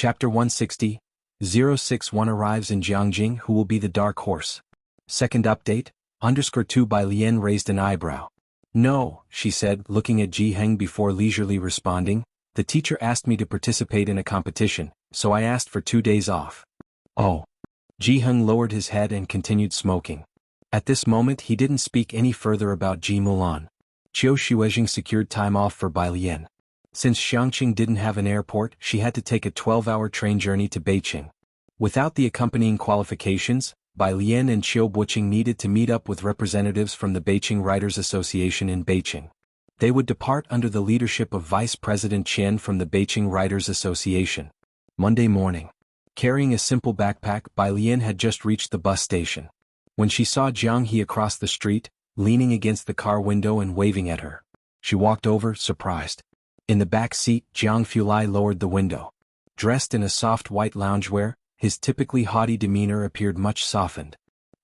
Chapter 160, 061 arrives in Jianghu. Who will be the dark horse? Second update, _2 by Lien raised an eyebrow. No, she said, looking at Jianghu before leisurely responding. The teacher asked me to participate in a competition, so I asked for 2 days off. Oh. Jianghu lowered his head and continued smoking. At this moment he didn't speak any further about Ji Mulan. Qiu Xuezhing secured time off for Bai Lian. Since Xiangqing didn't have an airport, she had to take a 12-hour train journey to Beijing. Without the accompanying qualifications, Bai Lian and Qiu Buqing needed to meet up with representatives from the Beijing Writers Association in Beijing. They would depart under the leadership of Vice President Qian from the Beijing Writers Association. Monday morning. Carrying a simple backpack, Bai Lian had just reached the bus station. When she saw Jianghu across the street, leaning against the car window and waving at her, she walked over, surprised. In the back seat, Jiang Fulai lowered the window. Dressed in a soft white loungewear, his typically haughty demeanor appeared much softened.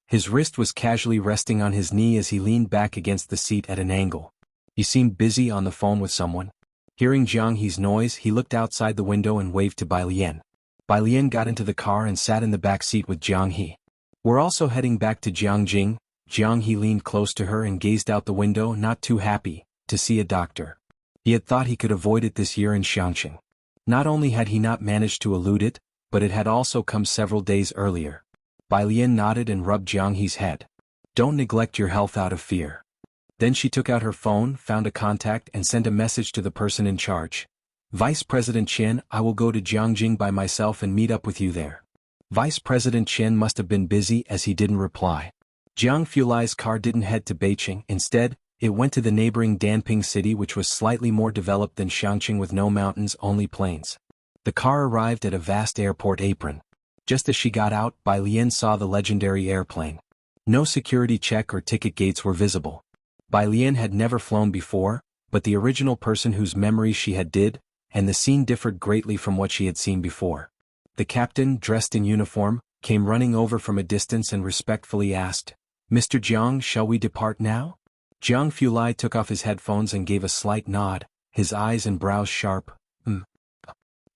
His wrist was casually resting on his knee as he leaned back against the seat at an angle. He seemed busy on the phone with someone. Hearing Jianghu's noise, he looked outside the window and waved to Bai Lian. Bai Lian got into the car and sat in the back seat with Jianghu. We're also heading back to Jianghu. Jianghu leaned close to her and gazed out the window, not too happy to see a doctor. He had thought he could avoid it this year in Xiangqing. Not only had he not managed to elude it, but it had also come several days earlier. Bai Lian nodded and rubbed Jianghu's head. Don't neglect your health out of fear. Then she took out her phone, found a contact and sent a message to the person in charge. Vice President Qian, I will go to Jianghu by myself and meet up with you there. Vice President Qian must have been busy as he didn't reply. Jiang Fulai's car didn't head to Beijing. Instead, it went to the neighboring Danping city, which was slightly more developed than Xiangqing with no mountains, only plains. The car arrived at a vast airport apron. Just as she got out, Bai Lian saw the legendary airplane. No security check or ticket gates were visible. Bai Lian had never flown before, but the original person whose memories she had did, and the scene differed greatly from what she had seen before. The captain, dressed in uniform, came running over from a distance and respectfully asked, Mr. Jiang, shall we depart now? Jiang Fulai took off his headphones and gave a slight nod, his eyes and brows sharp.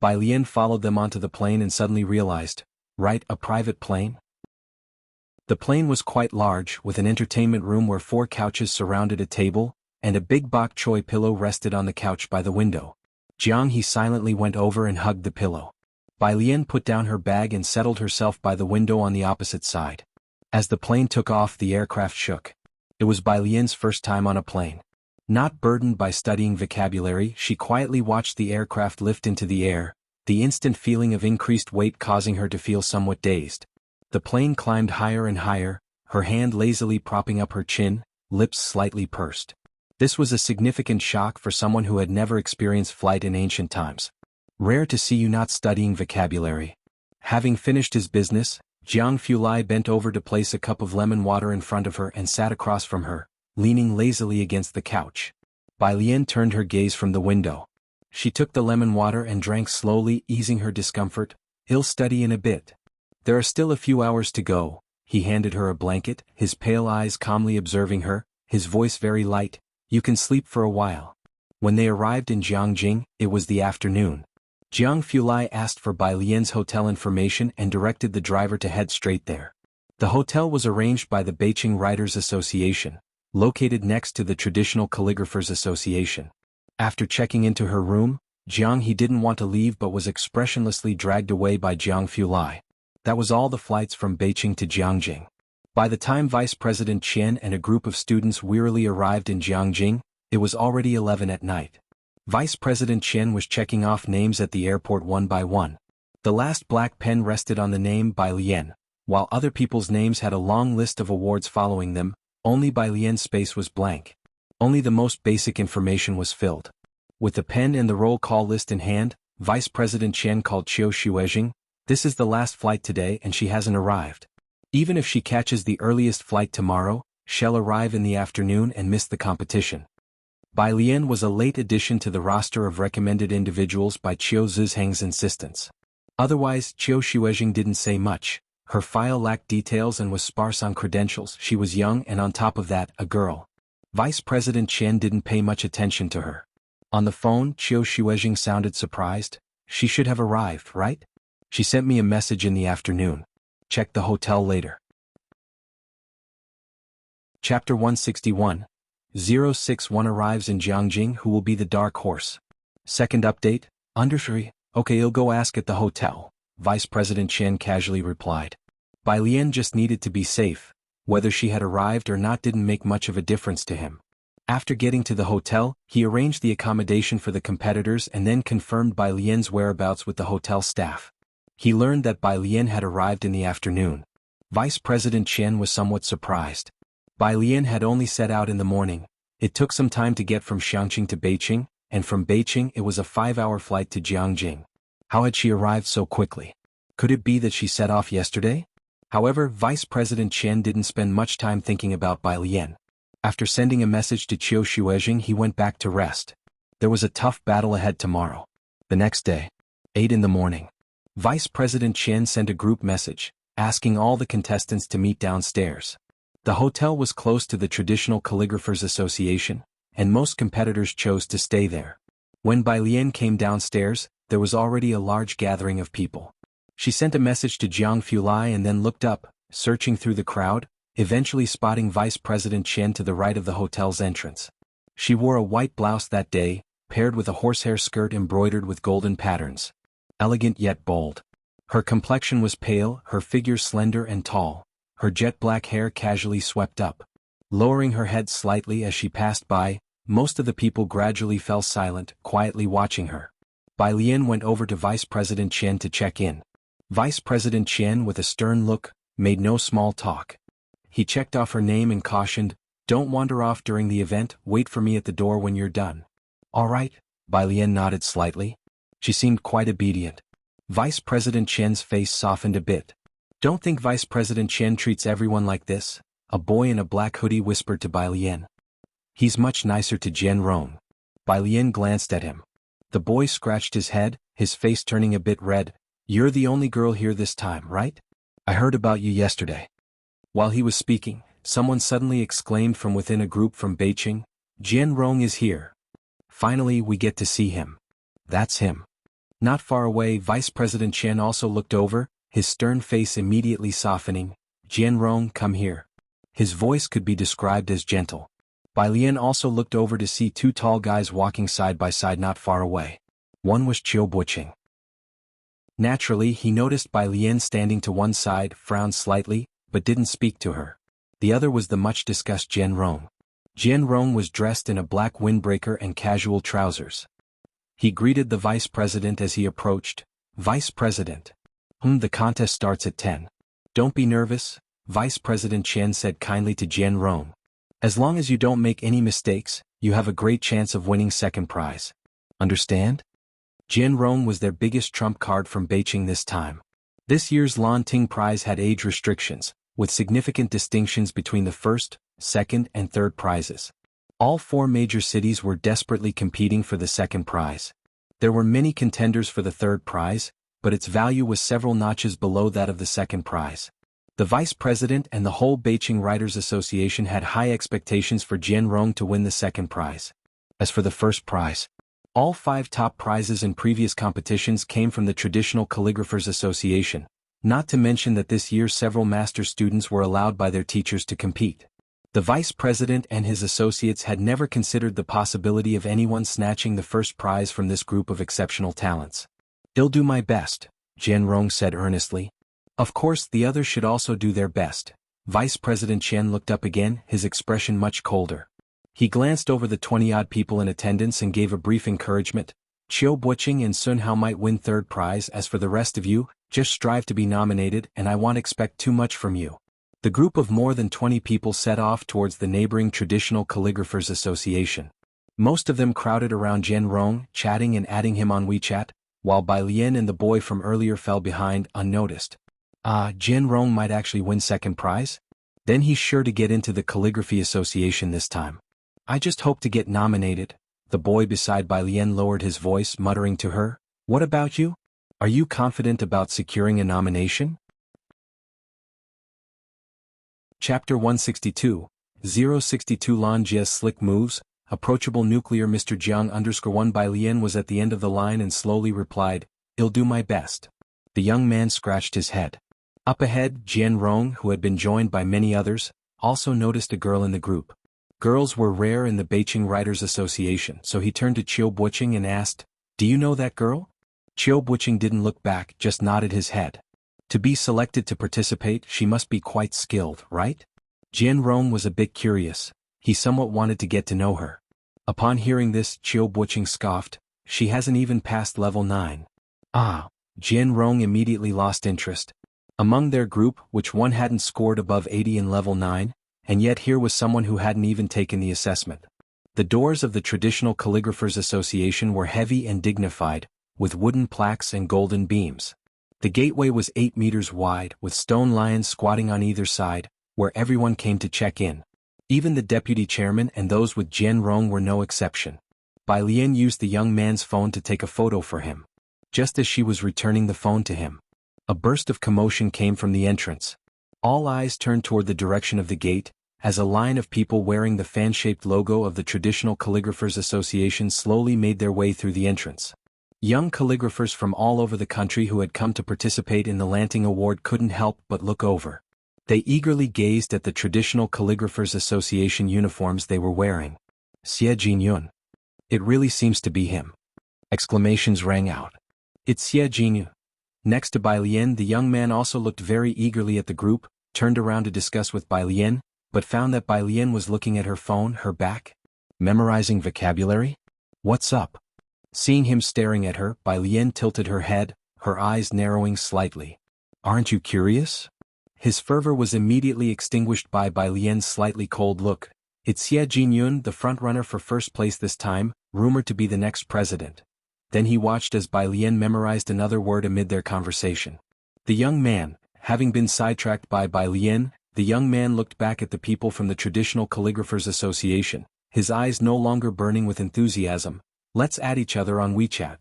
Bai Lian followed them onto the plane and suddenly realized, right, a private plane? The plane was quite large, with an entertainment room where 4 couches surrounded a table, and a big bok choy pillow rested on the couch by the window. Jianghu silently went over and hugged the pillow. Bai Lian put down her bag and settled herself by the window on the opposite side. As the plane took off, the aircraft shook. It was Bai Lian's first time on a plane. Not burdened by studying vocabulary, she quietly watched the aircraft lift into the air, the instant feeling of increased weight causing her to feel somewhat dazed. The plane climbed higher and higher, her hand lazily propping up her chin, lips slightly pursed. This was a significant shock for someone who had never experienced flight in ancient times. Rare to see you not studying vocabulary. Having finished his business, Jiang Fulai bent over to place a cup of lemon water in front of her and sat across from her, leaning lazily against the couch. Bai Lian turned her gaze from the window. She took the lemon water and drank slowly, easing her discomfort. He'll study in a bit. There are still a few hours to go. He handed her a blanket, his pale eyes calmly observing her, his voice very light. You can sleep for a while. When they arrived in Jianghu, it was the afternoon. Jiang Fulai asked for Bai Lian's hotel information and directed the driver to head straight there. The hotel was arranged by the Beijing Writers Association, located next to the Traditional Calligraphers Association. After checking into her room, Jianghu didn't want to leave but was expressionlessly dragged away by Jiang Fulai. That was all the flights from Beijing to Jianghu. By the time Vice President Qian and a group of students wearily arrived in Jianghu, it was already 11 at night. Vice President Qian was checking off names at the airport one by one. The last black pen rested on the name Bai Lian, while other people's names had a long list of awards following them. Only Bai Lian's space was blank. Only the most basic information was filled. With the pen and the roll call list in hand, Vice President Qian called Qiu Xuezhing. This is the last flight today and she hasn't arrived. Even if she catches the earliest flight tomorrow, she'll arrive in the afternoon and miss the competition. Bai Lian was a late addition to the roster of recommended individuals by Qiu Zizhang's insistence. Otherwise, Qiu Xuezhing didn't say much. Her file lacked details and was sparse on credentials. She was young and on top of that, a girl. Vice President Qian didn't pay much attention to her. On the phone, Qiu Xuezhing sounded surprised. She should have arrived, right? She sent me a message in the afternoon. Check the hotel later. Chapter 161. 061 arrives in Jianghu. Who will be the dark horse? Second update, Undershree. Okay, you'll go ask at the hotel, Vice President Chen casually replied. Bai Lian just needed to be safe. Whether she had arrived or not didn't make much of a difference to him. After getting to the hotel, he arranged the accommodation for the competitors and then confirmed Bai Lian's whereabouts with the hotel staff. He learned that Bai Lian had arrived in the afternoon. Vice President Chen was somewhat surprised. Bai Lian had only set out in the morning. It took some time to get from Xiangqing to Beijing, and from Beijing it was a 5-hour flight to Jianghu. How had she arrived so quickly? Could it be that she set off yesterday? However, Vice President Chen didn't spend much time thinking about Bai Lian. After sending a message to Qiu Shuezhing, he went back to rest. There was a tough battle ahead tomorrow. The next day, 8 in the morning, Vice President Chen sent a group message, asking all the contestants to meet downstairs. The hotel was close to the Traditional Calligraphers Association, and most competitors chose to stay there. When Bai Lian came downstairs, there was already a large gathering of people. She sent a message to Jianghu Lai and then looked up, searching through the crowd, eventually spotting Vice President Chen to the right of the hotel's entrance. She wore a white blouse that day, paired with a horsehair skirt embroidered with golden patterns. Elegant yet bold. Her complexion was pale, her figure slender and tall, her jet black hair casually swept up. Lowering her head slightly as she passed by, most of the people gradually fell silent, quietly watching her. Bai Lian went over to Vice President Chen to check in. Vice President Chen, with a stern look, made no small talk. He checked off her name and cautioned, "Don't wander off during the event, wait for me at the door when you're done." "All right," Bai Lian nodded slightly. She seemed quite obedient. Vice President Chen's face softened a bit. "Don't think Vice President Chen treats everyone like this," a boy in a black hoodie whispered to Bai Lian. "He's much nicer to Jian Rong." Bai Lian glanced at him. The boy scratched his head, his face turning a bit red. "You're the only girl here this time, right? I heard about you yesterday." While he was speaking, someone suddenly exclaimed from within a group from Beijing, "Jian Rong is here. Finally we get to see him." "That's him." Not far away, Vice President Chen also looked over, his stern face immediately softening. "Jian Rong, come here." His voice could be described as gentle. Bai Lian also looked over to see two tall guys walking side by side not far away. One was Qiu Buqing. Naturally, he noticed Bai Lian standing to one side, frowned slightly, but didn't speak to her. The other was the much-discussed Jian Rong. Jian Rong was dressed in a black windbreaker and casual trousers. He greeted the vice president as he approached. "Vice President. The contest starts at 10. Don't be nervous," Vice President Chen said kindly to Jian Rong. "As long as you don't make any mistakes, you have a great chance of winning second prize. Understand?" Jian Rong was their biggest trump card from Beijing this time. This year's Lan Ting Prize had age restrictions, with significant distinctions between the first, second and third prizes. All 4 major cities were desperately competing for the second prize. There were many contenders for the third prize, but its value was several notches below that of the second prize. The vice president and the whole Beijing Writers Association had high expectations for Jian Rong to win the second prize. As for the first prize, all 5 top prizes in previous competitions came from the Traditional Calligraphers Association, not to mention that this year several master students were allowed by their teachers to compete. The vice president and his associates had never considered the possibility of anyone snatching the first prize from this group of exceptional talents. "I'll do my best," Jian Rong said earnestly. "Of course the others should also do their best." Vice President Chen looked up again, his expression much colder. He glanced over the 20-odd people in attendance and gave a brief encouragement. "Qiu Buqing and Sun Hao might win third prize. As for the rest of you, just strive to be nominated and I won't expect too much from you." The group of more than 20 people set off towards the neighboring Traditional Calligraphers Association. Most of them crowded around Jian Rong, chatting and adding him on WeChat, while Bai Lian and the boy from earlier fell behind, unnoticed. Jian Rong might actually win second prize? Then he's sure to get into the Calligraphy Association this time. I just hope to get nominated. The boy beside Bai Lian lowered his voice, muttering to her, "What about you? Are you confident about securing a nomination?" Chapter 162, 062 Lan Jia's Slick Moves, Approachable Nuclear Mr. Jiang _1 Bai Lian was at the end of the line and slowly replied, I'll do my best. The young man scratched his head. Up ahead, Jian Rong, who had been joined by many others, also noticed a girl in the group. Girls were rare in the Beijing Writers Association, so he turned to Qiu Buqing and asked, "Do you know that girl?" Qiu Buqing didn't look back, just nodded his head. To be selected to participate, she must be quite skilled, right? Jian Rong was a bit curious. He somewhat wanted to get to know her. Upon hearing this, Qiu Buqing scoffed, "She hasn't even passed level 9. Ah! Jian Rong immediately lost interest. Among their group, which one hadn't scored above 80 in level 9, and yet here was someone who hadn't even taken the assessment. The doors of the Traditional Calligraphers Association were heavy and dignified, with wooden plaques and golden beams. The gateway was 8 meters wide, with stone lions squatting on either side, where everyone came to check in. Even the deputy chairman and those with Jian Rong were no exception. Bai Lian used the young man's phone to take a photo for him. Just as she was returning the phone to him, a burst of commotion came from the entrance. All eyes turned toward the direction of the gate, as a line of people wearing the fan-shaped logo of the Traditional Calligraphers Association slowly made their way through the entrance. Young calligraphers from all over the country who had come to participate in the Lanting Award couldn't help but look over. They eagerly gazed at the Traditional Calligraphers Association uniforms they were wearing. "Xie Jinyun. It really seems to be him." Exclamations rang out. "It's Xie Jinyun." Next to Bai Lian, the young man also looked very eagerly at the group, turned around to discuss with Bai Lian, but found that Bai Lian was looking at her phone, her back. Memorizing vocabulary? What's up? Seeing him staring at her, Bai Lian tilted her head, her eyes narrowing slightly. "Aren't you curious?" His fervor was immediately extinguished by Bai Lian's slightly cold look. "It's Xie Jinyun, the front-runner for first place this time, rumored to be the next president." Then he watched as Bai Lian memorized another word amid their conversation. The young man, having been sidetracked by Bai Lian, the young man looked back at the people from the Traditional Calligraphers Association, his eyes no longer burning with enthusiasm. "Let's add each other on WeChat."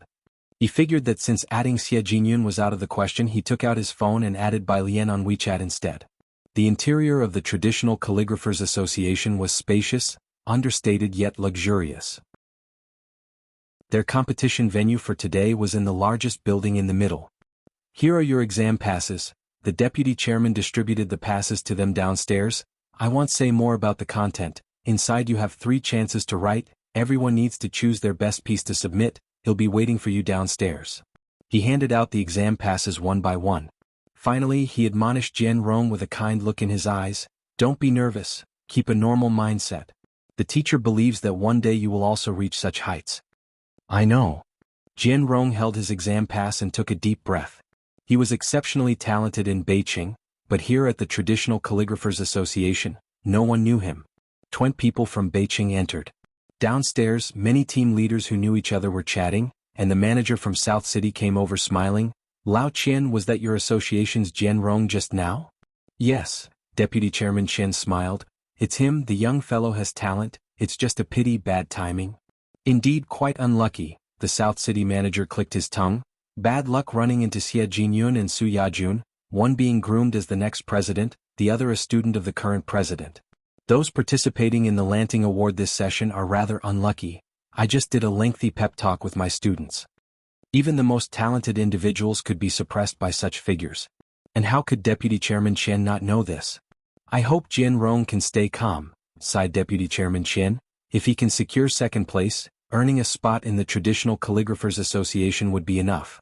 He figured that since adding Xie Jinyun was out of the question, he took out his phone and added Bai Lian on WeChat instead. The interior of the Traditional Calligraphers Association was spacious, understated yet luxurious. Their competition venue for today was in the largest building in the middle. "Here are your exam passes." The deputy chairman distributed the passes to them downstairs. "I won't say more about the content. Inside you have 3 chances to write. Everyone needs to choose their best piece to submit. He'll be waiting for you downstairs." He handed out the exam passes one by one. Finally, he admonished Jian Rong with a kind look in his eyes, "Don't be nervous, keep a normal mindset. The teacher believes that one day you will also reach such heights." "I know." Jian Rong held his exam pass and took a deep breath. He was exceptionally talented in Beijing, but here at the Traditional Calligraphers Association, no one knew him. 20 people from Beijing entered. Downstairs, many team leaders who knew each other were chatting, and the manager from South City came over smiling. "Lao Qian, was that your association's Jian Rong just now?" "Yes," Deputy Chairman Qian smiled. "It's him, the young fellow has talent, it's just a pity bad timing." "Indeed quite unlucky," the South City manager clicked his tongue. "Bad luck running into Xie Jinyun and Su Yajun, one being groomed as the next president, the other a student of the current president. Those participating in the Lanting Award this session are rather unlucky. I just did a lengthy pep talk with my students." Even the most talented individuals could be suppressed by such figures. And how could Deputy Chairman Chen not know this? "I hope Jian Rong can stay calm," sighed Deputy Chairman Chen. "If he can secure second place, earning a spot in the Traditional Calligraphers Association would be enough."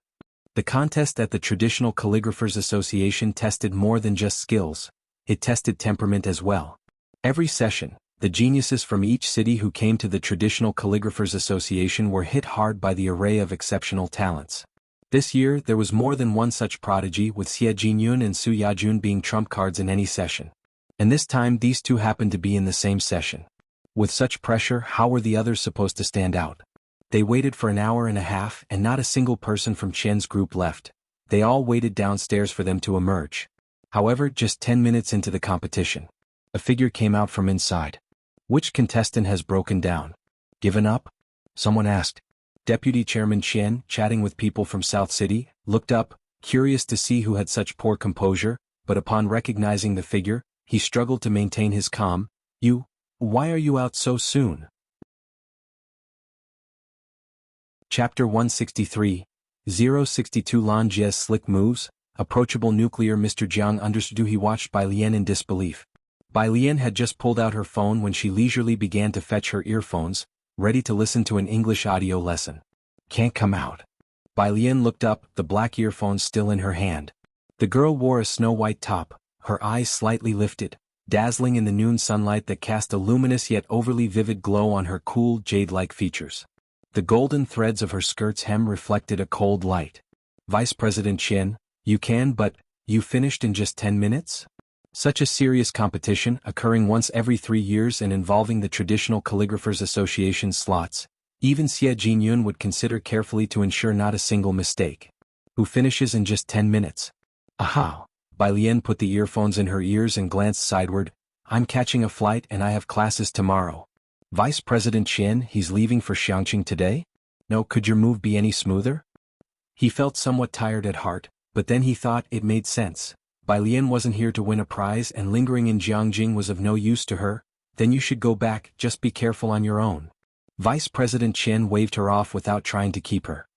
The contest at the Traditional Calligraphers Association tested more than just skills, it tested temperament as well. Every session, the geniuses from each city who came to the Traditional Calligraphers Association were hit hard by the array of exceptional talents. This year there was more than one such prodigy, with Xie Jinyun and Su Yajun being trump cards in any session. And this time these two happened to be in the same session. With such pressure, how were the others supposed to stand out? They waited for an hour and a half and not a single person from Chen's group left. They all waited downstairs for them to emerge. However, just 10 minutes into the competition, a figure came out from inside. "Which contestant has broken down? Given up?" someone asked. Deputy Chairman Chen, chatting with people from South City, looked up, curious to see who had such poor composure, but upon recognizing the figure, he struggled to maintain his calm. Why are you out so soon?" Chapter 163, 062 Lan Jie's slick moves, approachable nuclear Mr. Jiang understood. He watched Bai Lian in disbelief. Bai Lian had just pulled out her phone when she leisurely began to fetch her earphones, ready to listen to an English audio lesson. Can't come out. Bai Lian looked up, the black earphones still in her hand. The girl wore a snow-white top, her eyes slightly lifted, dazzling in the noon sunlight that cast a luminous yet overly vivid glow on her cool, jade-like features. The golden threads of her skirt's hem reflected a cold light. Vice President Chen, you finished in just 10 minutes? Such a serious competition, occurring once every 3 years and involving the traditional Calligraphers Association slots, even Xie Jinyun would consider carefully to ensure not a single mistake. Who finishes in just 10 minutes? Aha! Bai Lian put the earphones in her ears and glanced sideward. I'm catching a flight and I have classes tomorrow. Vice President Chen, he's leaving for Xiangqing today? No, could your move be any smoother? He felt somewhat tired at heart, but then he thought it made sense. Bai Lian wasn't here to win a prize and lingering in Jiangqing was of no use to her. Then you should go back, just be careful on your own. Vice President Chen waved her off without trying to keep her.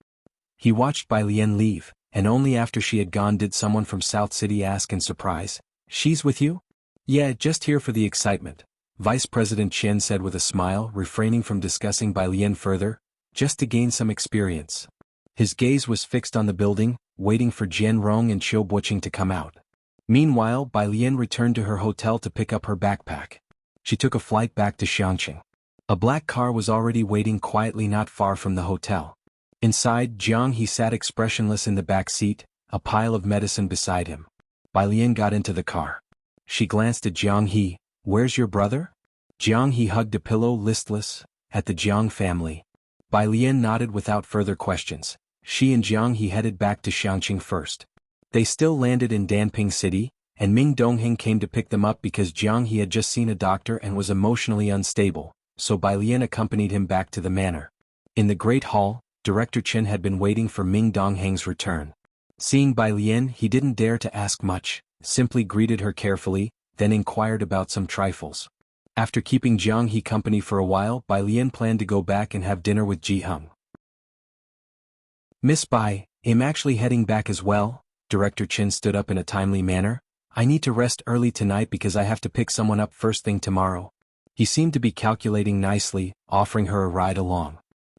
He watched Bai Lian leave, and only after she had gone did someone from South City ask in surprise, "She's with you?" "Yeah, just here for the excitement," Vice President Chen said with a smile, refraining from discussing Bai Lian further, "just to gain some experience." His gaze was fixed on the building, waiting for Jian Rong and Qiu Buqing to come out. Meanwhile, Bai Lian returned to her hotel to pick up her backpack. She took a flight back to Xiangqing. A black car was already waiting quietly not far from the hotel. Inside, Jianghu sat expressionless in the back seat, a pile of medicine beside him. Bai Lian got into the car. She glanced at Jianghu. "Where's your brother?" Jianghu hugged a pillow, listless. "At the Jiang family." Bai Lian nodded without further questions. She and Jianghu headed back to Xiangqing first. They still landed in Danping City, and Ming Dongheng came to pick them up because Jianghu had just seen a doctor and was emotionally unstable, so Bai Lian accompanied him back to the manor. In the Great Hall, Director Chen had been waiting for Ming Dongheng's return. Seeing Bai Lian, he didn't dare to ask much, simply greeted her carefully, then inquired about some trifles. After keeping Jianghu company for a while, Bai Lian planned to go back and have dinner with Ji Heng. "Miss Bai, I'm actually heading back as well." Director Chen stood up in a timely manner. "I need to rest early tonight because I have to pick someone up first thing tomorrow." He seemed to be calculating nicely, offering her a ride along.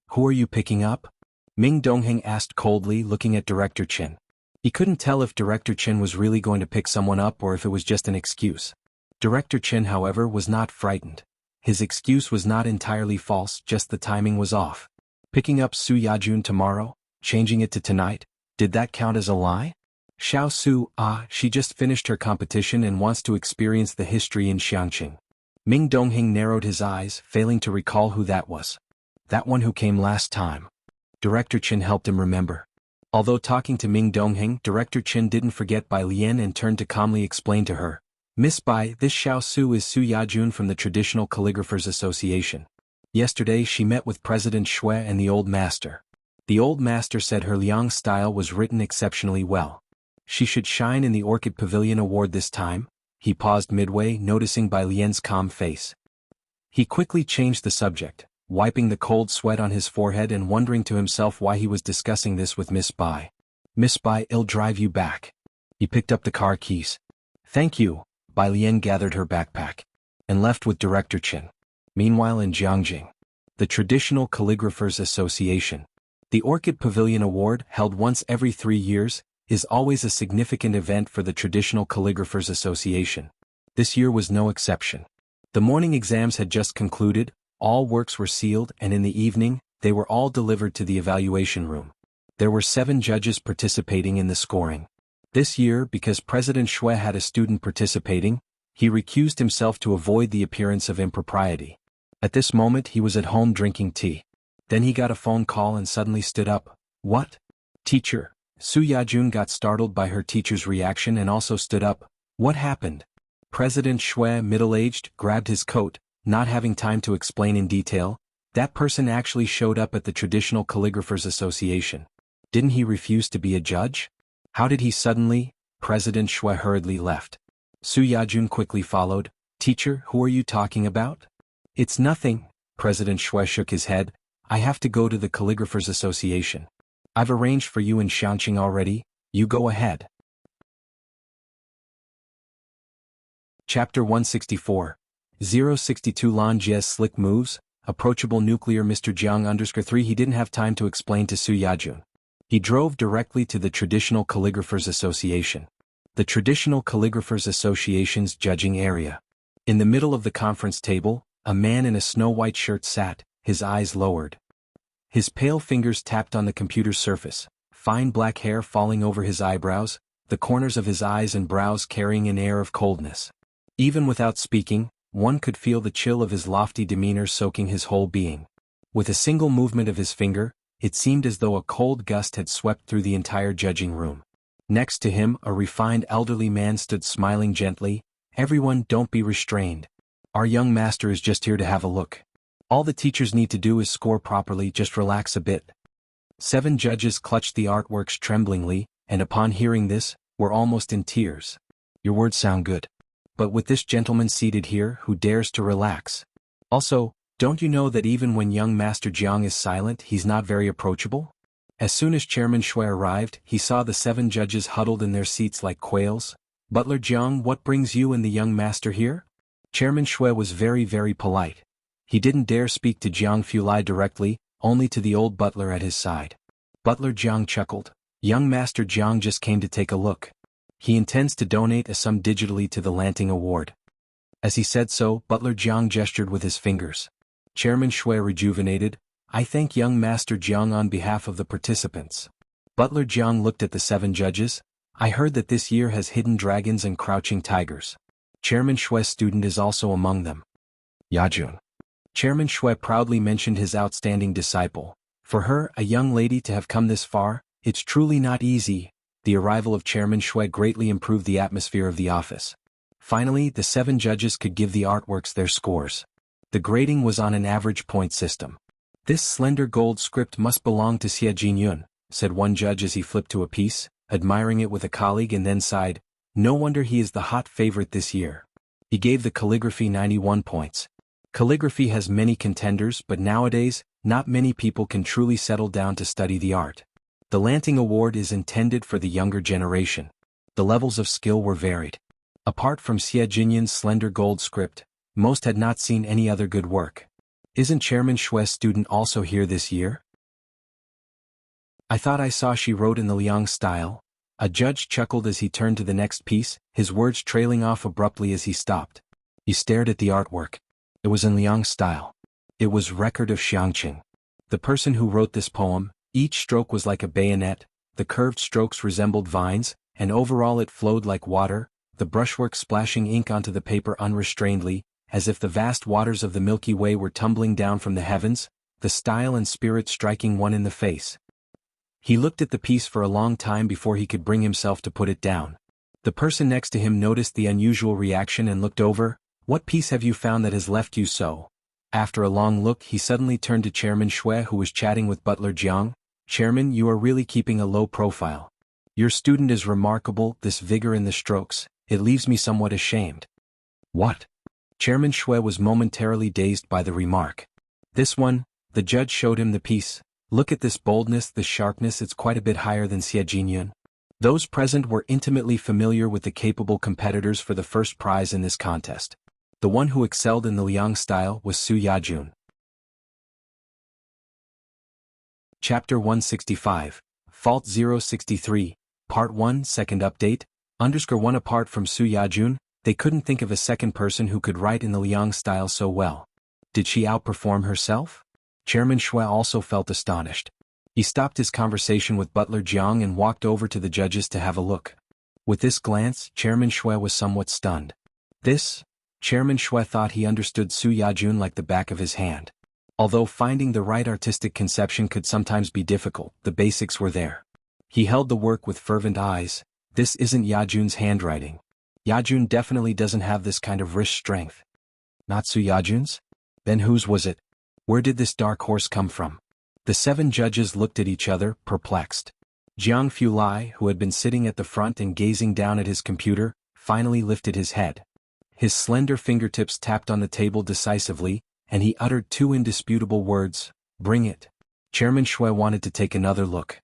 "Who are you picking up?" Ming Dongheng asked coldly, looking at Director Chen. He couldn't tell if Director Chen was really going to pick someone up or if it was just an excuse. Director Chen, however, was not frightened. His excuse was not entirely false, just the timing was off. Picking up Su Yajun tomorrow, changing it to tonight, did that count as a lie? Xiao Su, she just finished her competition and wants to experience the history in Xiangqing. Ming Dongheng narrowed his eyes, failing to recall who that was. That one who came last time. Director Chen helped him remember. Although talking to Ming Dongheng, Director Chen didn't forget Bai Lian and turned to calmly explain to her. "Miss Bai, this Xiao Su is Su Yajun from the Traditional Calligraphers Association. Yesterday she met with President Shui and the Old Master. The Old Master said her Liang style was written exceptionally well. She should shine in the Orchid Pavilion Award this time." He paused midway, noticing Bai Lian's calm face. He quickly changed the subject, wiping the cold sweat on his forehead and wondering to himself why he was discussing this with Miss Bai. "Miss Bai, I'll drive you back." He picked up the car keys. "Thank you." Bai Lian gathered her backpack and left with Director Chen. Meanwhile in Jiangqing, the Traditional Calligraphers Association. The Orchid Pavilion Award, held once every 3 years, is always a significant event for the Traditional Calligraphers Association. This year was no exception. The morning exams had just concluded, all works were sealed, and in the evening, they were all delivered to the evaluation room. There were 7 judges participating in the scoring. This year, because President Shui had a student participating, he recused himself to avoid the appearance of impropriety. At this moment he was at home drinking tea. Then he got a phone call and suddenly stood up. "What? Teacher?" Su Yajun got startled by her teacher's reaction and also stood up. "What happened?" President Shui, middle-aged, grabbed his coat, not having time to explain in detail. "That person actually showed up at the Traditional Calligraphers Association. Didn't he refuse to be a judge? How did he suddenly?" President Shui hurriedly left. Su Yajun quickly followed. "Teacher, who are you talking about?" "It's nothing." President Shui shook his head. "I have to go to the Calligraphers Association." I've arranged for you in Xiangqing already, you go ahead. Chapter 164. 062 Lan Jie's slick moves, approachable nuclear Mr. Jiang 3 He didn't have time to explain to Su Yajun. He drove directly to the Traditional Calligraphers Association. The Traditional Calligraphers Association's judging area. In the middle of the conference table, a man in a snow-white shirt sat, his eyes lowered. His pale fingers tapped on the computer's surface, fine black hair falling over his eyebrows, the corners of his eyes and brows carrying an air of coldness. Even without speaking, one could feel the chill of his lofty demeanor soaking his whole being. With a single movement of his finger, it seemed as though a cold gust had swept through the entire judging room. Next to him, a refined elderly man stood smiling gently. Everyone, don't be restrained. Our young master is just here to have a look. All the teachers need to do is score properly, just relax a bit. 7 judges clutched the artworks tremblingly, and upon hearing this, were almost in tears. Your words sound good. But with this gentleman seated here, who dares to relax? Also, don't you know that even when young Master Jiang is silent, he's not very approachable? As soon as Chairman Shui arrived, he saw the 7 judges huddled in their seats like quails. Butler Jiang, what brings you and the young master here? Chairman Shui was very polite. He didn't dare speak to Jiang Fulai directly, only to the old butler at his side. Butler Jiang chuckled. Young Master Jiang just came to take a look. He intends to donate a sum digitally to the Lanting Award. As he said so, Butler Jiang gestured with his fingers. Chairman Shui rejuvenated. I thank young Master Jiang on behalf of the participants. Butler Jiang looked at the 7 judges. I heard that this year has hidden dragons and crouching tigers. Chairman Shui's student is also among them. Yajun. Chairman Shui proudly mentioned his outstanding disciple. For her, a young lady, to have come this far, it's truly not easy. The arrival of Chairman Shui greatly improved the atmosphere of the office. Finally, the 7 judges could give the artworks their scores. The grading was on an average point system. This slender gold script must belong to Xie Jinyun, said one judge as he flipped to a piece, admiring it with a colleague, and then sighed. No wonder he is the hot favorite this year. He gave the calligraphy 91 points. Calligraphy has many contenders, but nowadays, not many people can truly settle down to study the art. The Lanting Award is intended for the younger generation. The levels of skill were varied. Apart from Xie Jinyun's slender gold script, most had not seen any other good work. Isn't Chairman Shui's student also here this year? I thought I saw she wrote in the Liang style. A judge chuckled as he turned to the next piece, his words trailing off abruptly as he stopped. He stared at the artwork. It was in Liang style. It was Record of Xiangqing. The person who wrote this poem, each stroke was like a bayonet, the curved strokes resembled vines, and overall it flowed like water, the brushwork splashing ink onto the paper unrestrainedly, as if the vast waters of the Milky Way were tumbling down from the heavens, the style and spirit striking one in the face. He looked at the piece for a long time before he could bring himself to put it down. The person next to him noticed the unusual reaction and looked over. What piece have you found that has left you so? After a long look, he suddenly turned to Chairman Shui, who was chatting with Butler Jiang. Chairman, you are really keeping a low profile. Your student is remarkable, this vigor in the strokes, it leaves me somewhat ashamed. What? Chairman Shui was momentarily dazed by the remark. This one, the judge showed him the piece. Look at this boldness, this sharpness, it's quite a bit higher than Xie Jinyun. Those present were intimately familiar with the capable competitors for the first prize in this contest. The one who excelled in the Liang style was Su Yajun. Chapter 165, Fault 063, Part 1, Second Update, _1 Apart from Su Yajun, they couldn't think of a second person who could write in the Liang style so well. Did she outperform herself? Chairman Shui also felt astonished. He stopped his conversation with Butler Jiang and walked over to the judges to have a look. With this glance, Chairman Shui was somewhat stunned. Chairman Shui thought he understood Su Yajun like the back of his hand. Although finding the right artistic conception could sometimes be difficult, the basics were there. He held the work with fervent eyes. This isn't Yajun's handwriting. Yajun definitely doesn't have this kind of wrist strength. Not Su Yajun's? Then whose was it? Where did this dark horse come from? The 7 judges looked at each other, perplexed. Jiang Fulai, who had been sitting at the front and gazing down at his computer, finally lifted his head. His slender fingertips tapped on the table decisively, and he uttered 2 indisputable words, "Bring it." Chairman Shui wanted to take another look.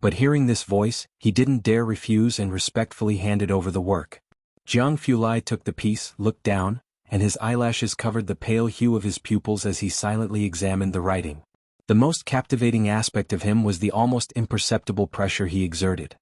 But hearing this voice, he didn't dare refuse and respectfully handed over the work. Jiang Fulai took the piece, looked down, and his eyelashes covered the pale hue of his pupils as he silently examined the writing. The most captivating aspect of him was the almost imperceptible pressure he exerted.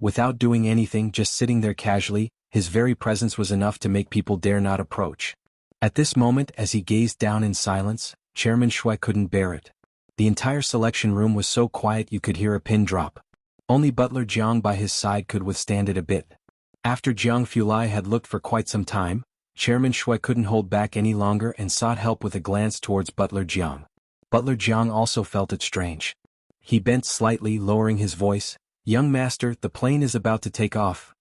Without doing anything, just sitting there casually, his very presence was enough to make people dare not approach. At this moment, as he gazed down in silence, Chairman Shui couldn't bear it. The entire selection room was so quiet you could hear a pin drop. Only Butler Jiang by his side could withstand it a bit. After Jiang Fulai had looked for quite some time, Chairman Shui couldn't hold back any longer and sought help with a glance towards Butler Jiang. Butler Jiang also felt it strange. He bent slightly, lowering his voice. "Young master, the plane is about to take off."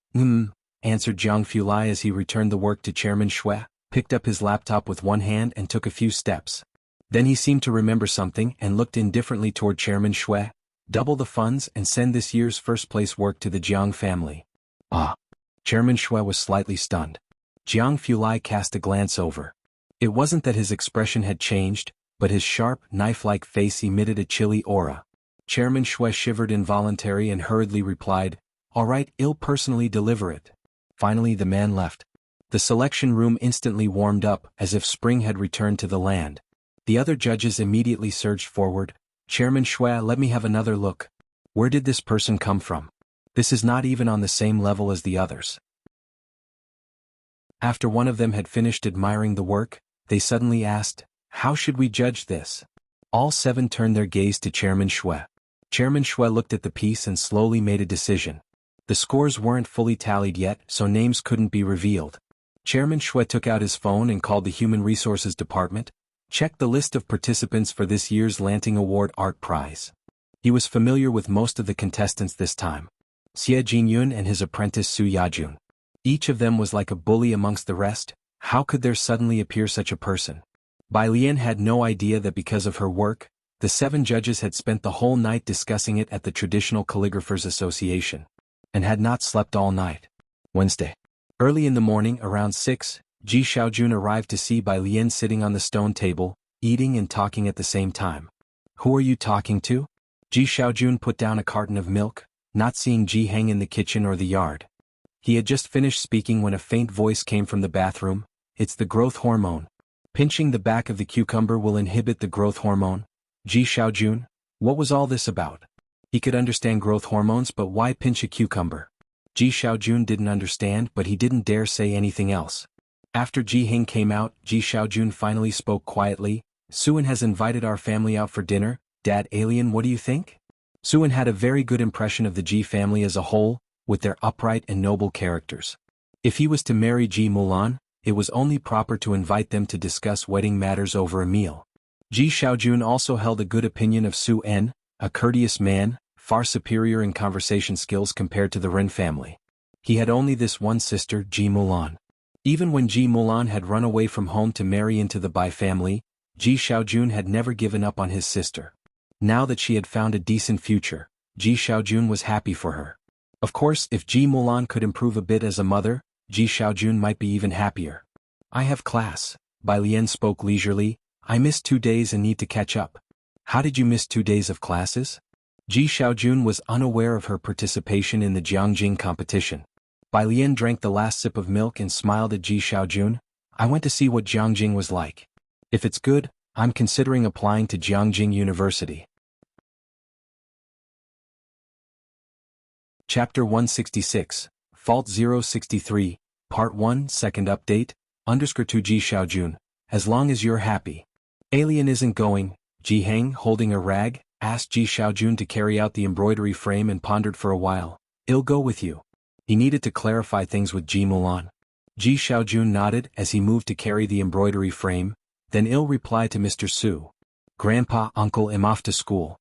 Answered Jiang Fulai as he returned the work to Chairman Shui, picked up his laptop with one hand and took a few steps. Then he seemed to remember something and looked indifferently toward Chairman Shui. "Double the funds and send this year's first-place work to the Jiang family." Ah! Chairman Shui was slightly stunned. Jiang Fulai cast a glance over. It wasn't that his expression had changed, but his sharp, knife-like face emitted a chilly aura. Chairman Shui shivered involuntarily and hurriedly replied, "All right, I'll personally deliver it." Finally the man left. The selection room instantly warmed up, as if spring had returned to the land. The other judges immediately surged forward. "Chairman Shui, let me have another look. Where did this person come from? This is not even on the same level as the others." After one of them had finished admiring the work, they suddenly asked, "How should we judge this?" All seven turned their gaze to Chairman Shui. Chairman Shui looked at the piece and slowly made a decision. The scores weren't fully tallied yet, so names couldn't be revealed. Chairman Shui took out his phone and called the Human Resources Department, checked the list of participants for this year's Lanting Award Art Prize. He was familiar with most of the contestants this time. Xie Jinyun and his apprentice Su Yajun. Each of them was like a bully amongst the rest. How could there suddenly appear such a person? Bai Lian had no idea that because of her work, the seven judges had spent the whole night discussing it at the Traditional Calligraphers Association, and had not slept all night. Wednesday. Early in the morning, around 6, Ji Xiaojun arrived to see Bai Lian sitting on the stone table, eating and talking at the same time. "Who are you talking to?" Ji Xiaojun put down a carton of milk, not seeing Ji Heng in the kitchen or the yard. He had just finished speaking when a faint voice came from the bathroom. "It's the growth hormone. Pinching the back of the cucumber will inhibit the growth hormone." Ji Xiaojun, what was all this about? He could understand growth hormones, but why pinch a cucumber? Ji Xiaojun didn't understand, but he didn't dare say anything else. After Ji Heng came out, Ji Xiaojun finally spoke quietly. "Suan has invited our family out for dinner. Dad Alien, what do you think?" Suan had a very good impression of the Ji family as a whole, with their upright and noble characters. If he was to marry Ji Mulan, it was only proper to invite them to discuss wedding matters over a meal. Ji Xiaojun also held a good opinion of Su En, a courteous man, far superior in conversation skills compared to the Ren family. He had only this one sister, Ji Mulan. Even when Ji Mulan had run away from home to marry into the Bai family, Ji Xiaojun had never given up on his sister. Now that she had found a decent future, Ji Xiaojun was happy for her. Of course, if Ji Mulan could improve a bit as a mother, Ji Xiaojun might be even happier. "I have class," Bai Lian spoke leisurely. "I missed 2 days and need to catch up." "How did you miss 2 days of classes?" Ji Xiaojun was unaware of her participation in the Jiangjing competition. Bai Lian drank the last sip of milk and smiled at Ji Xiaojun. "I went to see what Jiangjing was like. If it's good, I'm considering applying to Jiangjing University." Chapter 166, Fault 063, Part 1, Second Update, _to Ji Xiaojun, as long as you're happy. Alien isn't going. Ji Heng, holding a rag, asked Ji Xiaojun to carry out the embroidery frame and pondered for a while. "I'll go with you." He needed to clarify things with Ji Mulan. Ji Xiaojun nodded as he moved to carry the embroidery frame, then Il replied to Mr. Su. "Grandpa, Uncle, I'm off to school."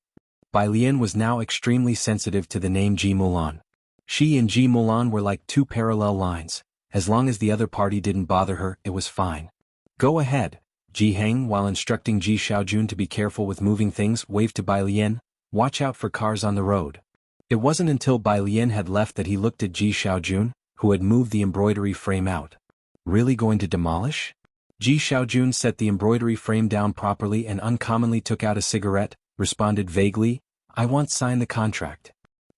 Bai Lian was now extremely sensitive to the name Ji Mulan. She and Ji Mulan were like two parallel lines. As long as the other party didn't bother her, it was fine. "Go ahead." Ji Heng, while instructing Ji Xiaojun to be careful with moving things, waved to Bai Lian. "Watch out for cars on the road." It wasn't until Bai Lian had left that he looked at Ji Xiaojun, who had moved the embroidery frame out. "Really going to demolish?" Ji Xiaojun set the embroidery frame down properly and uncommonly took out a cigarette, responded vaguely, "I want sign the contract."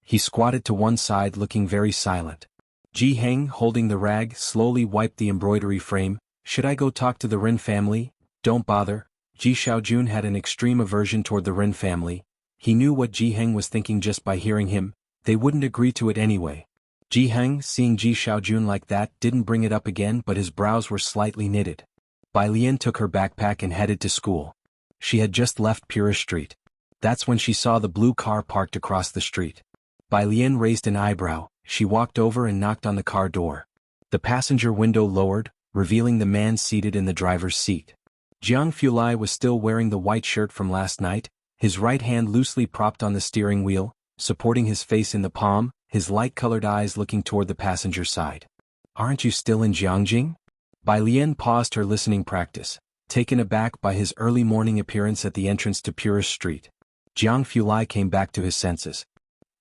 He squatted to one side looking very silent. Ji Heng, holding the rag, slowly wiped the embroidery frame. Should I go talk to the Rin family? Don't bother. Ji Xiaojun had an extreme aversion toward the Rin family. He knew what Ji Heng was thinking just by hearing him. They wouldn't agree to it anyway. Ji Heng, seeing Ji Xiaojun like that, didn't bring it up again, but his brows were slightly knitted. Bai Lian took her backpack and headed to school. She had just left Purist Street. That's when she saw the blue car parked across the street. Bai Lian raised an eyebrow. She walked over and knocked on the car door. The passenger window lowered, revealing the man seated in the driver's seat. Jiang Fulai was still wearing the white shirt from last night, his right hand loosely propped on the steering wheel, supporting his face in the palm, his light-colored eyes looking toward the passenger side. Aren't you still in Jiangjing? Bai Lian paused her listening practice, taken aback by his early morning appearance at the entrance to Purist Street. Jiang Fulai came back to his senses.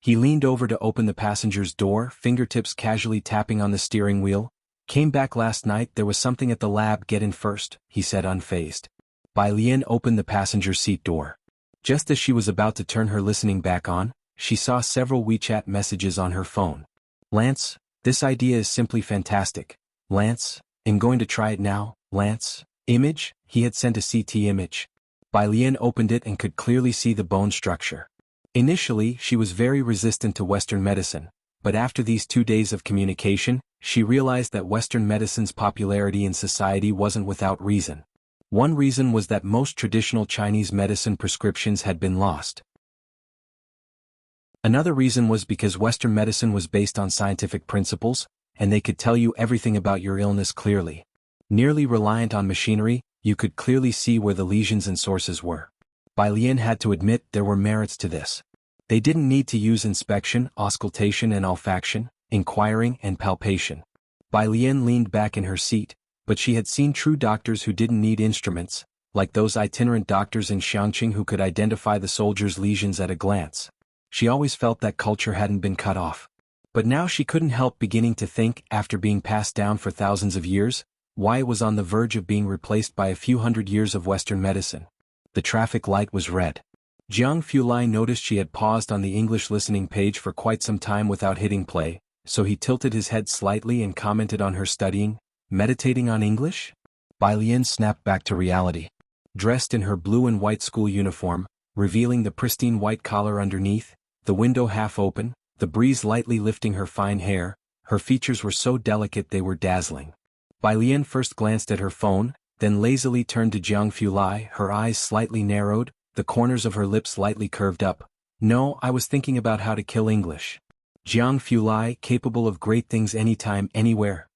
He leaned over to open the passenger's door, fingertips casually tapping on the steering wheel. Came back last night, there was something at the lab, get in first, he said unfazed. Bai Lian opened the passenger seat door. Just as she was about to turn her listening back on, she saw several WeChat messages on her phone. Lance, this idea is simply fantastic. Lance, I'm going to try it now. Lance, image, he had sent a CT image. Bai Lian opened it and could clearly see the bone structure. Initially, she was very resistant to Western medicine, but after these 2 days of communication, she realized that Western medicine's popularity in society wasn't without reason. One reason was that most traditional Chinese medicine prescriptions had been lost. Another reason was because Western medicine was based on scientific principles, and they could tell you everything about your illness clearly. Nearly reliant on machinery, you could clearly see where the lesions and sources were. Bai Lian had to admit there were merits to this. They didn't need to use inspection, auscultation and olfaction, inquiring and palpation. Bai Lian leaned back in her seat, but she had seen true doctors who didn't need instruments, like those itinerant doctors in Xiangqing who could identify the soldier's lesions at a glance. She always felt that culture hadn't been cut off. But now she couldn't help beginning to think, after being passed down for thousands of years, why it was on the verge of being replaced by a few hundred years of Western medicine. The traffic light was red. Jiang Fulai noticed she had paused on the English listening page for quite some time without hitting play, so he tilted his head slightly and commented on her studying, meditating on English? Bai Lian snapped back to reality. Dressed in her blue and white school uniform, revealing the pristine white collar underneath, the window half open, the breeze lightly lifting her fine hair, her features were so delicate they were dazzling. Bai Lian first glanced at her phone, then lazily turned to Jiang Fulai, her eyes slightly narrowed, the corners of her lips lightly curved up. No, I was thinking about how to kill English. Jiang Fulai, capable of great things anytime, anywhere.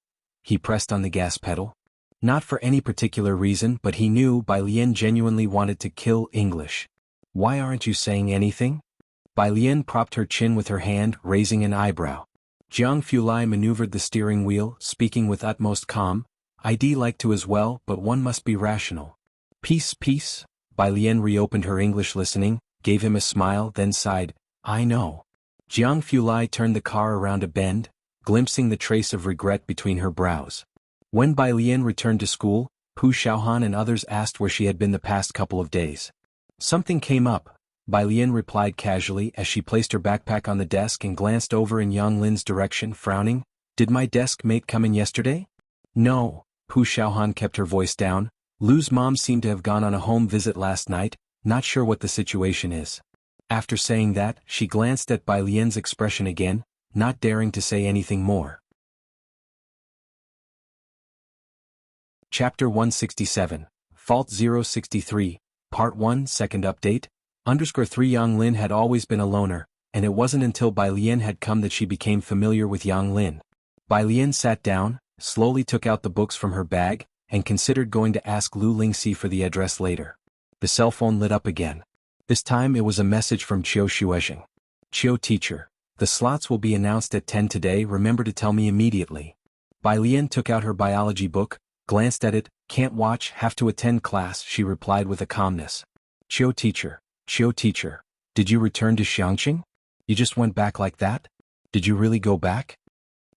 He pressed on the gas pedal. Not for any particular reason, but he knew Bai Lian genuinely wanted to kill English. Why aren't you saying anything? Bai Lian propped her chin with her hand, raising an eyebrow. Jiang Fulai maneuvered the steering wheel, speaking with utmost calm. I'd like to as well, but one must be rational. Peace, peace. Bai Lian reopened her English listening, gave him a smile, then sighed. I know. Jiang Fulai turned the car around a bend, glimpsing the trace of regret between her brows. When Bai Lian returned to school, Pu Xiaohan and others asked where she had been the past couple of days. Something came up, Bai Lian replied casually as she placed her backpack on the desk and glanced over in Yang Lin's direction, frowning. Did my desk mate come in yesterday? No, Pu Xiaohan kept her voice down. Lu's mom seemed to have gone on a home visit last night, not sure what the situation is. After saying that, she glanced at Bai Lian's expression again, not daring to say anything more. Chapter 167, Fault 063, Part 1, Second Update, _3 Yang Lin had always been a loner, and it wasn't until Bai Lian had come that she became familiar with Yang Lin. Bai Lian sat down, slowly took out the books from her bag, and considered going to ask Lu Lingxi for the address later. The cell phone lit up again. This time it was a message from Qiu Shuezheng. Qiu teacher, the slots will be announced at 10 today, remember to tell me immediately. Bai Lian took out her biology book, glanced at it. Can't watch, have to attend class, she replied with a calmness. Qiu teacher, did you return to Xiangqing? You just went back like that? Did you really go back?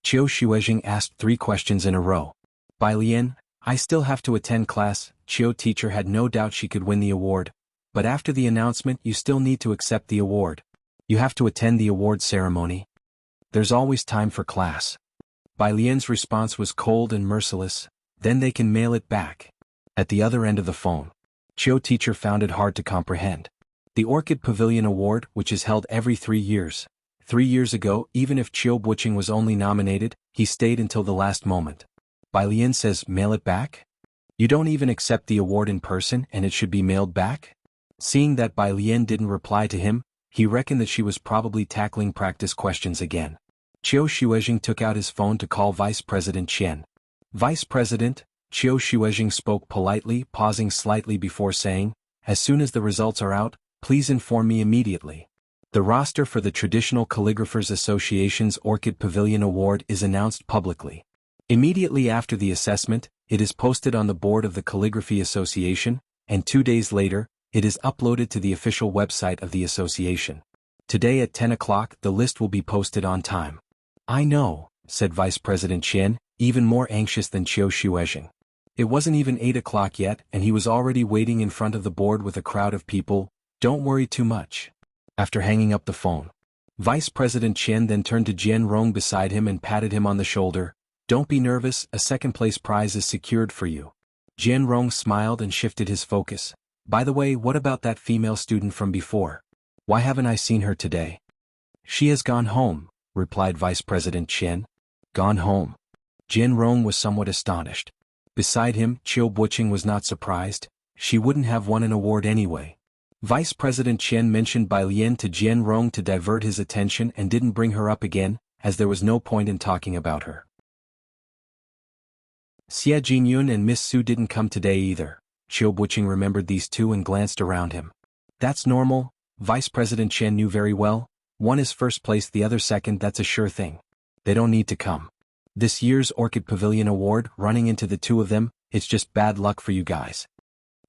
Qiu Shuezheng asked 3 questions in a row. Bai Lian, I still have to attend class. Qiu teacher had no doubt she could win the award. But after the announcement you still need to accept the award. You have to attend the award ceremony. There's always time for class. Bai Lian's response was cold and merciless. Then they can mail it back. At the other end of the phone, Chiu teacher found it hard to comprehend. The Orchid Pavilion Award, which is held every 3 years. 3 years ago, even if Chiu Buqing was only nominated, he stayed until the last moment. Bai Lian says, mail it back? You don't even accept the award in person and it should be mailed back? Seeing that Bai Lian didn't reply to him, he reckoned that she was probably tackling practice questions again. Chiu Shuejing took out his phone to call Vice President Qian. Vice President, Chiu Shuejing spoke politely, pausing slightly before saying, as soon as the results are out, please inform me immediately. The roster for the Traditional Calligraphers Association's Orchid Pavilion Award is announced publicly. Immediately after the assessment, it is posted on the board of the Calligraphy Association, and 2 days later, it is uploaded to the official website of the association. Today at 10 o'clock, the list will be posted on time. I know, said Vice President Qian, even more anxious than Chiu Shuejing. It wasn't even 8 o'clock yet, and he was already waiting in front of the board with a crowd of people. Don't worry too much. After hanging up the phone, Vice President Qian then turned to Jian Rong beside him and patted him on the shoulder. Don't be nervous, a second-place prize is secured for you. Jian Rong smiled and shifted his focus. By the way, what about that female student from before? Why haven't I seen her today? She has gone home, replied Vice President Qian. Gone home. Jian Rong was somewhat astonished. Beside him, Chiu Buqing was not surprised. She wouldn't have won an award anyway. Vice President Qian mentioned Bai Lian to Jian Rong to divert his attention and didn't bring her up again, as there was no point in talking about her. Xie Jinyun and Miss Su didn't come today either. Chiu Buqing remembered these two and glanced around him. That's normal, Vice President Qian knew very well. One is first place, the other second, that's a sure thing. They don't need to come. This year's Orchid Pavilion Award, running into the two of them, it's just bad luck for you guys.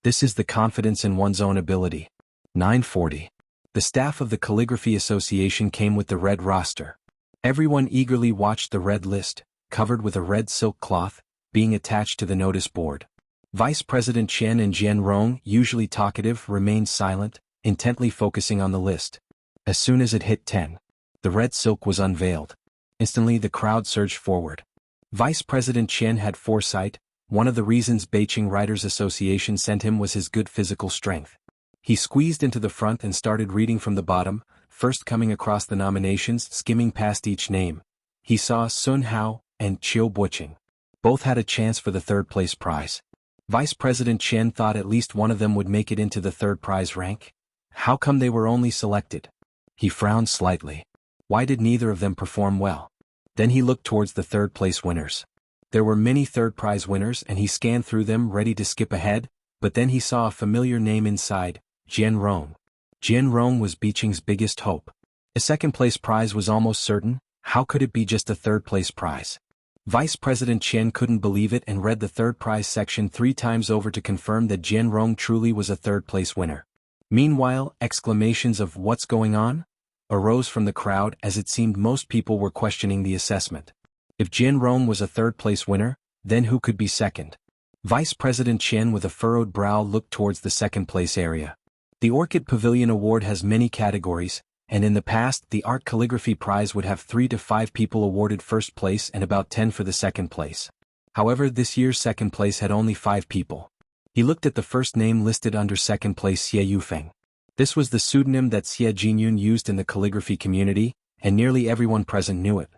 This is the confidence in one's own ability. 9:40. The staff of the Calligraphy Association came with the red roster. Everyone eagerly watched the red list, covered with a red silk cloth, being attached to the notice board. Vice President Qian and Jian Rong, usually talkative, remained silent, intently focusing on the list. As soon as it hit 10, the red silk was unveiled. Instantly the crowd surged forward. Vice President Qian had foresight. One of the reasons Beijing Writers Association sent him was his good physical strength. He squeezed into the front and started reading from the bottom, first coming across the nominations, skimming past each name. He saw Sun Hao and Chiu Buqing. Both had a chance for the third-place prize. Vice President Qian thought at least one of them would make it into the third prize rank. How come they were only selected? He frowned slightly. Why did neither of them perform well? Then he looked towards the third-place winners. There were many third-prize winners and he scanned through them ready to skip ahead, but then he saw a familiar name inside, Jian Rong. Jian Rong was Beijing's biggest hope. A second-place prize was almost certain. How could it be just a third-place prize? Vice President Qian couldn't believe it and read the third prize section 3 times over to confirm that Jian Rong truly was a third-place winner. Meanwhile, exclamations of "What's going on?" arose from the crowd as it seemed most people were questioning the assessment. If Jian Rong was a third-place winner, then who could be second? Vice President Qian with a furrowed brow looked towards the second-place area. The Orchid Pavilion Award has many categories, and in the past the Art Calligraphy Prize would have 3 to 5 people awarded first place and about 10 for the second place. However, this year's second place had only 5 people. He looked at the first name listed under second place, Xie Yufeng. This was the pseudonym that Xie Jinyun used in the calligraphy community, and nearly everyone present knew it.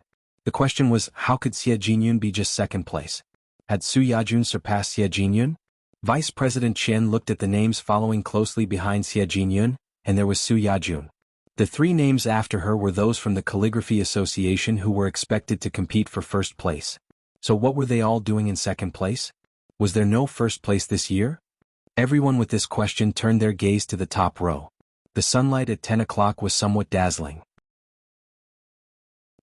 The question was, how could Xie Jinyun be just second place? Had Su Yajun surpassed Xie Jinyun? Vice President Qian looked at the names following closely behind Xie Jinyun, and there was Su Yajun. The 3 names after her were those from the Calligraphy Association who were expected to compete for first place. So what were they all doing in second place? Was there no first place this year? Everyone with this question turned their gaze to the top row. The sunlight at 10 o'clock was somewhat dazzling.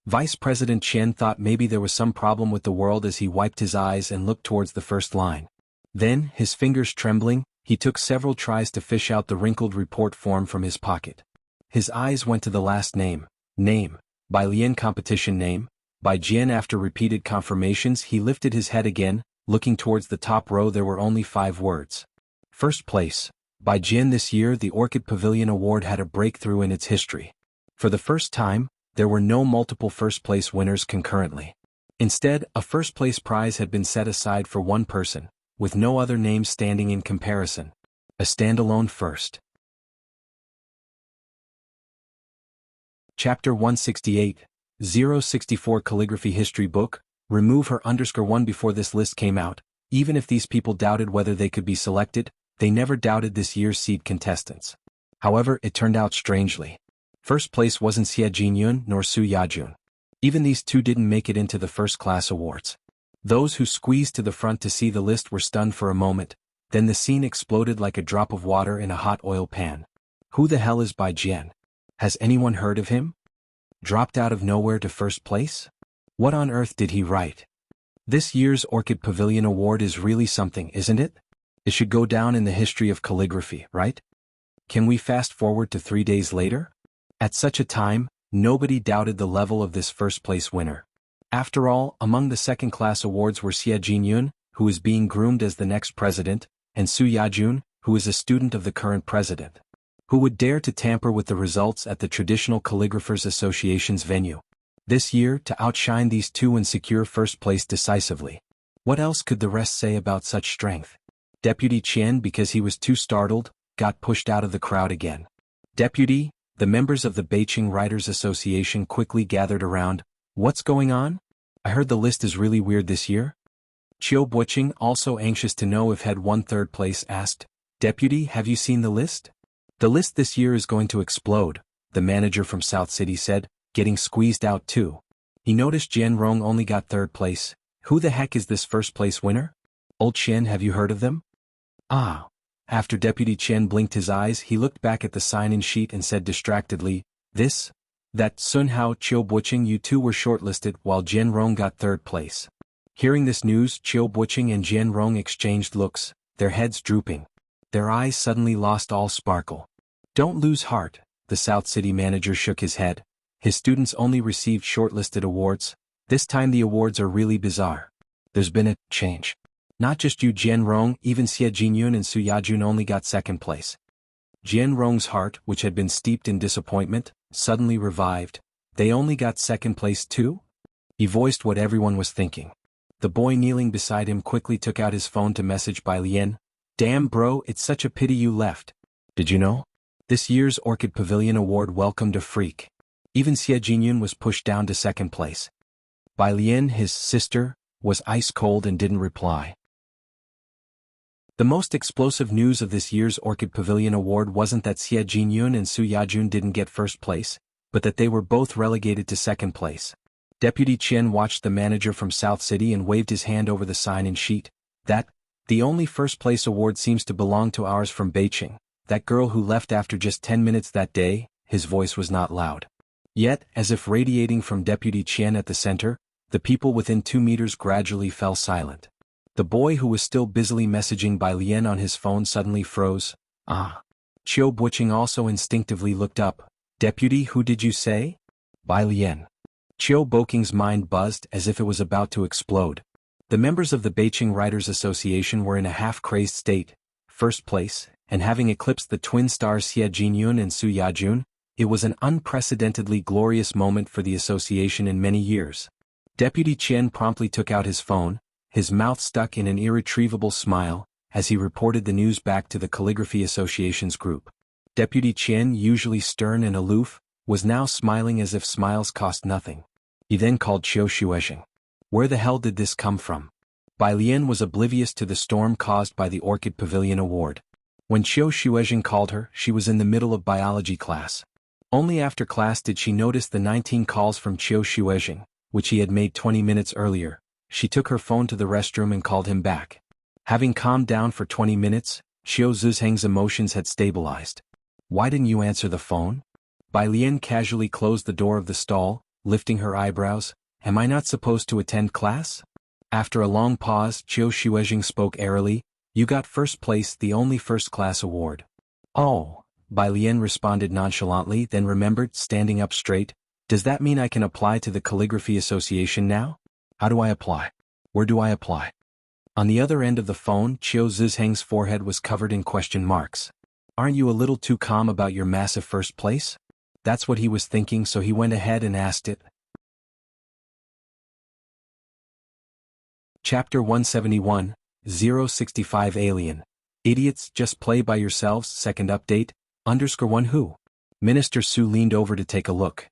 Vice President Qian thought maybe there was some problem with the world as he wiped his eyes and looked towards the first line. Then, his fingers trembling, he took several tries to fish out the wrinkled report form from his pocket. His eyes went to the last name. Bai Lian competition name. By Jian. After repeated confirmations he lifted his head again, looking towards the top row. There were only 5 words. First place. By Jian. This year the Orchid Pavilion Award had a breakthrough in its history. For the first time, there were no multiple first-place winners concurrently. Instead, a first-place prize had been set aside for one person, with no other names standing in comparison. A standalone first. Chapter 168, 064 Calligraphy History Book, remove her _1 before this list came out. Even if these people doubted whether they could be selected, they never doubted this year's seed contestants. However, it turned out strangely. First place wasn't Xie Jinyun nor Su Yajun. Even these two didn't make it into the first-class awards. Those who squeezed to the front to see the list were stunned for a moment, then the scene exploded like a drop of water in a hot oil pan. Who the hell is Bai Jian? Has anyone heard of him? Dropped out of nowhere to first place? What on earth did he write? This year's Orchid Pavilion Award is really something, isn't it? It should go down in the history of calligraphy, right? Can we fast forward to 3 days later? At such a time, nobody doubted the level of this first-place winner. After all, among the second-class awards were Xie Jinyun, who is being groomed as the next president, and Su Yajun, who is a student of the current president. Who would dare to tamper with the results at the Traditional Calligraphers Association's venue? This year, to outshine these two and secure first place decisively. What else could the rest say about such strength? Deputy Qian, because he was too startled, got pushed out of the crowd again. Deputy, the members of the Beijing Writers Association quickly gathered around. What's going on? I heard the list is really weird this year. Qiu Buqing, also anxious to know if had won third place, asked, Deputy, have you seen the list? The list this year is going to explode, the manager from South City said, getting squeezed out too. He noticed Jian Rong only got third place. Who the heck is this first place winner? Old Qian, have you heard of them? Ah. After Deputy Qian blinked his eyes, he looked back at the sign-in sheet and said distractedly, that Sun Hao, Qiu Buqing, you two were shortlisted while Jian Rong got third place. Hearing this news, Qiu Buqing and Jian Rong exchanged looks, their heads drooping. Their eyes suddenly lost all sparkle. Don't lose heart, the South City manager shook his head. His students only received shortlisted awards. This time the awards are really bizarre. There's been a change. Not just you Jian Rong, even Xie Jinyun and Su Yajun only got second place. Jian Rong's heart, which had been steeped in disappointment, suddenly revived. They only got second place too? He voiced what everyone was thinking. The boy kneeling beside him quickly took out his phone to message Bai Lian. Damn bro, it's such a pity you left. Did you know? This year's Orchid Pavilion Award welcomed a freak. Even Xie Jinyun was pushed down to second place. Bai Lian, his sister, was ice cold and didn't reply. The most explosive news of this year's Orchid Pavilion Award wasn't that Xie Jinyun and Su Yajun didn't get first place, but that they were both relegated to second place. Deputy Qian watched the manager from South City and waved his hand over the sign-in sheet. The only first-place award seems to belong to ours from Beijing. That girl who left after just 10 minutes that day, his voice was not loud. Yet, as if radiating from Deputy Qian at the center, the people within 2 meters gradually fell silent. The boy who was still busily messaging Bai Lian on his phone suddenly froze. Ah. Qiu Buqing also instinctively looked up. Deputy, who did you say? Bai Lian. Qiu Buqing's mind buzzed as if it was about to explode. The members of the Beijing Writers Association were in a half-crazed state. First place, and having eclipsed the twin stars Xie Jinyun and Su Yajun, it was an unprecedentedly glorious moment for the association in many years. Deputy Qian promptly took out his phone, his mouth stuck in an irretrievable smile, as he reported the news back to the Calligraphy Association's group. Deputy Qian, usually stern and aloof, was now smiling as if smiles cost nothing. He then called Qiu Shuezheng. Where the hell did this come from? Bai Lian was oblivious to the storm caused by the Orchid Pavilion Award. When Qiu Shuezheng called her, she was in the middle of biology class. Only after class did she notice the 19 calls from Qiu Shuezheng, which he had made 20 minutes earlier. She took her phone to the restroom and called him back. Having calmed down for 20 minutes, Qiu Zhuzheng's emotions had stabilized. Why didn't you answer the phone? Bai Lian casually closed the door of the stall, lifting her eyebrows. Am I not supposed to attend class? After a long pause, Qiu Shuezheng spoke airily. You got first place, the only first-class award. Oh, Bai Lian responded nonchalantly, then remembered, standing up straight. Does that mean I can apply to the Calligraphy Association now? How do I apply? Where do I apply? On the other end of the phone, Qiu Zhuzheng's forehead was covered in question marks. Aren't you a little too calm about your massive first place? That's what he was thinking, so he went ahead and asked it. Chapter 171, 065 Alien. Idiots, just play by yourselves. Second update, _1 who? Minister Su leaned over to take a look.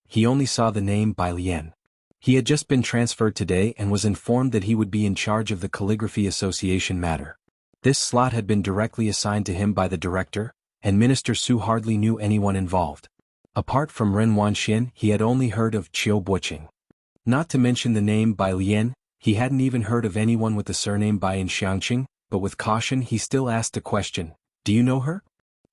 He only saw the name Bai Lian. He had just been transferred today and was informed that he would be in charge of the Calligraphy Association matter. This slot had been directly assigned to him by the director, and Minister Su hardly knew anyone involved. Apart from Ren Wanxian, he had only heard of Qiu Buqing. Not to mention the name Bai Lian, he hadn't even heard of anyone with the surname Bai in Xiangqing, but with caution he still asked the question, "Do you know her?"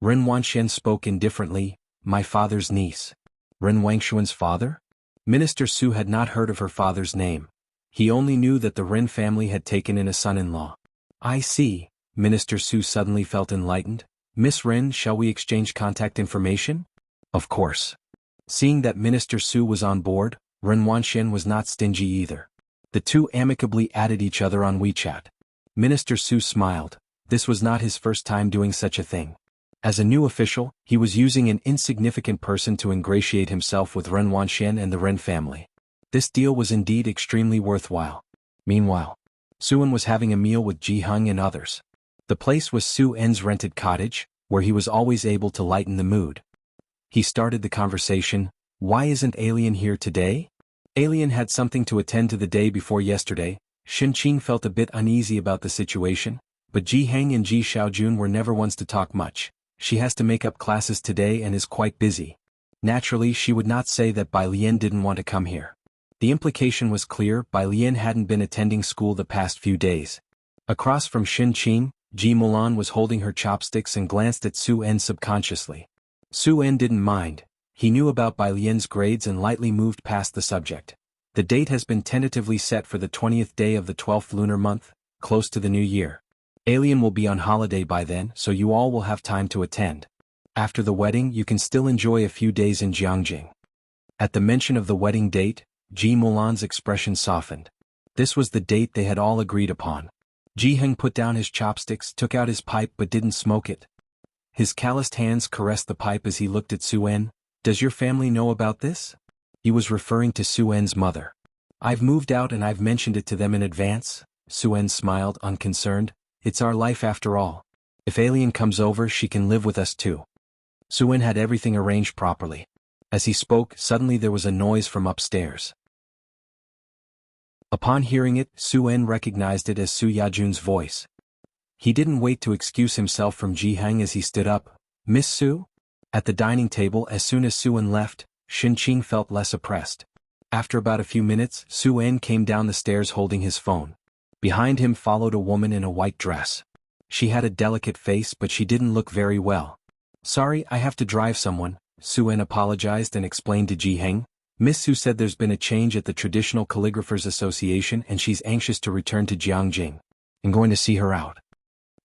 Ren Wanxian spoke indifferently, "My father's niece." Ren Wangshuan's father? Minister Su had not heard of her father's name. He only knew that the Ren family had taken in a son-in-law. "I see." Minister Su suddenly felt enlightened. "Miss Ren, shall we exchange contact information?" Of course. Seeing that Minister Su was on board, Ren Wanxian was not stingy either. The two amicably added each other on WeChat. Minister Su smiled. This was not his first time doing such a thing. As a new official, he was using an insignificant person to ingratiate himself with Ren Wanxian and the Ren family. This deal was indeed extremely worthwhile. Meanwhile, Su-en was having a meal with Jianghu and others. The place was Su-en's rented cottage, where he was always able to lighten the mood. He started the conversation, "Why isn't Alien here today?" Alien had something to attend to the day before yesterday. Shenqing felt a bit uneasy about the situation, but Jiheng and Ji Xiaojun were never ones to talk much. She has to make up classes today and is quite busy. Naturally, she would not say that Bai Lian didn't want to come here. The implication was clear, Bai Lian hadn't been attending school the past few days. Across from Shenqing, Ji Mulan was holding her chopsticks and glanced at Su-en subconsciously. Su-en didn't mind. He knew about Bai Lian's grades and lightly moved past the subject. The date has been tentatively set for the 20th day of the 12th lunar month, close to the new year. Alien will be on holiday by then, so you all will have time to attend. After the wedding, you can still enjoy a few days in Jianghu. At the mention of the wedding date, Ji Mulan's expression softened. This was the date they had all agreed upon. Jiheng put down his chopsticks, took out his pipe but didn't smoke it. His calloused hands caressed the pipe as he looked at Su-en. "Does your family know about this?" He was referring to Su-en's mother. "I've moved out and I've mentioned it to them in advance." Su-en smiled, unconcerned. "It's our life after all. If Alien comes over, she can live with us too." Su-en had everything arranged properly. As he spoke, suddenly there was a noise from upstairs. Upon hearing it, Su-en recognized it as Su Yajun's voice. He didn't wait to excuse himself from Jiheng as he stood up. "Miss Su?" At the dining table, as soon as Su-en left, Shenqing felt less oppressed. After about a few minutes, Su-en came down the stairs holding his phone. Behind him followed a woman in a white dress. She had a delicate face but she didn't look very well. "Sorry, I have to drive someone," Su-en apologized and explained to Jiheng. "Miss Su said there's been a change at the Traditional Calligraphers Association and she's anxious to return to Jianghu. I'm going to see her out."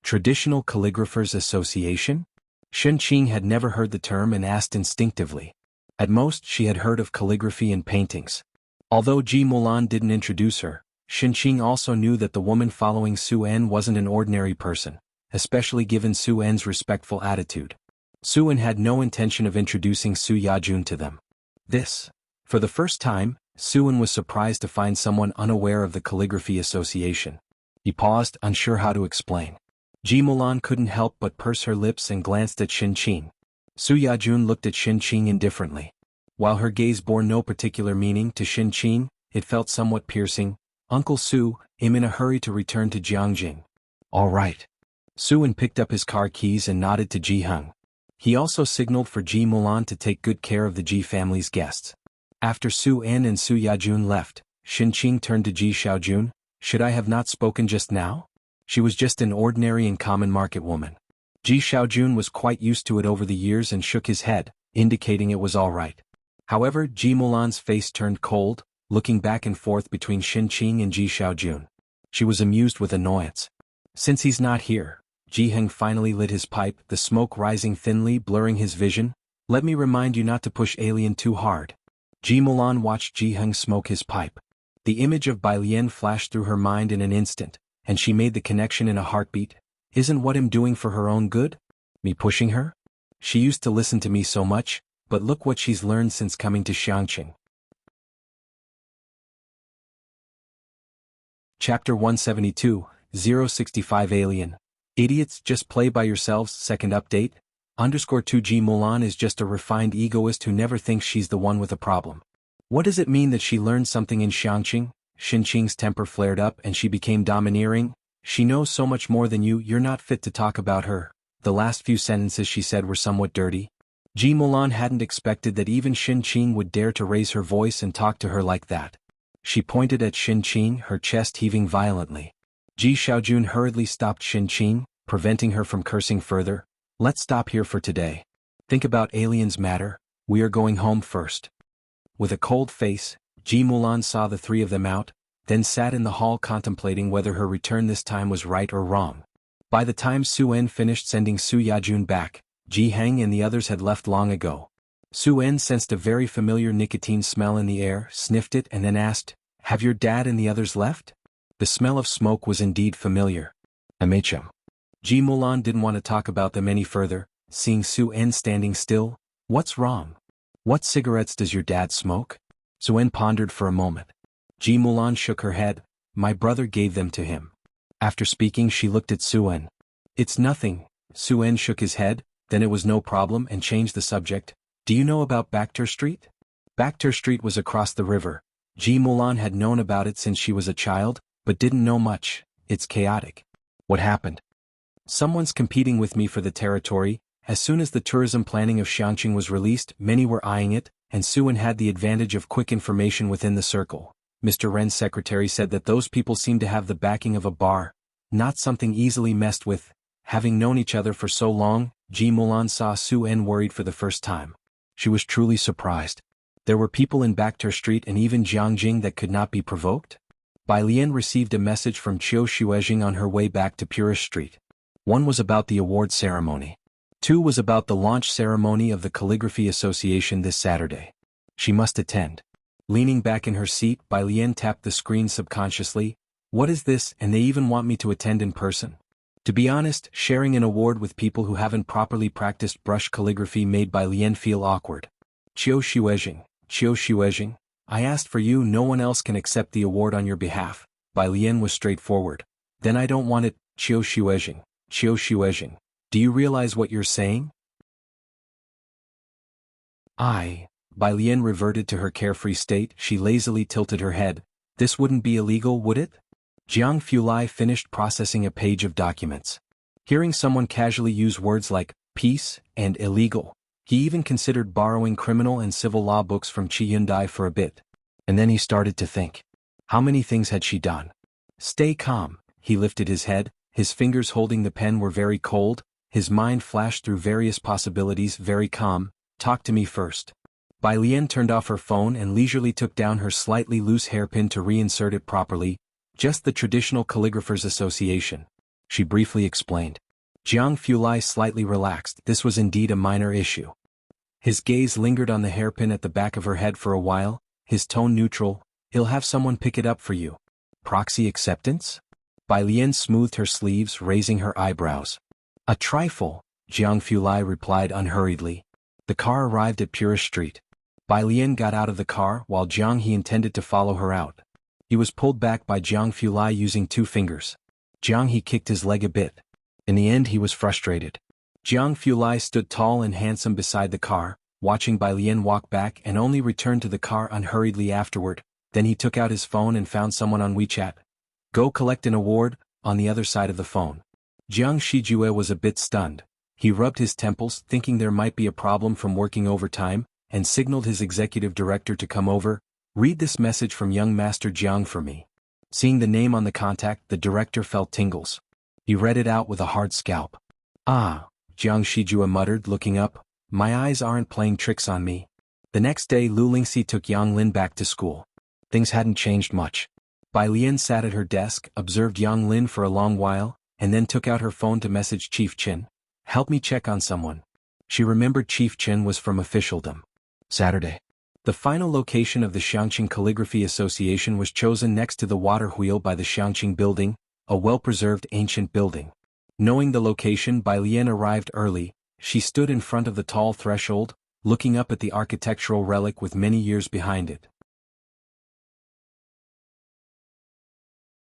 Traditional Calligraphers Association? Shenqing had never heard the term and asked instinctively. At most, she had heard of calligraphy and paintings. Although Ji Mulan didn't introduce her, Shenqing also knew that the woman following Su-en wasn't an ordinary person, especially given Su-en's respectful attitude. Su-en had no intention of introducing Su Yajun to them. For the first time, Su-en was surprised to find someone unaware of the Calligraphy Association. He paused, unsure how to explain. Ji Mulan couldn't help but purse her lips and glanced at Shenqing. Su Yajun looked at Shenqing indifferently. While her gaze bore no particular meaning to Shenqing, it felt somewhat piercing. "Uncle Su, I'm in a hurry to return to Jianghu." "All right." Su-en picked up his car keys and nodded to Jiheng. He also signaled for Ji Mulan to take good care of the Ji family's guests. After Su-en and Su Yajun left, Shenqing turned to Ji Xiaojun. "Should I have not spoken just now?" She was just an ordinary and common market woman. Ji Xiaojun was quite used to it over the years and shook his head, indicating it was all right. However, Ji Mulan's face turned cold, looking back and forth between Shenqing and Ji Xiaojun. She was amused with annoyance. "Since he's not here," Jiheng finally lit his pipe, the smoke rising thinly, blurring his vision. "Let me remind you not to push Alien too hard." Ji Mulan watched Jiheng smoke his pipe. The image of Bai Lian flashed through her mind in an instant, and she made the connection in a heartbeat. "Isn't what I'm doing for her own good? Me pushing her? She used to listen to me so much, but look what she's learned since coming to Xiangqing. Chapter 172, 065 Alien. Idiots, just play by yourselves. Second update. _2G Mulan is just a refined egoist who never thinks she's the one with a problem. What does it mean that she learned something in Xiangqing? Xinqing's temper flared up and she became domineering. She knows so much more than you, you're not fit to talk about her. The last few sentences she said were somewhat dirty. Ji Mulan hadn't expected that even Xinqing would dare to raise her voice and talk to her like that. She pointed at Xinqing, her chest heaving violently. Ji Xiaojun hurriedly stopped Xinqing, preventing her from cursing further. Let's stop here for today. Think about aliens matter, we are going home first. With a cold face, Ji Mulan saw the three of them out, then sat in the hall contemplating whether her return this time was right or wrong. By the time Su En finished sending Su Yajun back, Ji Heng and the others had left long ago. Su En sensed a very familiar nicotine smell in the air, sniffed it and then asked, "Have your dad and the others left?" The smell of smoke was indeed familiar. MHM. Ji Mulan didn't want to talk about them any further, seeing Su En standing still. What's wrong? What cigarettes does your dad smoke? Su En pondered for a moment. Ji Mulan shook her head. My brother gave them to him. After speaking she looked at Su En. It's nothing. Su En shook his head, then it was no problem and changed the subject. Do you know about Bakhtur Street? Bakhtur Street was across the river. Ji Mulan had known about it since she was a child, but didn't know much. It's chaotic. What happened? Someone's competing with me for the territory. As soon as the tourism planning of Xiangqing was released, many were eyeing it, and Su En had the advantage of quick information within the circle. Mr. Ren's secretary said that those people seemed to have the backing of a bar, not something easily messed with. Having known each other for so long, Ji Mulan saw Su En worried for the first time. She was truly surprised. There were people in Bakhtur Street and even Jiangjing that could not be provoked? Bai Lian received a message from Qiu Xuezhing on her way back to Purist Street. One was about the award ceremony. Two was about the launch ceremony of the Calligraphy Association this Saturday. She must attend. Leaning back in her seat, Bai Lian tapped the screen subconsciously. What is this, and they even want me to attend in person? To be honest, sharing an award with people who haven't properly practiced brush calligraphy made Bai Lian feel awkward. Qiu Xuezhing, I asked for you, no one else can accept the award on your behalf. Bai Lian was straightforward. Then I don't want it. Qiu Xuezhing, do you realize what you're saying? Bai Lian reverted to her carefree state. She lazily tilted her head. This wouldn't be illegal, would it? Jiang Fulai finished processing a page of documents. Hearing someone casually use words like peace and illegal, he even considered borrowing criminal and civil law books from Qi Yundai for a bit. And then he started to think. How many things had she done? Stay calm. He lifted his head, his fingers holding the pen were very cold, his mind flashed through various possibilities. Very calm. Talk to me first. Bai Lian turned off her phone and leisurely took down her slightly loose hairpin to reinsert it properly. Just the traditional calligraphers' association. She briefly explained. Jiang Fulai slightly relaxed. This was indeed a minor issue. His gaze lingered on the hairpin at the back of her head for a while, his tone neutral. He'll have someone pick it up for you. Proxy acceptance? Bai Lian smoothed her sleeves, raising her eyebrows. A trifle, Jiang Fulai replied unhurriedly. The car arrived at Purist Street. Bai Lian got out of the car while Jiang He intended to follow her out. He was pulled back by Jiang Fulai using 2 fingers. Jiang He kicked his leg a bit. In the end he was frustrated. Jiang Fulai stood tall and handsome beside the car, watching Bai Lian walk back and only returned to the car unhurriedly afterward. Then he took out his phone and found someone on WeChat. Go collect an award, on the other side of the phone. Jiang Shijue was a bit stunned. He rubbed his temples, thinking there might be a problem from working overtime, and signaled his executive director to come over. Read this message from young Master Jiang for me. Seeing the name on the contact, the director felt tingles. He read it out with a hard scalp. Ah, Jiang Shijue muttered, looking up. My eyes aren't playing tricks on me. The next day Lu Lingxi took Yang Lin back to school. Things hadn't changed much. Bai Lian sat at her desk, observed Yang Lin for a long while, and then took out her phone to message Chief Qin. Help me check on someone. She remembered Chief Qin was from officialdom. Saturday. The final location of the Xiangqing Calligraphy Association was chosen next to the water wheel by the Xiangqing building, a well-preserved ancient building. Knowing the location, Bai Lian arrived early. She stood in front of the tall threshold, looking up at the architectural relic with many years behind it.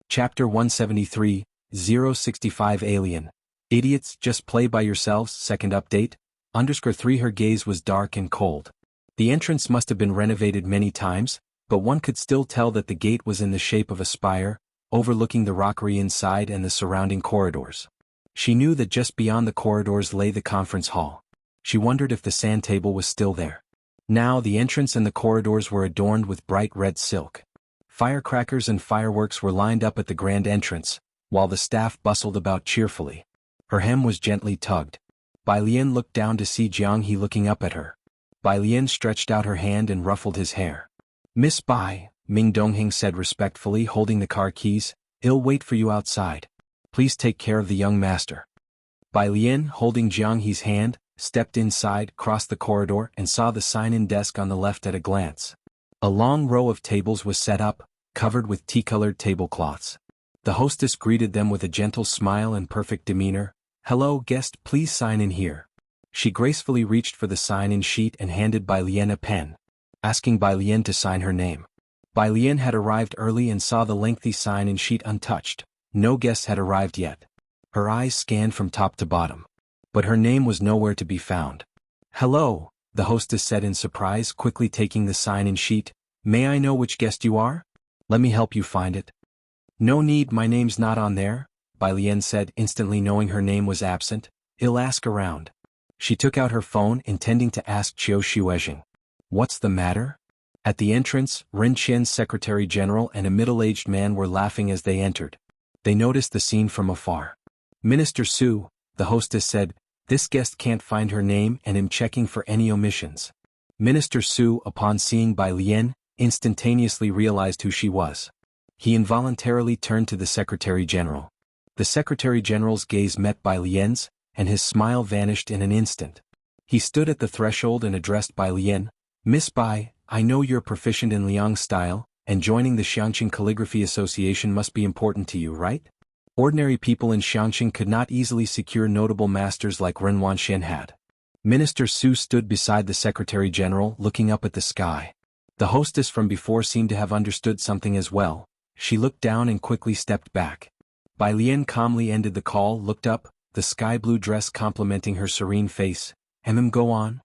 Chapter 173, 065 Alien. Idiots, just play by yourselves. Second update. _3 Her gaze was dark and cold. The entrance must have been renovated many times, but one could still tell that the gate was in the shape of a spire, overlooking the rockery inside and the surrounding corridors. She knew that just beyond the corridors lay the conference hall. She wondered if the sand table was still there. Now the entrance and the corridors were adorned with bright red silk. Firecrackers and fireworks were lined up at the grand entrance, while the staff bustled about cheerfully. Her hem was gently tugged. Bai Lian looked down to see Jianghu looking up at her. Bai Lian stretched out her hand and ruffled his hair. "Miss Bai," Ming Dongheng said respectfully, holding the car keys, "I'll wait for you outside. Please take care of the young master." Bai Lian, holding Jianghu's hand, stepped inside, crossed the corridor, and saw the sign-in desk on the left at a glance. A long row of tables was set up, covered with tea-colored tablecloths. The hostess greeted them with a gentle smile and perfect demeanor. "Hello, guest, please sign in here." She gracefully reached for the sign-in sheet and handed Bai Lian a pen, asking Bai Lian to sign her name. Bai Lian had arrived early and saw the lengthy sign-in sheet untouched. No guests had arrived yet. Her eyes scanned from top to bottom. But her name was nowhere to be found. "Hello," the hostess said in surprise, quickly taking the sign-in sheet. "May I know which guest you are? Let me help you find it." "No need, my name's not on there," Bai Lian said, instantly knowing her name was absent. "I'll ask around." She took out her phone, intending to ask Qiu Shuezheng. "What's the matter?" At the entrance, Ren Qian's secretary-general and a middle-aged man were laughing as they entered. They noticed the scene from afar. "Minister Su," the hostess said, "this guest can't find her name and am checking for any omissions." Minister Su, upon seeing Bai Lian, instantaneously realized who she was. He involuntarily turned to the Secretary-General. The Secretary-General's gaze met Bai Lian's, and his smile vanished in an instant. He stood at the threshold and addressed Bai Lian. "Miss Bai, I know you're proficient in Liang style, and joining the Xiangqing Calligraphy Association must be important to you, right? Ordinary people in Xiangqing could not easily secure notable masters like Ren Wanxian had." Minister Su stood beside the Secretary-General, looking up at the sky. The hostess from before seemed to have understood something as well. She looked down and quickly stepped back. Bai Lian calmly ended the call, looked up, the sky-blue dress complementing her serene face. Go on."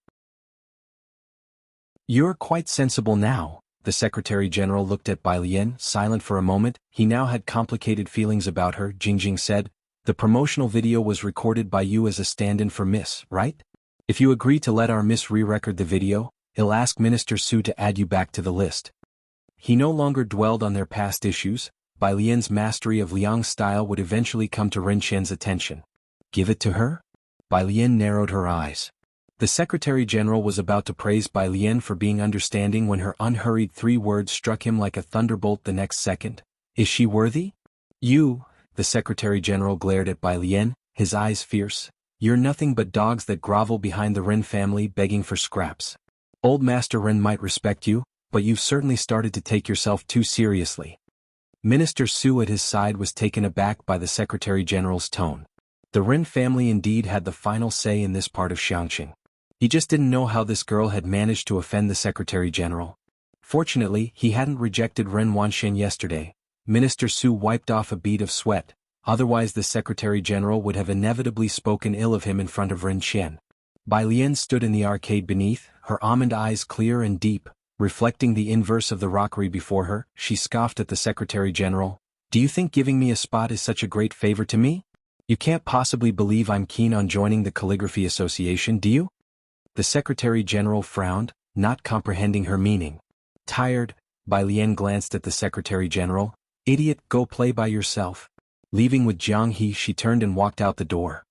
"You're quite sensible now." The Secretary-General looked at Bai Lian, silent for a moment. He now had complicated feelings about her. Jingjing said, "The promotional video was recorded by you as a stand-in for Miss, right? If you agree to let our Miss re-record the video, I'll ask Minister Su to add you back to the list." He no longer dwelled on their past issues. Bai Lian's mastery of Liang style would eventually come to Ren Qian's attention. "Give it to her?" Bai Lian narrowed her eyes. The Secretary-General was about to praise Bai Lian for being understanding when her unhurried 3 words struck him like a thunderbolt the next second. "Is she worthy?" "You," the Secretary-General glared at Bai Lian, his eyes fierce. "You're nothing but dogs that grovel behind the Ren family begging for scraps. Old Master Ren might respect you, but you've certainly started to take yourself too seriously." Minister Su at his side was taken aback by the Secretary-General's tone. The Ren family indeed had the final say in this part of Xiangqing. He just didn't know how this girl had managed to offend the Secretary-General. Fortunately, he hadn't rejected Ren Wanxian yesterday. Minister Su wiped off a bead of sweat, otherwise the Secretary-General would have inevitably spoken ill of him in front of Ren Qian. Bai Lian stood in the arcade beneath, her almond eyes clear and deep, reflecting the inverse of the rockery before her. She scoffed at the Secretary-General. "Do you think giving me a spot is such a great favor to me? You can't possibly believe I'm keen on joining the Calligraphy Association, do you?" The Secretary-General frowned, not comprehending her meaning. Tired, Bai Lian glanced at the Secretary-General. "Idiot, go play by yourself." Leaving with Jianghu, she turned and walked out the door.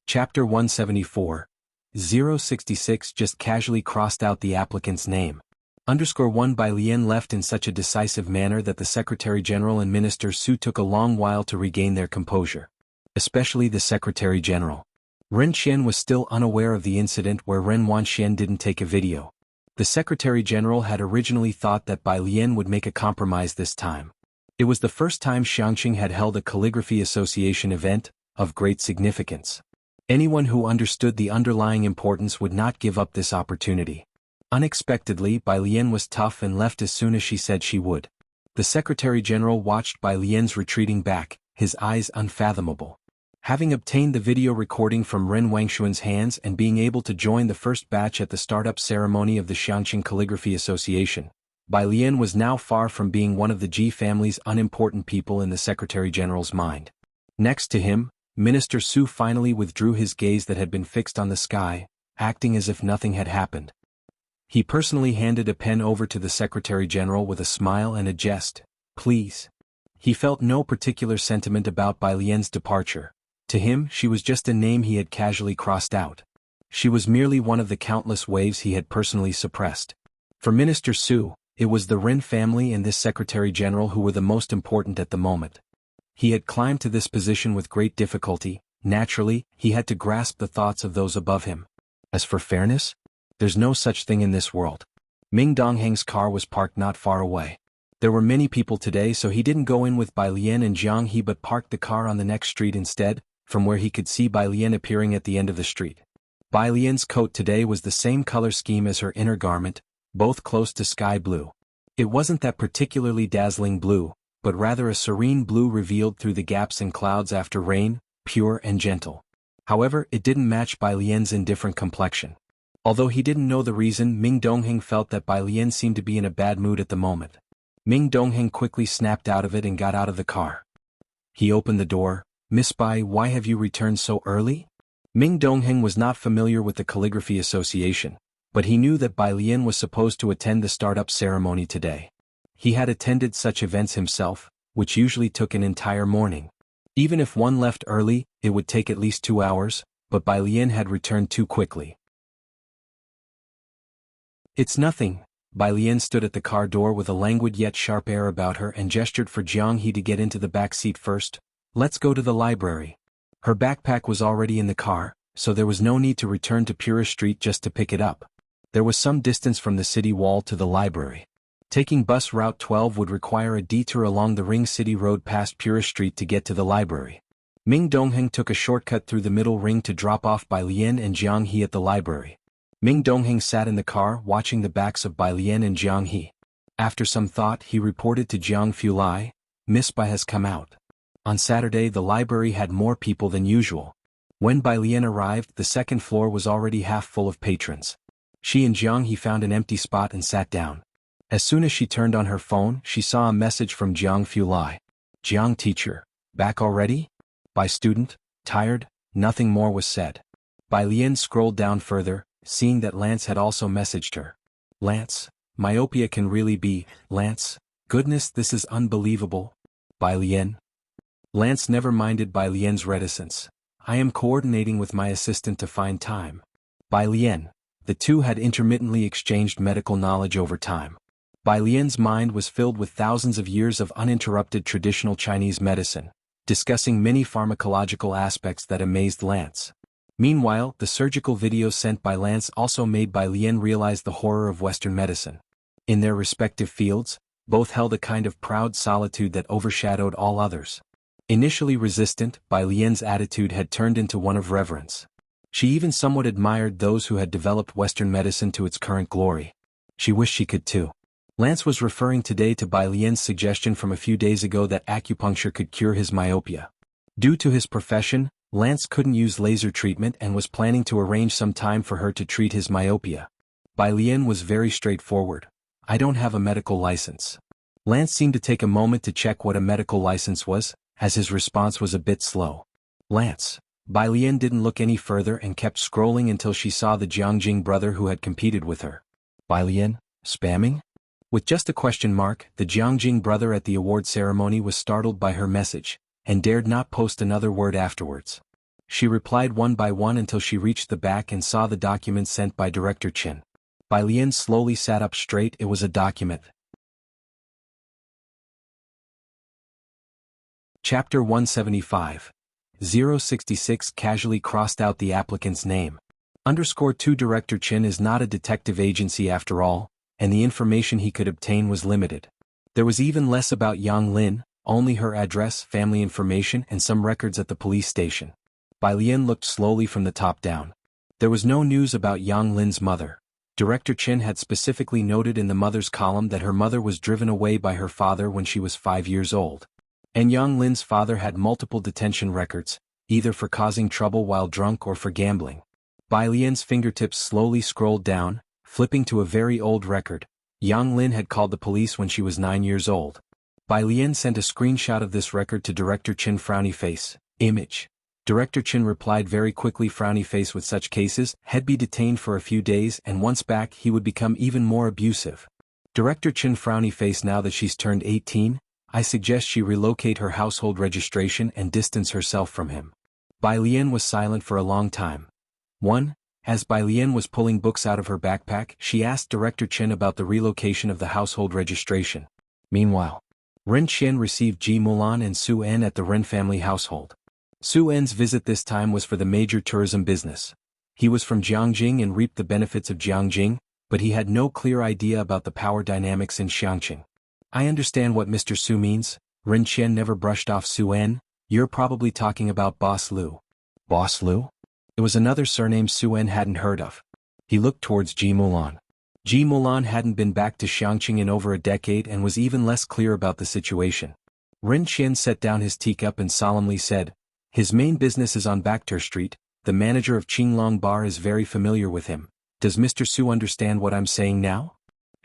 Chapter 174. 066 just casually crossed out the applicant's name. _1 Bai Lian left in such a decisive manner that the Secretary-General and Minister Su took a long while to regain their composure. Especially the Secretary-General. Ren Qian was still unaware of the incident where Ren Wanxian didn't take a video. The Secretary-General had originally thought that Bai Lian would make a compromise this time. It was the first time Xiangqing had held a Calligraphy Association event of great significance. Anyone who understood the underlying importance would not give up this opportunity. Unexpectedly, Bai Lian was tough and left as soon as she said she would. The Secretary General watched Bai Lian's retreating back, his eyes unfathomable. Having obtained the video recording from Ren Wangshuan's hands and being able to join the first batch at the startup ceremony of the Xiangqing Calligraphy Association, Bai Lian was now far from being one of the Ji family's unimportant people in the Secretary General's mind. Next to him, Minister Su finally withdrew his gaze that had been fixed on the sky, acting as if nothing had happened. He personally handed a pen over to the Secretary General with a smile and a jest. "Please." He felt no particular sentiment about Bai Lian's departure. To him, she was just a name he had casually crossed out. She was merely one of the countless waves he had personally suppressed. For Minister Su, it was the Ren family and this Secretary General who were the most important at the moment. He had climbed to this position with great difficulty. Naturally, he had to grasp the thoughts of those above him. As for fairness, there's no such thing in this world. Ming Dongheng's car was parked not far away. There were many people today, so he didn't go in with Bai Lian and Jianghu but parked the car on the next street instead, from where he could see Bai Lian appearing at the end of the street. Bai Lian's coat today was the same color scheme as her inner garment, both close to sky blue. It wasn't that particularly dazzling blue, but rather a serene blue revealed through the gaps in clouds after rain, pure and gentle. However, it didn't match Bai Lian's indifferent complexion. Although he didn't know the reason, Ming Dongheng felt that Bai Lian seemed to be in a bad mood at the moment. Ming Dongheng quickly snapped out of it and got out of the car. He opened the door. "Miss Bai, why have you returned so early?" Ming Dongheng was not familiar with the Calligraphy Association, but he knew that Bai Lian was supposed to attend the startup ceremony today. He had attended such events himself, which usually took an entire morning. Even if one left early, it would take at least 2 hours, but Bai Lian had returned too quickly. "It's nothing." Bai Lian stood at the car door with a languid yet sharp air about her and gestured for Jianghu to get into the back seat first. "Let's go to the library." Her backpack was already in the car, so there was no need to return to Pura Street just to pick it up. There was some distance from the city wall to the library. Taking bus route 12 would require a detour along the Ring City Road past Pura Street to get to the library. Ming Dongheng took a shortcut through the middle ring to drop off Bai Lian and Jianghu at the library. Ming Dongheng sat in the car watching the backs of Bai Lian and Jianghu. After some thought, he reported to Jiang Fulai, "Miss Bai has come out." On Saturday the library had more people than usual. When Bai Lian arrived, the second floor was already half full of patrons. She and Jianghu found an empty spot and sat down. As soon as she turned on her phone, she saw a message from Jiang Fulai. "Jiang teacher, back already?" "Bai student, tired?" Nothing more was said. Bai Lian scrolled down further, seeing that Lance had also messaged her. "Lance, myopia can really be, Lance, goodness, this is unbelievable." Bai Lian. Lance never minded Bai Lian's reticence. "I am coordinating with my assistant to find time." Bai Lian. The two had intermittently exchanged medical knowledge over time. Bai Lian's mind was filled with thousands of years of uninterrupted traditional Chinese medicine, discussing many pharmacological aspects that amazed Lance. Meanwhile, the surgical videos sent by Lance also made Bai Lian realize the horror of Western medicine. In their respective fields, both held a kind of proud solitude that overshadowed all others. Initially resistant, Bai Lian's attitude had turned into one of reverence. She even somewhat admired those who had developed Western medicine to its current glory. She wished she could too. Lance was referring today to Bai Lian's suggestion from a few days ago that acupuncture could cure his myopia. Due to his profession, Lance couldn't use laser treatment and was planning to arrange some time for her to treat his myopia. Bai Lian was very straightforward. "I don't have a medical license." Lance seemed to take a moment to check what a medical license was, as his response was a bit slow. "Lance." Bai Lian didn't look any further and kept scrolling until she saw the Jiangjing brother who had competed with her. Bai Lian, spamming? With just a question mark, the Jiangjing brother at the award ceremony was startled by her message, and dared not post another word afterwards. She replied one by one until she reached the back and saw the document sent by Director Qin. Bai Lian slowly sat up straight. It was a document. Chapter 175. 066 casually crossed out the applicant's name. _2 Director Qin is not a detective agency after all, and the information he could obtain was limited. There was even less about Yang Lin, only her address, family information and some records at the police station. Bai Lian looked slowly from the top down. There was no news about Yang Lin's mother. Director Chen had specifically noted in the mother's column that her mother was driven away by her father when she was 5 years old. And Yang Lin's father had multiple detention records, either for causing trouble while drunk or for gambling. Bai Lian's fingertips slowly scrolled down, flipping to a very old record. Yang Lin had called the police when she was 9 years old. Bai Lian sent a screenshot of this record to Director Chen. Frowny face, image. Director Chen replied very quickly. Frowny face. With such cases, he'd be detained for a few days, and once back he would become even more abusive. Director Chen. Frowny face. Now that she's turned 18, I suggest she relocate her household registration and distance herself from him. Bai Lian was silent for a long time. 1. As Bai Lian was pulling books out of her backpack, she asked Director Chen about the relocation of the household registration. Meanwhile, Ren Qian received Ji Mulan and Su En at the Ren family household. Su En's visit this time was for the major tourism business. He was from Jianghu and reaped the benefits of Jianghu, but he had no clear idea about the power dynamics in Xiangqing. I understand what Mr. Su means. Ren Qian never brushed off Su En. You're probably talking about Boss Lu. Boss Lu? It was another surname Su En hadn't heard of. He looked towards Ji Mulan. Ji Mulan hadn't been back to Xiangqing in over a decade and was even less clear about the situation. Ren Qian set down his teacup and solemnly said, his main business is on Bakter Street. The manager of Qinglong Bar is very familiar with him. Does Mr. Su understand what I'm saying now?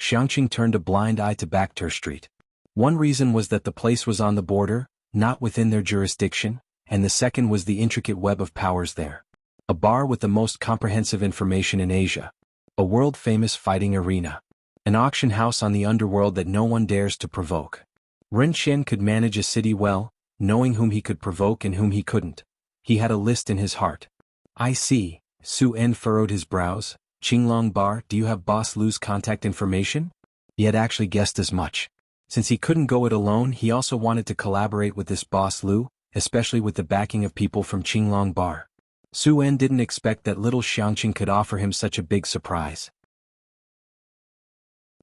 Xiangqing turned a blind eye to Bakter Street. One reason was that the place was on the border, not within their jurisdiction, and the second was the intricate web of powers there. A bar with the most comprehensive information in Asia. A world-famous fighting arena. An auction house on the underworld that no one dares to provoke. Ren Qian could manage a city well, knowing whom he could provoke and whom he couldn't. He had a list in his heart. I see. Su En furrowed his brows. Qinglong Bar, do you have Boss Lu's contact information? He had actually guessed as much. Since he couldn't go it alone, he also wanted to collaborate with this Boss Lu, especially with the backing of people from Qinglong Bar. Su En didn't expect that little Xiangqing could offer him such a big surprise.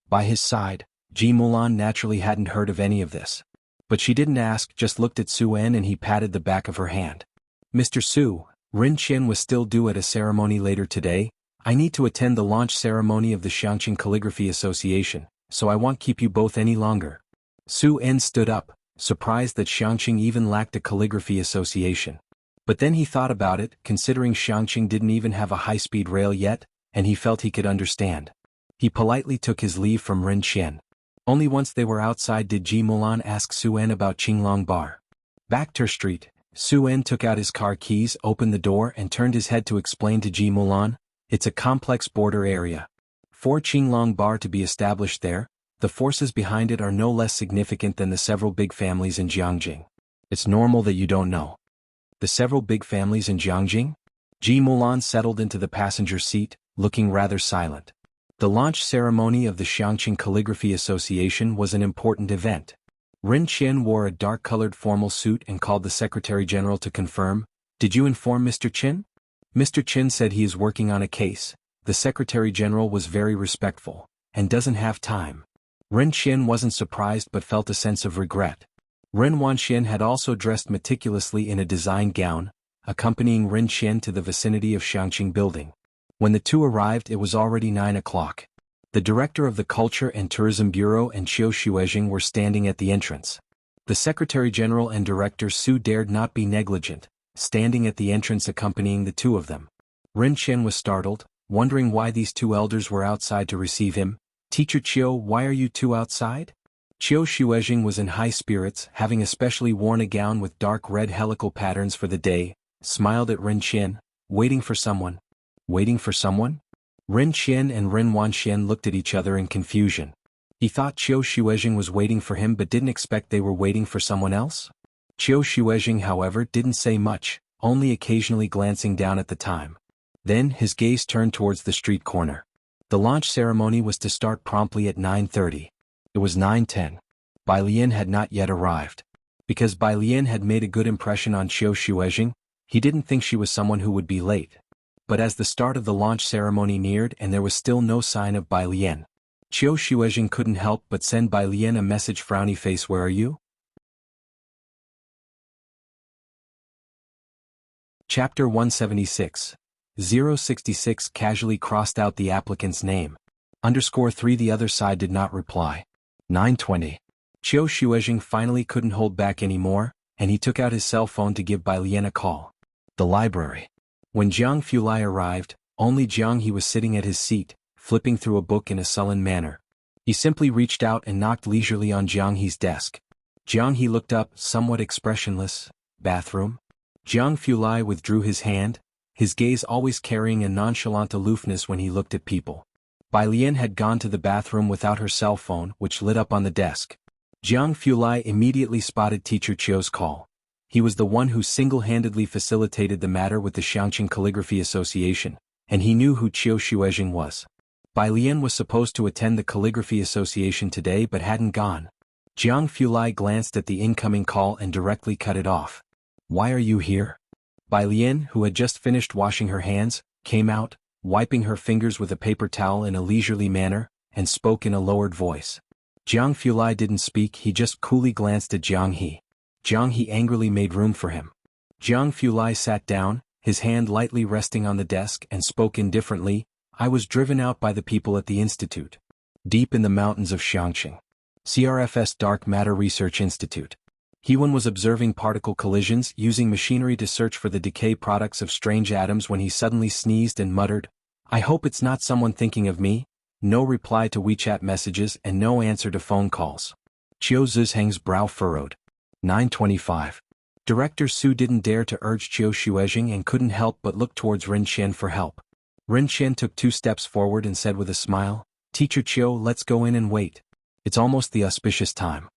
By his side, Ji Mulan naturally hadn't heard of any of this. But she didn't ask, just looked at Su En and he patted the back of her hand. Mr. Su, Ren Qian was still due at a ceremony later today. I need to attend the launch ceremony of the Xiangqing Calligraphy Association, so I won't keep you both any longer. Su En stood up, surprised that Xiangqing even lacked a calligraphy association. But then he thought about it, considering Xiangqing didn't even have a high-speed rail yet, and he felt he could understand. He politely took his leave from Ren Qian. Only once they were outside did Ji Mulan ask Su En about Qinglong Bar. Bakter Street. Su En took out his car keys, opened the door and turned his head to explain to Ji Mulan, it's a complex border area. For Qinglong Bar to be established there, the forces behind it are no less significant than the several big families in Jianghu. It's normal that you don't know. The several big families in Jianghu? Ji Mulan settled into the passenger seat, looking rather silent. The launch ceremony of the Xiangqing Calligraphy Association was an important event. Ren Qian wore a dark-colored formal suit and called the Secretary General to confirm. Did you inform Mr. Qin? Mr. Qin said he is working on a case. The Secretary General was very respectful, and doesn't have time. Ren Qian wasn't surprised but felt a sense of regret. Ren Wanxian had also dressed meticulously in a design gown, accompanying Ren Qian to the vicinity of Xiangqing Building. When the two arrived, it was already 9 o'clock. The director of the Culture and Tourism Bureau and Qiu Xuejing were standing at the entrance. The Secretary General and Director Su dared not be negligent, standing at the entrance accompanying the two of them. Ren Qian was startled, wondering why these two elders were outside to receive him. Teacher Qiu, why are you two outside? Qiu Xuejing was in high spirits, having especially worn a gown with dark red helical patterns for the day, smiled at Ren Qian, waiting for someone. Waiting for someone? Ren Qian and Ren Wanxian looked at each other in confusion. He thought Qiu Xuejing was waiting for him but didn't expect they were waiting for someone else. Qiu Xuejing, however, didn't say much, only occasionally glancing down at the time. Then his gaze turned towards the street corner. The launch ceremony was to start promptly at 9:30. It was 9:10. Bai Lian had not yet arrived. Because Bai Lian had made a good impression on Qiu Xuejing, he didn't think she was someone who would be late. But as the start of the launch ceremony neared and there was still no sign of Bai Lian, Qiu Xuejing couldn't help but send Bai Lian a message. Frowny face, where are you? Chapter 176. 066 casually crossed out the applicant's name. _3 The other side did not reply. 9:20. Qiu Shuizheng finally couldn't hold back anymore, and he took out his cell phone to give Bai Lian a call. The library. When Jiang Fulai arrived, only Jiang was sitting at his seat, flipping through a book in a sullen manner. He simply reached out and knocked leisurely on Jiang's desk. Jiang looked up, somewhat expressionless. Bathroom? Jiang Fulai withdrew his hand, his gaze always carrying a nonchalant aloofness when he looked at people. Bai Lian had gone to the bathroom without her cell phone, which lit up on the desk. Jiang Fulai immediately spotted Teacher Qiu's call. He was the one who single-handedly facilitated the matter with the Xiangqing Calligraphy Association, and he knew who Qiu Shuizheng was. Bai Lian was supposed to attend the Calligraphy Association today but hadn't gone. Jiang Fulai glanced at the incoming call and directly cut it off. Why are you here? Bai Lian, who had just finished washing her hands, came out, wiping her fingers with a paper towel in a leisurely manner, and spoke in a lowered voice. Jiang Fulai didn't speak, he just coolly glanced at Jiang He. Jiang He angrily made room for him. Jiang Fulai sat down, his hand lightly resting on the desk, and spoke indifferently. I was driven out by the people at the institute. Deep in the mountains of Xiangqing. CRFS Dark Matter Research Institute. Hewan was observing particle collisions using machinery to search for the decay products of strange atoms when he suddenly sneezed and muttered, I hope it's not someone thinking of me. No reply to WeChat messages and no answer to phone calls. Qiu Zizheng's brow furrowed. 9:25. Director Su didn't dare to urge Qiu Shuizheng and couldn't help but look towards Ren Qian for help. Ren Qian took 2 steps forward and said with a smile, Teacher Qiu, let's go in and wait. It's almost the auspicious time.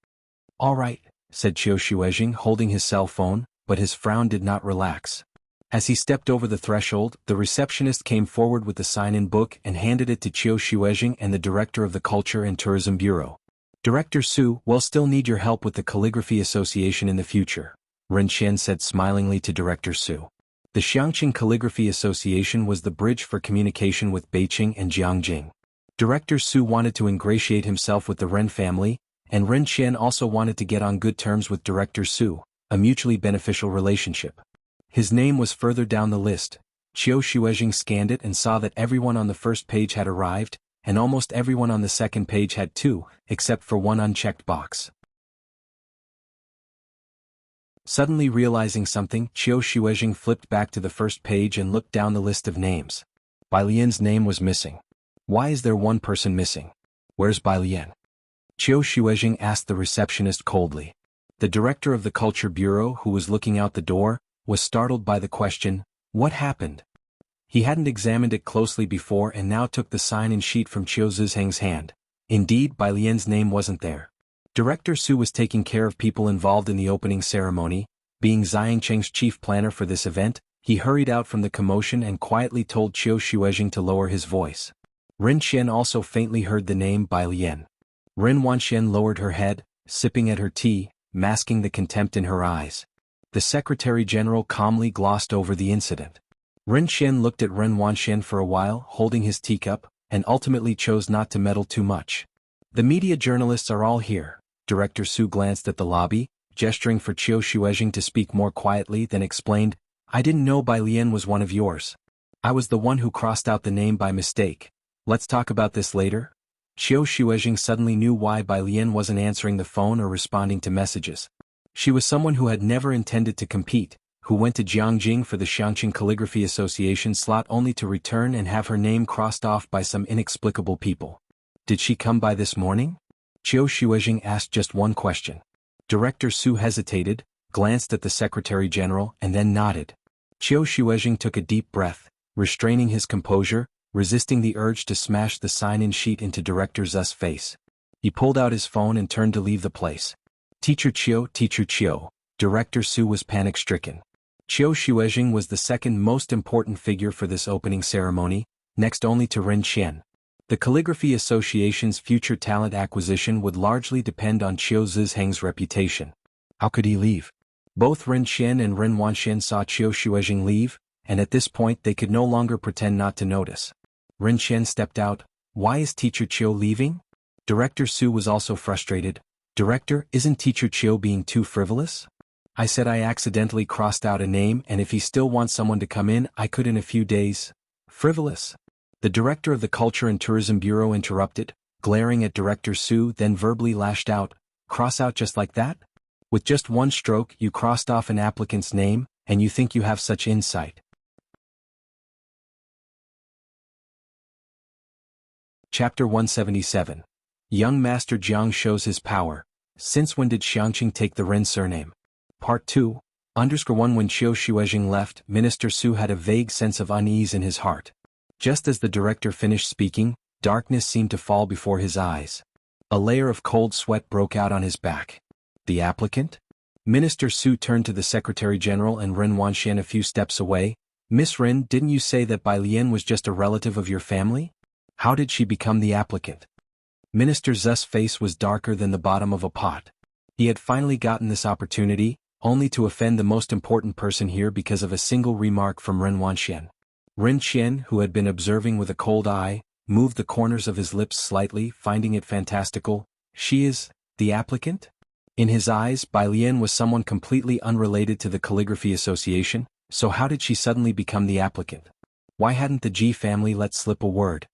All right, said Qiu Shuizheng holding his cell phone, but his frown did not relax. As he stepped over the threshold, the receptionist came forward with the sign-in book and handed it to Qiu Shuizheng and the director of the Culture and Tourism Bureau. Director Su, we'll still need your help with the Calligraphy Association in the future, Ren Qian said smilingly to Director Su. The Xiangqing Calligraphy Association was the bridge for communication with Beijing and Jiangjing. Director Su wanted to ingratiate himself with the Ren family, and Ren Qian also wanted to get on good terms with Director Su, a mutually beneficial relationship. His name was further down the list. Qiu Shuizheng scanned it and saw that everyone on the first page had arrived, and almost everyone on the second page had too, except for one unchecked box. Suddenly realizing something, Qiu Shuizheng flipped back to the first page and looked down the list of names. Bai Lian's name was missing. Why is there one person missing? Where's Bai Lian? Qiu Shuizheng asked the receptionist coldly. The director of the Culture Bureau, who was looking out the door, was startled by the question, what happened? He hadn't examined it closely before and now took the sign-in sheet from Qiu Zizheng's hand. Indeed, Bai Lian's name wasn't there. Director Su was taking care of people involved in the opening ceremony. Being Xiangqing's chief planner for this event, he hurried out from the commotion and quietly told Qiu Shuizheng to lower his voice. Ren Qian also faintly heard the name Bai Lian. Ren Wanxian lowered her head, sipping at her tea, masking the contempt in her eyes. The Secretary-General calmly glossed over the incident. Ren Qian looked at Ren Wanxian for a while, holding his teacup, and ultimately chose not to meddle too much. The media journalists are all here. Director Su glanced at the lobby, gesturing for Qiu Shuizheng to speak more quietly, then explained, I didn't know Bai Lian was one of yours. I was the one who crossed out the name by mistake. Let's talk about this later. Qiu Shuizheng suddenly knew why Bai Lian wasn't answering the phone or responding to messages. She was someone who had never intended to compete, who went to Jiangjing for the Xiangqing Calligraphy Association slot only to return and have her name crossed off by some inexplicable people. Did she come by this morning? Qiu Shuizheng asked just one question. Director Su hesitated, glanced at the Secretary-General, and then nodded. Qiu Shuizheng took a deep breath, restraining his composure, resisting the urge to smash the sign-in sheet into Director Zu's face. He pulled out his phone and turned to leave the place. Teacher Qiu, Director Su was panic-stricken. Qiu Shuizheng was the second most important figure for this opening ceremony, next only to Ren Qian. The Calligraphy Association's future talent acquisition would largely depend on Qiu Zizheng's reputation. How could he leave? Both Ren Qian and Ren Wanxian saw Qiu Shuizheng leave, and at this point they could no longer pretend not to notice. Ren Qian stepped out. Why is Teacher Qiu leaving? Director Su was also frustrated. Director, isn't Teacher Qiu being too frivolous? I said I accidentally crossed out a name and if he still wants someone to come in, I could in a few days. Frivolous. The director of the Culture and Tourism Bureau interrupted, glaring at Director Su, then verbally lashed out, cross out just like that? With just one stroke you crossed off an applicant's name, and you think you have such insight. Chapter 177. Young Master Jiang shows his power. Since when did Xiangqing take the Ren surname? Part 2. _1 When Qiu Xuezheng left, Minister Su had a vague sense of unease in his heart. Just as the director finished speaking, darkness seemed to fall before his eyes. A layer of cold sweat broke out on his back. The applicant? Minister Su turned to the Secretary General and Ren Wanxian a few steps away. Miss Ren, didn't you say that Bai Lian was just a relative of your family? How did she become the applicant? Minister Zu's face was darker than the bottom of a pot. He had finally gotten this opportunity, only to offend the most important person here because of a single remark from Ren Wanxian. Ren Qian, who had been observing with a cold eye, moved the corners of his lips slightly, finding it fantastical. She is the applicant? In his eyes, Bai Lian was someone completely unrelated to the Calligraphy Association, so how did she suddenly become the applicant? Why hadn't the Ji family let slip a word?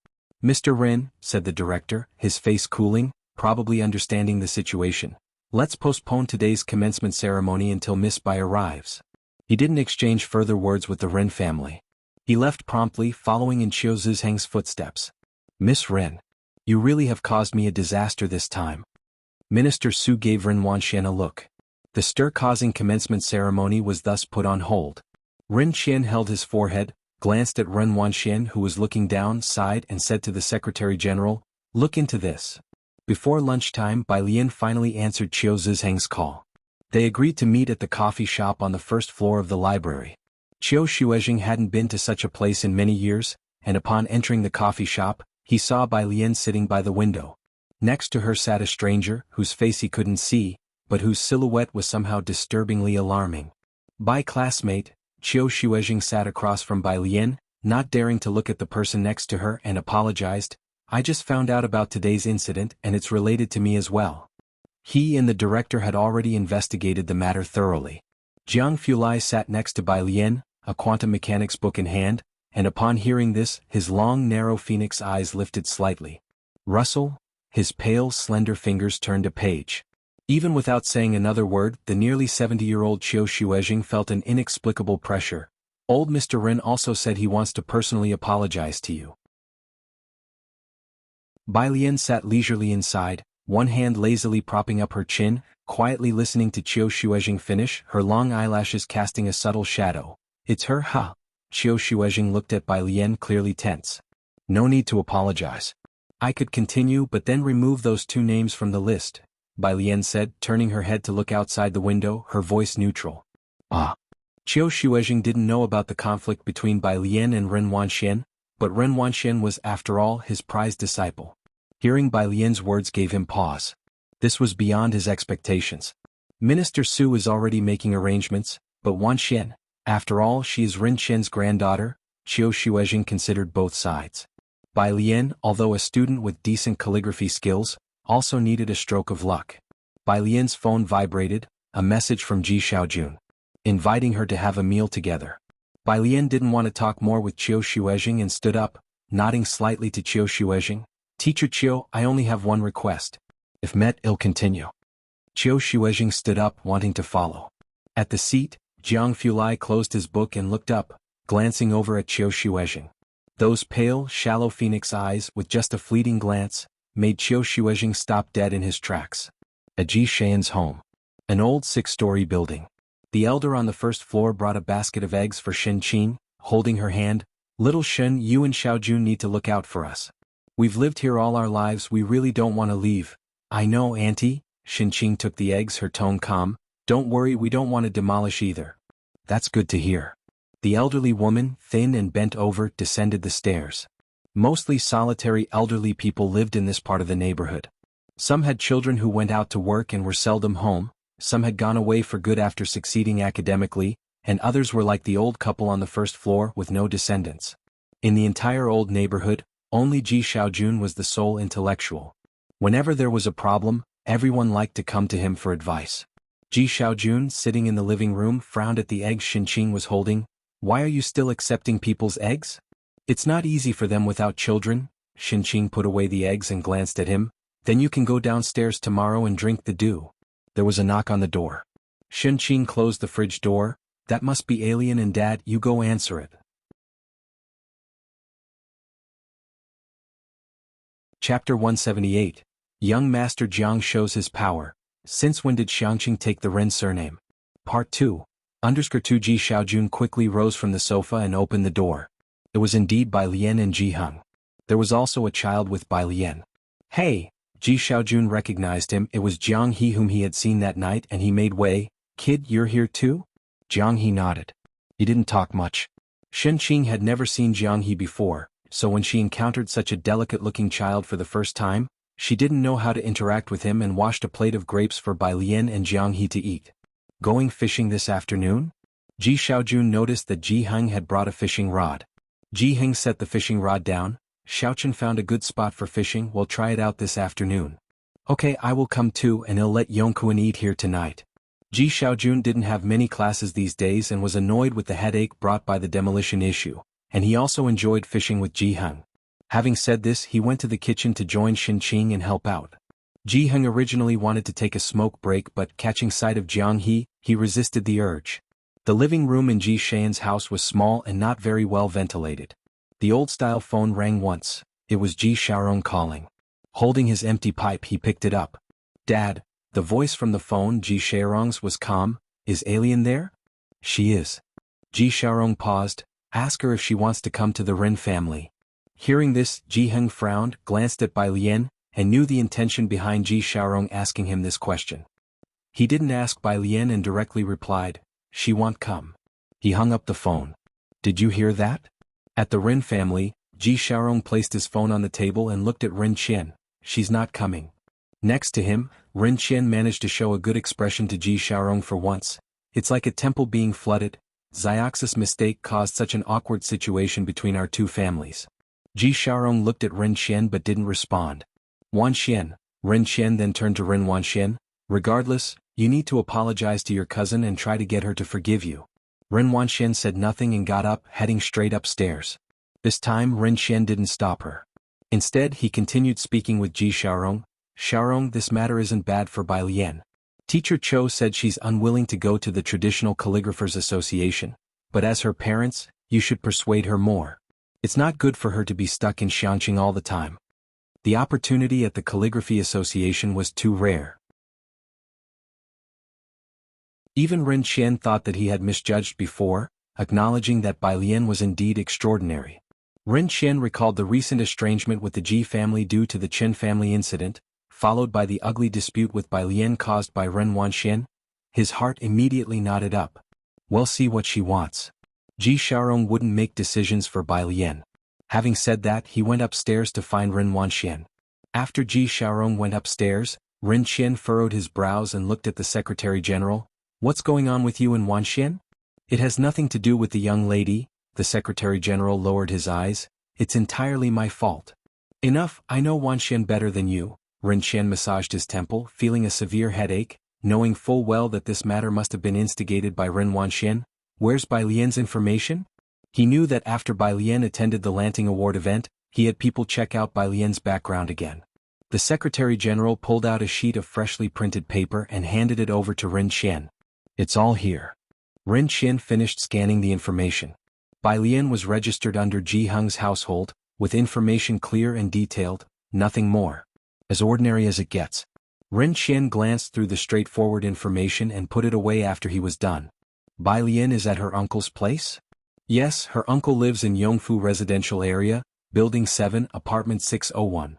Mr. Ren, said the director, his face cooling, probably understanding the situation. Let's postpone today's commencement ceremony until Miss Bai arrives. He didn't exchange further words with the Ren family. He left promptly, following in Qiu Zhizheng's footsteps. Miss Ren, you really have caused me a disaster this time. Minister Su gave Ren Wanxian a look. The stir-causing commencement ceremony was thus put on hold. Ren Qian held his forehead, glanced at Ren Wanxian who was looking down, sighed and said to the Secretary General, look into this. Before lunchtime, Bai Lian finally answered Qiu Zhizheng's call. They agreed to meet at the coffee shop on the first floor of the library. Qiu Xuezheng hadn't been to such a place in many years, and upon entering the coffee shop, he saw Bai Lian sitting by the window. Next to her sat a stranger, whose face he couldn't see, but whose silhouette was somehow disturbingly alarming. Bai classmate, Qiu Xuezheng sat across from Bai Lian, not daring to look at the person next to her, and apologized. I just found out about today's incident and it's related to me as well. He and the director had already investigated the matter thoroughly. Jiang Fulai sat next to Bai Lian, a quantum mechanics book in hand, and upon hearing this, his long narrow phoenix eyes lifted slightly. Russell? His pale slender fingers turned a page. Even without saying another word, the nearly 70-year-old Qiu Xuezheng felt an inexplicable pressure. Old Mr. Ren also said he wants to personally apologize to you. Bai Lian sat leisurely inside, one hand lazily propping up her chin, quietly listening to Qiu Xuezheng finish, her long eyelashes casting a subtle shadow. It's her, huh? Qiu Xuezheng looked at Bai Lian, clearly tense. No need to apologize. I could continue but then remove those two names from the list, Bai Lian said, turning her head to look outside the window, her voice neutral. Ah. Qiu Xuezheng didn't know about the conflict between Bai Lian and Ren Wanxian, but Ren Wanxian was, after all, his prized disciple. Hearing Bai Lian's words gave him pause. This was beyond his expectations. Minister Su is already making arrangements, but Wanxian, after all, she is Ren Qian's granddaughter. Qiu Xuezheng considered both sides. Bai Lian, although a student with decent calligraphy skills, also needed a stroke of luck. Bai Lian's phone vibrated, a message from Ji Xiaojun, inviting her to have a meal together. Bai Lian didn't want to talk more with Qiu Xuezheng and stood up, nodding slightly to Qiu Xuezheng. Teacher Qiu, I only have one request. If met, it'll continue. Qiu Xuezheng stood up, wanting to follow. At the seat, Jiang Fulai closed his book and looked up, glancing over at Qiu Xuezheng. Those pale, shallow phoenix eyes, with just a fleeting glance, made Qiu Xuezheng stop dead in his tracks. A Ji Xian's home. An old 6-story building. The elder on the first floor brought a basket of eggs for Shen Qing, holding her hand. Little Shen, you and Xiaojun need to look out for us. We've lived here all our lives, we really don't want to leave. I know, Auntie. Shen Qing took the eggs, her tone calm. Don't worry, we don't want to demolish either. That's good to hear. The elderly woman, thin and bent over, descended the stairs. Mostly solitary elderly people lived in this part of the neighborhood. Some had children who went out to work and were seldom home, some had gone away for good after succeeding academically, and others were like the old couple on the first floor with no descendants. In the entire old neighborhood, only Ji Xiaojun was the sole intellectual. Whenever there was a problem, everyone liked to come to him for advice. Ji Xiaojun, sitting in the living room, frowned at the eggs Xinqing was holding. Why are you still accepting people's eggs? It's not easy for them without children. Xinqing put away the eggs and glanced at him. Then you can go downstairs tomorrow and drink the dew. There was a knock on the door. Xinqing closed the fridge door. That must be Alien and Dad, you go answer it. Chapter 178. Young Master Jiang shows his power. Since when did Xiangqing take the Ren surname? Part 2. _2 Ji Xiaojun quickly rose from the sofa and opened the door. It was indeed Bai Lian and Ji Heng. There was also a child with Bai Lian. Hey! Ji Xiaojun recognized him. It was Jiang He whom he had seen that night, and he made way. Kid, you're here too? Jiang He nodded. He didn't talk much. Xinqing had never seen Jiang He before, so when she encountered such a delicate-looking child for the first time, she didn't know how to interact with him and washed a plate of grapes for Bai Lian and Jiang He to eat. Going fishing this afternoon? Ji Xiaojun noticed that Ji Heng had brought a fishing rod. Ji Heng set the fishing rod down. Xiaochen found a good spot for fishing. We'll try it out this afternoon. Okay, I will come too, and I'll let Yongkuan eat here tonight. Ji Xiaojun didn't have many classes these days and was annoyed with the headache brought by the demolition issue, and he also enjoyed fishing with Ji Heng. Having said this, he went to the kitchen to join Xinqing and help out. Ji Heng originally wanted to take a smoke break, but catching sight of Jiang He, he resisted the urge. The living room in Ji Xian's house was small and not very well ventilated. The old-style phone rang once. It was Ji Xiaorong calling. Holding his empty pipe, he picked it up. Dad. The voice from the phone, Ji Xiaorong's, was calm. Is Alien there? She is. Ji Xiaorong paused. Ask her if she wants to come to the Ren family. Hearing this, Ji Heng frowned, glanced at Bai Lian, and knew the intention behind Ji Xiaorong asking him this question. He didn't ask Bai Lian and directly replied, she won't come. He hung up the phone. Did you hear that? At the Ren family, Ji Xiaorong placed his phone on the table and looked at Ren Qian. She's not coming. Next to him, Ren Qian managed to show a good expression to Ji Xiaorong for once. It's like a temple being flooded. Xiaox's mistake caused such an awkward situation between our two families. Ji Xiaorong looked at Ren Qian but didn't respond. Wanxian. Ren Qian then turned to Ren Wanxian. Regardless, you need to apologize to your cousin and try to get her to forgive you. Ren Wanxian said nothing and got up, heading straight upstairs. This time Ren Qian didn't stop her. Instead, he continued speaking with Ji Xiaorong. Xiaorong, this matter isn't bad for Bai Lian. Teacher Cho said she's unwilling to go to the Traditional Calligraphers Association, but as her parents, you should persuade her more. It's not good for her to be stuck in Xiangqing all the time. The opportunity at the Calligraphy Association was too rare. Even Ren Qian thought that he had misjudged before, acknowledging that Bai Lian was indeed extraordinary. Ren Qian recalled the recent estrangement with the Ji family due to the Chen family incident, followed by the ugly dispute with Bai Lian caused by Ren Wanxian. His heart immediately knotted up. We'll see what she wants. Ji Xiaorong wouldn't make decisions for Bai Lian. Having said that, he went upstairs to find Ren Wanxian. After Ji Xiaorong went upstairs, Ren Qian furrowed his brows and looked at the Secretary General. What's going on with you and Wanxian? It has nothing to do with the young lady. The Secretary General lowered his eyes. It's entirely my fault. Enough, I know Wanxian better than you. Ren Qian massaged his temple, feeling a severe headache, knowing full well that this matter must have been instigated by Ren Wanxian. Where's Bai Lian's information? He knew that after Bai Lian attended the Lanting Award event, he had people check out Bai Lian's background again. The Secretary General pulled out a sheet of freshly printed paper and handed it over to Ren Qian. It's all here. Ren Qian finished scanning the information. Bai Lian was registered under Ji Heng's household, with information clear and detailed, nothing more. As ordinary as it gets. Ren Qian glanced through the straightforward information and put it away after he was done. Bai Lian is at her uncle's place? Yes, her uncle lives in Yongfu residential area, Building 7, Apartment 601.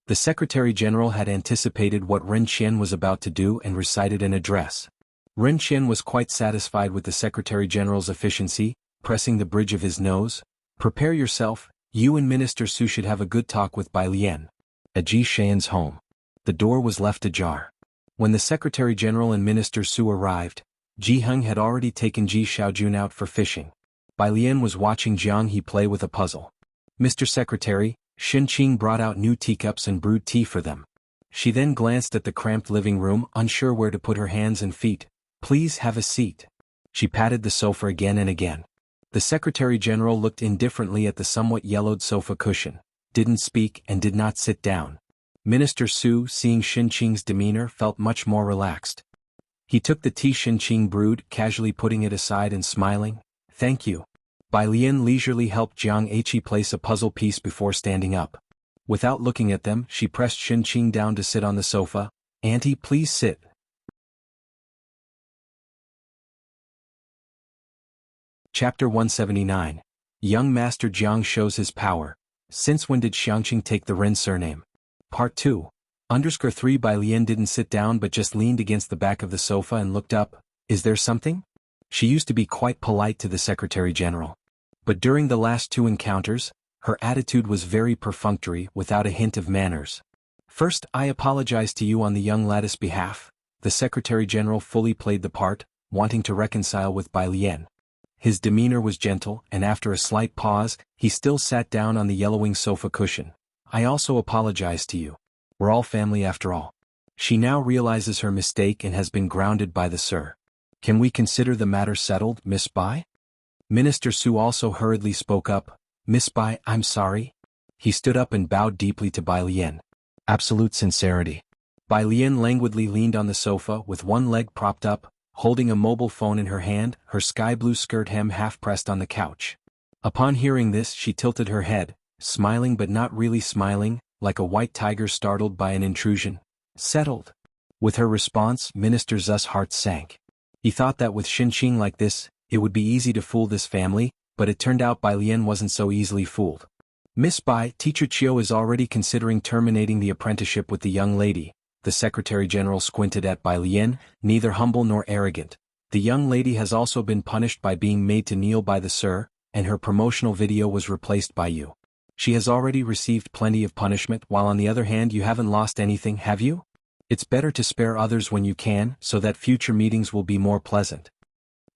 The Secretary General had anticipated what Ren Qian was about to do and recited an address. Ren Qian was quite satisfied with the Secretary General's efficiency, pressing the bridge of his nose. Prepare yourself, you and Minister Su should have a good talk with Bai Lian. At Ji Xian's home. The door was left ajar. When the Secretary General and Minister Su arrived, Ji Heng had already taken Ji Xiaojun out for fishing. Bai Lian was watching Jiang He play with a puzzle. Mr. Secretary, Xinqing brought out new teacups and brewed tea for them. She then glanced at the cramped living room, unsure where to put her hands and feet. Please have a seat. She patted the sofa again and again. The Secretary General looked indifferently at the somewhat yellowed sofa cushion, didn't speak and did not sit down. Minister Su, seeing Xinqing's demeanor, felt much more relaxed. He took the tea Xinqing brewed, casually putting it aside and smiling. Thank you. Bai Lian leisurely helped Jianghu place a puzzle piece before standing up. Without looking at them, she pressed Xinqing down to sit on the sofa. Auntie, please sit. Chapter 179. Young Master Jiang shows his power. Since when did Xiangqing take the Ren surname? Part 2. 3 Bai Lian didn't sit down but just leaned against the back of the sofa and looked up. Is there something? She used to be quite polite to the Secretary General. But during the last 2 encounters, her attitude was very perfunctory, without a hint of manners. First, I apologize to you on the young lad's behalf. The Secretary General fully played the part, wanting to reconcile with Bai Lian. His demeanor was gentle, and after a slight pause, he still sat down on the yellowing sofa cushion. I also apologize to you. We're all family after all. She now realizes her mistake and has been grounded by the Sir. Can we consider the matter settled, Miss Bai? Minister Su also hurriedly spoke up. Miss Bai, I'm sorry. He stood up and bowed deeply to Bai Lian. Absolute sincerity. Bai Lian languidly leaned on the sofa with one leg propped up, holding a mobile phone in her hand, her sky-blue skirt hem half-pressed on the couch. Upon hearing this, she tilted her head, smiling but not really smiling, like a white tiger startled by an intrusion. Settled. With her response, Minister Zu's heart sank. He thought that with Xinqing like this, it would be easy to fool this family, but it turned out Bai Lian wasn't so easily fooled. Miss Bai, Teacher Chiu is already considering terminating the apprenticeship with the young lady. The Secretary General squinted at Bai Lian, neither humble nor arrogant. The young lady has also been punished by being made to kneel by the Sir, and her promotional video was replaced by you. She has already received plenty of punishment, while on the other hand you haven't lost anything, have you? It's better to spare others when you can, so that future meetings will be more pleasant.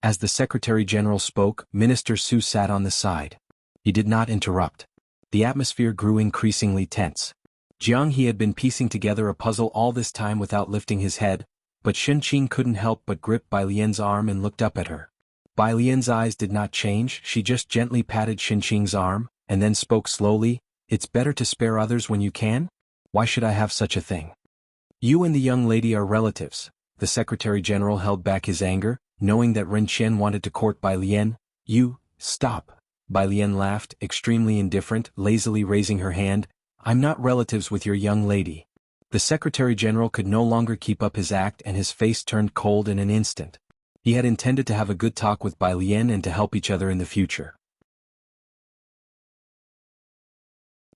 As the Secretary General spoke, Minister Su sat on the side. He did not interrupt. The atmosphere grew increasingly tense. Jianghu had been piecing together a puzzle all this time without lifting his head, but Xinqing couldn't help but grip Bai Lian's arm and looked up at her. Bai Lian's eyes did not change, she just gently patted Xinqing's arm, and then spoke slowly. It's better to spare others when you can? Why should I have such a thing? You and the young lady are relatives. The Secretary General held back his anger, knowing that Ren Qian wanted to court Bai Lian. You, stop. Bai Lian laughed, extremely indifferent, lazily raising her hand. I'm not relatives with your young lady. The Secretary General could no longer keep up his act and his face turned cold in an instant. He had intended to have a good talk with Bai Lian and to help each other in the future.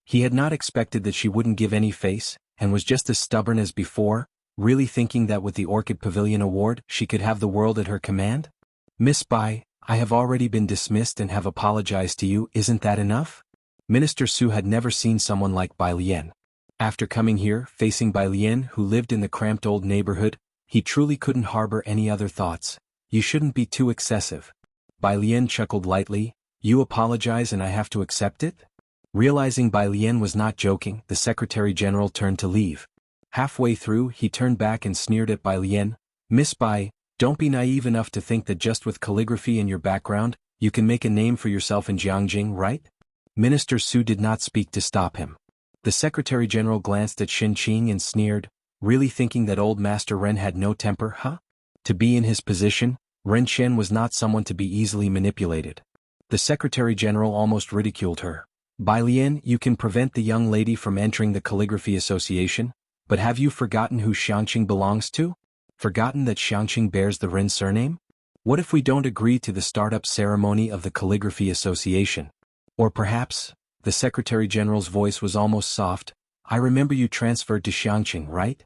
He had not expected that she wouldn't give any face, and was just as stubborn as before, really thinking that with the Orchid Pavilion Award she could have the world at her command? Miss Bai, I have already been dismissed and have apologized to you, isn't that enough? Minister Su had never seen someone like Bai Lian. After coming here, facing Bai Lian who lived in the cramped old neighborhood, he truly couldn't harbor any other thoughts. You shouldn't be too excessive. Bai Lian chuckled lightly. You apologize and I have to accept it? Realizing Bai Lian was not joking, the Secretary General turned to leave. Halfway through, he turned back and sneered at Bai Lian. Miss Bai, don't be naive enough to think that just with calligraphy in your background, you can make a name for yourself in Jianghu, right? Minister Su did not speak to stop him. The Secretary General glanced at Xinqing and sneered, really thinking that old Master Ren had no temper, huh? To be in his position, Ren Qian was not someone to be easily manipulated. The Secretary General almost ridiculed her. Bai Lian, you can prevent the young lady from entering the Calligraphy Association, but have you forgotten who Xiangqing belongs to? Forgotten that Xiangqing bears the Ren surname? What if we don't agree to the startup ceremony of the Calligraphy Association? Or perhaps, the Secretary General's voice was almost soft, I remember you transferred to Xiangqing, right?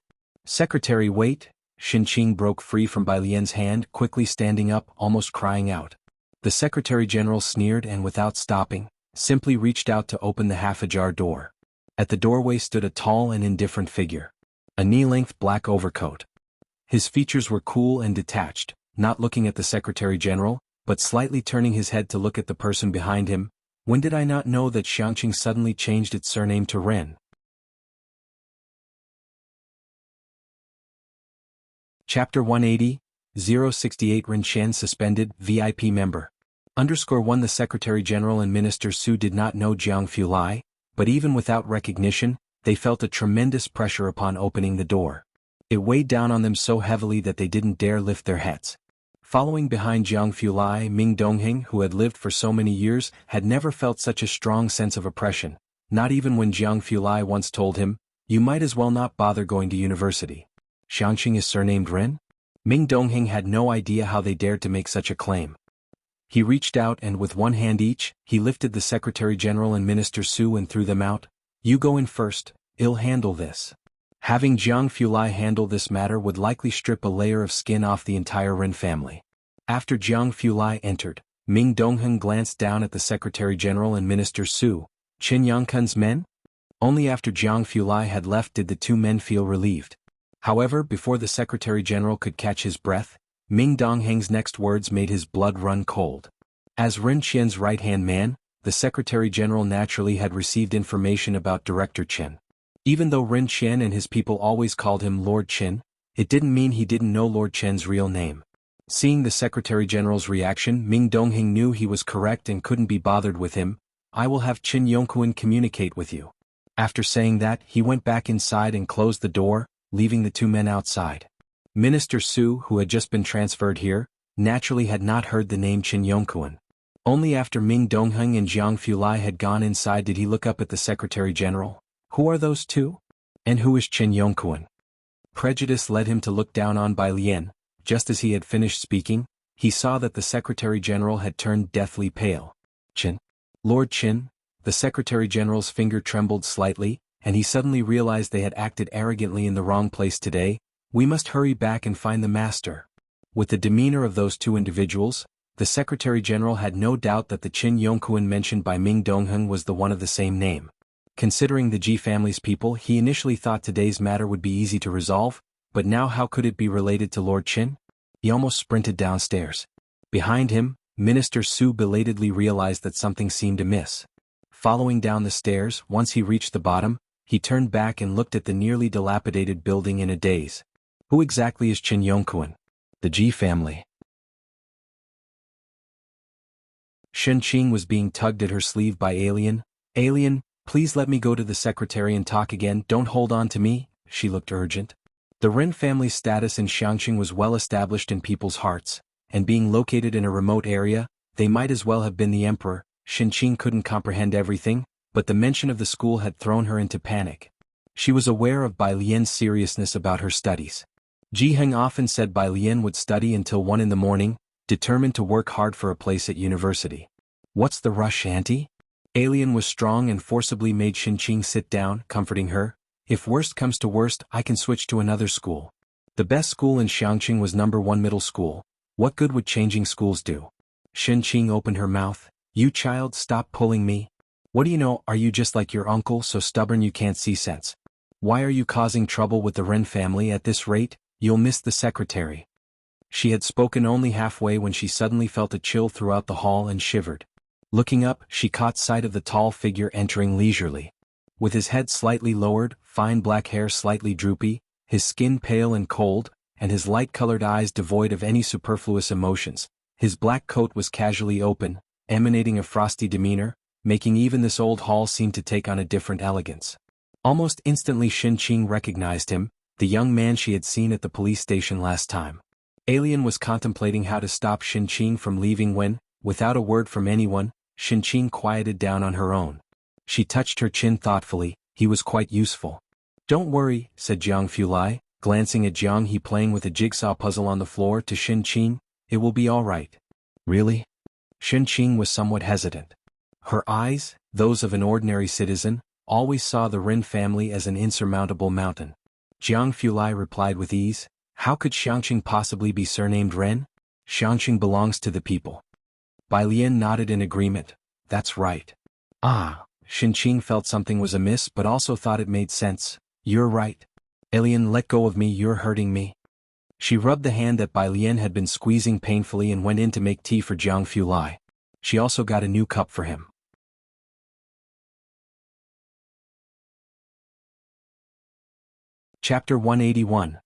Secretary, wait. Xinqing broke free from Bai Lian's hand, quickly standing up, almost crying out. The Secretary General sneered and without stopping, simply reached out to open the half-ajar door. At the doorway stood a tall and indifferent figure. A knee-length black overcoat. His features were cool and detached, not looking at the Secretary General, but slightly turning his head to look at the person behind him. When did I not know that Xiangqing suddenly changed its surname to Ren? Chapter 180, 068 Ren Qian suspended, VIP member. _1 The Secretary General and Minister Su did not know Jianghu Lai, but even without recognition, they felt a tremendous pressure upon opening the door. It weighed down on them so heavily that they didn't dare lift their heads. Following behind Jianghu Lai, Ming Dongheng, who had lived for so many years, had never felt such a strong sense of oppression, not even when Jianghu Lai once told him, "You might as well not bother going to university." Xiangqing is surnamed Ren? Ming Dongheng had no idea how they dared to make such a claim. He reached out and with one hand each, he lifted the Secretary General and Minister Su and threw them out. "You go in first, I'll handle this." Having Jianghu Lai handle this matter would likely strip a layer of skin off the entire Ren family. After Jianghu Lai entered, Ming Dongheng glanced down at the Secretary General and Minister Su. "Qin Yangkun's men?" Only after Jianghu Lai had left did the two men feel relieved. However, before the Secretary General could catch his breath, Ming Dongheng's next words made his blood run cold. As Ren Qian's right-hand man, the Secretary General naturally had received information about Director Qin. Even though Ren Qian and his people always called him Lord Qin, it didn't mean he didn't know Lord Qian's real name. Seeing the Secretary General's reaction, Ming Dongheng knew he was correct and couldn't be bothered with him. "I will have Qin Yongquan communicate with you." After saying that, he went back inside and closed the door, leaving the two men outside. Minister Su, who had just been transferred here, naturally had not heard the name Qin Yongquan. Only after Ming Dongheng and Jianghu Lai had gone inside did he look up at the Secretary General. "Who are those two? And who is Qin Yongquan?" Prejudice led him to look down on Bai Lian. Just as he had finished speaking, he saw that the Secretary General had turned deathly pale. "Qin? Lord Qin?" The Secretary General's finger trembled slightly, and he suddenly realized they had acted arrogantly in the wrong place today. "We must hurry back and find the master." With the demeanor of those two individuals, the Secretary General had no doubt that the Qin Yongquan mentioned by Ming Dongheng was the one of the same name. Considering the Ji family's people, he initially thought today's matter would be easy to resolve, but now how could it be related to Lord Qin? He almost sprinted downstairs. Behind him, Minister Su belatedly realized that something seemed amiss. Following down the stairs, once he reached the bottom, he turned back and looked at the nearly dilapidated building in a daze. Who exactly is Qin Yongquan? The Ji family. Shen Qing was being tugged at her sleeve by Alien. "Alien, please let me go to the secretary and talk again, don't hold on to me," she looked urgent. The Ren family's status in Xiangqing was well established in people's hearts, and being located in a remote area, they might as well have been the emperor. Shen Qing couldn't comprehend everything, but the mention of the school had thrown her into panic. She was aware of Bai Lian's seriousness about her studies. Ji Heng often said Bai Lian would study until 1 in the morning, determined to work hard for a place at university. "What's the rush, Auntie?" Alien was strong and forcibly made Shen Qing sit down, comforting her. "If worst comes to worst, I can switch to another school. The best school in Xiangqing was #1 middle school. What good would changing schools do?" Shen Qing opened her mouth. "You child, stop pulling me. What do you know, are you just like your uncle, so stubborn you can't see sense? Why are you causing trouble with the Ren family at this rate? You'll miss the secretary." She had spoken only halfway when she suddenly felt a chill throughout the hall and shivered. Looking up, she caught sight of the tall figure entering leisurely. With his head slightly lowered, fine black hair slightly droopy, his skin pale and cold, and his light-colored eyes devoid of any superfluous emotions, his black coat was casually open, emanating a frosty demeanor, making even this old hall seem to take on a different elegance. Almost instantly Shen Qing recognized him, the young man she had seen at the police station last time. Alien was contemplating how to stop Shen Qing from leaving when, without a word from anyone, Shen Qing quieted down on her own. She touched her chin thoughtfully. "He was quite useful." "Don't worry," said Jianghu Lai, glancing at Jianghe playing with a jigsaw puzzle on the floor to Shen Qing. "It will be all right." "Really?" Shen Qing was somewhat hesitant. Her eyes, those of an ordinary citizen, always saw the Ren family as an insurmountable mountain. Jianghu Lai replied with ease. "How could Xiangqing possibly be surnamed Ren? Xiangqing belongs to the people." Bai Lian nodded in agreement. "That's right." "Ah." Shen Qing felt something was amiss but also thought it made sense. "You're right. Alien, let go of me, you're hurting me." She rubbed the hand that Bai Lian had been squeezing painfully and went in to make tea for Jianghu Lai. She also got a new cup for him. Chapter 181.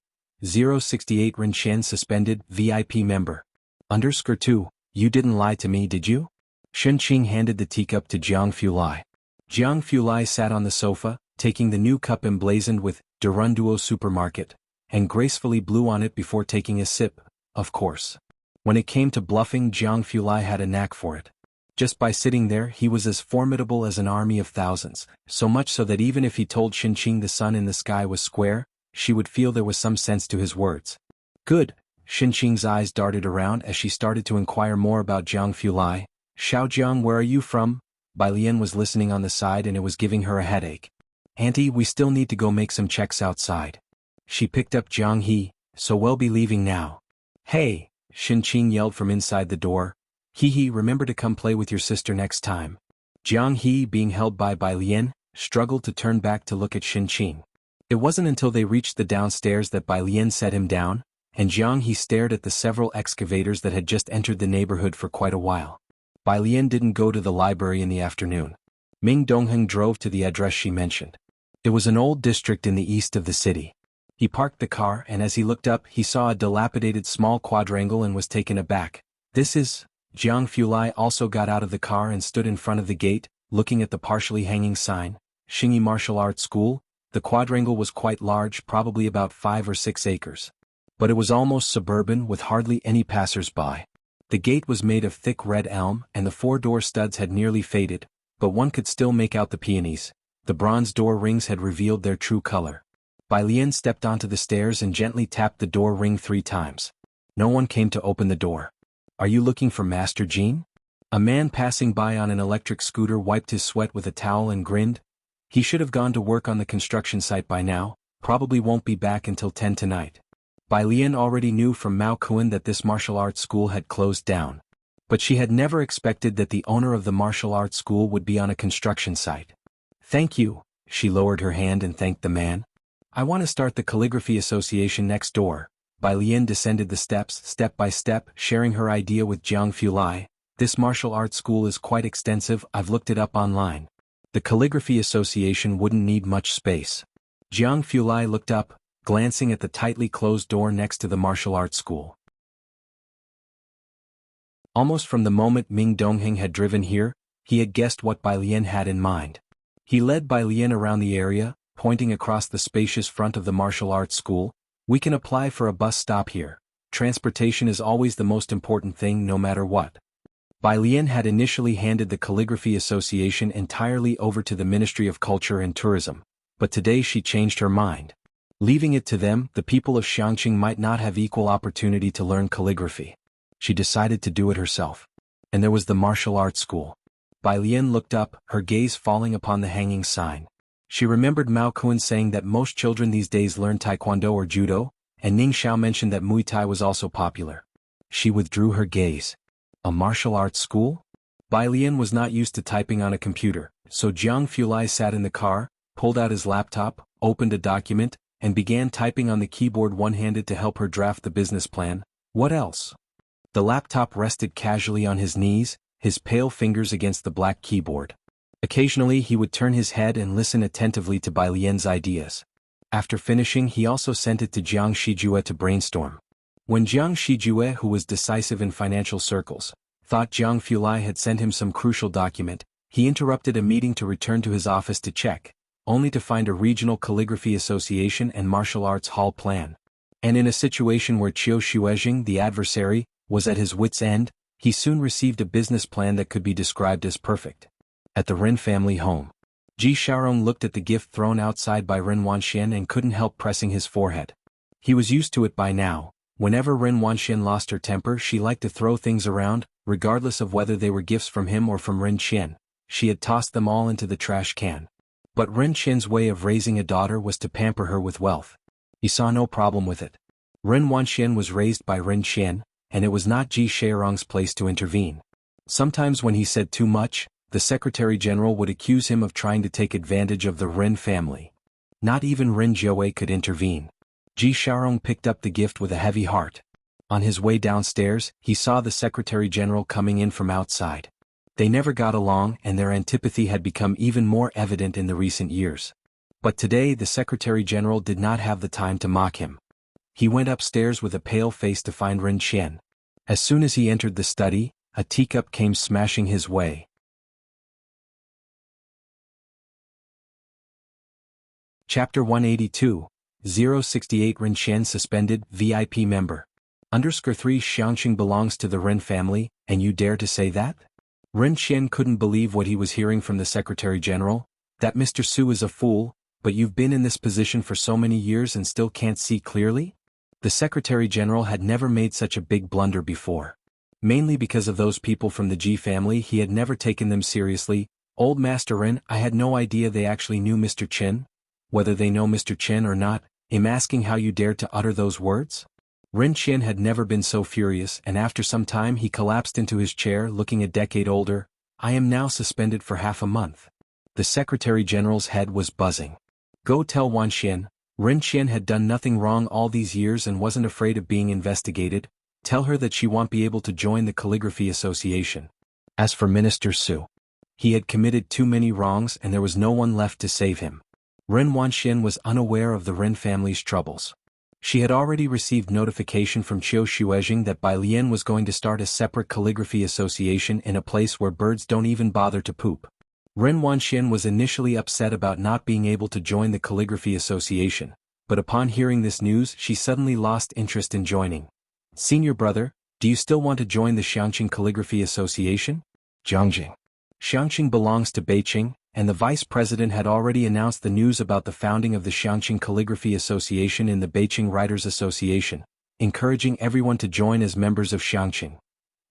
068 Ren Qian suspended, VIP member. Underscore 2, you didn't lie to me, did you? Shen Qing handed the teacup to Jianghu Lai. Jianghu Lai sat on the sofa, taking the new cup emblazoned with Durunduo Supermarket, and gracefully blew on it before taking a sip, of course. When it came to bluffing, Jianghu Lai had a knack for it. Just by sitting there he was as formidable as an army of thousands, so much so that even if he told Shen Qing the sun in the sky was square, she would feel there was some sense to his words. Good. Shen Qing's eyes darted around as she started to inquire more about Jianghu Lai. Xiaojiang, where are you from? Bai Lian was listening on the side and it was giving her a headache. Auntie, we still need to go make some checks outside. She picked up Jiang He, so we'll be leaving now. Hey, Shen Qing yelled from inside the door. He, remember to come play with your sister next time. Jiang He, being held by Bai Lian, struggled to turn back to look at Shen Qing. It wasn't until they reached the downstairs that Bai Lian set him down, and Jiang He stared at the several excavators that had just entered the neighborhood for quite a while. Bai Lian didn't go to the library in the afternoon. Ming Dongheng drove to the address she mentioned. It was an old district in the east of the city. He parked the car and as he looked up he saw a dilapidated small quadrangle and was taken aback. This is... Jianghu Lai also got out of the car and stood in front of the gate, looking at the partially hanging sign, Xingyi Martial Arts School. The quadrangle was quite large, probably about 5 or 6 acres. But it was almost suburban with hardly any passers-by. The gate was made of thick red elm and the 4-door studs had nearly faded, but one could still make out the peonies. The bronze door rings had revealed their true color. Bai Lian stepped onto the stairs and gently tapped the door ring 3 times. No one came to open the door. Are you looking for Master Jean? A man passing by on an electric scooter wiped his sweat with a towel and grinned. He should have gone to work on the construction site by now, probably won't be back until 10 tonight. Bai Lian already knew from Mao Kuan that this martial arts school had closed down. But she had never expected that the owner of the martial arts school would be on a construction site. Thank you, she lowered her hand and thanked the man. I want to start the calligraphy association next door. Bai Lian descended the steps step by step, sharing her idea with Jianghu Lai. This martial arts school is quite extensive, I've looked it up online. The calligraphy association wouldn't need much space. Jianghu Lai looked up, glancing at the tightly closed door next to the martial arts school. Almost from the moment Ming Dongheng had driven here, he had guessed what Bai Lian had in mind. He led Bai Lian around the area, pointing across the spacious front of the martial arts school. We can apply for a bus stop here. Transportation is always the most important thing no matter what. Bai Lian had initially handed the Calligraphy Association entirely over to the Ministry of Culture and Tourism, but today she changed her mind. Leaving it to them, the people of Xiangqing might not have equal opportunity to learn calligraphy. She decided to do it herself. And there was the martial arts school. Bai Lian looked up, her gaze falling upon the hanging sign. She remembered Mao Kuan saying that most children these days learn taekwondo or judo, and Ning Xiao mentioned that Muay Thai was also popular. She withdrew her gaze. A martial arts school? Bai Lian was not used to typing on a computer, so Jianghu Lai sat in the car, pulled out his laptop, opened a document, and began typing on the keyboard one-handed to help her draft the business plan. What else? The laptop rested casually on his knees, his pale fingers against the black keyboard. Occasionally he would turn his head and listen attentively to Bai Lian's ideas. After finishing he also sent it to Jiang Shijue to brainstorm. When Jiang Shijue, who was decisive in financial circles, thought Jianghu Lai had sent him some crucial document, he interrupted a meeting to return to his office to check, only to find a regional calligraphy association and martial arts hall plan. And in a situation where Qiu Shuezhing, the adversary, was at his wit's end, he soon received a business plan that could be described as perfect. At the Ren family home, Ji Xiaorong looked at the gift thrown outside by Ren Wanxian and couldn't help pressing his forehead. He was used to it by now. Whenever Ren Wanxian lost her temper, she liked to throw things around, regardless of whether they were gifts from him or from Ren Qian. She had tossed them all into the trash can. But Ren Qian's way of raising a daughter was to pamper her with wealth. He saw no problem with it. Ren Wanxian was raised by Ren Qian, and it was not Ji Xiaorong's place to intervene. Sometimes when he said too much, the Secretary General would accuse him of trying to take advantage of the Ren family. Not even Ren Jiawei could intervene. Ji Xiaorong picked up the gift with a heavy heart. On his way downstairs, he saw the Secretary General coming in from outside. They never got along and their antipathy had become even more evident in the recent years. But today the Secretary General did not have the time to mock him. He went upstairs with a pale face to find Ren Qian. As soon as he entered the study, a teacup came smashing his way. Chapter 182, 068 Ren Qian suspended, VIP member. _3 Xiangqing belongs to the Ren family, and you dare to say that? Ren Qian couldn't believe what he was hearing from the Secretary General, that Mr. Su is a fool, but you've been in this position for so many years and still can't see clearly? The Secretary General had never made such a big blunder before. Mainly because of those people from the Ji family, he had never taken them seriously. Old Master Ren, I had no idea they actually knew Mr. Chen. Whether they know Mr. Chen or not, I'm asking how you dared to utter those words? Ren Qian had never been so furious, and after some time he collapsed into his chair looking a decade older. I am now suspended for half a month. The Secretary General's head was buzzing. Go tell Wan Xian, Ren Qian had done nothing wrong all these years and wasn't afraid of being investigated. Tell her that she won't be able to join the Calligraphy Association. As for Minister Su, he had committed too many wrongs and there was no one left to save him. Ren Wanxian was unaware of the Ren family's troubles. She had already received notification from Qiu Shuezhing that Bai Lian was going to start a separate calligraphy association in a place where birds don't even bother to poop. Ren Wanxian was initially upset about not being able to join the calligraphy association, but upon hearing this news she suddenly lost interest in joining. Senior brother, do you still want to join the Xiangqing Calligraphy Association? Jianghu. Xiangqing belongs to Beijing, and the vice president had already announced the news about the founding of the Xiangqing Calligraphy Association in the Beijing Writers Association, encouraging everyone to join as members of Xiangqing.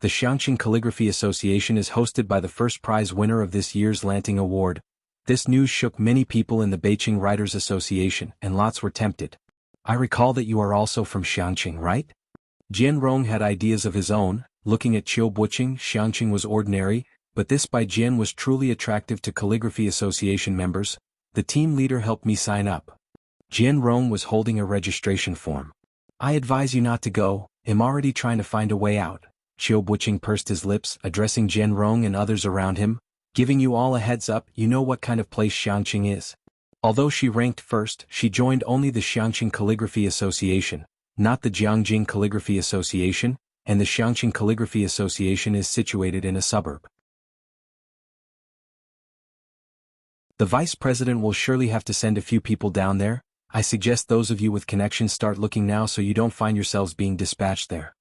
The Xiangqing Calligraphy Association is hosted by the first prize winner of this year's Lanting Award. This news shook many people in the Beijing Writers Association, and lots were tempted. I recall that you are also from Xiangqing, right? Jian Rong had ideas of his own. Looking at Qiu Buqing, Xiangqing was ordinary, but this by Jian was truly attractive to Calligraphy Association members. The team leader helped me sign up. Jian Rong was holding a registration form. I advise you not to go, I'm already trying to find a way out. Qiu Buqing pursed his lips, addressing Jian Rong and others around him, giving you all a heads up, you know what kind of place Xiangqing is. Although she ranked first, she joined only the Xiangqing Calligraphy Association, not the Jiangjing Calligraphy Association, and the Xiangqing Calligraphy Association is situated in a suburb. The vice president will surely have to send a few people down there. I suggest those of you with connections start looking now so you don't find yourselves being dispatched there.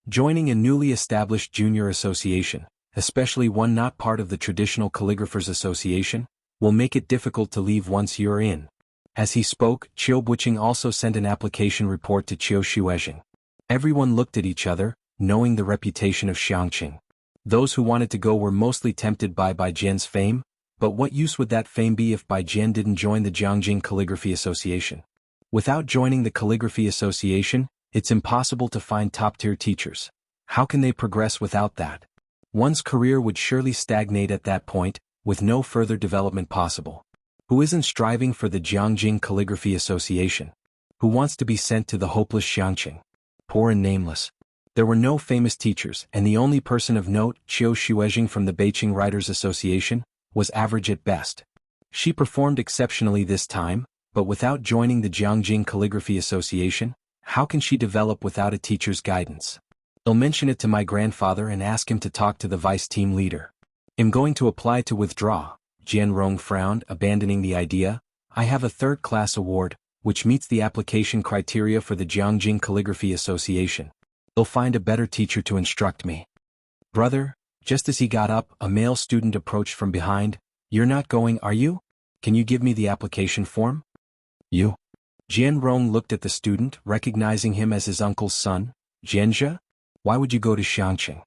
Joining a newly established junior association, especially one not part of the traditional Calligraphers Association, will make it difficult to leave once you're in. As he spoke, Qiu Buqing also sent an application report to Qiu Shuezhing. Everyone looked at each other, knowing the reputation of Xiangqing. Those who wanted to go were mostly tempted by Bai Jian's fame, but what use would that fame be if Bai Jian didn't join the Jiangjing Calligraphy Association? Without joining the Calligraphy Association, it's impossible to find top-tier teachers. How can they progress without that? One's career would surely stagnate at that point, with no further development possible. Who isn't striving for the Jiangjing Calligraphy Association? Who wants to be sent to the hopeless Xiangqing? Poor and nameless. There were no famous teachers, and the only person of note, Qiu Shuezhing from the Beijing Writers Association, was average at best. She performed exceptionally this time, but without joining the Jiangjing Calligraphy Association, how can she develop without a teacher's guidance? I'll mention it to my grandfather and ask him to talk to the vice team leader. I'm going to apply to withdraw. Jian Rong frowned, abandoning the idea. I have a third-class award, which meets the application criteria for the Jiangjing Calligraphy Association. They'll find a better teacher to instruct me. Brother, just as he got up, a male student approached from behind. You're not going, are you? Can you give me the application form? You? Jian Rong looked at the student, recognizing him as his uncle's son. Jianzhe? Why would you go to Xiangqing?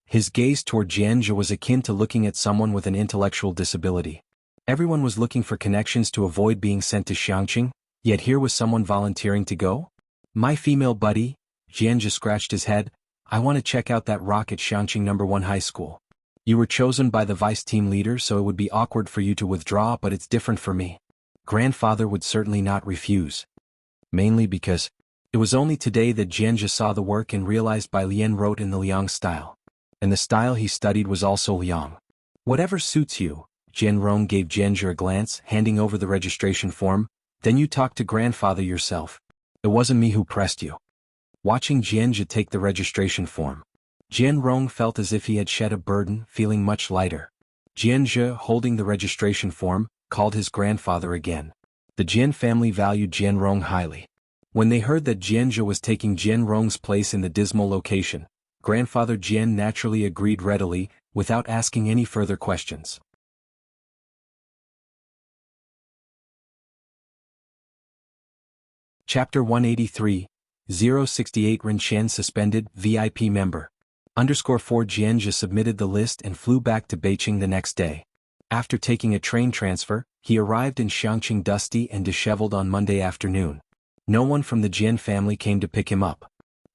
His gaze toward Jianzhe was akin to looking at someone with an intellectual disability. Everyone was looking for connections to avoid being sent to Xiangqing, yet here was someone volunteering to go? My female buddy? Jianzhe scratched his head. I want to check out that rock at Xiangqing No. 1 High School. You were chosen by the vice team leader, so it would be awkward for you to withdraw, but it's different for me. Grandfather would certainly not refuse. Mainly because it was only today that Jianzhe saw the work and realized Bai Lian wrote in the Liang style. And the style he studied was also Liang. Whatever suits you. Jian Rong gave Jianzhe a glance, handing over the registration form. Then you talk to grandfather yourself. It wasn't me who pressed you. Watching Jianzhe take the registration form, Jianrong felt as if he had shed a burden, feeling much lighter. Jianzhe, holding the registration form, called his grandfather again. The Jian family valued Jianrong highly. When they heard that Jianzhe was taking Jianrong's place in the dismal location, grandfather Jian naturally agreed readily, without asking any further questions. Chapter 183, 068 Renshan suspended, VIP member. _4 Jianzhe submitted the list and flew back to Beijing the next day. After taking a train transfer, he arrived in Xiangqing dusty and disheveled on Monday afternoon. No one from the Jian family came to pick him up.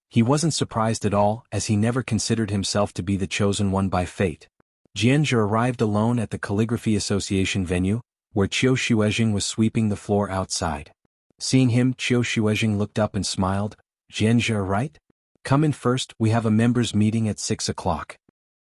He wasn't surprised at all, as he never considered himself to be the chosen one by fate. Jianzhe arrived alone at the Calligraphy Association venue, where Qiu Shuizheng was sweeping the floor outside. Seeing him, Qiu Shuizheng looked up and smiled. "Jianzhe, right? Come in first, we have a members' meeting at 6 o'clock.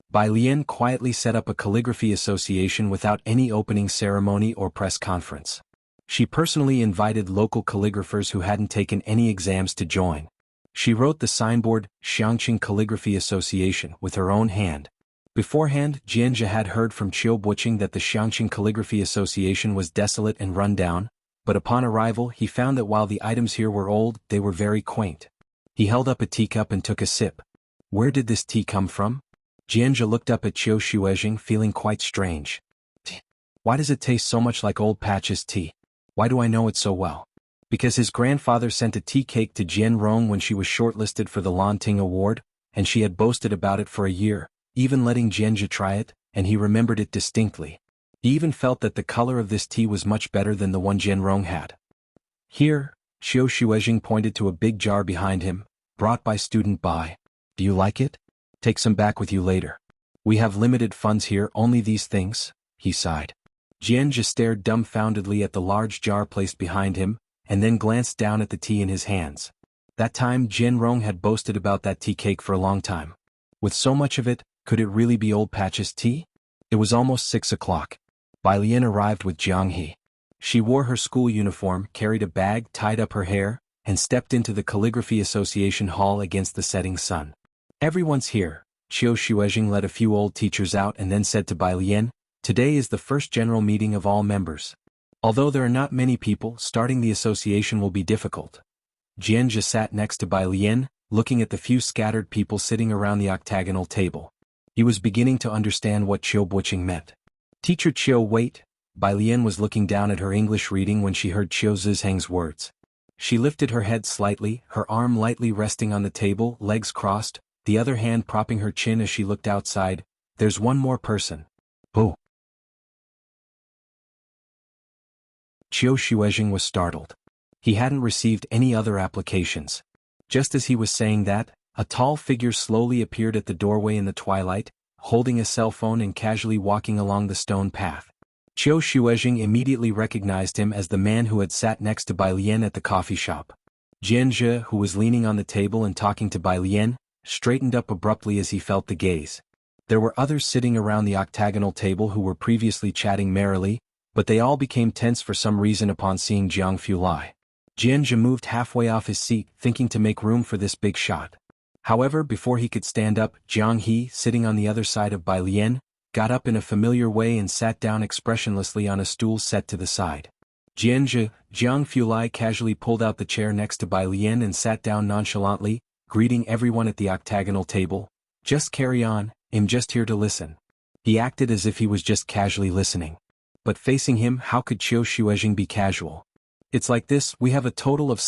Bai Lian quietly set up a calligraphy association without any opening ceremony or press conference. She personally invited local calligraphers who hadn't taken any exams to join. She wrote the signboard, Xiangqing Calligraphy Association, with her own hand. Beforehand, Jianzhe had heard from Qiu Buqing that the Xiangqing Calligraphy Association was desolate and run down, but upon arrival he found that while the items here were old, they were very quaint. He held up a teacup and took a sip. Where did this tea come from? Jianzhe looked up at Qiu Shuizheng, feeling quite strange. Why does it taste so much like old Patch's tea? Why do I know it so well? Because his grandfather sent a tea cake to Jianrong when she was shortlisted for the Lanting Award, and she had boasted about it for a year, even letting Jianzhe try it, and he remembered it distinctly. He even felt that the color of this tea was much better than the one Jianrong had. Here, Qiu Shuizheng pointed to a big jar behind him, brought by student Bai. Do you like it? Take some back with you later. We have limited funds here, only these things, he sighed. Jianzhe stared dumbfoundedly at the large jar placed behind him, and then glanced down at the tea in his hands. That time Jianrong had boasted about that tea cake for a long time. With so much of it, could it really be old Patch's tea? It was almost 6 o'clock. Bai Lian arrived with Jianghu. She wore her school uniform, carried a bag, tied up her hair, and stepped into the Calligraphy Association hall against the setting sun. Everyone's here. Qiu Shuizheng let a few old teachers out and then said to Bai Lian, "Today is the first general meeting of all members. Although there are not many people, starting the association will be difficult." Jianzhe sat next to Bai Lian, looking at the few scattered people sitting around the octagonal table. He was beginning to understand what Qiu Buqing meant. "Teacher Qiu, wait." Bai Lian was looking down at her English reading when she heard Qiu Zizheng's words. She lifted her head slightly, her arm lightly resting on the table, legs crossed, the other hand propping her chin as she looked outside. "There's one more person." "Who?" Qiu Shuizheng was startled. He hadn't received any other applications. Just as he was saying that, a tall figure slowly appeared at the doorway in the twilight, holding a cell phone and casually walking along the stone path. Qiu Shuizheng immediately recognized him as the man who had sat next to Bai Lian at the coffee shop. Jianzhe, who was leaning on the table and talking to Bai Lian, straightened up abruptly as he felt the gaze. There were others sitting around the octagonal table who were previously chatting merrily, but they all became tense for some reason upon seeing Jianghu lie. Jianzhe moved halfway off his seat, thinking to make room for this big shot. However, before he could stand up, Jianghu, sitting on the other side of Bai Lian, got up in a familiar way and sat down expressionlessly on a stool set to the side. Jianghu casually pulled out the chair next to Bai Lian and sat down nonchalantly, greeting everyone at the octagonal table. "Just carry on, I'm just here to listen." He acted as if he was just casually listening. But facing him, how could Qiu Shuizheng be casual? "It's like this, we have a total of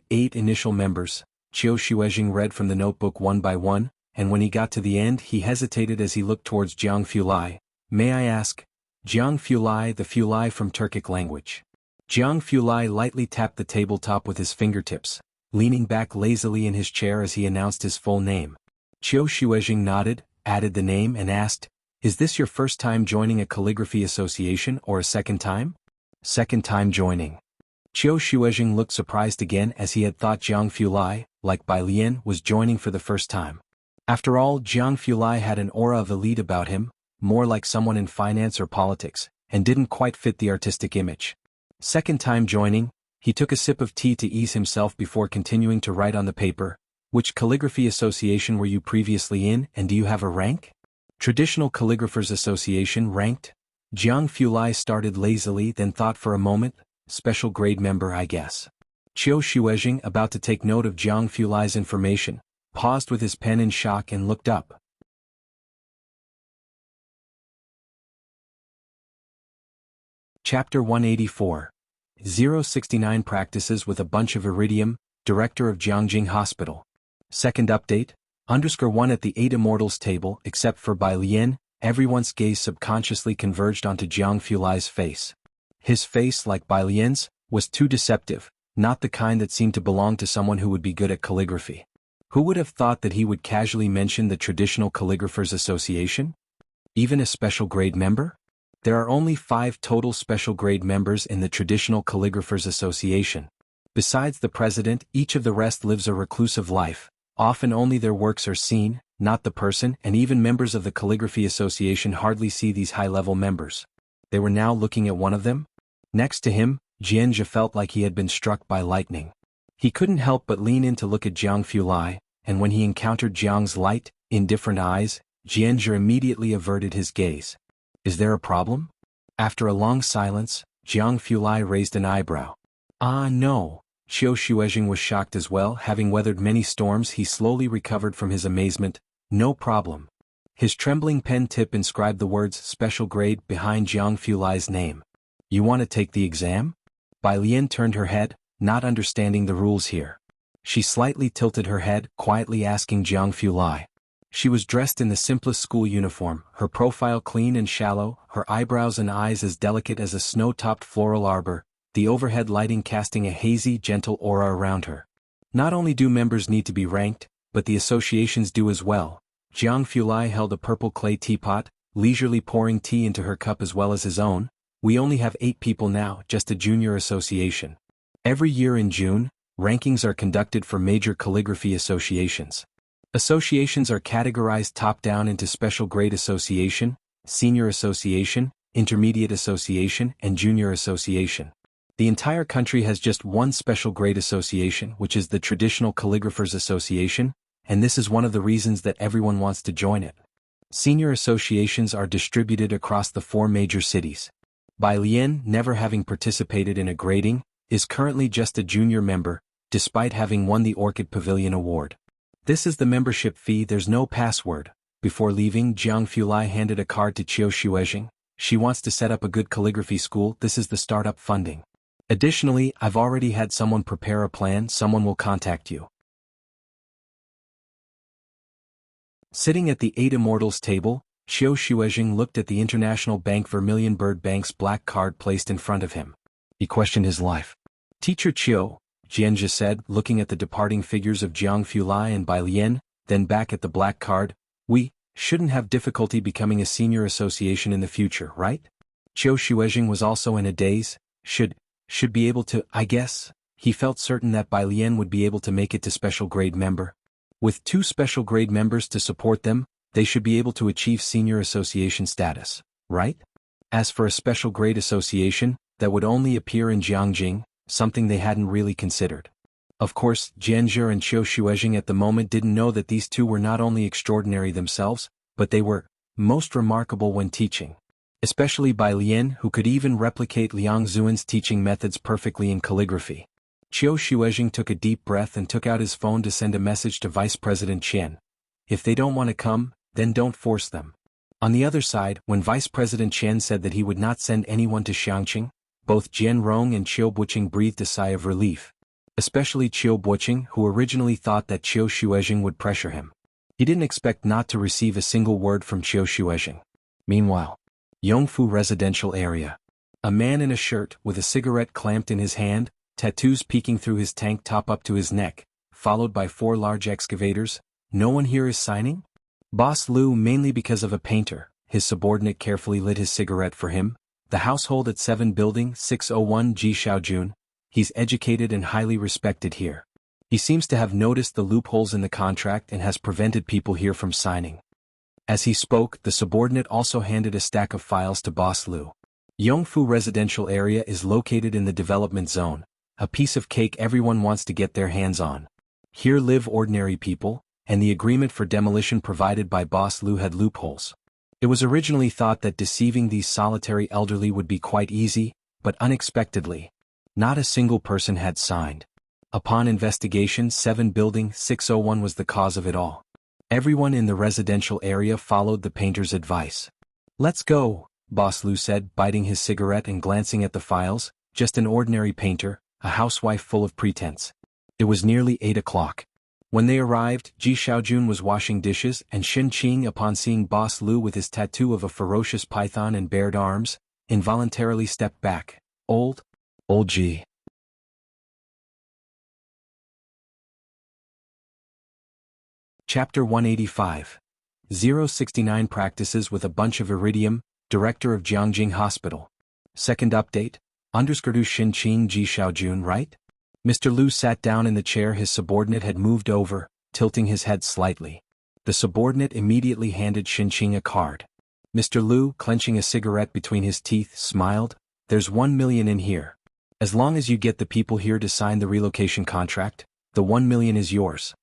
8 initial members." Qiu Shuizheng read from the notebook one by one, and when he got to the end he hesitated as he looked towards Jianghu. "May I ask?" Jianghu, the Fulai from Turkic language. Jianghu lightly tapped the tabletop with his fingertips, leaning back lazily in his chair as he announced his full name. Qiu Shuizheng nodded, added the name and asked, "Is this your first time joining a calligraphy association or a second time?" "Second time joining." Qiu Shuizheng looked surprised again as he had thought Jianghu, like Bai Lian, was joining for the first time. After all, Jianghu had an aura of elite about him, more like someone in finance or politics, and didn't quite fit the artistic image. "Second time joining," He took a sip of tea to ease himself before continuing to write on the paper. Which calligraphy association were you previously in, and do you have a rank? Traditional Calligraphers Association ranked? Jianghu Lai started lazily, then thought for a moment. Special grade member, I guess. Qiu Shuijing, about to take note of Jianghu Lai's information, paused with his pen in shock and looked up. Chapter 184. 069 Practices with a bunch of iridium, Director of Jiangjing Hospital. Second update, _1 at the 8 Immortals table, except for Bai Lian, everyone's gaze subconsciously converged onto Jianghu Lai's face. His face, like Bai Lian's, was too deceptive, not the kind that seemed to belong to someone who would be good at calligraphy. Who would have thought that he would casually mention the Traditional Calligraphers Association? Even a special grade member? There are only 5 total special grade members in the Traditional Calligraphers Association. Besides the president, each of the rest lives a reclusive life. Often only their works are seen, not the person, and even members of the Calligraphy Association hardly see these high-level members. They were now looking at one of them. Next to him, Jianghu felt like he had been struck by lightning. He couldn't help but lean in to look at Jianghu Lai, and when he encountered Jiang's light, indifferent eyes, Jianghu immediately averted his gaze. Is there a problem? After a long silence, Jianghu Lai raised an eyebrow. Ah no. Qiu Shuijing was shocked as well. Having weathered many storms, he slowly recovered from his amazement. No problem. His trembling pen tip inscribed the words special grade behind Jianghu Lai's name. You want to take the exam? Bai Lian turned her head, not understanding the rules here. She slightly tilted her head, quietly asking Jianghu Lai. She was dressed in the simplest school uniform, her profile clean and shallow, her eyebrows and eyes as delicate as a snow-topped floral arbor, the overhead lighting casting a hazy, gentle aura around her. Not only do members need to be ranked, but the associations do as well. Jianghu Lai held a purple clay teapot, leisurely pouring tea into her cup as well as his own. We only have 8 people now, just a junior association. Every year in June, rankings are conducted for major calligraphy associations. Associations are categorized top-down into Special Grade Association, Senior Association, Intermediate Association, and Junior Association. The entire country has just one Special Grade Association, which is the Traditional Calligraphers Association, and this is one of the reasons that everyone wants to join it. Senior associations are distributed across the 4 major cities. Bai Lian, never having participated in a grading, is currently just a junior member, despite having won the Orchid Pavilion Award. This is the membership fee. There's no password. Before leaving, Jianghu Lai handed a card to Qiu Shuijing. She wants to set up a good calligraphy school. This is the startup funding. Additionally, I've already had someone prepare a plan. Someone will contact you. Sitting at the 8 Immortals table, Qiu Shuijing looked at the International Bank Vermilion Bird Bank's black card placed in front of him. He questioned his life. Teacher Qiu, Jianghu said, looking at the departing figures of Jianghu Lai and Bai Lian, then back at the black card, we shouldn't have difficulty becoming a senior association in the future, right? Qiu Shuijing was also in a daze. Should be able to, I guess. He felt certain that Bai Lian would be able to make it to special grade member. With 2 special grade members to support them, they should be able to achieve senior association status, right? As for a special grade association, that would only appear in Jiangjing, something they hadn't really considered. Of course, Jianghu and Qiu Shuijing at the moment didn't know that these 2 were not only extraordinary themselves, but they were most remarkable when teaching. Especially Bai Lian, who could even replicate Liang Zuan's teaching methods perfectly in calligraphy. Qiu Shuijing took a deep breath and took out his phone to send a message to Vice President Qian. If they don't want to come, then don't force them. On the other side, when Vice President Qian said that he would not send anyone to Xiangqing, both Jian Rong and Qiu Buqing breathed a sigh of relief. Especially Qiu Buqing, who originally thought that Qiu Shuijing would pressure him. He didn't expect not to receive a single word from Qiu Shuijing. Meanwhile, Yongfu residential area. A man in a shirt with a cigarette clamped in his hand, tattoos peeking through his tank top up to his neck, followed by 4 large excavators. No one here is signing? Boss Liu, mainly because of a painter, his subordinate carefully lit his cigarette for him. The household at 7 Building 601 Ji Shaojun. He's educated and highly respected here. He seems to have noticed the loopholes in the contract and has prevented people here from signing. As he spoke, the subordinate also handed a stack of files to Boss Liu. Yongfu residential area is located in the development zone, a piece of cake everyone wants to get their hands on. Here live ordinary people, and the agreement for demolition provided by Boss Lu had loopholes. It was originally thought that deceiving these solitary elderly would be quite easy, but unexpectedly, not a single person had signed. Upon investigation, 7 Building 601 was the cause of it all. Everyone in the residential area followed the painter's advice. "Let's go," Boss Lu said, biting his cigarette and glancing at the files. Just an ordinary painter, a housewife full of pretense. It was nearly 8 o'clock. When they arrived, Ji Xiaojun was washing dishes, and Xin Qing, upon seeing Boss Lu with his tattoo of a ferocious python and bared arms, involuntarily stepped back. Old Ji. Chapter 185. 069 Practices with a bunch of iridium, Director of Jianghu Hospital. Second update, _Xin Qing Ji Xiaojun, right? Mr. Lu sat down in the chair his subordinate had moved over, tilting his head slightly. The subordinate immediately handed Xin Qing a card. Mr. Lu, clenching a cigarette between his teeth, smiled. "There's 1 million in here. As long as you get the people here to sign the relocation contract, the 1 million is yours."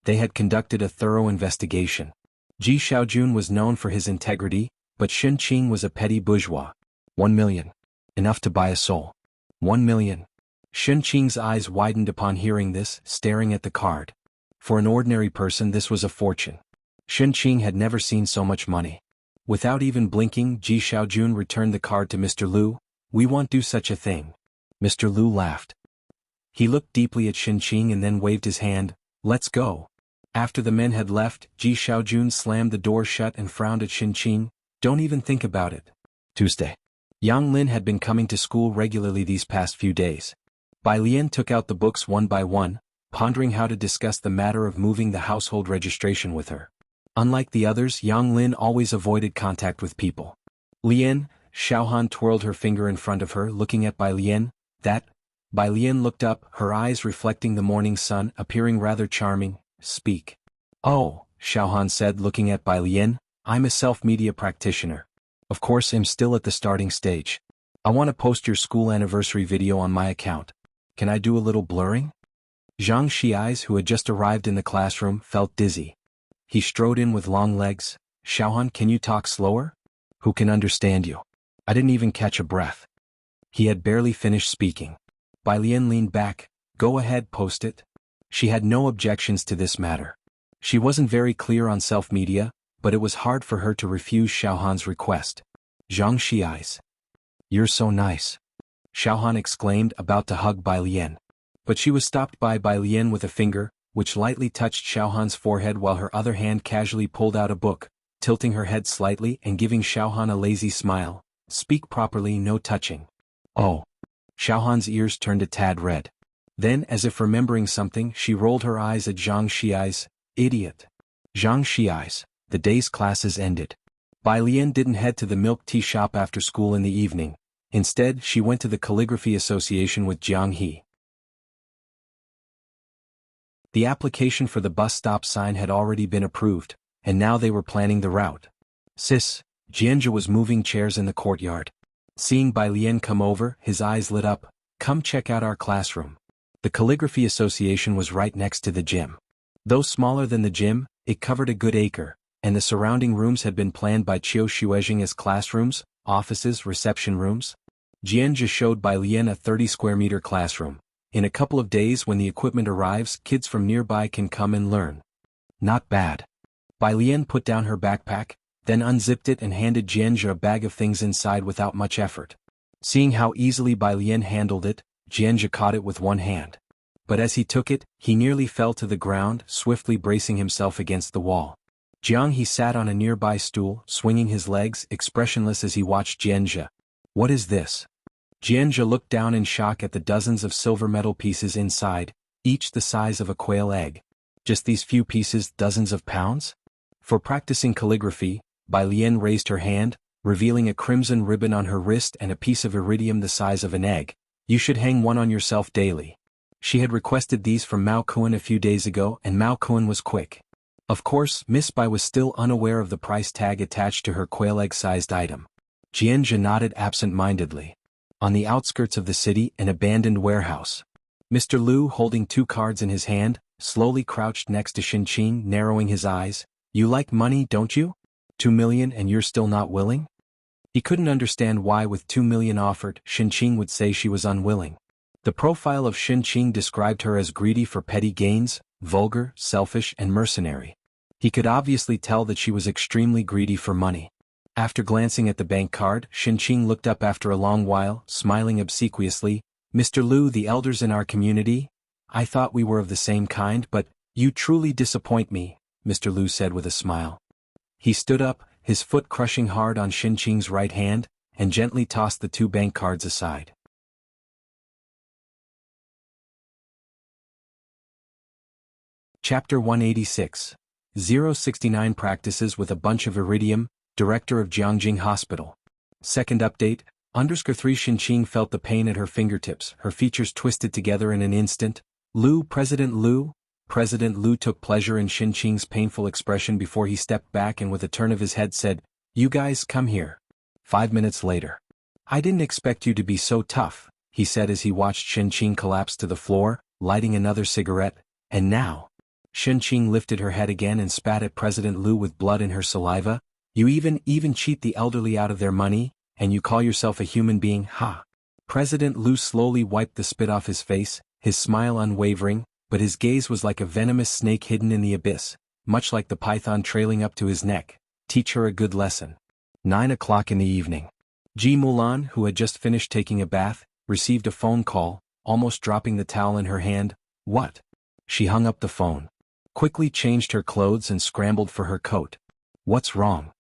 They had conducted a thorough investigation. Ji Xiaojun was known for his integrity, but Xin Qing was a petty bourgeois. 1 million. Enough to buy a soul. 1 million. Xin Qing's eyes widened upon hearing this, staring at the card. For an ordinary person this was a fortune. Xin Qing had never seen so much money. Without even blinking, Ji Xiaojun returned the card to Mr. Lu. "We won't do such a thing." Mr. Lu laughed. He looked deeply at Xin Qing and then waved his hand. "Let's go." After the men had left, Ji Xiaojun slammed the door shut and frowned at Xin Qing. "Don't even think about it." Tuesday. Yang Lin had been coming to school regularly these past few days. Bai Lian took out the books one by one, pondering how to discuss the matter of moving the household registration with her. Unlike the others, Yang Lin always avoided contact with people. "Lian," Xiaohan twirled her finger in front of her, looking at Bai Lian. "That?" Bai Lian looked up, her eyes reflecting the morning sun, appearing rather charming. "Speak." "Oh," Xiaohan said, looking at Bai Lian, "I'm a self-media practitioner. Of course I'm still at the starting stage. I want to post your school anniversary video on my account. Can I do a little blurring?" Zhang Xiai's, who had just arrived in the classroom, felt dizzy. He strode in with long legs. "Xiaohan, can you talk slower? Who can understand you?" I didn't even catch a breath. He had barely finished speaking. Bai Lian leaned back. "Go ahead, post it." She had no objections to this matter. She wasn't very clear on self-media, but it was hard for her to refuse Xiaohan's request. Zhang Xiai's. "You're so nice," Xiaohan exclaimed, about to hug Bai Lian. But she was stopped by Bai Lian with a finger, which lightly touched Xiaohan's forehead while her other hand casually pulled out a book, tilting her head slightly and giving Xiaohan a lazy smile. "Speak properly, no touching." "Oh." Xiaohan's ears turned a tad red. Then, as if remembering something, she rolled her eyes at Zhang Xiai's. "Idiot." Zhang Xiai's. The day's classes ended. Bai Lian didn't head to the milk tea shop after school in the evening. Instead, she went to the Calligraphy Association with Jianghu. The application for the bus stop sign had already been approved, and now they were planning the route. "Sis," Jianzhe was moving chairs in the courtyard. Seeing Bai Lian come over, his eyes lit up. "Come check out our classroom." The Calligraphy Association was right next to the gym. Though smaller than the gym, it covered a good acre, and the surrounding rooms had been planned by Qiu Xuezhing as classrooms, offices, reception rooms. Jianzhe showed Bai Lian a 30-square-meter classroom. "In a couple of days when the equipment arrives, kids from nearby can come and learn." "Not bad." Bai Lian put down her backpack, then unzipped it and handed Jianzhe a bag of things inside without much effort. Seeing how easily Bai Lian handled it, Jianzhe caught it with one hand. But as he took it, he nearly fell to the ground, swiftly bracing himself against the wall. Jianghu sat on a nearby stool, swinging his legs, expressionless as he watched Jianzhe. "What is this?" Jianzhe looked down in shock at the dozens of silver metal pieces inside, each the size of a quail egg. "Just these few pieces, dozens of pounds?" For practicing calligraphy, Bai Lian raised her hand, revealing a crimson ribbon on her wrist and a piece of iridium the size of an egg. "You should hang one on yourself daily." She had requested these from Mao Kuan a few days ago, and Mao Kuan was quick. Of course, Miss Bai was still unaware of the price tag attached to her quail egg-sized item. Jianzhe nodded absent-mindedly. On the outskirts of the city, an abandoned warehouse. Mr. Liu, holding 2 cards in his hand, slowly crouched next to Xinqing, narrowing his eyes. You like money, don't you? 2 million and you're still not willing? He couldn't understand why with 2 million offered, Xinqing would say she was unwilling. The profile of Xinqing described her as greedy for petty gains, vulgar, selfish and mercenary. He could obviously tell that she was extremely greedy for money. After glancing at the bank card, Xinqing looked up after a long while, smiling obsequiously. Mr. Liu, the elders in our community, I thought we were of the same kind, but you truly disappoint me, Mr. Liu said with a smile. He stood up, his foot crushing hard on Xinqing's right hand, and gently tossed the 2 bank cards aside. Chapter 186. 069 Practices with a bunch of iridium, Director of Jianghu Hospital. Second update, _3 Xinqing felt the pain at her fingertips, her features twisted together in an instant. President Liu took pleasure in Xinqing's painful expression before he stepped back and with a turn of his head said, You guys come here. 5 minutes later. I didn't expect you to be so tough, he said as he watched Xinqing collapse to the floor, lighting another cigarette, and now. Xinqing lifted her head again and spat at President Liu with blood in her saliva. You even cheat the elderly out of their money, and you call yourself a human being, ha? President Liu slowly wiped the spit off his face, his smile unwavering, but his gaze was like a venomous snake hidden in the abyss, much like the python trailing up to his neck. Teach her a good lesson. 9 o'clock in the evening. Ji Mulan, who had just finished taking a bath, received a phone call, almost dropping the towel in her hand. What? She hung up the phone. Quickly changed her clothes and scrambled for her coat. What's wrong?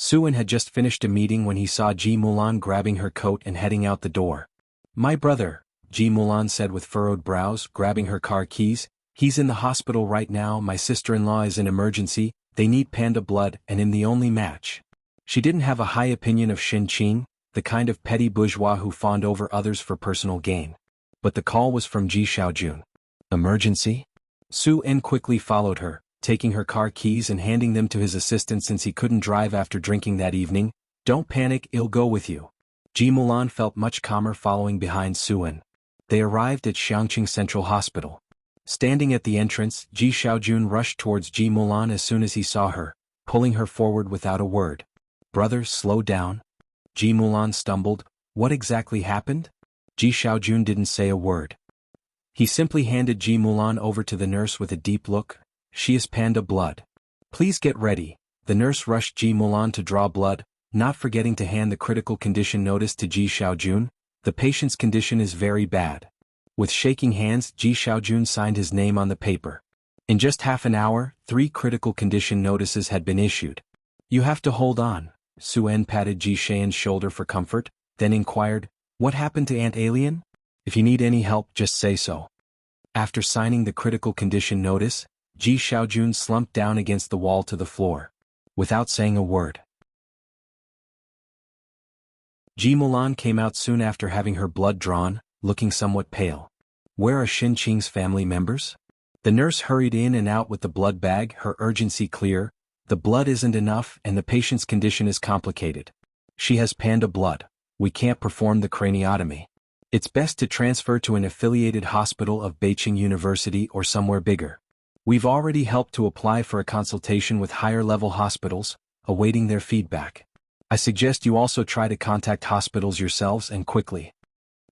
Suan had just finished a meeting when he saw Ji Mulan grabbing her coat and heading out the door. My brother, Ji Mulan said with furrowed brows, grabbing her car keys. He's in the hospital right now, my sister-in-law is in emergency, they need panda blood and I'm the only match. She didn't have a high opinion of Xinqing, the kind of petty bourgeois who fawned over others for personal gain. But the call was from Ji Xiaojun. Emergency? Su-en quickly followed her, taking her car keys and handing them to his assistant since he couldn't drive after drinking that evening. Don't panic, I'll go with you. Ji Mulan felt much calmer following behind Su-en. They arrived at Xiangqing Central Hospital. Standing at the entrance, Ji Xiaojun rushed towards Ji Mulan as soon as he saw her, pulling her forward without a word. Brother, slow down. Ji Mulan stumbled. What exactly happened? Ji Xiaojun didn't say a word. He simply handed Ji Mulan over to the nurse with a deep look. She is panda blood. Please get ready. The nurse rushed Ji Mulan to draw blood, not forgetting to hand the critical condition notice to Ji Xiaojun. The patient's condition is very bad. With shaking hands, Ji Xiaojun signed his name on the paper. In just half an hour, 3 critical condition notices had been issued. You have to hold on. Su-en patted Ji Xian's shoulder for comfort, then inquired, What happened to Aunt Alien? If you need any help, just say so. After signing the critical condition notice, Ji Xiaojun slumped down against the wall to the floor. Without saying a word. Ji Mulan came out soon after having her blood drawn, looking somewhat pale. Where are Xinqing's family members? The nurse hurried in and out with the blood bag, her urgency clear. The blood isn't enough and the patient's condition is complicated. She has panda blood. We can't perform the craniotomy. It's best to transfer to an affiliated hospital of Beijing University or somewhere bigger. We've already helped to apply for a consultation with higher-level hospitals, awaiting their feedback. I suggest you also try to contact hospitals yourselves and quickly.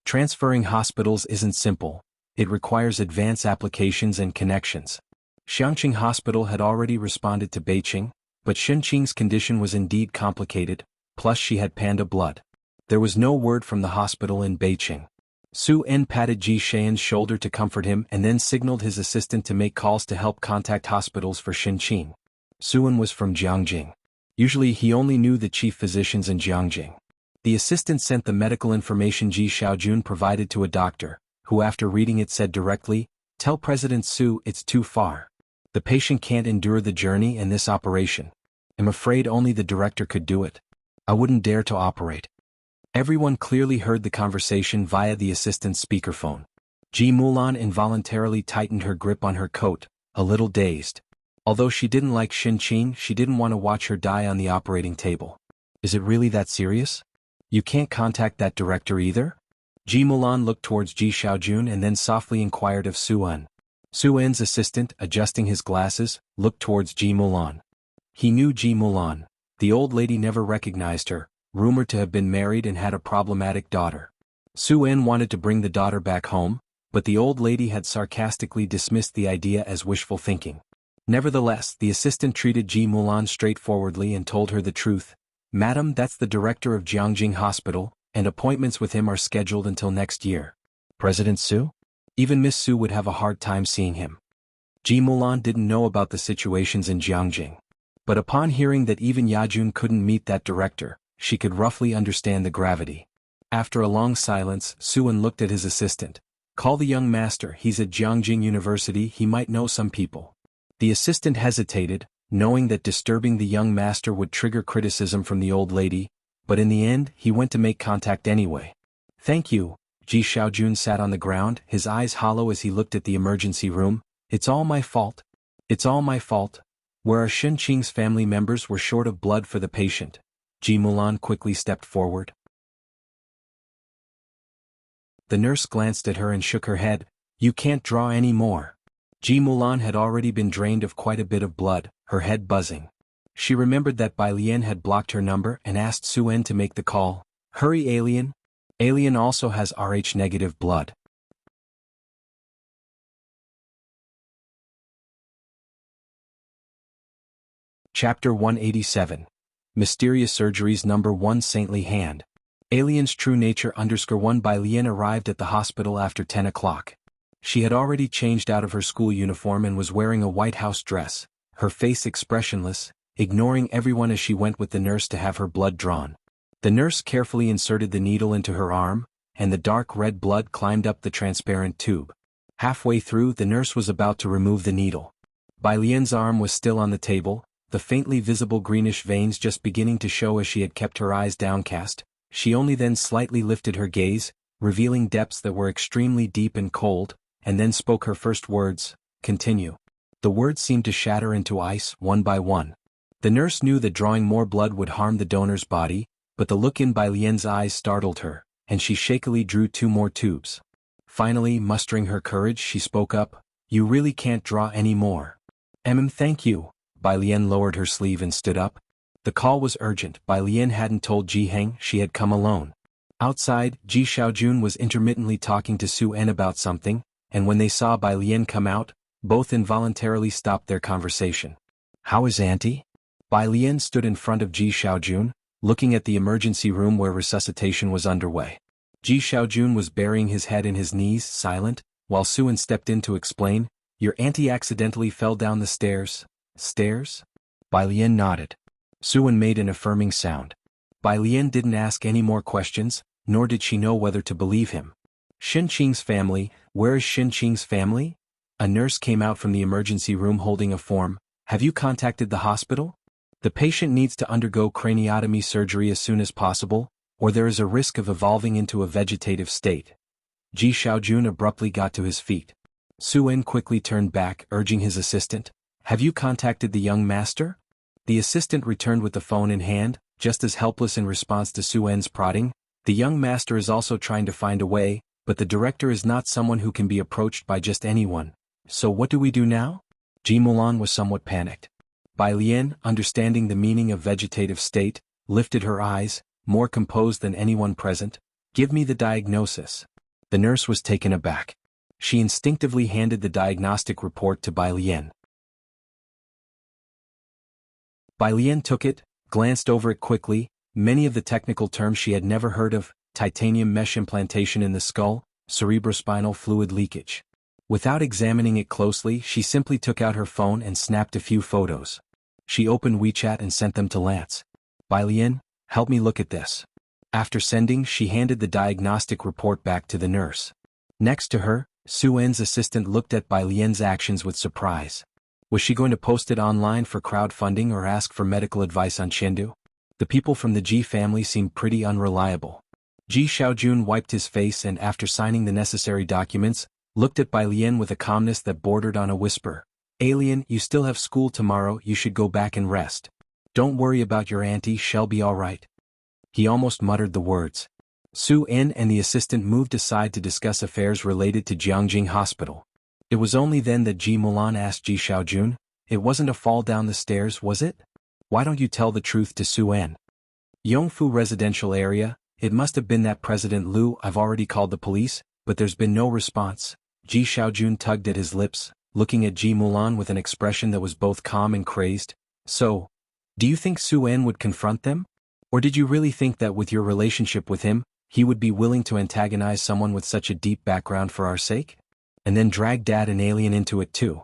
Transferring hospitals isn't simple. It requires advanced applications and connections. Xiangqing Hospital had already responded to Beijing, but Xinqing's condition was indeed complicated, plus she had panda blood. There was no word from the hospital in Beijing. Su-en patted Ji Xian's shoulder to comfort him and then signaled his assistant to make calls to help contact hospitals for Xinqing. Su-en was from Jianghu. Usually he only knew the chief physicians in Jianghu. The assistant sent the medical information Ji Xiaojun provided to a doctor, who after reading it said directly, Tell President Su it's too far. The patient can't endure the journey and this operation. I'm afraid only the director could do it. I wouldn't dare to operate. Everyone clearly heard the conversation via the assistant's speakerphone. Ji Mulan involuntarily tightened her grip on her coat, a little dazed. Although she didn't like Xinqing, she didn't want to watch her die on the operating table. Is it really that serious? You can't contact that director either? Ji Mulan looked towards Ji Xiaojun and then softly inquired of Su En. Su En's assistant, adjusting his glasses, looked towards Ji Mulan. He knew Ji Mulan. The old lady never recognized her, rumored to have been married and had a problematic daughter. Su En wanted to bring the daughter back home, but the old lady had sarcastically dismissed the idea as wishful thinking. Nevertheless, the assistant treated Ji Mulan straightforwardly and told her the truth. "Madam, that's the director of Jianghu Hospital, and appointments with him are scheduled until next year." President Su? Even Miss Su would have a hard time seeing him. Ji Mulan didn't know about the situations in Jianghu. But upon hearing that even Yajun couldn't meet that director, she could roughly understand the gravity. After a long silence, Su En looked at his assistant. "Call the young master, he's at Jianghu University, he might know some people." The assistant hesitated, knowing that disturbing the young master would trigger criticism from the old lady, but in the end he went to make contact anyway. "Thank you." Ji Xiaojun sat on the ground, his eyes hollow as he looked at the emergency room. "It's all my fault. It's all my fault." Where our Shen Qing's family members were short of blood for the patient. Ji Mulan quickly stepped forward. The nurse glanced at her and shook her head. "You can't draw any more." Ji Mulan had already been drained of quite a bit of blood, her head buzzing. She remembered that Bai Lian had blocked her number and asked Su En to make the call. "Hurry, Alien. Alien also has Rh-negative blood." Chapter 187. Mysterious Surgeries Number 1 Saintly Hand. Alien's True Nature _1 Bai Lian arrived at the hospital after 10 o'clock. She had already changed out of her school uniform and was wearing a White House dress, her face expressionless, ignoring everyone as she went with the nurse to have her blood drawn. The nurse carefully inserted the needle into her arm, and the dark red blood climbed up the transparent tube. Halfway through, the nurse was about to remove the needle. Bai Lian's arm was still on the table, the faintly visible greenish veins just beginning to show as she had kept her eyes downcast. She only then slightly lifted her gaze, revealing depths that were extremely deep and cold, and then spoke her first words, "Continue." The words seemed to shatter into ice, one by one. The nurse knew that drawing more blood would harm the donor's body, but the look in Bai Lian's eyes startled her, and she shakily drew 2 more tubes. Finally, mustering her courage, she spoke up, "You really can't draw any more." Thank you." Bai Lian lowered her sleeve and stood up. The call was urgent. Bai Lian hadn't told Ji Heng she had come alone. Outside, Ji Xiaojun was intermittently talking to Su En about something, and when they saw Bai Lian come out, both involuntarily stopped their conversation. "How is Auntie?" Bai Lian stood in front of Ji Xiaojun, looking at the emergency room where resuscitation was underway. Ji Xiaojun was burying his head in his knees, silent, while Su En stepped in to explain, "Your auntie accidentally fell down the stairs." "Stairs?" Bai Lian nodded. Su En made an affirming sound. Bai Lian didn't ask any more questions, nor did she know whether to believe him. "Shen Qing's family, where is Shen Qing's family?" A nurse came out from the emergency room holding a form. "Have you contacted the hospital? The patient needs to undergo craniotomy surgery as soon as possible, or there is a risk of evolving into a vegetative state." Ji Xiaojun abruptly got to his feet. Su En quickly turned back, urging his assistant, "Have you contacted the young master?" The assistant returned with the phone in hand, just as helpless in response to Su En's prodding. "The young master is also trying to find a way, but the director is not someone who can be approached by just anyone. So what do we do now?" Ji Mulan was somewhat panicked. Bai Lian, understanding the meaning of vegetative state, lifted her eyes, more composed than anyone present. "Give me the diagnosis." The nurse was taken aback. She instinctively handed the diagnostic report to Bai Lian. Bai Lian took it, glanced over it quickly. Many of the technical terms she had never heard of: titanium mesh implantation in the skull, cerebrospinal fluid leakage. Without examining it closely, she simply took out her phone and snapped a few photos. She opened WeChat and sent them to Lance. "Bai Lian, help me look at this." After sending, she handed the diagnostic report back to the nurse. Next to her, Su En's assistant looked at Bai Lian's actions with surprise. Was she going to post it online for crowdfunding or ask for medical advice on Chengdu? The people from the Ji family seemed pretty unreliable. Ji Xiaojun wiped his face and, after signing the necessary documents, looked at Bai Lian with a calmness that bordered on a whisper. "Alien, you still have school tomorrow, you should go back and rest. Don't worry about your auntie, she'll be all right." He almost muttered the words. Su En and the assistant moved aside to discuss affairs related to Jianghu Hospital. It was only then that Ji Mulan asked Ji Xiaojun, "It wasn't a fall down the stairs, was it? Why don't you tell the truth to Su En?" Yongfu residential area, it must have been that President Liu. I've already called the police, but there's been no response. Ji Xiaojun tugged at his lips, looking at Ji Mulan with an expression that was both calm and crazed. So, do you think Su En would confront them? Or did you really think that with your relationship with him, he would be willing to antagonize someone with such a deep background for our sake? And then drag Dad and Alien into it too.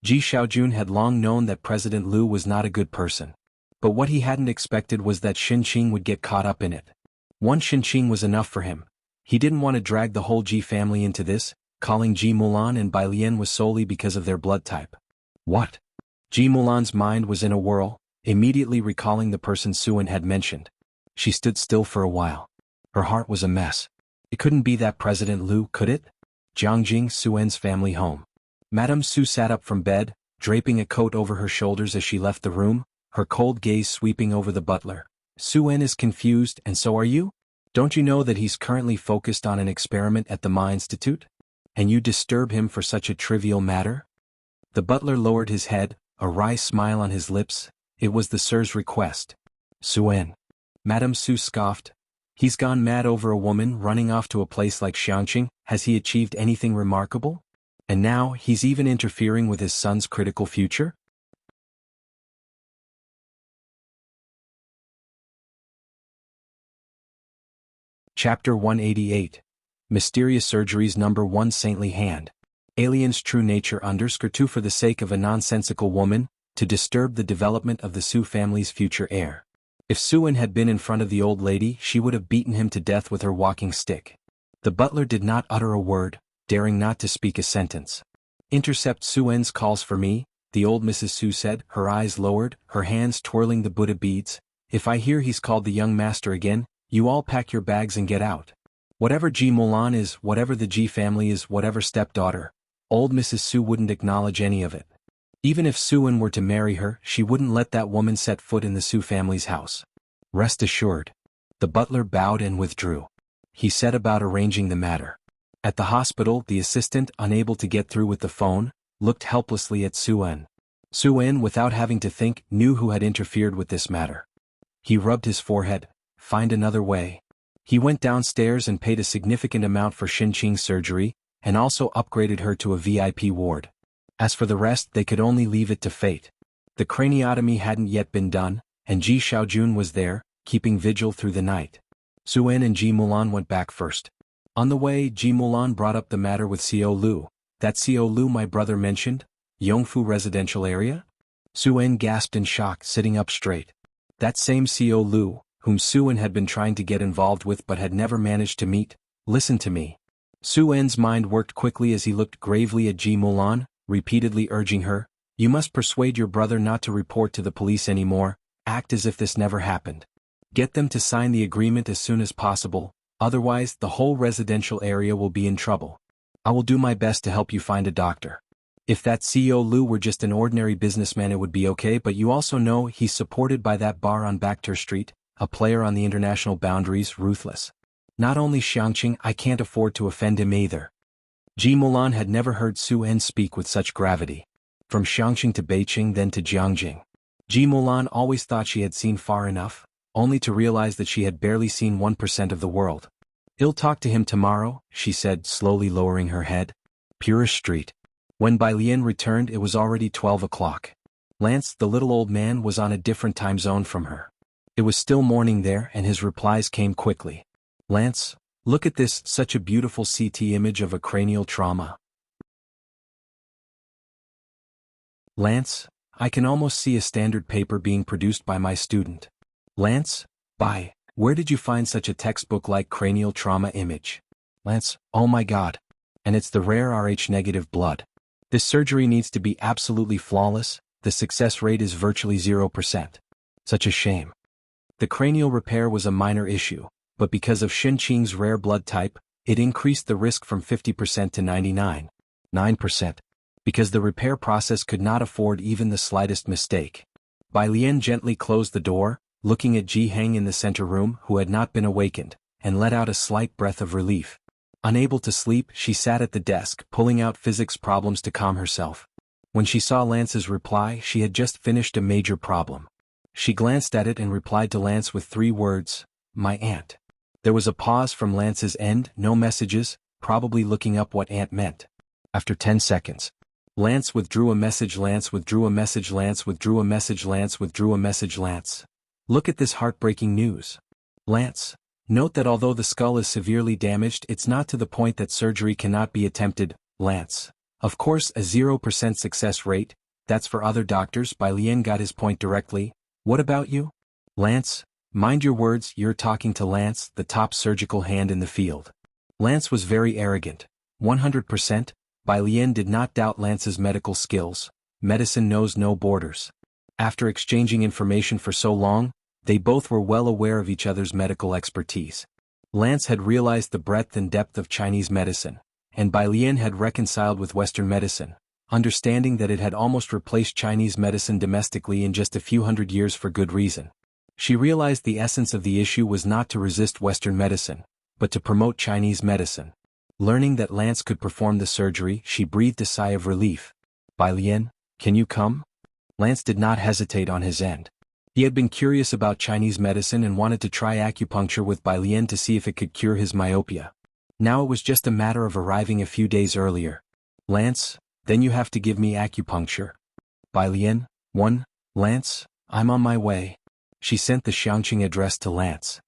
Ji Xiaojun had long known that President Liu was not a good person. But what he hadn't expected was that Xinqing would get caught up in it. One Xinqing was enough for him. He didn't want to drag the whole Ji family into this. Calling Ji Mulan and Bai Lian was solely because of their blood type. What? Ji Mulan's mind was in a whirl, immediately recalling the person Su En had mentioned. She stood still for a while. Her heart was a mess. It couldn't be that President Liu, could it? Jianghu, Su En's family home. Madame Su sat up from bed, draping a coat over her shoulders as she left the room, her cold gaze sweeping over the butler. Su En is confused, and so are you? Don't you know that he's currently focused on an experiment at the Ma Institute? And you disturb him for such a trivial matter? The butler lowered his head, a wry smile on his lips. It was the sir's request. Su En. Madame Su scoffed. He's gone mad over a woman running off to a place like Xiangqing. Has he achieved anything remarkable? And now he's even interfering with his son's critical future? Chapter 188. Mysterious Surgeries Number 1 Saintly Hand. Alien's true nature _2 for the sake of a nonsensical woman, to disturb the development of the Su family's future heir. If Su En had been in front of the old lady, she would have beaten him to death with her walking stick. The butler did not utter a word, daring not to speak a sentence. Intercept Su En's calls for me, the old Mrs. Su said, her eyes lowered, her hands twirling the Buddha beads. If I hear he's called the young master again, you all pack your bags and get out. Whatever Ji Mulan is, whatever the Ji family is, whatever stepdaughter, old Mrs. Su wouldn't acknowledge any of it. Even if Su En were to marry her, she wouldn't let that woman set foot in the Su family's house. Rest assured. The butler bowed and withdrew. He set about arranging the matter. At the hospital, the assistant, unable to get through with the phone, looked helplessly at Su En. Su En, without having to think, knew who had interfered with this matter. He rubbed his forehead. Find another way. He went downstairs and paid a significant amount for Xinqing's surgery, and also upgraded her to a VIP ward. As for the rest, they could only leave it to fate. The craniotomy hadn't yet been done, and Ji Xiaojun was there, keeping vigil through the night. Su En and Ji Mulan went back first. On the way, Ji Mulan brought up the matter with Xiao Lu. That Xiao Lu my brother mentioned? Yongfu residential area? Su En gasped in shock, sitting up straight. That same Xiao Lu, whom Su En had been trying to get involved with but had never managed to meet. Listen to me. Su En's mind worked quickly as he looked gravely at Ji Mulan, repeatedly urging her, you must persuade your brother not to report to the police anymore, act as if this never happened. Get them to sign the agreement as soon as possible, otherwise the whole residential area will be in trouble. I will do my best to help you find a doctor. If that CEO Lu were just an ordinary businessman it would be okay, but you also know he's supported by that bar on Bakhtur Street, a player on the international boundaries, ruthless. Not only Xiangqing, I can't afford to offend him either. Ji Mulan had never heard Su En speak with such gravity. From Xiangqing to Beijing, then to Jianghu. Ji Mulan always thought she had seen far enough, only to realize that she had barely seen 1% of the world. I'll talk to him tomorrow, she said, slowly lowering her head. Purish Street. When Bai Lian returned, it was already 12 o'clock. Lance, the little old man, was on a different time zone from her. It was still morning there, and his replies came quickly. Lance, look at this, such a beautiful CT image of a cranial trauma. Lance, I can almost see a standard paper being produced by my student. Lance, Bai, where did you find such a textbook-like cranial trauma image? Lance, oh my god. And it's the rare Rh-negative blood. This surgery needs to be absolutely flawless, the success rate is virtually 0%. Such a shame. The cranial repair was a minor issue, but because of Xinqing's rare blood type, it increased the risk from 50% to 99.9%. Because the repair process could not afford even the slightest mistake. Bai Lian gently closed the door, looking at Ji Heng in the center room, who had not been awakened. and let out a slight breath of relief. Unable to sleep, she sat at the desk, pulling out physics problems to calm herself. When she saw Lance's reply, she had just finished a major problem. She glanced at it and replied to Lance with 3 words, "My aunt." There was a pause from Lance's end, no messages, probably looking up what aunt meant. After 10 seconds. Lance withdrew a message. Lance withdrew a message. Lance withdrew a message. Lance withdrew a message. Lance. Look at this heartbreaking news. Lance. Note that although the skull is severely damaged, it's not to the point that surgery cannot be attempted. Lance. Of course, a 0% success rate, that's for other doctors. Bai Lian got his point directly. What about you? Lance. Mind your words, you're talking to Lance, the top surgical hand in the field. Lance was very arrogant. 100%, Bai Lian did not doubt Lance's medical skills. Medicine knows no borders. After exchanging information for so long, they both were well aware of each other's medical expertise. Lance had realized the breadth and depth of Chinese medicine, and Bai Lian had reconciled with Western medicine, understanding that it had almost replaced Chinese medicine domestically in just a few hundred years for good reason. She realized the essence of the issue was not to resist Western medicine, but to promote Chinese medicine. Learning that Lance could perform the surgery, she breathed a sigh of relief. Bai Lian, can you come? Lance did not hesitate on his end. He had been curious about Chinese medicine and wanted to try acupuncture with Bai Lian to see if it could cure his myopia. Now it was just a matter of arriving a few days earlier. Lance, then you have to give me acupuncture. Bai Lian, 1, Lance, I'm on my way. She sent the Xiangqing address to Lance.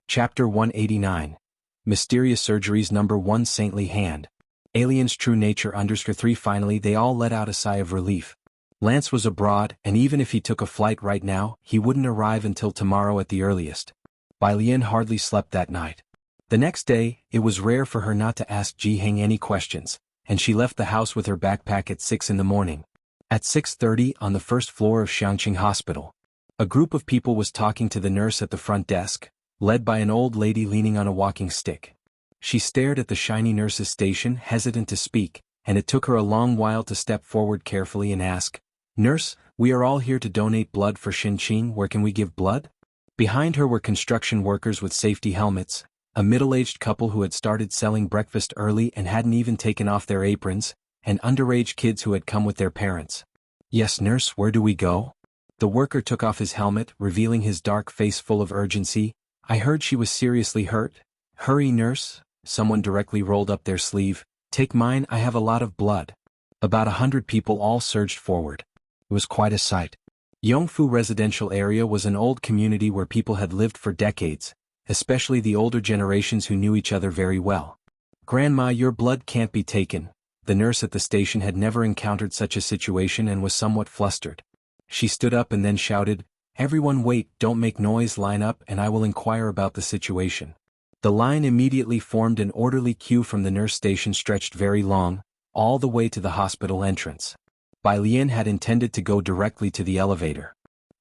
Chapter 189. Mysterious Surgeries Number 1 Saintly Hand. Alien's True Nature _3 Finally they all let out a sigh of relief. Lance was abroad, and even if he took a flight right now, he wouldn't arrive until tomorrow at the earliest. Bai Lian hardly slept that night. The next day, it was rare for her not to ask Jianghu any questions, and she left the house with her backpack at 6 in the morning. At 6:30 on the first floor of Xiangqing Hospital, a group of people was talking to the nurse at the front desk, led by an old lady leaning on a walking stick. She stared at the shiny nurse's station, hesitant to speak, and it took her a long while to step forward carefully and ask, "Nurse, we are all here to donate blood for Xinqing. Where can we give blood?" Behind her were construction workers with safety helmets, a middle-aged couple who had started selling breakfast early and hadn't even taken off their aprons, and underage kids who had come with their parents. "Yes, nurse, where do we go?" The worker took off his helmet, revealing his dark face full of urgency. "I heard she was seriously hurt." "Hurry, nurse," someone directly rolled up their sleeve. "Take mine, I have a lot of blood." About 100 people all surged forward. It was quite a sight. Yongfu residential area was an old community where people had lived for decades, especially the older generations who knew each other very well. "Grandma, your blood can't be taken." The nurse at the station had never encountered such a situation and was somewhat flustered. She stood up and then shouted, "Everyone wait, don't make noise, line up and I will inquire about the situation." The line immediately formed. An orderly queue from the nurse station stretched very long, all the way to the hospital entrance. Bai Lian had intended to go directly to the elevator.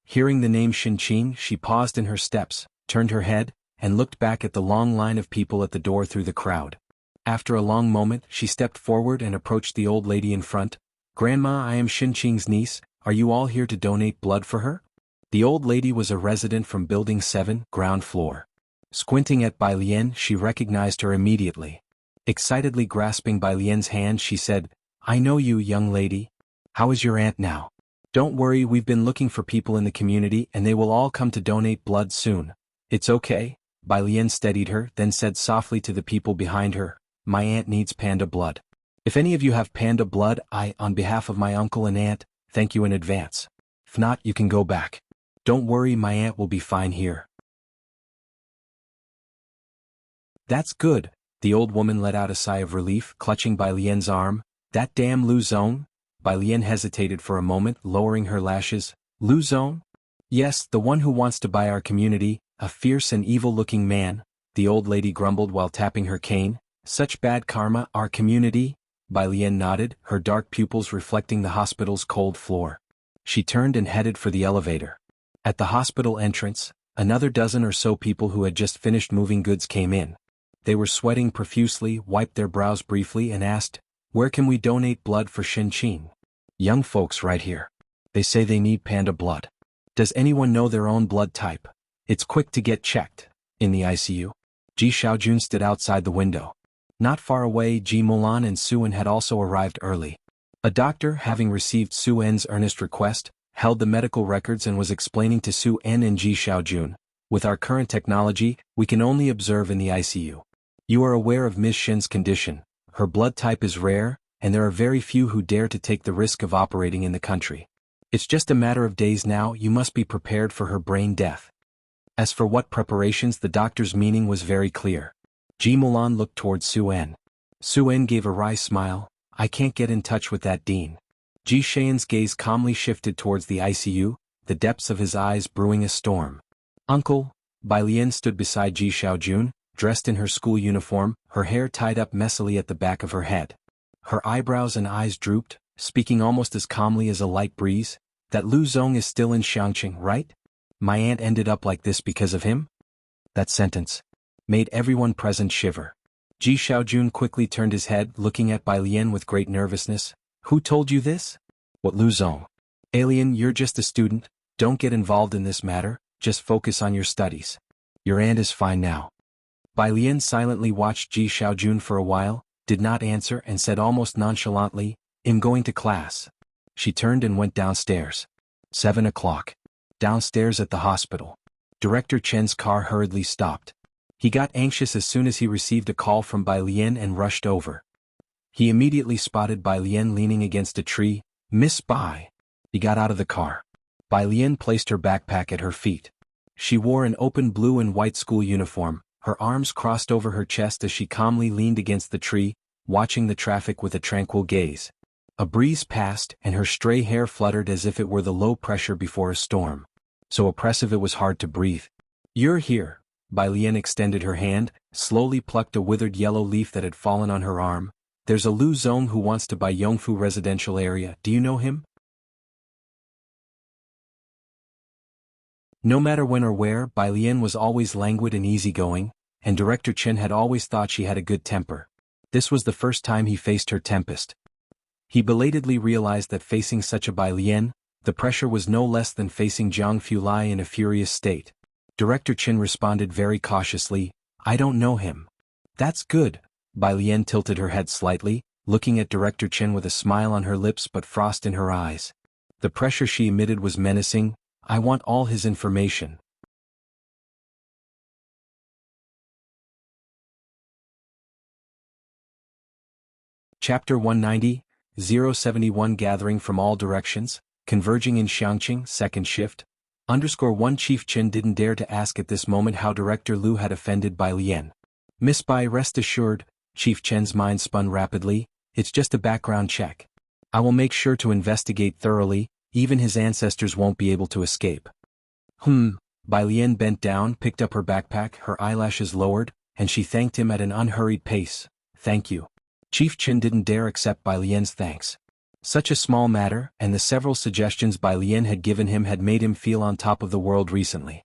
Hearing the name Xinqing, she paused in her steps, turned her head, and looked back at the long line of people at the door through the crowd. After a long moment, she stepped forward and approached the old lady in front. "Grandma, I am Xinqing's niece. Are you all here to donate blood for her?" The old lady was a resident from Building 7, ground floor. Squinting at Bai Lian, she recognized her immediately. Excitedly grasping Bai Lian's hand, she said, "I know you, young lady. How is your aunt now?" "Don't worry, we've been looking for people in the community and they will all come to donate blood soon. It's okay." Bai Lian steadied her, then said softly to the people behind her, "My aunt needs panda blood. If any of you have panda blood, on behalf of my uncle and aunt, thank you in advance. If not, you can go back. Don't worry, my aunt will be fine here." "That's good." The old woman let out a sigh of relief, clutching Bai Lian's arm. "That damn Lu Zong?" Bai Lian hesitated for a moment, lowering her lashes. "Lu Zong?" "Yes, the one who wants to buy our community, a fierce and evil-looking man," the old lady grumbled while tapping her cane. "Such bad karma, our community?" Bai Lian nodded, her dark pupils reflecting the hospital's cold floor. She turned and headed for the elevator. At the hospital entrance, another dozen or so people who had just finished moving goods came in. They were sweating profusely, wiped their brows briefly and asked, "Where can we donate blood for Xinqing?" "Young folks right here." They say they need panda blood. Does anyone know their own blood type? It's quick to get checked. In the ICU. Ji Xiaojun stood outside the window. Not far away, Ji Mulan and Su En had also arrived early. A doctor, having received Su En's earnest request, held the medical records and was explaining to Su En and Ji Xiaojun, with our current technology, we can only observe in the ICU. You are aware of Ms. Shin's condition. Her blood type is rare, and there are very few who dare to take the risk of operating in the country. It's just a matter of days now. You must be prepared for her brain death. As for what preparations, the doctor's meaning was very clear. Ji Mulan looked towards Su En. Su En gave a wry smile. I can't get in touch with that dean. Ji Xian's gaze calmly shifted towards the ICU, the depths of his eyes brewing a storm. Uncle, Bai Lian stood beside Ji Xiaojun, dressed in her school uniform, her hair tied up messily at the back of her head. Her eyebrows and eyes drooped, speaking almost as calmly as a light breeze. That Lu Zong is still in Xiangqing, right? My aunt ended up like this because of him? That sentence made everyone present shiver. Ji Xiaojun quickly turned his head, looking at Bai Lian with great nervousness. Who told you this? What Lu Zong? Alien, you're just a student, don't get involved in this matter, just focus on your studies. Your aunt is fine now. Bai Lian silently watched Ji Xiaojun for a while, did not answer and said almost nonchalantly, I'm going to class. She turned and went downstairs. 7 o'clock. Downstairs at the hospital. Director Chen's car hurriedly stopped. He got anxious as soon as he received a call from Bai Lian and rushed over. He immediately spotted Bai Lian leaning against a tree. Miss Bai. He got out of the car. Bai Lian placed her backpack at her feet. She wore an open blue and white school uniform, her arms crossed over her chest as she calmly leaned against the tree, watching the traffic with a tranquil gaze. A breeze passed and her stray hair fluttered as if it were the low pressure before a storm. So oppressive it was hard to breathe. You're here. Bai Lian extended her hand, slowly plucked a withered yellow leaf that had fallen on her arm. There's a Lu Zong who wants to buy Jianghu residential area. Do you know him? No matter when or where, Bai Lian was always languid and easygoing, and Director Chen had always thought she had a good temper. This was the first time he faced her tempest. He belatedly realized that facing such a Bai Lian, the pressure was no less than facing Jiang Fulai in a furious state. Director Chen responded very cautiously, I don't know him. That's good. Bai Lian tilted her head slightly, looking at Director Chen with a smile on her lips but frost in her eyes. The pressure she emitted was menacing. I want all his information. Chapter 190, 071 Gathering from all directions, converging in Xiangqing, second shift. _1 Chief Chen didn't dare to ask at this moment how Director Lu had offended Bai Lian. Miss Bai, rest assured, Chief Chen's mind spun rapidly, it's just a background check. I will make sure to investigate thoroughly, even his ancestors won't be able to escape. Bai Lian bent down, picked up her backpack, her eyelashes lowered, and she thanked him at an unhurried pace. Thank you. Chief Chen didn't dare accept Bai Lian's thanks. Such a small matter, and the several suggestions Bai Lian had given him had made him feel on top of the world recently.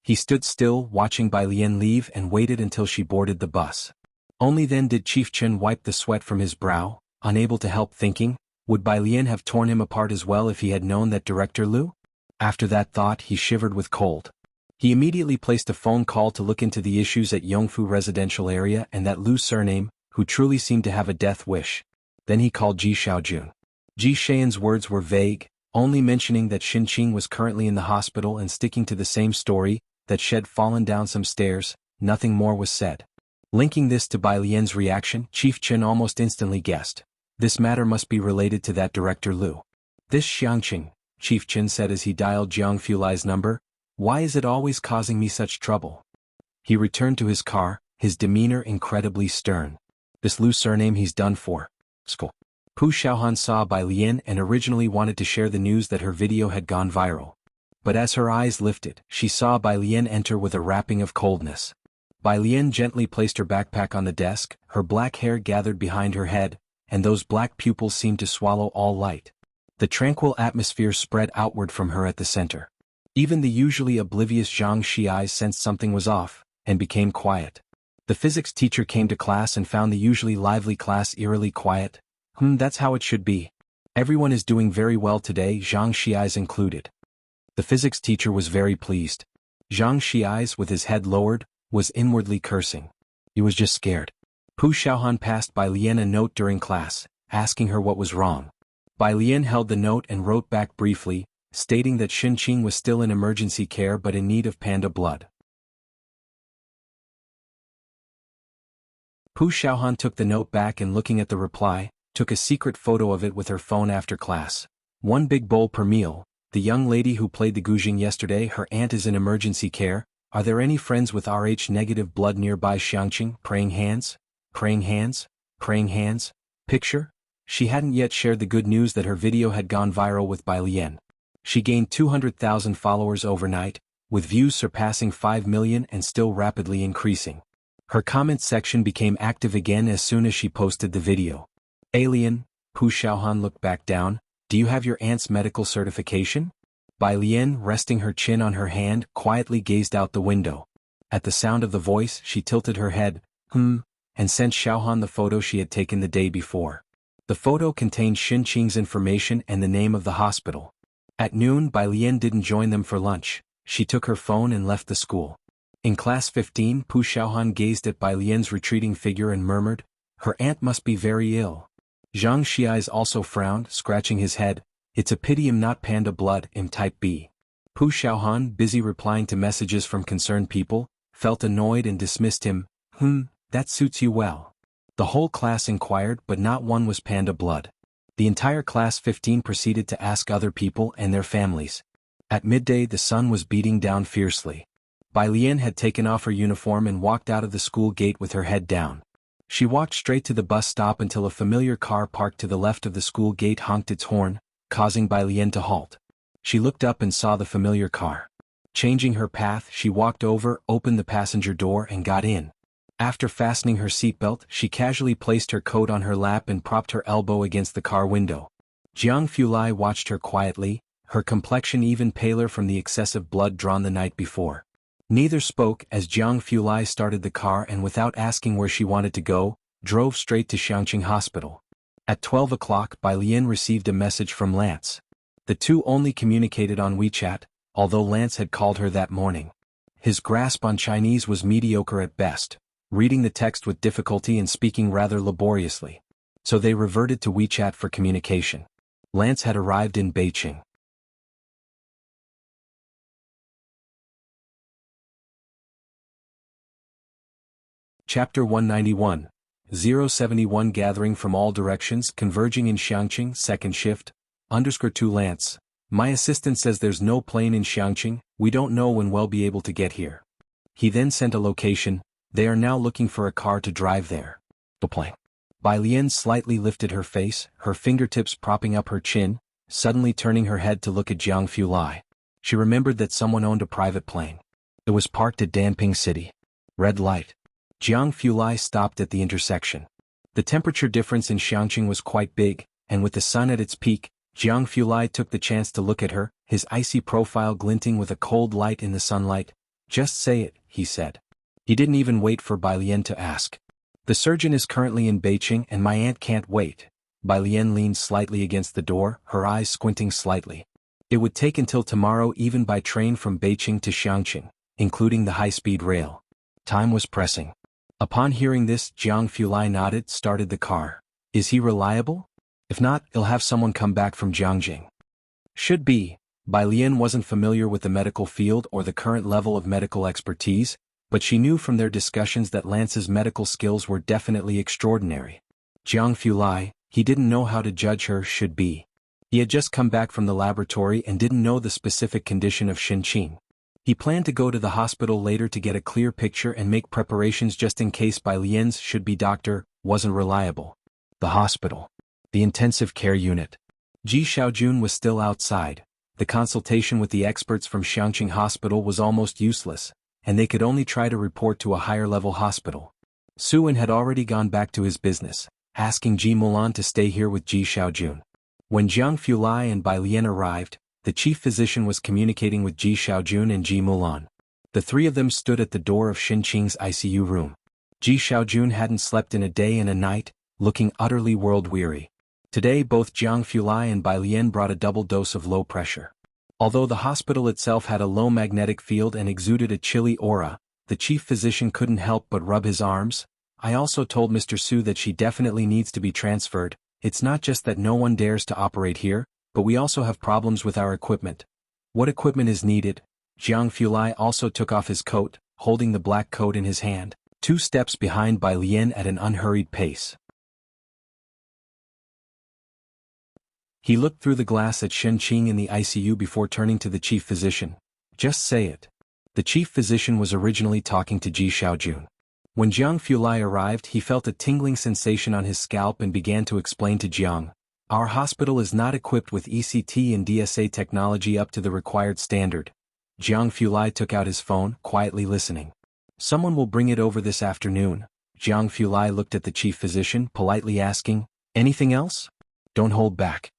He stood still, watching Bai Lian leave and waited until she boarded the bus. Only then did Chief Chen wipe the sweat from his brow, unable to help thinking, would Bai Lian have torn him apart as well if he had known that Director Lu? After that thought, he shivered with cold. He immediately placed a phone call to look into the issues at Jianghu residential area and that Lu surname, who truly seemed to have a death wish. Then he called Ji Xiaojun. Ji Xian's words were vague, only mentioning that Xinqing was currently in the hospital and sticking to the same story, that she had fallen down some stairs. Nothing more was said. Linking this to Bai Lian's reaction, Chief Chen almost instantly guessed. This matter must be related to that Director Lu. This Xiangqing, Chief Chen said as he dialed Jiang Fulai's number. Why is it always causing me such trouble? He returned to his car, his demeanor incredibly stern. This Lu surname he's done for. Skull. Pu Xiaohan saw Bai Lian and originally wanted to share the news that her video had gone viral. But as her eyes lifted, she saw Bai Lian enter with a wrapping of coldness. Bai Lian gently placed her backpack on the desk, her black hair gathered behind her head, and those black pupils seemed to swallow all light. The tranquil atmosphere spread outward from her at the center. Even the usually oblivious Zhang Xiai sensed something was off, and became quiet. The physics teacher came to class and found the usually lively class eerily quiet. That's how it should be. Everyone is doing very well today, Zhang Xiai's included. The physics teacher was very pleased. Zhang Xiai's, with his head lowered, was inwardly cursing. He was just scared. Pu Xiaohan passed Bai Lian a note during class, asking her what was wrong. Bai Lian held the note and wrote back briefly, stating that Xinqing was still in emergency care but in need of panda blood. Pu Xiaohan took the note back and, looking at the reply, took a secret photo of it with her phone after class. One big bowl per meal. The young lady who played the guzheng yesterday, her aunt is in emergency care. Are there any friends with Rh-negative blood nearby? Xiangqing, praying hands? Praying hands? Praying hands? Picture? She hadn't yet shared the good news that her video had gone viral with Bai Lian. She gained 200,000 followers overnight, with views surpassing 5 million and still rapidly increasing. Her comment section became active again as soon as she posted the video. Alien, Pu Xiaohan looked back down. Do you have your aunt's medical certification? Bai Lian, resting her chin on her hand, quietly gazed out the window. At the sound of the voice, she tilted her head, and sent Xiaohan the photo she had taken the day before. The photo contained Xinqing's information and the name of the hospital. At noon, Bai Lian didn't join them for lunch. She took her phone and left the school. In class 15, Pu Xiaohan gazed at Bai Lian's retreating figure and murmured, "Her aunt must be very ill." Zhang Xiai's also frowned, scratching his head. "It's a pity I'm not panda blood, I'm type B." Pu Xiaohan, busy replying to messages from concerned people, felt annoyed and dismissed him. That suits you well." The whole class inquired, but not one was panda blood. The entire class 15 proceeded to ask other people and their families. At midday, the sun was beating down fiercely. Bai Lian had taken off her uniform and walked out of the school gate with her head down. She walked straight to the bus stop until a familiar car parked to the left of the school gate honked its horn, causing Bai Lian to halt. She looked up and saw the familiar car. Changing her path, she walked over, opened the passenger door and got in. After fastening her seatbelt, she casually placed her coat on her lap and propped her elbow against the car window. Jianghu Lai watched her quietly, her complexion even paler from the excessive blood drawn the night before. Neither spoke as Jianghu Lai started the car and, without asking where she wanted to go, drove straight to Xiangqing Hospital. At 12 o'clock, Bai Lian received a message from Lance. The two only communicated on WeChat, although Lance had called her that morning. His grasp on Chinese was mediocre at best, reading the text with difficulty and speaking rather laboriously. So they reverted to WeChat for communication. Lance had arrived in Beijing. Chapter 191. 071 Gathering from all directions converging in Xiangqing, second shift. _2 Lance. My assistant says there's no plane in Xiangqing, we don't know when we'll be able to get here. He then sent a location. They are now looking for a car to drive there. The plane. Bai Lian slightly lifted her face, her fingertips propping up her chin, suddenly turning her head to look at Jianghu Lai. She remembered that someone owned a private plane. It was parked at Danping City. Red light. Jianghu Lai stopped at the intersection. The temperature difference in Xiangqing was quite big, and with the sun at its peak, Jianghu Lai took the chance to look at her, his icy profile glinting with a cold light in the sunlight. "Just say it," he said. He didn't even wait for Bai Lian to ask. "The surgeon is currently in Beijing and my aunt can't wait." Bai Lian leaned slightly against the door, her eyes squinting slightly. It would take until tomorrow even by train from Beijing to Xiangqing, including the high-speed rail. Time was pressing. Upon hearing this, Jianghu Lai nodded, started the car. "Is he reliable? If not, he'll have someone come back from Jiangjing." "Should be." Bai Lian wasn't familiar with the medical field or the current level of medical expertise, but she knew from their discussions that Lance's medical skills were definitely extraordinary. Jianghu Lai, he didn't know how to judge her, should be. He had just come back from the laboratory and didn't know the specific condition of Xinqing. He planned to go to the hospital later to get a clear picture and make preparations just in case Bai Lian's should-be doctor wasn't reliable. The hospital. The intensive care unit. Ji Xiaojun was still outside. The consultation with the experts from Xiangqing Hospital was almost useless, and they could only try to report to a higher-level hospital. Suin had already gone back to his business, asking Ji Mulan to stay here with Ji Xiaojun. When Jianghu Lai and Bai Lian arrived, the chief physician was communicating with Ji Xiaojun and Ji Mulan. The three of them stood at the door of Xinqing's ICU room. Ji Xiaojun hadn't slept in a day and a night, looking utterly world-weary. Today both Jiang Fulai and Bai Lian brought a double dose of low pressure. Although the hospital itself had a low magnetic field and exuded a chilly aura, the chief physician couldn't help but rub his arms. I also told Mr. Su that she definitely needs to be transferred. It's not just that no one dares to operate here, but we also have problems with our equipment. What equipment is needed? Jiang Fulai also took off his coat, holding the black coat in his hand, 2 steps behind Bai Lian at an unhurried pace. He looked through the glass at Shen Qing in the ICU before turning to the chief physician. Just say it. The chief physician was originally talking to Ji Xiaojun. When Jiang Fulai arrived, he felt a tingling sensation on his scalp and began to explain to Jiang. Our hospital is not equipped with ECT and DSA technology up to the required standard. Jiang Fulai took out his phone, quietly listening. Someone will bring it over this afternoon. Jiang Fulai looked at the chief physician, politely asking, anything else? Don't hold back.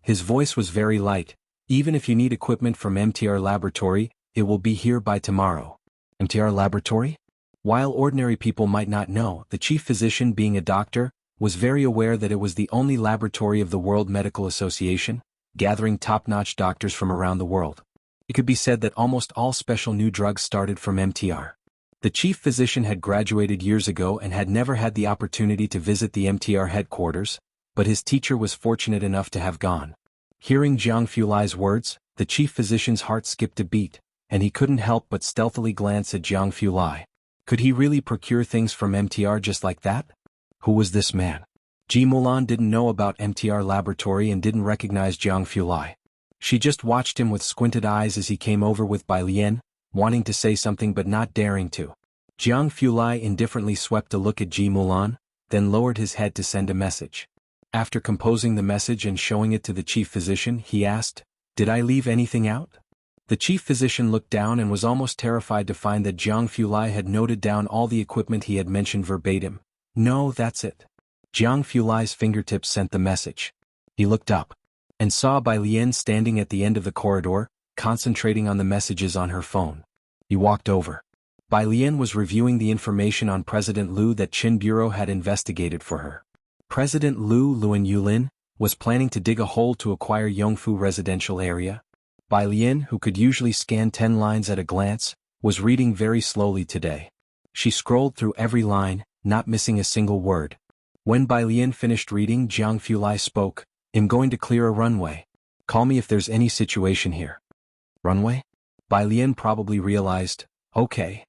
His voice was very light. Even if you need equipment from MTR Laboratory, it will be here by tomorrow. MTR Laboratory? While ordinary people might not know, the chief physician, being a doctor, was very aware that it was the only laboratory of the World Medical Association, gathering top-notch doctors from around the world. It could be said that almost all special new drugs started from MTR. The chief physician had graduated years ago and had never had the opportunity to visit the MTR headquarters, but his teacher was fortunate enough to have gone. Hearing Jiang Fulai's words, the chief physician's heart skipped a beat, and he couldn't help but stealthily glance at Jiang Fulai. Could he really procure things from MTR just like that? Who was this man? Ji Mulan didn't know about MTR Laboratory and didn't recognize Jiang Fulai. She just watched him with squinted eyes as he came over with Bai Lian, wanting to say something but not daring to. Jiang Fulai indifferently swept a look at Ji Mulan, then lowered his head to send a message. After composing the message and showing it to the chief physician, he asked, "Did I leave anything out?" The chief physician looked down and was almost terrified to find that Jiang Fulai had noted down all the equipment he had mentioned verbatim. "No, that's it." Jiang Fulai's fingertips sent the message. He looked up and saw Bai Lian standing at the end of the corridor, concentrating on the messages on her phone. He walked over. Bai Lian was reviewing the information on President Liu that Qin Bureau had investigated for her. President Luan Yulin, was planning to dig a hole to acquire Yongfu residential area. Bai Lian, who could usually scan 10 lines at a glance, was reading very slowly today. She scrolled through every line, not missing a single word. When Bai Lian finished reading, Jiang Fulai spoke, "I'm going to clear a runway. Call me if there's any situation here." Runway? Bai Lian probably realized, okay.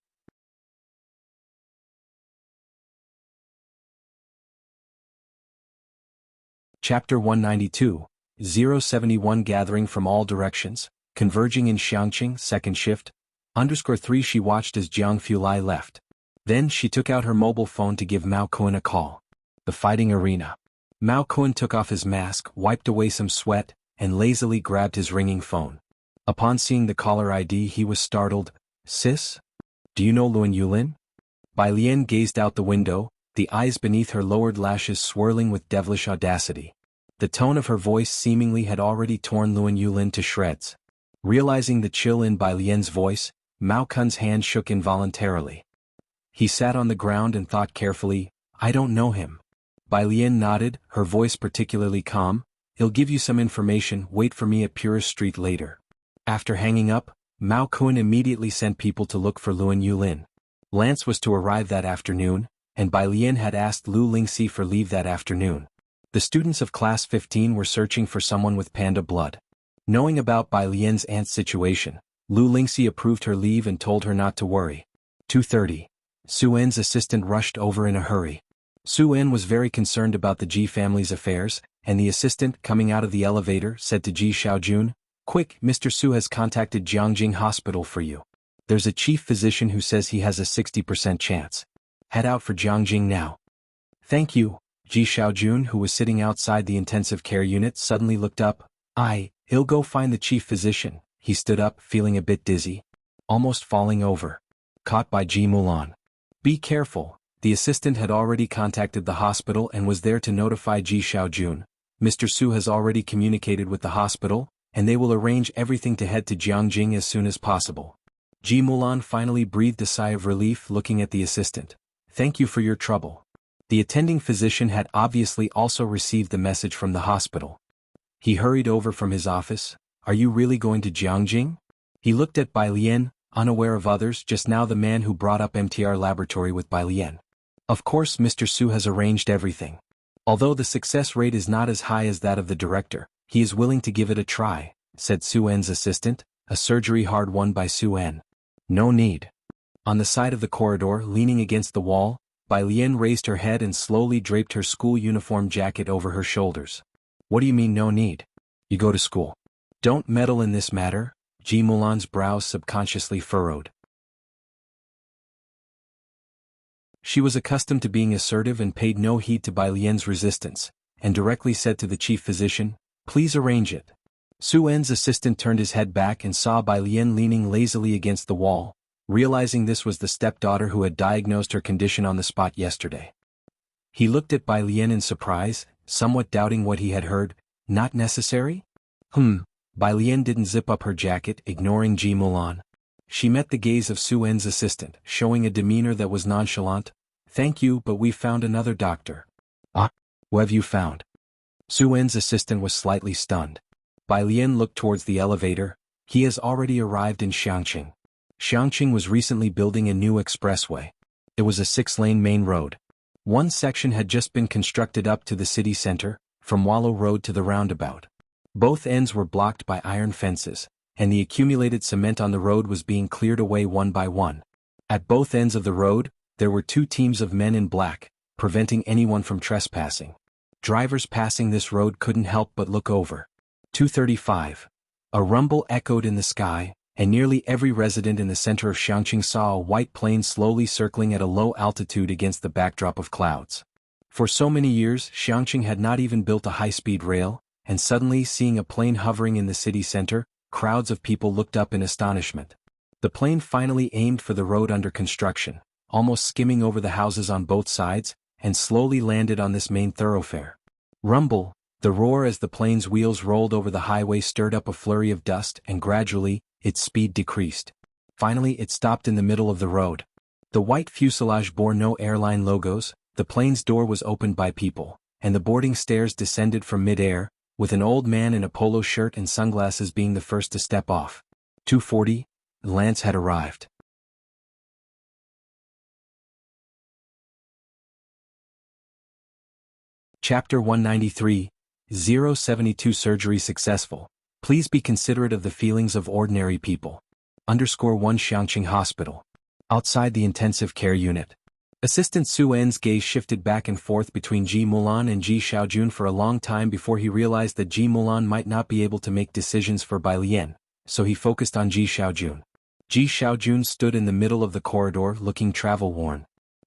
Chapter 192, 071 Gathering from all directions, converging in Xiangqing, second shift, _3 She watched as Jiang Fulai left. Then she took out her mobile phone to give Mao Kun a call. The fighting arena. Mao Kun took off his mask, wiped away some sweat, and lazily grabbed his ringing phone. Upon seeing the caller ID he was startled. "Sis? Do you know Luan Yulin?" Bai Lian gazed out the window, the eyes beneath her lowered lashes swirling with devilish audacity. The tone of her voice seemingly had already torn Luan Yulin to shreds. Realizing the chill in Bai Lian's voice, Mao Kun's hand shook involuntarily. He sat on the ground and thought carefully, "I don't know him." Bai Lian nodded, her voice particularly calm. "He'll give you some information, wait for me at Purist Street later." After hanging up, Mao Kun immediately sent people to look for Luan Yulin. Lance was to arrive that afternoon, and Bai Lian had asked Lu Lingxi for leave that afternoon. The students of Class 15 were searching for someone with panda blood. Knowing about Bai Lian's aunt's situation, Lu Lingxi approved her leave and told her not to worry. 2:30. Su En's assistant rushed over in a hurry. Su En was very concerned about the Ji family's affairs, and the assistant, coming out of the elevator, said to Ji Xiaojun, "Quick, Mr. Su has contacted Jiangjing Hospital for you. There's a chief physician who says he has a 60% chance. Head out for Jiangjing now." "Thank you." Ji Xiaojun, who was sitting outside the intensive care unit, suddenly looked up. He'll go find the chief physician." He stood up, feeling a bit dizzy, almost falling over. Caught by Ji Mulan. "Be careful." The assistant had already contacted the hospital and was there to notify Ji Xiaojun. "Mr. Su has already communicated with the hospital, and they will arrange everything to head to Jiangjing as soon as possible." Ji Mulan finally breathed a sigh of relief, looking at the assistant. "Thank you for your trouble." The attending physician had obviously also received the message from the hospital. He hurried over from his office. Are you really going to Jianghu? He looked at Bai Lian, unaware of others, just now the man who brought up MTR laboratory with Bai Lian. Of course Mr. Su has arranged everything. Although the success rate is not as high as that of the director, he is willing to give it a try, said Su En's assistant, a surgery hard won by Su En. No need. On the side of the corridor, leaning against the wall, Bai Lian raised her head and slowly draped her school uniform jacket over her shoulders. What do you mean no need? You go to school. Don't meddle in this matter. Ji Mulan's brows subconsciously furrowed. She was accustomed to being assertive and paid no heed to Bai Lian's resistance, and directly said to the chief physician, please arrange it. Su En's assistant turned his head back and saw Bai Lian leaning lazily against the wall, realizing this was the stepdaughter who had diagnosed her condition on the spot yesterday. He looked at Bai Lian in surprise, somewhat doubting what he had heard. Not necessary? Bai Lian didn't zip up her jacket, ignoring Ji Mulan. She met the gaze of Su En's assistant, showing a demeanor that was nonchalant. Thank you, but we found another doctor. Ah? Who have you found? Su En's assistant was slightly stunned. Bai Lian looked towards the elevator. He has already arrived in Xiangqing. Xiangqing was recently building a new expressway. It was a 6-lane main road. One section had just been constructed up to the city center, from Wallow Road to the roundabout. Both ends were blocked by iron fences, and the accumulated cement on the road was being cleared away one by one. At both ends of the road, there were 2 teams of men in black, preventing anyone from trespassing. Drivers passing this road couldn't help but look over. 2:35. A rumble echoed in the sky, and nearly every resident in the center of Xiangqing saw a white plane slowly circling at a low altitude against the backdrop of clouds. For so many years, Xiangqing had not even built a high-speed rail, and suddenly seeing a plane hovering in the city center, crowds of people looked up in astonishment. The plane finally aimed for the road under construction, almost skimming over the houses on both sides, and slowly landed on this main thoroughfare. Rumble, the roar as the plane's wheels rolled over the highway stirred up a flurry of dust, and gradually, its speed decreased. Finally it stopped in the middle of the road. The white fuselage bore no airline logos, the plane's door was opened by people, and the boarding stairs descended from mid-air, with an old man in a polo shirt and sunglasses being the first to step off. 2:40, Lance had arrived. Chapter 193, 072 Surgery successful. Please be considerate of the feelings of ordinary people. _1 Xiangqing Hospital. Outside the intensive care unit. Assistant Su En's gaze shifted back and forth between Ji Mulan and Ji Xiaojun for a long time before he realized that Ji Mulan might not be able to make decisions for Bai Lian, so he focused on Ji Xiaojun. Ji Xiaojun stood in the middle of the corridor looking travel-worn.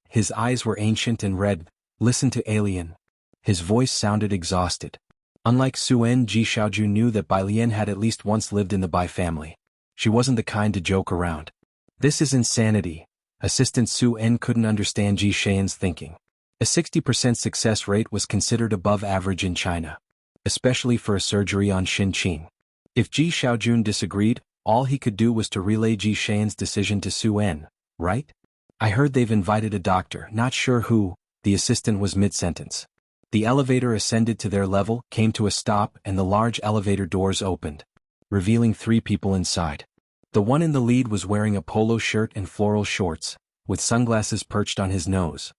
His eyes were ancient and red. Listen to alien. His voice sounded exhausted. Unlike Su En, Ji Xiaojun knew that Bai Lian had at least once lived in the Bai family. She wasn't the kind to joke around. This is insanity. Assistant Su En couldn't understand Ji Xian's thinking. A 60% success rate was considered above average in China, especially for a surgery on Xin Qing. If Ji Xiaojun disagreed, all he could do was to relay Ji Xian's decision to Su En, right? I heard they've invited a doctor, not sure who. The assistant was mid-sentence. The elevator ascended to their level, came to a stop, and the large elevator doors opened, revealing 3 people inside. The one in the lead was wearing a polo shirt and floral shorts, with sunglasses perched on his nose.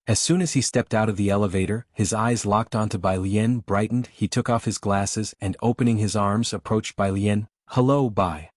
As soon as he stepped out of the elevator, his eyes locked onto Bai Lian, brightened. He took off his glasses and, opening his arms, approached Bai Lian. Hello, Bai.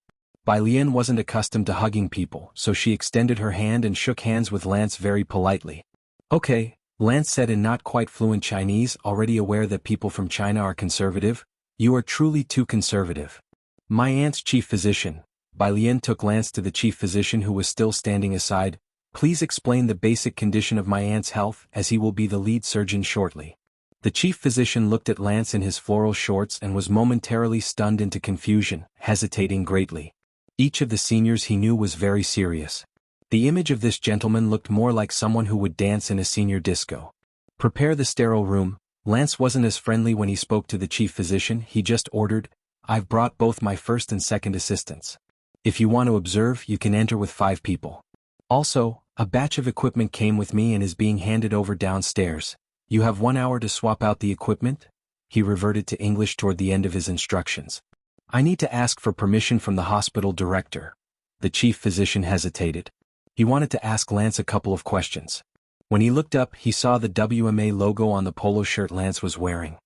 Bai Lian wasn't accustomed to hugging people, so she extended her hand and shook hands with Lance very politely. Okay, Lance said in not quite fluent Chinese, already aware that people from China are conservative. You are truly too conservative. My aunt's chief physician. Bai Lian took Lance to the chief physician who was still standing aside. Please explain the basic condition of my aunt's health, as he will be the lead surgeon shortly. The chief physician looked at Lance in his floral shorts and was momentarily stunned into confusion, hesitating greatly. Each of the seniors he knew was very serious. The image of this gentleman looked more like someone who would dance in a senior disco. Prepare the sterile room. Lance wasn't as friendly when he spoke to the chief physician. He just ordered, I've brought both my first and second assistants. If you want to observe, you can enter with 5 people. Also, A batch of equipment came with me and is being handed over downstairs. You have 1 hour to swap out the equipment? He reverted to English toward the end of his instructions. I need to ask for permission from the hospital director. The chief physician hesitated. He wanted to ask Lance a couple of questions. When he looked up, he saw the WMA logo on the polo shirt Lance was wearing.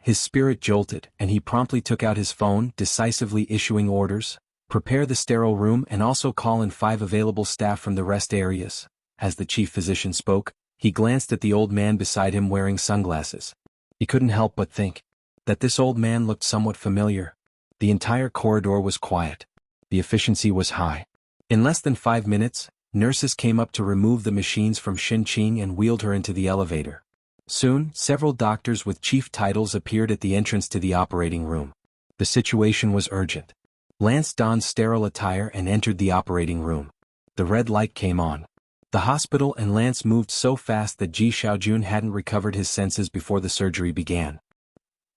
His spirit jolted, and he promptly took out his phone, decisively issuing orders. Prepare the sterile room and also call in 5 available staff from the rest areas. As the chief physician spoke, he glanced at the old man beside him wearing sunglasses. He couldn't help but think that this old man looked somewhat familiar. The entire corridor was quiet. The efficiency was high. In less than 5 minutes, nurses came up to remove the machines from Xinqing and wheeled her into the elevator. Soon, several doctors with chief titles appeared at the entrance to the operating room. The situation was urgent. Lance donned sterile attire and entered the operating room. The red light came on. The hospital and Lance moved so fast that Ji Xiaojun hadn't recovered his senses before the surgery began.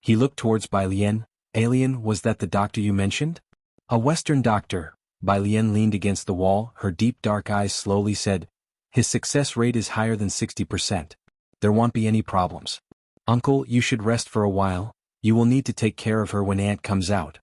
He looked towards Bai Lian. Alien, was that the doctor you mentioned? A Western doctor. Bai Lian leaned against the wall, her deep dark eyes slowly said, his success rate is higher than 60%. There won't be any problems. Uncle, you should rest for a while. You will need to take care of her when Aunt comes out.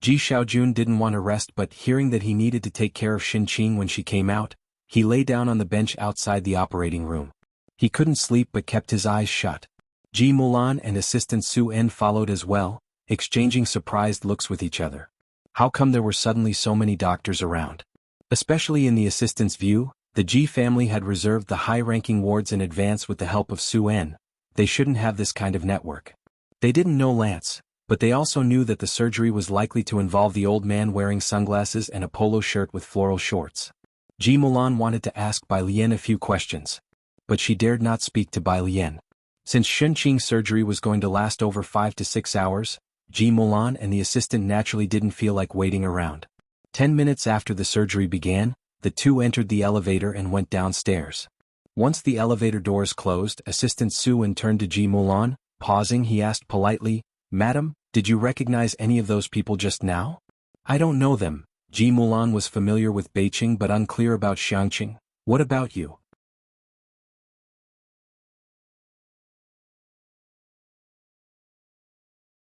Ji Xiaojun didn't want to rest, but hearing that he needed to take care of Xinqing when she came out, he lay down on the bench outside the operating room. He couldn't sleep but kept his eyes shut. Ji Mulan and assistant Su En followed as well, exchanging surprised looks with each other. How come there were suddenly so many doctors around? Especially in the assistant's view, the Ji family had reserved the high-ranking wards in advance with the help of Su En. They shouldn't have this kind of network. They didn't know Lance, but they also knew that the surgery was likely to involve the old man wearing sunglasses and a polo shirt with floral shorts. Ji Mulan wanted to ask Bai Lian a few questions, but she dared not speak to Bai Lian. Since Xinqing's surgery was going to last over 5 to 6 hours, Ji Mulan and the assistant naturally didn't feel like waiting around. 10 minutes after the surgery began, the two entered the elevator and went downstairs. Once the elevator doors closed, Assistant Su En turned to Ji Mulan. Pausing, he asked politely, Madam, did you recognize any of those people just now? I don't know them. Ji Mulan was familiar with Beijing but unclear about Xiangqing. What about you?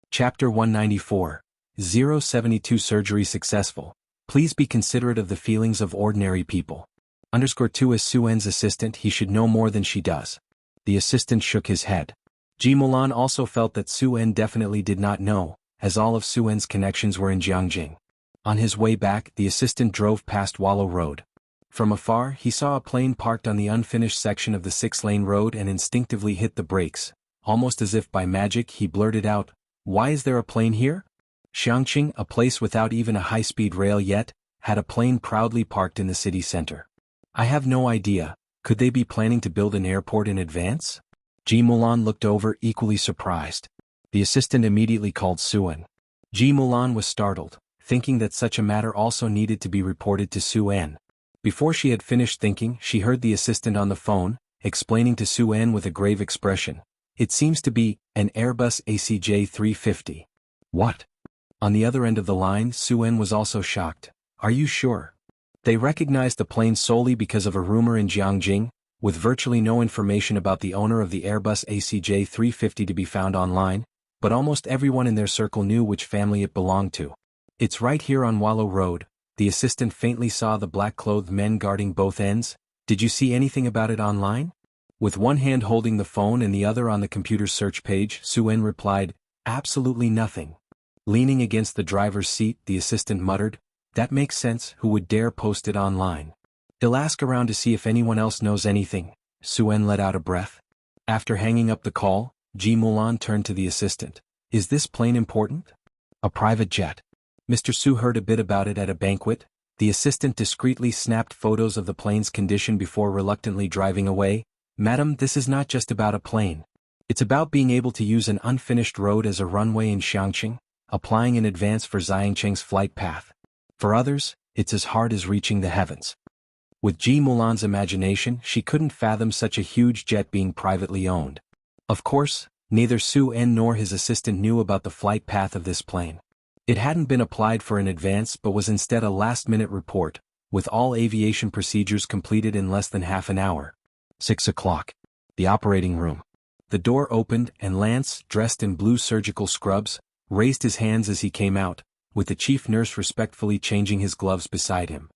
Chapter 194. 072 Surgery Successful. Please be considerate of the feelings of ordinary people. _2 As Su En's assistant, he should know more than she does. The assistant shook his head. Ji Mulan also felt that Su En definitely did not know, as all of Su En's connections were in Jianghu. On his way back, the assistant drove past Wallow Road. From afar, he saw a plane parked on the unfinished section of the 6-lane road and instinctively hit the brakes. Almost as if by magic, he blurted out, Why is there a plane here? Xiangqing, a place without even a high-speed rail yet, had a plane proudly parked in the city center. I have no idea. Could they be planning to build an airport in advance? Ji Mulan looked over, equally surprised. The assistant immediately called Su En. Ji Mulan was startled, thinking that such a matter also needed to be reported to Su En. Before she had finished thinking, she heard the assistant on the phone, explaining to Su En with a grave expression. It seems to be an Airbus ACJ350. What? On the other end of the line, Su En was also shocked. Are you sure? They recognized the plane solely because of a rumor in Jianghu, with virtually no information about the owner of the Airbus ACJ350 to be found online, but almost everyone in their circle knew which family it belonged to. It's right here on Wallow Road. The assistant faintly saw the black-clothed men guarding both ends. Did you see anything about it online? With one hand holding the phone and the other on the computer's search page, Su En replied, Absolutely nothing. Leaning against the driver's seat, the assistant muttered, That makes sense, who would dare post it online? He'll ask around to see if anyone else knows anything. Su En let out a breath. After hanging up the call, Ji Mulan turned to the assistant. Is this plane important? A private jet. Mr. Su heard a bit about it at a banquet. The assistant discreetly snapped photos of the plane's condition before reluctantly driving away. Madam, this is not just about a plane. It's about being able to use an unfinished road as a runway in Xiangqing, applying in advance for Xiangqing's flight path. For others, it's as hard as reaching the heavens. With Ji Mulan's imagination, she couldn't fathom such a huge jet being privately owned. Of course, neither Su En nor his assistant knew about the flight path of this plane. It hadn't been applied for in advance but was instead a last-minute report, with all aviation procedures completed in less than half an hour. 6 o'clock. The operating room. The door opened and Lance, dressed in blue surgical scrubs, raised his hands as he came out, with the chief nurse respectfully changing his gloves beside him.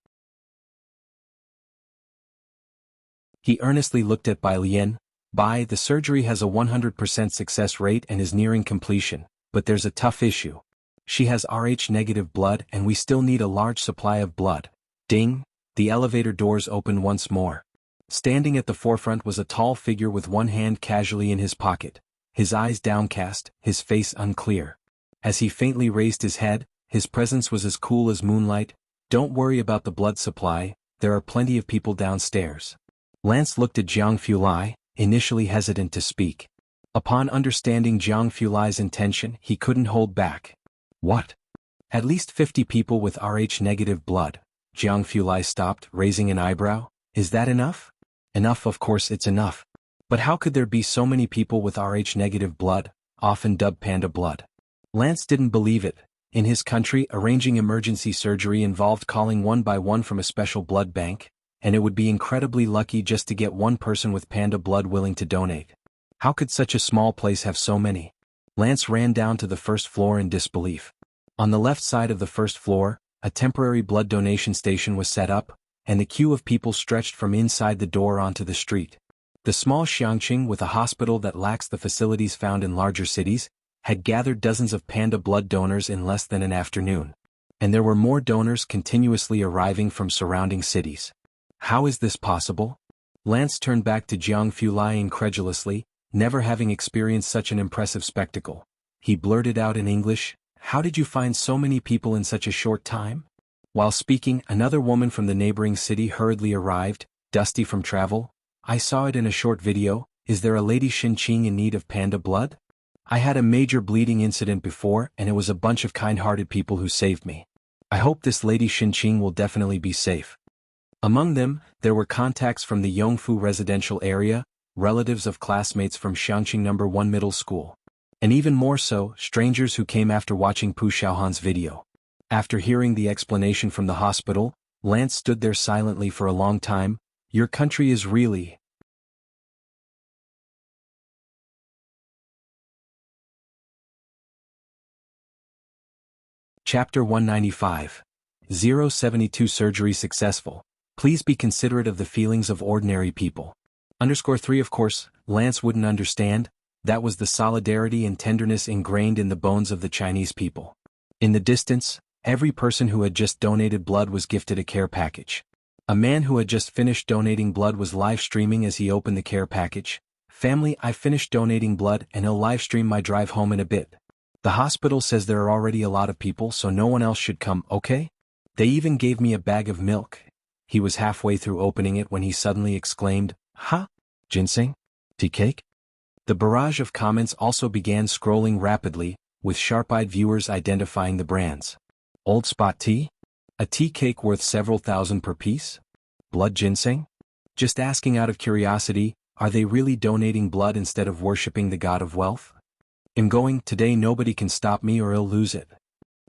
He earnestly looked at Bai Lian. "Bai, the surgery has a 100% success rate and is nearing completion, but there's a tough issue. She has Rh-negative blood and we still need a large supply of blood." Ding! The elevator doors opened once more. Standing at the forefront was a tall figure with one hand casually in his pocket, his eyes downcast, his face unclear. As he faintly raised his head, his presence was as cool as moonlight. "Don't worry about the blood supply, there are plenty of people downstairs." Lance looked at Jianghu Lai, initially hesitant to speak. Upon understanding Jianghu Lai's intention, he couldn't hold back. "What? At least 50 people with Rh-negative blood?" Jianghu Lai stopped, raising an eyebrow. "Is that enough?" "Enough, of course it's enough. But how could there be so many people with Rh-negative blood, often dubbed panda blood?" Lance didn't believe it. In his country, arranging emergency surgery involved calling one by one from a special blood bank, and it would be incredibly lucky just to get one person with panda blood willing to donate. How could such a small place have so many? Lance ran down to the first floor in disbelief. On the left side of the first floor, a temporary blood donation station was set up, and the queue of people stretched from inside the door onto the street. The small Xiangqing, with a hospital that lacks the facilities found in larger cities, had gathered dozens of panda blood donors in less than an afternoon. And there were more donors continuously arriving from surrounding cities. How is this possible? Lance turned back to Jianghu Lai incredulously, never having experienced such an impressive spectacle. He blurted out in English, "How did you find so many people in such a short time?" While speaking, another woman from the neighboring city hurriedly arrived, dusty from travel. "I saw it in a short video. Is there a lady Xinqing in need of panda blood? I had a major bleeding incident before and it was a bunch of kind-hearted people who saved me. I hope this lady Xinqing will definitely be safe." Among them, there were contacts from the Yongfu residential area, relatives of classmates from Xiangqing No. 1 middle school. And even more so, strangers who came after watching Pu Xiaohan's video. After hearing the explanation from the hospital, Lance stood there silently for a long time. "Your country is really..." Chapter 195. 072 Surgery Successful. Please be considerate of the feelings of ordinary people. _3 Of course, Lance wouldn't understand. That was the solidarity and tenderness ingrained in the bones of the Chinese people. In the distance, every person who had just donated blood was gifted a care package. A man who had just finished donating blood was live streaming as he opened the care package. "Family, I finished donating blood and I'll live stream my drive home in a bit. The hospital says there are already a lot of people so no one else should come, okay? They even gave me a bag of milk." He was halfway through opening it when he suddenly exclaimed, "Huh? Ginseng? Tea cake?" The barrage of comments also began scrolling rapidly, with sharp-eyed viewers identifying the brands. Old Spot Tea? A tea cake worth several thousand per piece? Blood ginseng? Just asking out of curiosity, are they really donating blood instead of worshipping the god of wealth? "I'm going, today nobody can stop me or I'll lose it."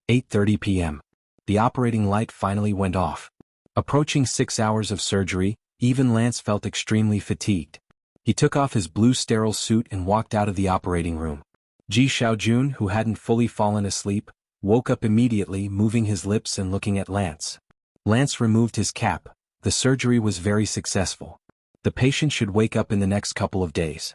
8:30 p.m. The operating light finally went off. Approaching 6 hours of surgery, even Lance felt extremely fatigued. He took off his blue sterile suit and walked out of the operating room. Ji Xiaojun, who hadn't fully fallen asleep, woke up immediately, moving his lips and looking at Lance. Lance removed his cap. The surgery was very successful. The patient should wake up in the next couple of days.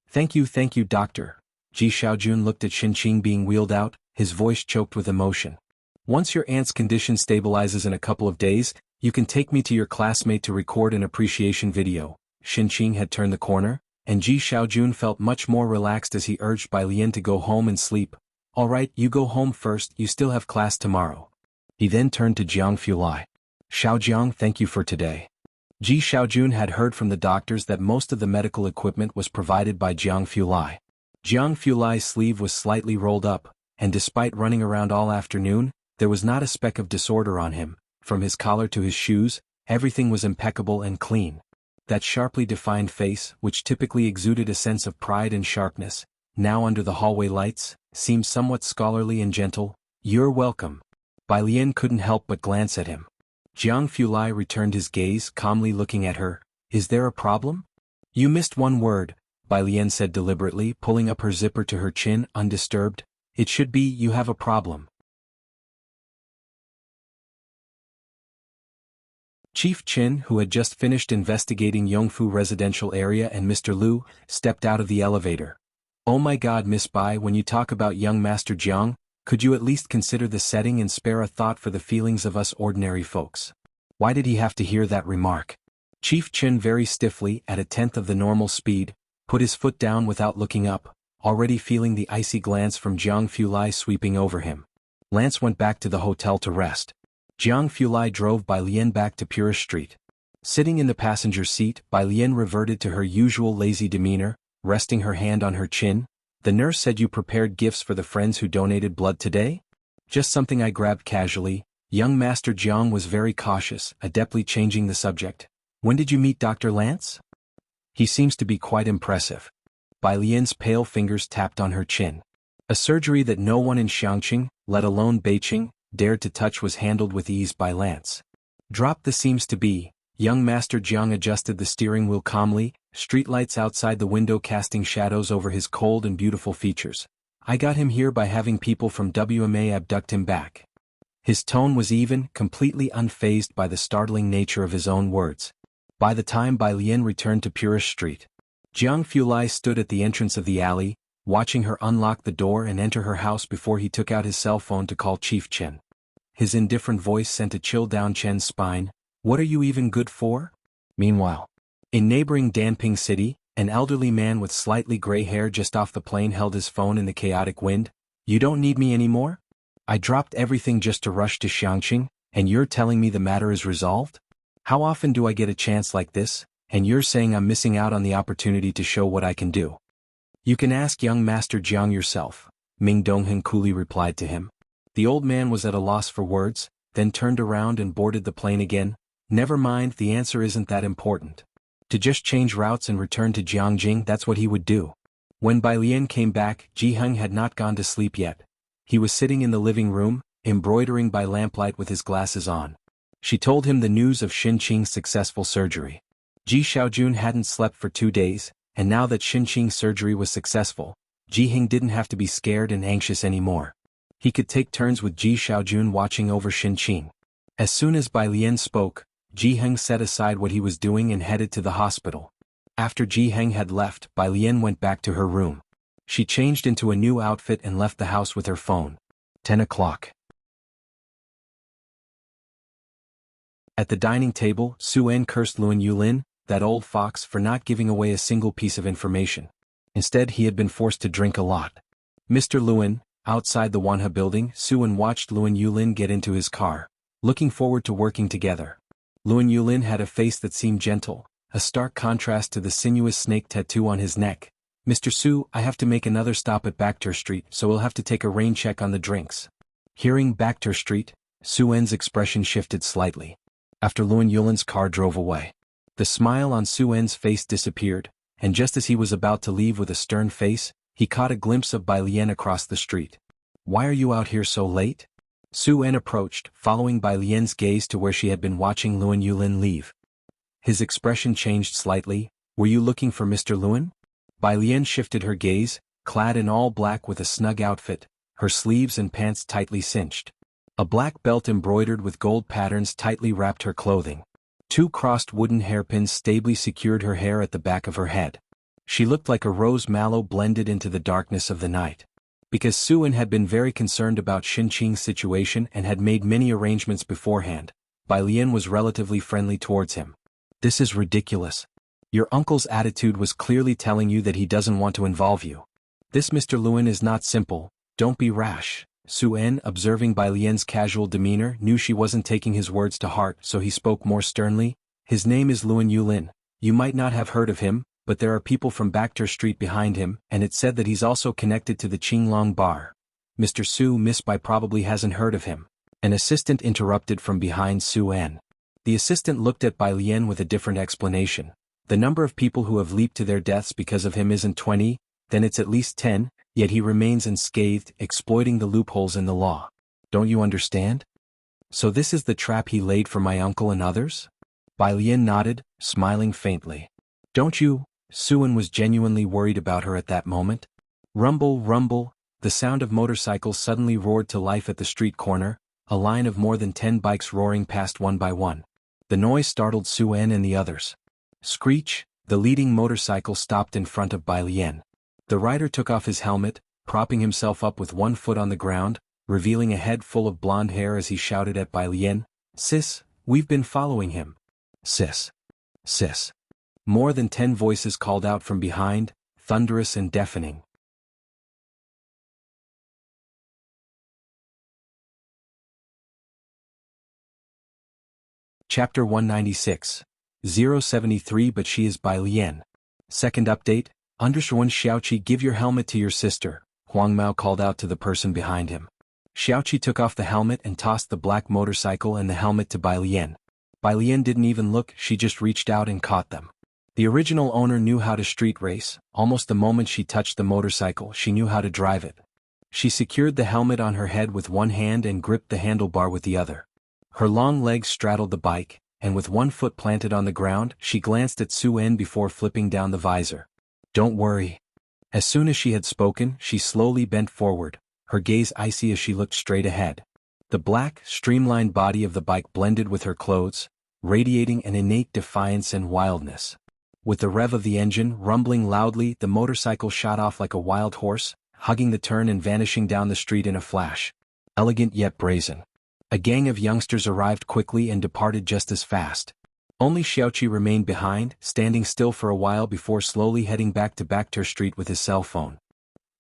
Thank you, doctor." Ji Xiaojun looked at Xinqing being wheeled out, his voice choked with emotion. "Once your aunt's condition stabilizes in a couple of days, you can take me to your classmate to record an appreciation video." Xinqing had turned the corner, and Ji Xiaojun felt much more relaxed as he urged Bai Lian to go home and sleep. "All right, you go home first, you still have class tomorrow." He then turned to Jianghu Lai. "Xiaojiang, thank you for today." Ji Xiaojun had heard from the doctors that most of the medical equipment was provided by Jianghu Lai. Jianghu Lai's sleeve was slightly rolled up, and despite running around all afternoon, there was not a speck of disorder on him. From his collar to his shoes, everything was impeccable and clean. That sharply defined face, which typically exuded a sense of pride and sharpness, now under the hallway lights, seemed somewhat scholarly and gentle. You're welcome. Bai Lian couldn't help but glance at him. Jianghu Lai returned his gaze, calmly looking at her. Is there a problem? You missed one word, Bai Lian said deliberately, pulling up her zipper to her chin, undisturbed. It should be, you have a problem. Chief Qin, who had just finished investigating Yongfu residential area, and Mr. Liu, stepped out of the elevator. Oh my god, Miss Bai, when you talk about young Master Jiang, could you at least consider the setting and spare a thought for the feelings of us ordinary folks? Why did he have to hear that remark? Chief Qin very stiffly, at 1/10 of the normal speed, put his foot down without looking up, already feeling the icy glance from Jianghu Lai sweeping over him. Lance went back to the hotel to rest. Jianghu Lai drove Bai Lian back to Purist Street. Sitting in the passenger seat, Bai Lian reverted to her usual lazy demeanor, resting her hand on her chin. The nurse said you prepared gifts for the friends who donated blood today? Just something I grabbed casually. Young Master Jiang was very cautious, adeptly changing the subject. When did you meet Dr. Lance? He seems to be quite impressive. Bai Lian's pale fingers tapped on her chin. A surgery that no one in Xiangqing, let alone Beijing, dared to touch was handled with ease by Lance. Drop the seems to be. Young Master Jiang adjusted the steering wheel calmly, streetlights outside the window casting shadows over his cold and beautiful features. I got him here by having people from WMA abduct him back. His tone was even, completely unfazed by the startling nature of his own words. By the time Bai Lian returned to Purist Street, Jianghu Lai stood at the entrance of the alley, watching her unlock the door and enter her house before he took out his cell phone to call Chief Qin. His indifferent voice sent a chill down Chen's spine. What are you even good for? Meanwhile, in neighboring Danping City, an elderly man with slightly gray hair just off the plane held his phone in the chaotic wind. You don't need me anymore? I dropped everything just to rush to Xiangqing, and you're telling me the matter is resolved? How often do I get a chance like this, and you're saying I'm missing out on the opportunity to show what I can do? You can ask young Master Jiang yourself, Ming Donghen coolly replied to him. The old man was at a loss for words, then turned around and boarded the plane again. Never mind, the answer isn't that important. To just change routes and return to Jiangjing, that's what he would do. When Bai Lian came back, Jiheng had not gone to sleep yet. He was sitting in the living room, embroidering by lamplight with his glasses on. She told him the news of Xinqing's successful surgery. Ji Xiaojun hadn't slept for 2 days, and now that Xinqing's surgery was successful, Jiheng didn't have to be scared and anxious anymore. He could take turns with Ji Xiaojun watching over Xinqing. As soon as Bai Lian spoke, Jiheng set aside what he was doing and headed to the hospital. After Jiheng had left, Bai Lian went back to her room. She changed into a new outfit and left the house with her phone. 10 o'clock. At the dining table, Su En cursed Luan Yulin, that old fox, for not giving away a single piece of information. Instead, he had been forced to drink a lot. Mr. Luan, outside the Wanha building, Su En watched Luan Yulin get into his car, looking forward to working together. Luan Yulin had a face that seemed gentle, a stark contrast to the sinuous snake tattoo on his neck. Mr. Su, I have to make another stop at Bakhtur Street, so we'll have to take a rain check on the drinks. Hearing Bakhtur Street, Su En's expression shifted slightly. After Luan Yulin's car drove away, the smile on Su En's face disappeared, and just as he was about to leave with a stern face, he caught a glimpse of Bai Lian across the street. Why are you out here so late? Su En approached, following Bai Lian's gaze to where she had been watching Luan Yulin leave. His expression changed slightly. Were you looking for Mr. Luan? Bai Lian shifted her gaze, clad in all black with a snug outfit, her sleeves and pants tightly cinched. A black belt embroidered with gold patterns tightly wrapped her clothing. 2 crossed wooden hairpins stably secured her hair at the back of her head. She looked like a rose mallow blended into the darkness of the night. Because Su En had been very concerned about Xinqing's situation and had made many arrangements beforehand, Bai Lian was relatively friendly towards him. This is ridiculous. Your uncle's attitude was clearly telling you that he doesn't want to involve you. This Mr. Luan is not simple, don't be rash. Su En, observing Bai Lian's casual demeanor, knew she wasn't taking his words to heart, so he spoke more sternly. His name is Luan Yulin. You might not have heard of him, but there are people from Bakhtur Street behind him, and it's said that he's also connected to the Qinglong bar. Mr. Su, Miss Bai probably hasn't heard of him. An assistant interrupted from behind Su En. The assistant looked at Bai Lian with a different explanation. The number of people who have leaped to their deaths because of him isn't 20, then it's at least 10, yet he remains unscathed, exploiting the loopholes in the law. Don't you understand? So this is the trap he laid for my uncle and others? Bai Lian nodded, smiling faintly. Don't you? Suan was genuinely worried about her at that moment. Rumble, rumble, the sound of motorcycles suddenly roared to life at the street corner, a line of more than 10 bikes roaring past one by one. The noise startled Suan and the others. Screech, the leading motorcycle stopped in front of Bai Lian. The rider took off his helmet, propping himself up with one foot on the ground, revealing a head full of blonde hair as he shouted at Bai Lian, "Sis, we've been following him." Sis. Sis. More than 10 voices called out from behind, thunderous and deafening. Chapter 196. 073 But she is Bai Lian. Second update, Underswan Xiaoqi, give your helmet to your sister, Huang Mao called out to the person behind him. Xiaoqi took off the helmet and tossed the black motorcycle and the helmet to Bai Lian. Bai Lian didn't even look, she just reached out and caught them. The original owner knew how to street race, almost the moment she touched the motorcycle she knew how to drive it. She secured the helmet on her head with one hand and gripped the handlebar with the other. Her long legs straddled the bike, and with one foot planted on the ground she glanced at Suan before flipping down the visor. Don't worry. As soon as she had spoken, she slowly bent forward, her gaze icy as she looked straight ahead. The black, streamlined body of the bike blended with her clothes, radiating an innate defiance and wildness. With the rev of the engine rumbling loudly, the motorcycle shot off like a wild horse, hugging the turn and vanishing down the street in a flash. Elegant yet brazen. A gang of youngsters arrived quickly and departed just as fast. Only Xiaoqi remained behind, standing still for a while before slowly heading back to Backter Street with his cell phone.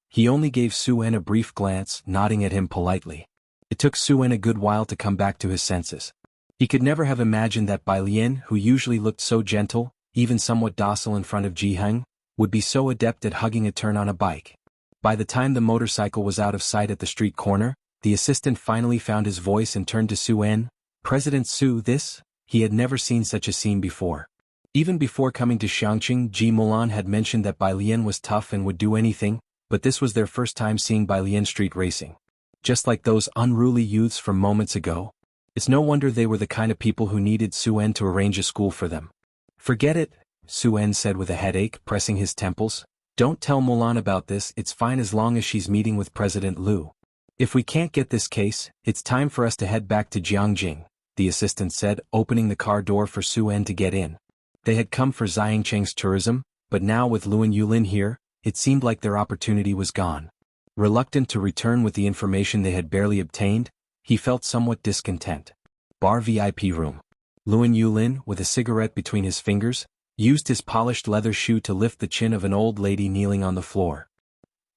He only gave Suan a brief glance, nodding at him politely. It took Suan a good while to come back to his senses. He could never have imagined that Bai Lian, who usually looked so gentle, even somewhat docile in front of Jianghu, would be so adept at hugging a turn on a bike. By the time the motorcycle was out of sight at the street corner, the assistant finally found his voice and turned to Suan. President Su, this? He had never seen such a scene before. Even before coming to Shangqing, Ji Mulan had mentioned that Bai Lian was tough and would do anything, but this was their first time seeing Bai Lian street racing. Just like those unruly youths from moments ago. It's no wonder they were the kind of people who needed Suan to arrange a school for them. Forget it, Suan said with a headache, pressing his temples. Don't tell Mulan about this, it's fine as long as she's meeting with President Liu. If we can't get this case, it's time for us to head back to Jiangqing, the assistant said, opening the car door for Suan to get in. They had come for Xiangcheng's tourism, but now with Luan Yulin here, it seemed like their opportunity was gone. Reluctant to return with the information they had barely obtained, he felt somewhat discontent. Bar VIP room. Luan Yulin, with a cigarette between his fingers, used his polished leather shoe to lift the chin of an old lady kneeling on the floor.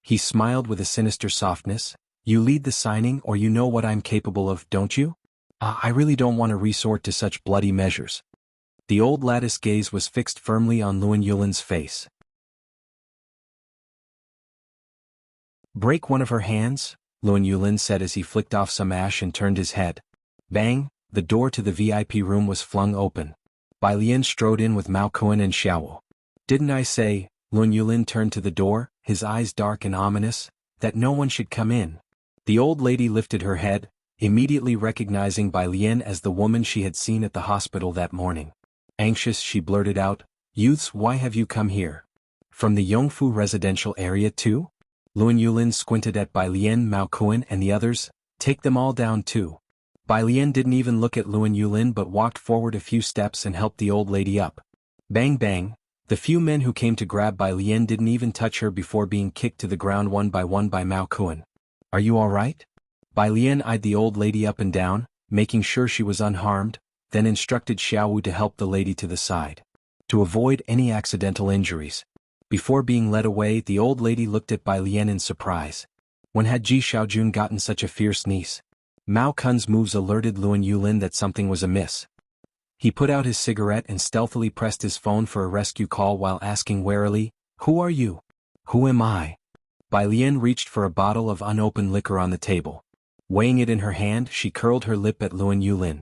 He smiled with a sinister softness. You lead the signing, or you know what I'm capable of, don't you? I really don't want to resort to such bloody measures. The old lattice gaze was fixed firmly on Luan Yulin's face. Break one of her hands, Luan Yulin said as he flicked off some ash and turned his head. Bang, the door to the VIP room was flung open. Bai Lian strode in with Mao Kuan and Xiao. Didn't I say, Luan Yulin turned to the door, his eyes dark and ominous, that no one should come in? The old lady lifted her head, immediately recognizing Bai Lian as the woman she had seen at the hospital that morning. Anxious, she blurted out, Youths, why have you come here? From the Yongfu residential area too? Luan Yulin squinted at Bai Lian, Mao Kuan and the others. Take them all down too. Bai Lian didn't even look at Luan Yulin but walked forward a few steps and helped the old lady up. Bang bang, the few men who came to grab Bai Lian didn't even touch her before being kicked to the ground one by Mao Kuan. Are you alright? Bai Lian eyed the old lady up and down, making sure she was unharmed, then instructed Xiaowu to help the lady to the side. To avoid any accidental injuries. Before being led away, the old lady looked at Bai Lian in surprise. When had Ji Xiaojun gotten such a fierce niece? Mao Kun's moves alerted Luan Yulin that something was amiss. He put out his cigarette and stealthily pressed his phone for a rescue call while asking warily, Who are you? Who am I? Bai Lian reached for a bottle of unopened liquor on the table. Weighing it in her hand, she curled her lip at Luan Yulin.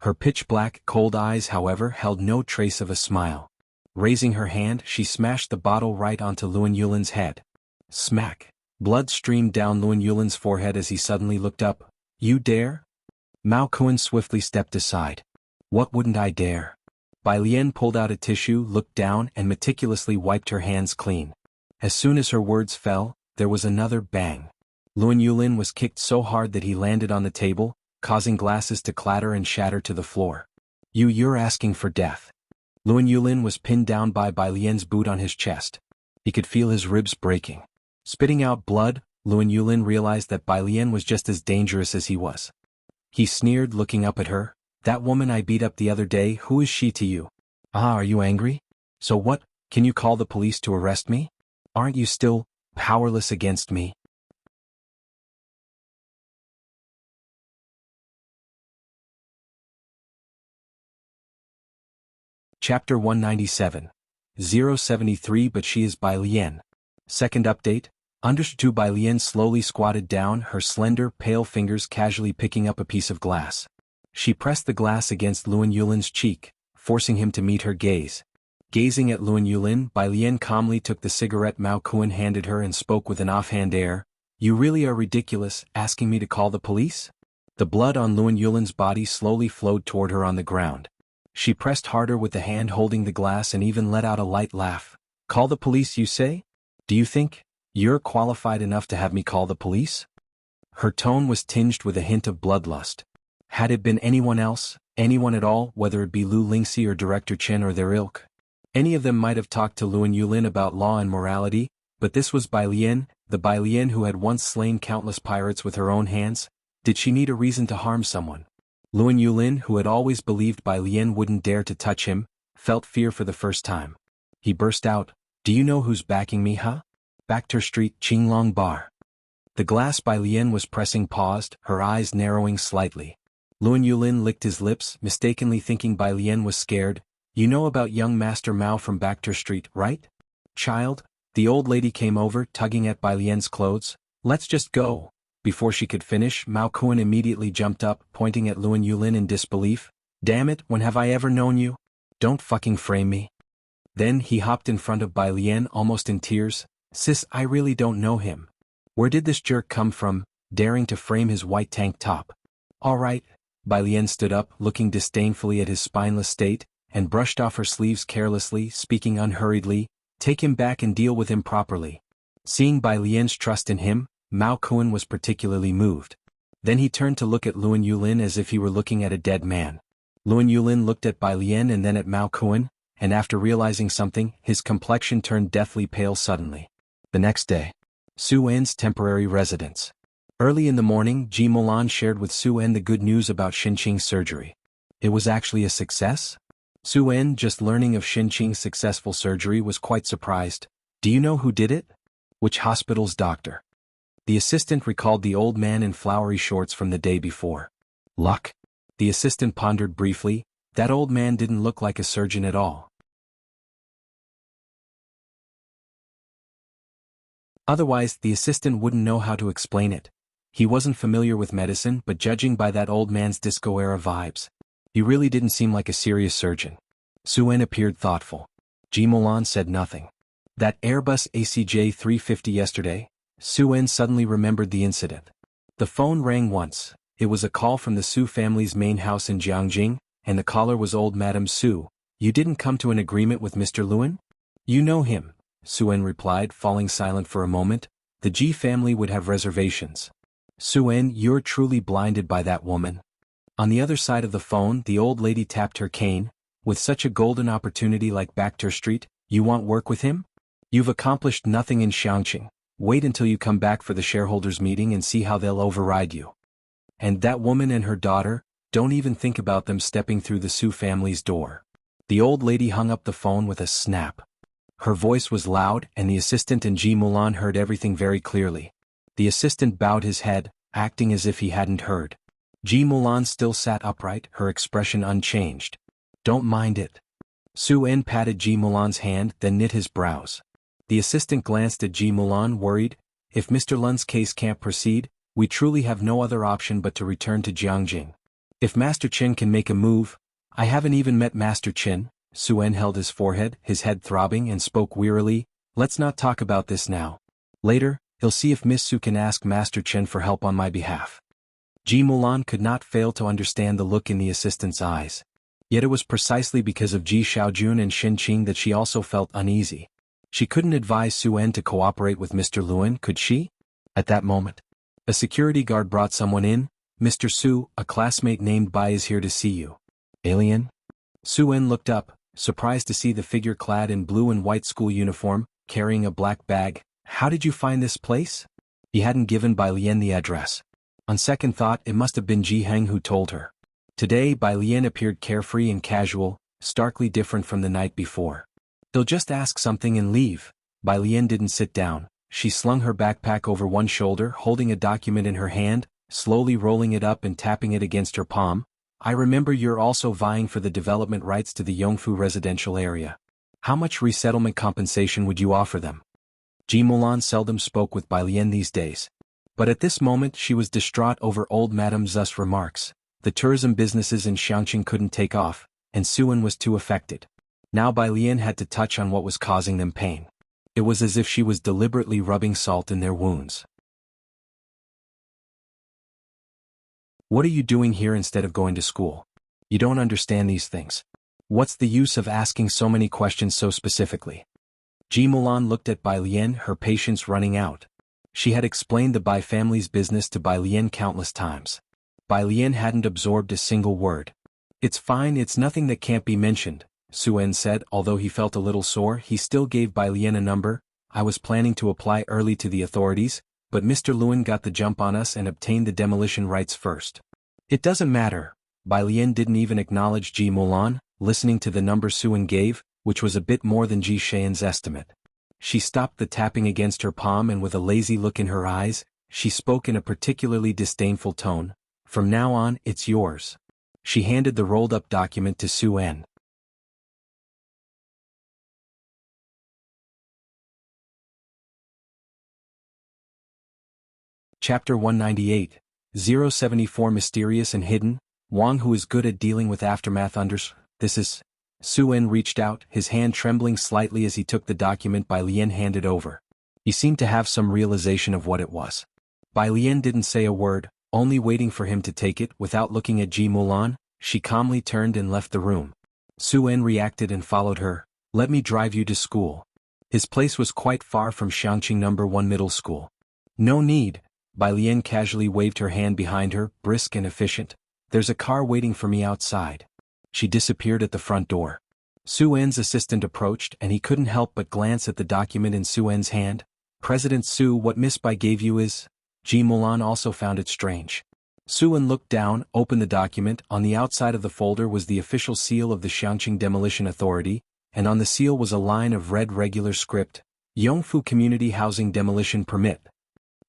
Her pitch-black, cold eyes, however, held no trace of a smile. Raising her hand, she smashed the bottle right onto Luan Yulin's head. Smack! Blood streamed down Luan Yulin's forehead as he suddenly looked up. You dare? Mao Kuan swiftly stepped aside. What wouldn't I dare? Bai Lian pulled out a tissue, looked down, and meticulously wiped her hands clean. As soon as her words fell, there was another bang. Luan Yulin was kicked so hard that he landed on the table, causing glasses to clatter and shatter to the floor. You're asking for death. Luan Yulin was pinned down by Bai Lian's boot on his chest. He could feel his ribs breaking. Spitting out blood, Luan Yulin realized that Bai Lian was just as dangerous as he was. He sneered, looking up at her. That woman I beat up the other day, who is she to you? Ah, are you angry? So what, can you call the police to arrest me? Aren't you still powerless against me? Chapter 197. 073 But she is Bai Lian. Second update. Understood. Bai Lian slowly squatted down, her slender, pale fingers casually picking up a piece of glass. She pressed the glass against Luan Yulin's cheek, forcing him to meet her gaze. Gazing at Luan Yulin, Bai Lian calmly took the cigarette Mao Kuan handed her and spoke with an offhand air. You really are ridiculous, asking me to call the police? The blood on Luan Yulin's body slowly flowed toward her on the ground. She pressed harder with the hand holding the glass and even let out a light laugh. Call the police, you say? Do you think you're qualified enough to have me call the police? Her tone was tinged with a hint of bloodlust. Had it been anyone else, anyone at all, whether it be Lu Lingxi or Director Chen or their ilk, any of them might have talked to Luan Yulin about law and morality, but this was Bai Lian, the Bai Lian who had once slain countless pirates with her own hands. Did she need a reason to harm someone? Luan Yulin, who had always believed Bai Lian wouldn't dare to touch him, felt fear for the first time. He burst out, Do you know who's backing me, huh? Backter Street, Qinglong Bar. The glass Bai Lian was pressing paused, her eyes narrowing slightly. Luan Yulin licked his lips, mistakenly thinking Bai Lian was scared. You know about young Master Mao from Backter Street, right? Child? The old lady came over, tugging at Bai Lian's clothes. Let's just go. Before she could finish, Mao Kuan immediately jumped up, pointing at Luan Yulin in disbelief. Damn it, when have I ever known you? Don't fucking frame me. Then he hopped in front of Bai Lian, almost in tears. Sis, I really don't know him. Where did this jerk come from, daring to frame his white tank top? All right. Bai Lian stood up, looking disdainfully at his spineless state, and brushed off her sleeves carelessly, speaking unhurriedly. Take him back and deal with him properly. Seeing Bai Lian's trust in him, Mao Kuan was particularly moved. Then he turned to look at Luan Yulin as if he were looking at a dead man. Luan Yulin looked at Bai Lian and then at Mao Kuan, and after realizing something, his complexion turned deathly pale suddenly. The next day. Su En's temporary residence. Early in the morning, Ji Mulan shared with Su En the good news about Xinqing's surgery. It was actually a success? Su En, just learning of Xinqing's successful surgery, was quite surprised. Do you know who did it? Which hospital's doctor? The assistant recalled the old man in flowery shorts from the day before. Luck? The assistant pondered briefly. That old man didn't look like a surgeon at all. Otherwise, the assistant wouldn't know how to explain it. He wasn't familiar with medicine, but judging by that old man's disco-era vibes, he really didn't seem like a serious surgeon. Su En appeared thoughtful. Ji Mulan said nothing. That Airbus ACJ 350 yesterday? Su En suddenly remembered the incident. The phone rang once. It was a call from the Su family's main house in Jianghu, and the caller was old Madame Su. You didn't come to an agreement with Mr. Luan? You know him, Su En replied, falling silent for a moment. The Ji family would have reservations. Su En, you're truly blinded by that woman. On the other side of the phone, the old lady tapped her cane. With such a golden opportunity like Backter Street, you want work with him? You've accomplished nothing in Xiangqing. Wait until you come back for the shareholders' meeting and see how they'll override you. And that woman and her daughter, don't even think about them stepping through the Su family's door. The old lady hung up the phone with a snap. Her voice was loud, and the assistant and Ji Mulan heard everything very clearly. The assistant bowed his head, acting as if he hadn't heard. Ji Mulan still sat upright, her expression unchanged. Don't mind it. Su En patted Ji Mulan's hand, then knit his brows. The assistant glanced at Ji Mulan, worried. If Mr. Lun's case can't proceed, we truly have no other option but to return to Jiangqing. If Master Qin can make a move, I haven't even met Master Qin. Su En held his forehead, his head throbbing, and spoke wearily. Let's not talk about this now. Later, he'll see if Miss Su can ask Master Qin for help on my behalf. Ji Mulan could not fail to understand the look in the assistant's eyes. Yet it was precisely because of Ji Xiaojun and Xin Qing that she also felt uneasy. She couldn't advise Su-En to cooperate with Mr. Luen, could she? At that moment, a security guard brought someone in. Mr. Su, a classmate named Bai is here to see you. Alien? Su-En looked up, surprised to see the figure clad in blue and white school uniform, carrying a black bag. How did you find this place? He hadn't given Bai Lian the address. On second thought, it must have been Ji Heng who told her. Today Bai Lian appeared carefree and casual, starkly different from the night before. They'll just ask something and leave. Bai Lian didn't sit down. She slung her backpack over one shoulder, holding a document in her hand, slowly rolling it up and tapping it against her palm. I remember you're also vying for the development rights to the Yongfu residential area. How much resettlement compensation would you offer them? Ji Mulan seldom spoke with Bai Lian these days. But at this moment she was distraught over old Madame Zu's remarks. The tourism businesses in Xiangqing couldn't take off, and Su-En was too affected. Now Bai Lian had to touch on what was causing them pain. It was as if she was deliberately rubbing salt in their wounds. What are you doing here instead of going to school? You don't understand these things. What's the use of asking so many questions so specifically? Ji Mulan looked at Bai Lian, her patience running out. She had explained the Bai family's business to Bai Lian countless times. Bai Lian hadn't absorbed a single word. It's fine, it's nothing that can't be mentioned, Su-En said. Although he felt a little sore, he still gave Bai Lian a number. I was planning to apply early to the authorities, but Mr. Luen got the jump on us and obtained the demolition rights first. It doesn't matter. Bai Lian didn't even acknowledge Ji Mulan, listening to the number Su-En gave, which was a bit more than Ji Xian's estimate. She stopped the tapping against her palm and with a lazy look in her eyes, she spoke in a particularly disdainful tone. From now on, it's yours. She handed the rolled-up document to Su-En. Chapter 198, 074 Mysterious and Hidden, Wang who is good at dealing with aftermath This is... Su-En reached out, his hand trembling slightly as he took the document Bai Lian handed over. He seemed to have some realization of what it was. Bai Lian didn't say a word, only waiting for him to take it. Without looking at Ji Mulan, she calmly turned and left the room. Su-En reacted and followed her. Let me drive you to school. His place was quite far from Xiangqing No. 1 middle school. No need. Bai Lian casually waved her hand behind her, brisk and efficient. There's a car waiting for me outside. She disappeared at the front door. Su-En's assistant approached and he couldn't help but glance at the document in Su-En's hand. President Su, what Miss Bai gave you is... Ji Mulan also found it strange. Su-En looked down, opened the document. On the outside of the folder was the official seal of the Xiangqing Demolition Authority, and on the seal was a line of red regular script. Yongfu Community Housing Demolition Permit.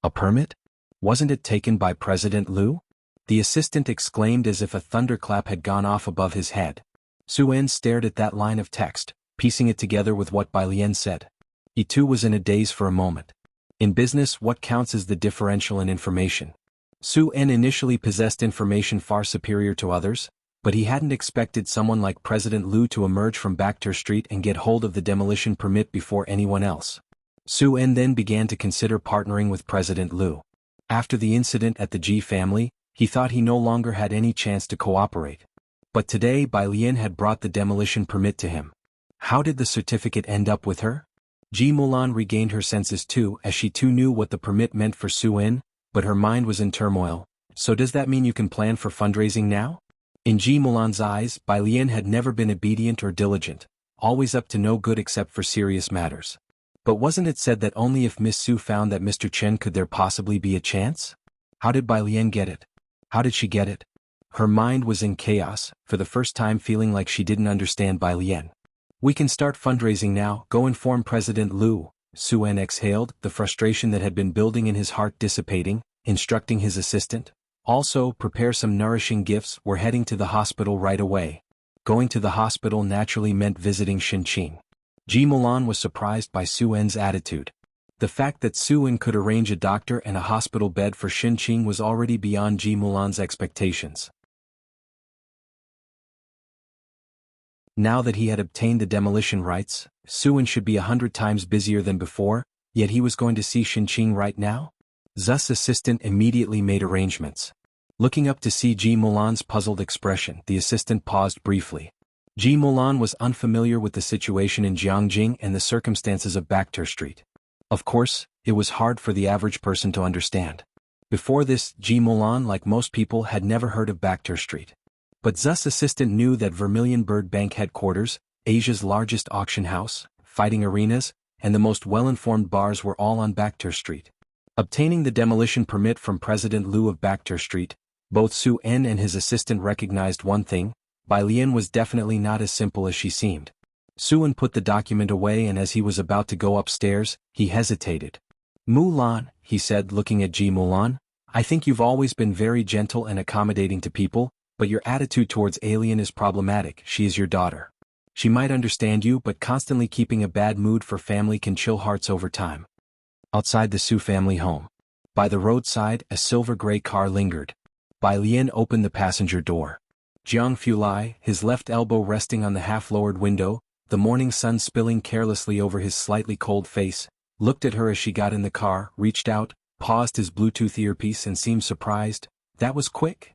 A permit? Wasn't it taken by President Liu? The assistant exclaimed as if a thunderclap had gone off above his head. Su-En stared at that line of text, piecing it together with what Bai Lian said. He too was in a daze for a moment. In business, what counts is the differential in information. Su-En initially possessed information far superior to others, but he hadn't expected someone like President Liu to emerge from Backter Street and get hold of the demolition permit before anyone else. Su-En then began to consider partnering with President Liu. After the incident at the Ji family, he thought he no longer had any chance to cooperate. But today Bai Lian had brought the demolition permit to him. How did the certificate end up with her? Ji Mulan regained her senses too, as she too knew what the permit meant for Su-En, but her mind was in turmoil. So does that mean you can plan for fundraising now? In Ji Mulan's eyes, Bai Lian had never been obedient or diligent, always up to no good except for serious matters. But wasn't it said that only if Miss Su found that Mr. Chen could there possibly be a chance? How did Bai Lian get it? How did she get it? Her mind was in chaos, for the first time feeling like she didn't understand Bai Lian. We can start fundraising now, go inform President Liu. Su-En exhaled, the frustration that had been building in his heart dissipating, instructing his assistant. Also, prepare some nourishing gifts, we're heading to the hospital right away. Going to the hospital naturally meant visiting Xinqing. Ji Mulan was surprised by Su-En's attitude. The fact that Su-En could arrange a doctor and a hospital bed for Xinqing was already beyond Ji Mulan's expectations. Now that he had obtained the demolition rights, Su-En should be 100 times busier than before, yet he was going to see Xinqing right now? Zu's assistant immediately made arrangements. Looking up to see Ji Mulan's puzzled expression, the assistant paused briefly. Ji Mulan was unfamiliar with the situation in Jianghu and the circumstances of Bakhtur Street. Of course, it was hard for the average person to understand. Before this, Ji Mulan, like most people, had never heard of Bakhtur Street. But Zu's assistant knew that Vermilion Bird Bank headquarters, Asia's largest auction house, fighting arenas, and the most well-informed bars were all on Bakhtur Street. Obtaining the demolition permit from President Liu of Bakhtur Street, both Su En and his assistant recognized one thing: Bai Lian was definitely not as simple as she seemed. Su En put the document away, and as he was about to go upstairs, he hesitated. "Mulan," he said, looking at Ji Mulan, "I think you've always been very gentle and accommodating to people, but your attitude towards Alien is problematic. She is your daughter. She might understand you, but constantly keeping a bad mood for family can chill hearts over time." Outside the Su family home. By the roadside, a silver-gray car lingered. Bai Lian opened the passenger door. Jianghu lay, his left elbow resting on the half-lowered window, the morning sun spilling carelessly over his slightly cold face, looked at her as she got in the car, reached out, paused his Bluetooth earpiece and seemed surprised. "That was quick."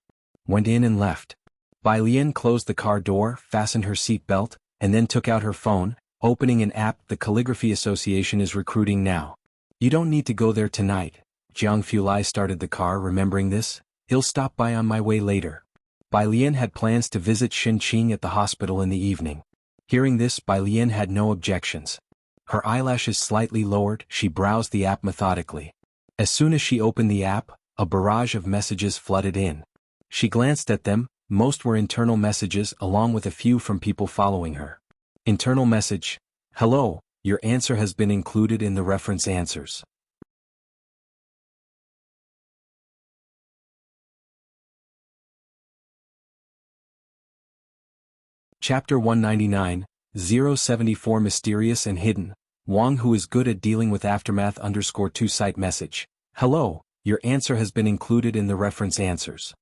Went in and left. Bai Lian closed the car door, fastened her seat belt, and then took out her phone, opening an app. "The Calligraphy Association is recruiting now. You don't need to go there tonight." Jianghu Lai started the car, remembering this. "I'll stop by on my way later." Bai Lian had plans to visit Xin Qing at the hospital in the evening. Hearing this, Bai Lian had no objections. Her eyelashes slightly lowered, she browsed the app methodically. As soon as she opened the app, a barrage of messages flooded in. She glanced at them. Most were internal messages, along with a few from people following her. Internal message: "Hello, your answer has been included in the reference answers." Chapter 199, 074 Mysterious and Hidden. Wang, who is good at dealing with aftermath _2 site message: "Hello, your answer has been included in the reference answers."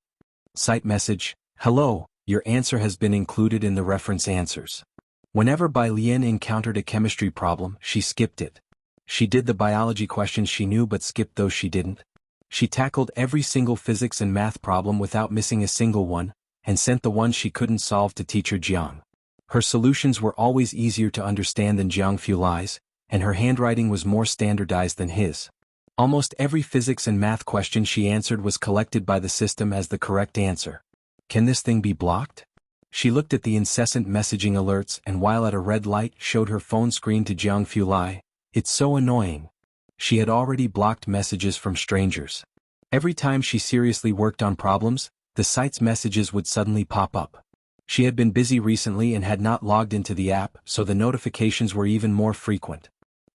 Site message: "Hello, your answer has been included in the reference answers." Whenever Bai Lian encountered a chemistry problem, she skipped it. She did the biology questions she knew but skipped those she didn't. She tackled every single physics and math problem without missing a single one, and sent the ones she couldn't solve to teacher Jiang. Her solutions were always easier to understand than Jianghu Lai's, and her handwriting was more standardized than his. Almost every physics and math question she answered was collected by the system as the correct answer. Can this thing be blocked? She looked at the incessant messaging alerts and while at a red light showed her phone screen to Jianghu Lai. It's so annoying. She had already blocked messages from strangers. Every time she seriously worked on problems, the site's messages would suddenly pop up. She had been busy recently and had not logged into the app, so the notifications were even more frequent.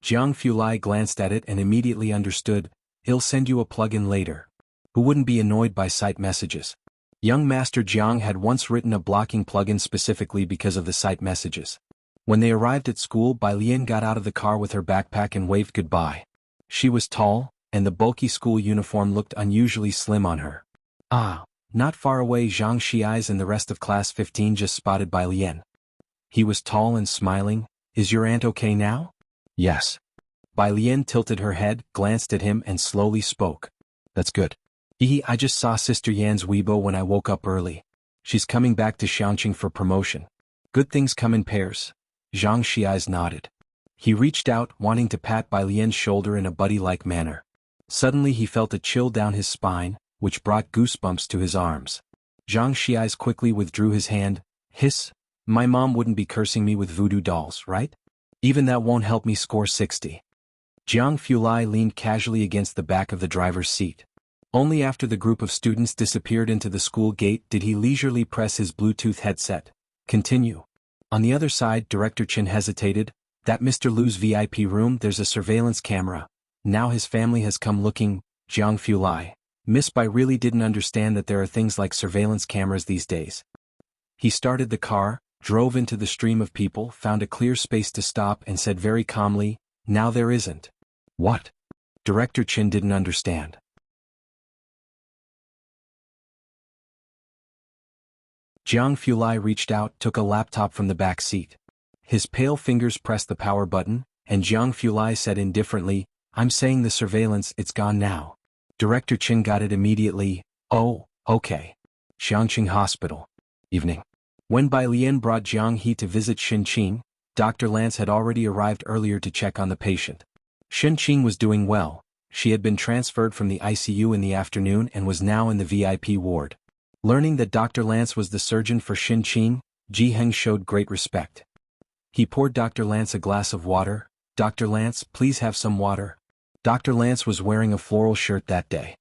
Jianghu Lai glanced at it and immediately understood. "I'll send you a plugin later." Who wouldn't be annoyed by site messages? Young Master Jiang had once written a blocking plugin specifically because of the site messages. When they arrived at school, Bai Lian got out of the car with her backpack and waved goodbye. She was tall, and the bulky school uniform looked unusually slim on her. Not far away, Zhang Xiai's and the rest of class 15 just spotted Bai Lian. He was tall and smiling. "Is your aunt okay now?" "Yes." Bai Lian tilted her head, glanced at him and slowly spoke. "That's good. I just saw Sister Yan's Weibo when I woke up early. She's coming back to Shaoqing for promotion. Good things come in pairs." Zhang Xiai's nodded. He reached out, wanting to pat Bai Lian's shoulder in a buddy-like manner. Suddenly he felt a chill down his spine, which brought goosebumps to his arms. Zhang Xiai's quickly withdrew his hand. "Hiss, my mom wouldn't be cursing me with voodoo dolls, right? Even that won't help me score 60. Jianghu Lai leaned casually against the back of the driver's seat. Only after the group of students disappeared into the school gate did he leisurely press his Bluetooth headset. Continue. On the other side, Director Chen hesitated. "That Mr. Liu's VIP room, there's a surveillance camera. Now his family has come looking." Jianghu Lai. Miss Bai really didn't understand that there are things like surveillance cameras these days. He started the car, drove into the stream of people, found a clear space to stop and said very calmly, "Now there isn't." "What?" Director Chen didn't understand. Jianghu Lai reached out, took a laptop from the back seat. His pale fingers pressed the power button, and Jianghu Lai said indifferently, "I'm saying the surveillance, it's gone now." Director Chen got it immediately. "Oh, Okay. Xiangqing Hospital. Evening. When Bai Lian brought Jianghu to visit Xinqing, Dr. Lance had already arrived earlier to check on the patient. Xinqing was doing well. She had been transferred from the ICU in the afternoon and was now in the VIP ward. Learning that Dr. Lance was the surgeon for Xinqing, Jianghu showed great respect. He poured Dr. Lance a glass of water. "Dr. Lance, please have some water." Dr. Lance was wearing a floral shirt that day.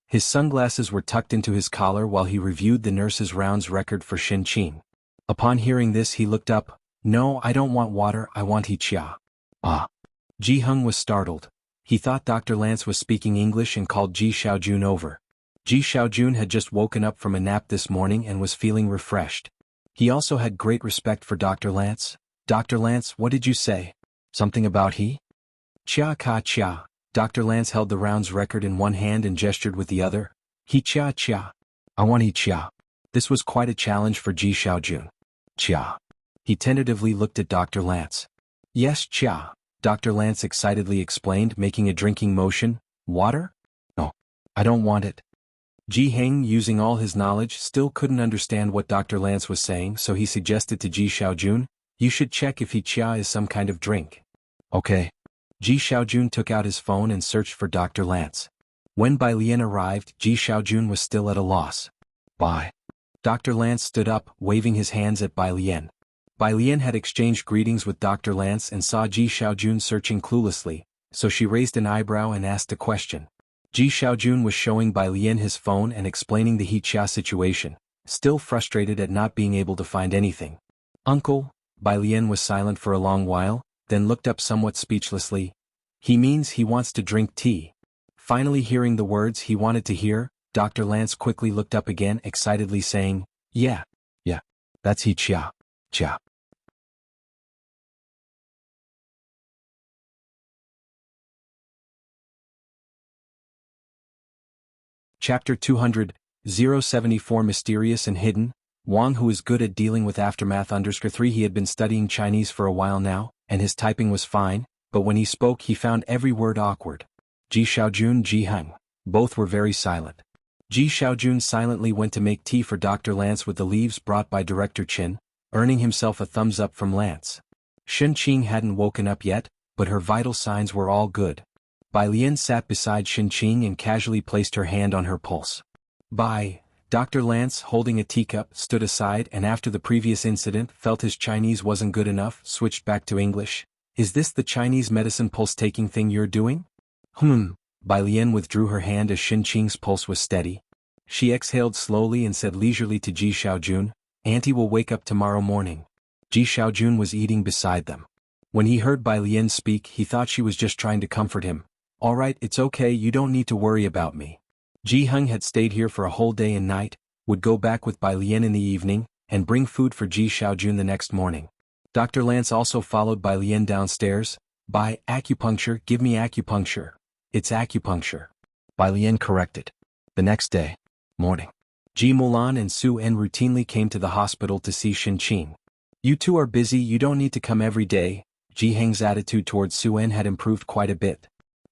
His sunglasses were tucked into his collar while he reviewed the nurse's rounds record for Xinqing. Upon hearing this he looked up. "No, I don't want water, I want Wuxia." "Ah." Jianghu was startled. He thought Dr. Lance was speaking English and called Ji Xiaojun over. Ji Xiaojun had just woken up from a nap this morning and was feeling refreshed. He also had great respect for Dr. Lance. "Dr. Lance, what did you say? Something about he?" "Chia ka chia." Dr. Lance held the rounds record in one hand and gestured with the other. "He chia chia." "I want he chia." This was quite a challenge for Ji Xiaojun. "Chia." He tentatively looked at Dr. Lance. "Yes, chia," Dr. Lance excitedly explained, making a drinking motion. "Water? No. I don't want it." Jianghu, using all his knowledge, still couldn't understand what Dr. Lance was saying, so he suggested to Ji Xiaojun, "You should check if he chia is some kind of drink." "Okay." Ji Xiaojun took out his phone and searched for Dr. Lance. When Bai Lian arrived, Ji Xiaojun was still at a loss. "Bye." Dr. Lance stood up, waving his hands at Bai Lian. Bai Lian had exchanged greetings with Dr. Lance and saw Ji Xiaojun searching cluelessly, so she raised an eyebrow and asked a question. Ji Xiaojun was showing Bai Lian his phone and explaining the He Chia situation, still frustrated at not being able to find anything. "Uncle," Bai Lian was silent for a long while, then looked up somewhat speechlessly. "He means he wants to drink tea." Finally hearing the words he wanted to hear, Dr. Lance quickly looked up again, excitedly saying, Yeah, that's he chia, chia." Chapter 200, 074 Mysterious and Hidden. Wang, who is good at dealing with aftermath _3, he had been studying Chinese for a while now, and his typing was fine, but when he spoke he found every word awkward. Ji Xiaojun, Jianghu. Both were very silent. Ji Xiaojun silently went to make tea for Dr. Lance with the leaves brought by Director Qin, earning himself a thumbs up from Lance. Xinqing hadn't woken up yet, but her vital signs were all good. Bai Lian sat beside Xinqing and casually placed her hand on her pulse. Dr. Lance, holding a teacup, stood aside and after the previous incident felt his Chinese wasn't good enough, switched back to English. "Is this the Chinese medicine pulse-taking thing you're doing?" Bai Lian withdrew her hand as Xinqing's pulse was steady. She exhaled slowly and said leisurely to Ji Xiaojun, "Auntie will wake up tomorrow morning." Ji Xiaojun was eating beside them. When he heard Bai Lian speak he thought she was just trying to comfort him. "All right, it's okay, you don't need to worry about me." Jianghu had stayed here for a whole day and night, would go back with Bai Lian in the evening, and bring food for Ji Xiaojun the next morning. Dr. Lance also followed Bai Lian downstairs. "Acupuncture, give me acupuncture." "It's acupuncture," Bai Lian corrected. The next day, morning. Ji Mulan and Su En routinely came to the hospital to see Xinqing. "You two are busy, you don't need to come every day." Jianghu's attitude towards Su En had improved quite a bit.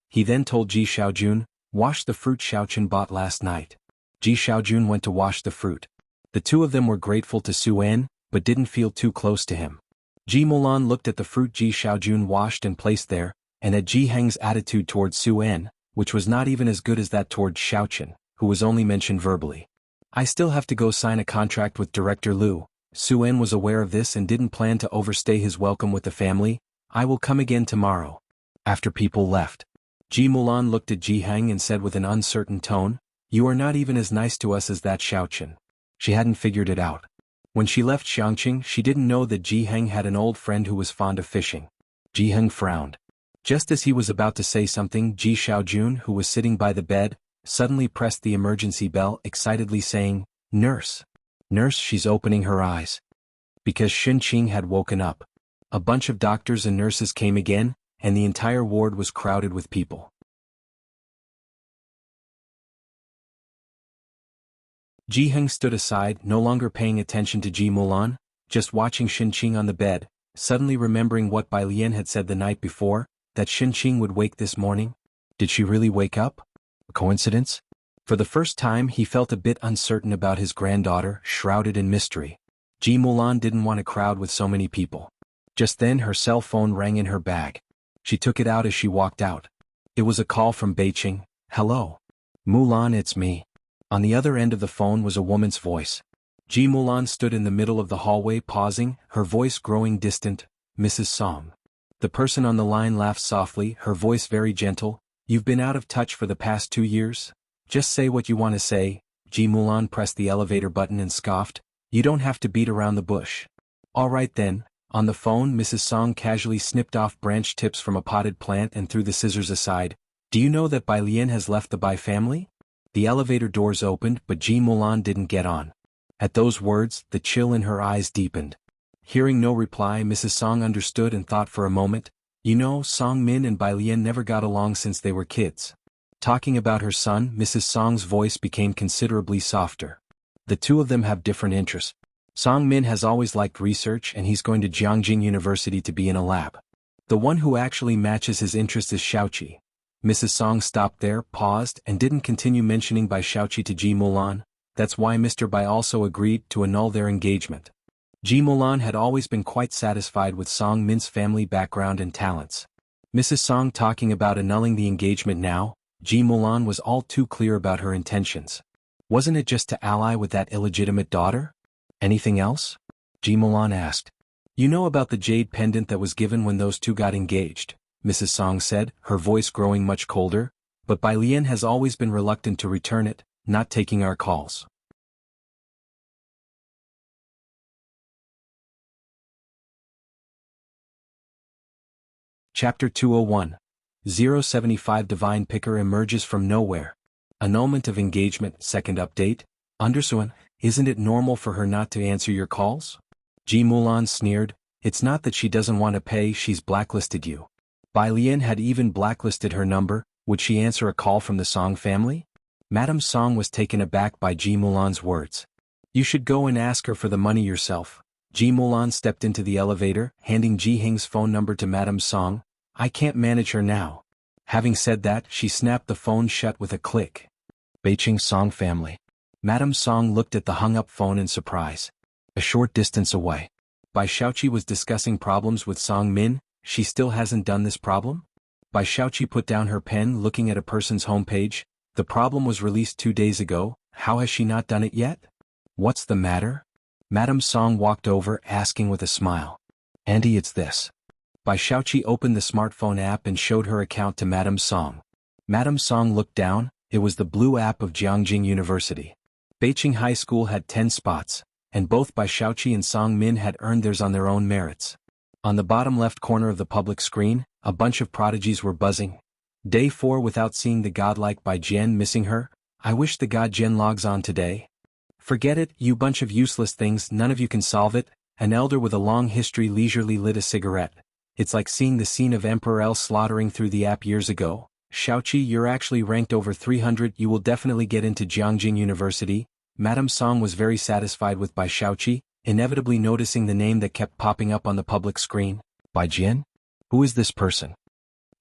He then told Ji Xiaojun, "Wash the fruit Xiaoqun bought last night." Ji Xiaojun went to wash the fruit. The two of them were grateful to Su En, but didn't feel too close to him. Ji Mulan looked at the fruit Ji Xiaojun washed and placed there, and at Jianghu's attitude towards Su En, which was not even as good as that towards Xiaoqun, who was only mentioned verbally. "I still have to go sign a contract with Director Liu." Su En was aware of this and didn't plan to overstay his welcome with the family. "I will come again tomorrow." After people left, Ji Mulan looked at Jianghu and said with an uncertain tone, "You are not even as nice to us as that Xiaoqun." She hadn't figured it out. When she left Xiangqing she didn't know that Jianghu had an old friend who was fond of fishing. Jianghu frowned. Just as he was about to say something, Ji Xiaojun, who was sitting by the bed, suddenly pressed the emergency bell, excitedly saying, "Nurse! Nurse, she's opening her eyes." Because Xinqing had woken up. A bunch of doctors and nurses came again, and the entire ward was crowded with people. Jianghu stood aside, no longer paying attention to Ji Mulan, just watching Xinqing on the bed, suddenly remembering what Bai Lian had said the night before, that Xinqing would wake this morning. Did she really wake up? A coincidence? For the first time he felt a bit uncertain about his granddaughter, shrouded in mystery. Ji Mulan didn't want a crowd with so many people. Just then her cell phone rang in her bag. She took it out as she walked out. It was a call from Beijing. "Hello. Mulan, it's me." On the other end of the phone was a woman's voice. Ji Mulan stood in the middle of the hallway pausing, her voice growing distant. "Mrs. Song." The person on the line laughed softly, her voice very gentle. "You've been out of touch for the past 2 years? Just say what you want to say." Ji Mulan pressed the elevator button and scoffed. "You don't have to beat around the bush." "All right then." On the phone, Mrs. Song casually snipped off branch tips from a potted plant and threw the scissors aside. "Do you know that Bai Lian has left the Bai family?" The elevator doors opened, but Ji Mulan didn't get on. At those words, the chill in her eyes deepened. Hearing no reply, Mrs. Song understood and thought for a moment. "You know, Song Min and Bai Lian never got along since they were kids." Talking about her son, Mrs. Song's voice became considerably softer. "The two of them have different interests. Song Min has always liked research and he's going to Jianghu University to be in a lab. The one who actually matches his interest is Xiaoqi." Mrs. Song stopped there, paused, and didn't continue mentioning Bai Xiaoqi to Ji Mulan. That's why Mr. Bai also agreed to annul their engagement. Ji Mulan had always been quite satisfied with Song Min's family background and talents. Mrs. Song talking about annulling the engagement now, Ji Mulan was all too clear about her intentions. Wasn't it just to ally with that illegitimate daughter? "Anything else?" Ji Mulan asked. "You know about the jade pendant that was given when those two got engaged," Mrs. Song said, her voice growing much colder. "But Bai Lian has always been reluctant to return it, not taking our calls." Chapter 201. 075 Divine Picker emerges from nowhere. Annulment of engagement, second update. Undersuan, isn't it normal for her not to answer your calls? Ji Mulan sneered. "It's not that she doesn't want to pay, she's blacklisted you." Bai Lian had even blacklisted her number. Would she answer a call from the Song family? Madame Song was taken aback by Ji Mulan's words. "You should go and ask her for the money yourself." Ji Mulan stepped into the elevator, handing Ji Hing's phone number to Madame Song. "I can't manage her now." Having said that, she snapped the phone shut with a click. Beijing Song family. Madame Song looked at the hung-up phone in surprise. A short distance away. Bai Xiaoqi was discussing problems with Song Min. She still hasn't done this problem? Bai Xiaoqi put down her pen looking at a person's homepage. The problem was released 2 days ago. How has she not done it yet? What's the matter? Madame Song walked over, asking with a smile. "Auntie, it's this." Bai Xiaoqi opened the smartphone app and showed her account to Madame Song. Madame Song looked down. It was the blue app of Jianghu University. Beijing High School had 10 spots, and both Bai Xiaoqi and Song Min had earned theirs on their own merits. On the bottom left corner of the public screen, a bunch of prodigies were buzzing. Day 4 without seeing the godlike Bai Jian, missing her. "I wish the god Jian logs on today." "Forget it, you bunch of useless things, none of you can solve it." An elder with a long history leisurely lit a cigarette. "It's like seeing the scene of Emperor L slaughtering through the app years ago. Xiaoqi, you're actually ranked over 300, you will definitely get into Jianghu University." Madame Song was very satisfied with Bai Xiaoqi, inevitably noticing the name that kept popping up on the public screen. "Bai Jian? Who is this person?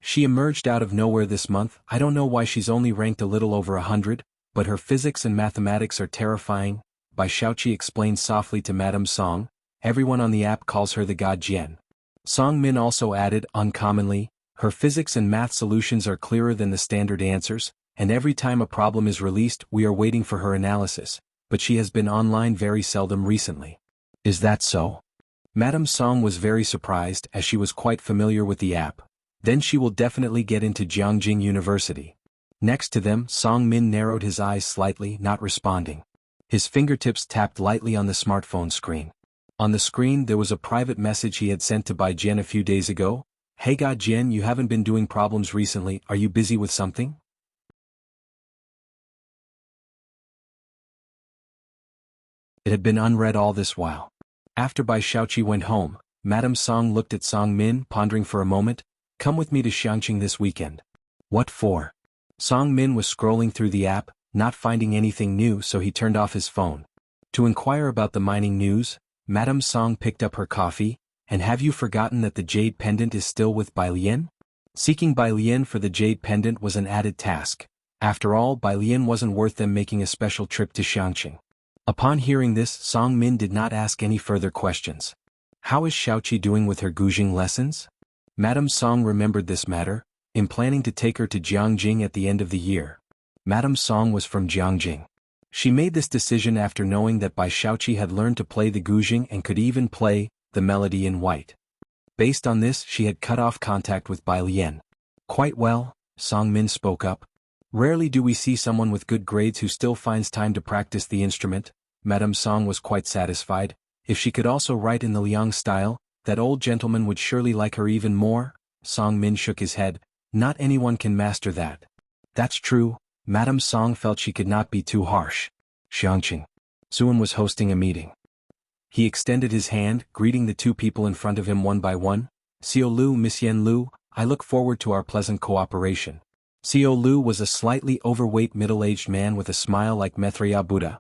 She emerged out of nowhere this month. I don't know why she's only ranked a little over 100, but her physics and mathematics are terrifying," Bai Xiaoqi explained softly to Madame Song. "Everyone on the app calls her the god Jian." Song Min also added, uncommonly, "Her physics and math solutions are clearer than the standard answers, and every time a problem is released we are waiting for her analysis, but she has been online very seldom recently." "Is that so?" Madame Song was very surprised, as she was quite familiar with the app. "Then she will definitely get into Jianghu University." Next to them, Song Min narrowed his eyes slightly, not responding. His fingertips tapped lightly on the smartphone screen. On the screen there was a private message he had sent to Bai Jian a few days ago. "Hey God Jian, you haven't been doing problems recently, are you busy with something?" It had been unread all this while. After Bai Xiaoqi went home, Madame Song looked at Song Min, pondering for a moment. "Come with me to Xiangqing this weekend." "What for?" Song Min was scrolling through the app, not finding anything new, so he turned off his phone. To inquire about the mining news, Madame Song picked up her coffee. "And have you forgotten that the jade pendant is still with Bai Lian?" Seeking Bai Lian for the jade pendant was an added task. After all, Bai Lian wasn't worth them making a special trip to Xiangqing. Upon hearing this, Song Min did not ask any further questions. How is Xiaoqi doing with her Guzheng lessons? Madame Song remembered this matter, in planning to take her to Jiangjing at the end of the year. Madame Song was from Jiangjing. She made this decision after knowing that Bai Xiaoqi had learned to play the Guzheng and could even play the melody in white. Based on this, she had cut off contact with Bai Lian. Quite well, Song Min spoke up. Rarely do we see someone with good grades who still finds time to practice the instrument. Madame Song was quite satisfied. If she could also write in the Liang style, that old gentleman would surely like her even more. Song Min shook his head. Not anyone can master that. That's true. Madame Song felt she could not be too harsh. Xiangqing. Suan was hosting a meeting. He extended his hand, greeting the two people in front of him one by one. Xiao Lu, Miss Yen Lu, I look forward to our pleasant cooperation. Xiao Lu was a slightly overweight middle-aged man with a smile like Maitreya Buddha.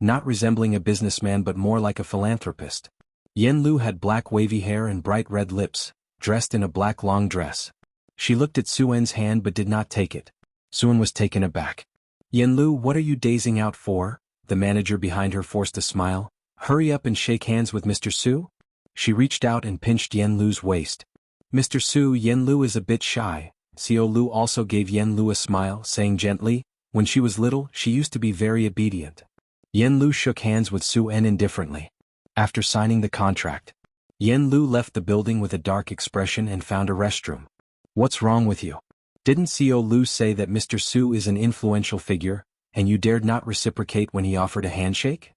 Not resembling a businessman but more like a philanthropist. Yen Lu had black wavy hair and bright red lips, dressed in a black long dress. She looked at Suan's hand but did not take it. Suan was taken aback. Yen Lu, what are you dazing out for? The manager behind her forced a smile. Hurry up and shake hands with Mr. Su? She reached out and pinched Yen Lu's waist. Mr. Su, Yen Lu is a bit shy. Xiao Lu also gave Yen Lu a smile, saying gently, when she was little, she used to be very obedient. Yen Lu shook hands with Su En indifferently. After signing the contract, Yen Lu left the building with a dark expression and found a restroom. What's wrong with you? Didn't Xiao Lu say that Mr. Su is an influential figure, and you dared not reciprocate when he offered a handshake?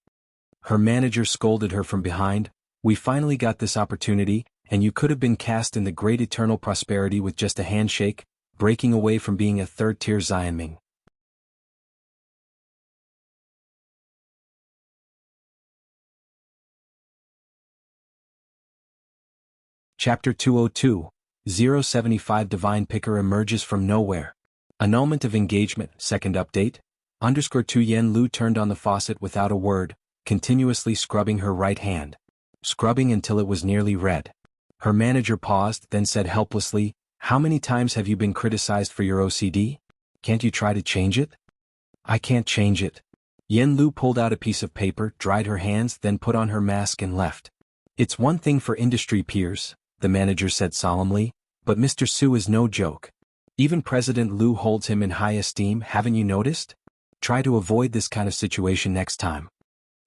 Her manager scolded her from behind. We finally got this opportunity, and you could have been cast in the great eternal prosperity with just a handshake, breaking away from being a third-tier Xianming. Chapter 202, 075 Divine Picker emerges from nowhere. Annulment of engagement, second update. _2 Yen Lu turned on the faucet without a word, continuously scrubbing her right hand. Scrubbing until it was nearly red. Her manager paused, then said helplessly, how many times have you been criticized for your OCD? Can't you try to change it? I can't change it. Yen Lu pulled out a piece of paper, dried her hands, then put on her mask and left. It's one thing for industry peers, the manager said solemnly, but Mr. Su is no joke. Even President Lu holds him in high esteem, haven't you noticed? Try to avoid this kind of situation next time.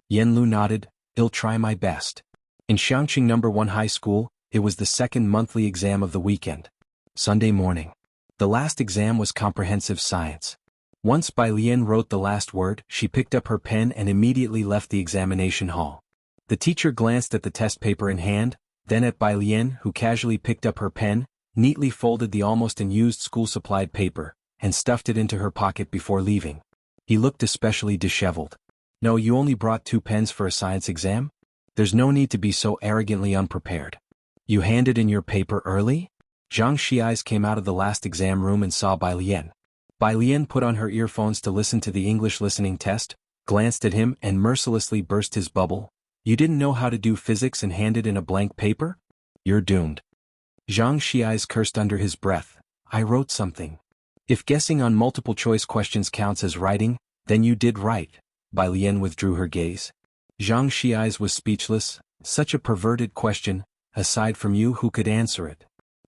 Yen Lu nodded, I'll try my best. In Xiangqing No. 1 High School, it was the second monthly exam of the weekend. Sunday morning. The last exam was comprehensive science. Once Bai Lian wrote the last word, she picked up her pen and immediately left the examination hall. The teacher glanced at the test paper in hand, then at Bai Lian, who casually picked up her pen, neatly folded the almost unused school-supplied paper, and stuffed it into her pocket before leaving. He looked especially disheveled. No, you only brought 2 pens for a science exam? There's no need to be so arrogantly unprepared. You handed in your paper early? Zhang Xi's came out of the last exam room and saw Bai Lian. Bai Lian put on her earphones to listen to the English listening test, glanced at him and mercilessly burst his bubble. You didn't know how to do physics and handed in a blank paper? You're doomed. Zhang Xi's cursed under his breath. I wrote something. If guessing on multiple choice questions counts as writing, then you did write. Bai Lian withdrew her gaze. Zhang Xi's was speechless. Such a perverted question, aside from you, who could answer it?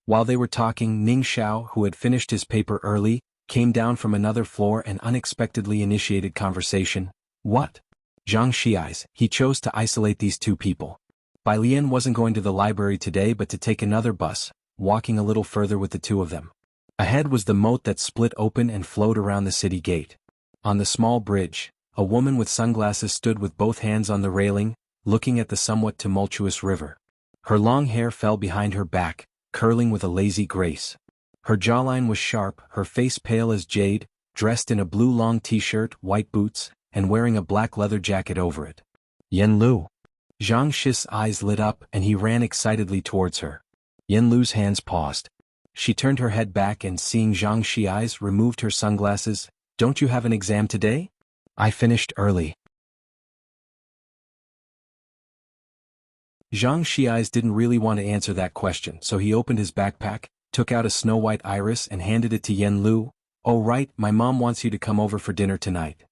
While they were talking, Ning Xiao, who had finished his paper early, came down from another floor and unexpectedly initiated conversation. What? Zhang Xi's. He chose to isolate these 2 people. Bai Lian wasn't going to the library today but to take another bus, walking a little further with the 2 of them. Ahead was the moat that split open and flowed around the city gate. On the small bridge, a woman with sunglasses stood with both hands on the railing, looking at the somewhat tumultuous river. Her long hair fell behind her back, curling with a lazy grace. Her jawline was sharp, her face pale as jade, dressed in a blue long t-shirt, white boots, and wearing a black leather jacket over it. Yen Lu. Zhang Shi's eyes lit up and he ran excitedly towards her. Yen Lu's hands paused. She turned her head back and seeing Zhang Shi's removed her sunglasses. Don't you have an exam today? I finished early. Zhang Shi's didn't really want to answer that question, so he opened his backpack, took out a snow-white iris and handed it to Yen Lu. Oh right, my mom wants you to come over for dinner tonight.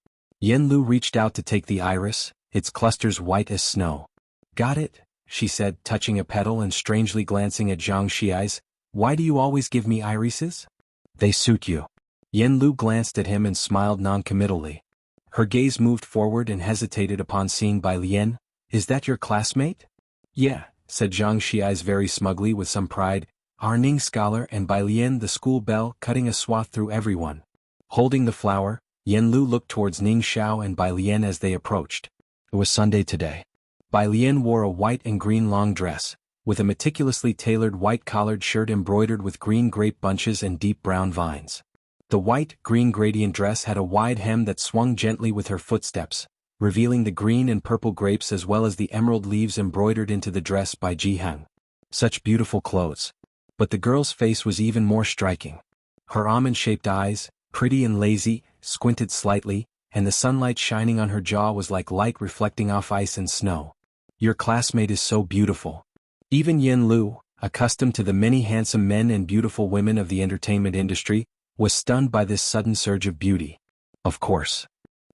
Yen Lu reached out to take the iris, its clusters white as snow. Got it, she said, touching a petal and strangely glancing at Zhang Xi's. Why do you always give me irises? They suit you. Yen Lu glanced at him and smiled non-committally. Her gaze moved forward and hesitated upon seeing Bai Lian. Is that your classmate? Yeah, said Zhang Xi's very smugly with some pride. Our Ning scholar and Bai Lian the school belle, cutting a swath through everyone. Holding the flower, Yen Lu looked towards Ning Xiao and Bai Lian as they approached. It was Sunday today. Bai Lian wore a white and green long dress, with a meticulously tailored white collared shirt embroidered with green grape bunches and deep brown vines. The white-green gradient dress had a wide hem that swung gently with her footsteps, revealing the green and purple grapes as well as the emerald leaves embroidered into the dress by Jianghu. Such beautiful clothes. But the girl's face was even more striking. Her almond-shaped eyes, pretty and lazy, squinted slightly, and the sunlight shining on her jaw was like light reflecting off ice and snow. Your classmate is so beautiful. Even Yen Lu, accustomed to the many handsome men and beautiful women of the entertainment industry, was stunned by this sudden surge of beauty. Of course.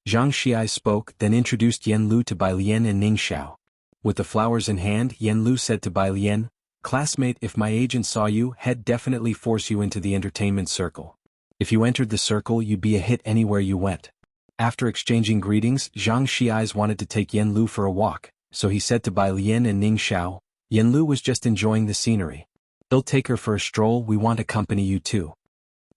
Zhang Xiai spoke, then introduced Yen Lu to Bai Lian and Ning Xiao. With the flowers in hand, Yen Lu said to Bai Lian, Classmate, if my agent saw you, he'd definitely force you into the entertainment circle. If you entered the circle, you'd be a hit anywhere you went. After exchanging greetings, Zhang Xiai wanted to take Yen Lu for a walk, so he said to Bai Lian and Ning Xiao, Yen Lu was just enjoying the scenery. They'll take her for a stroll, we want to accompany you too.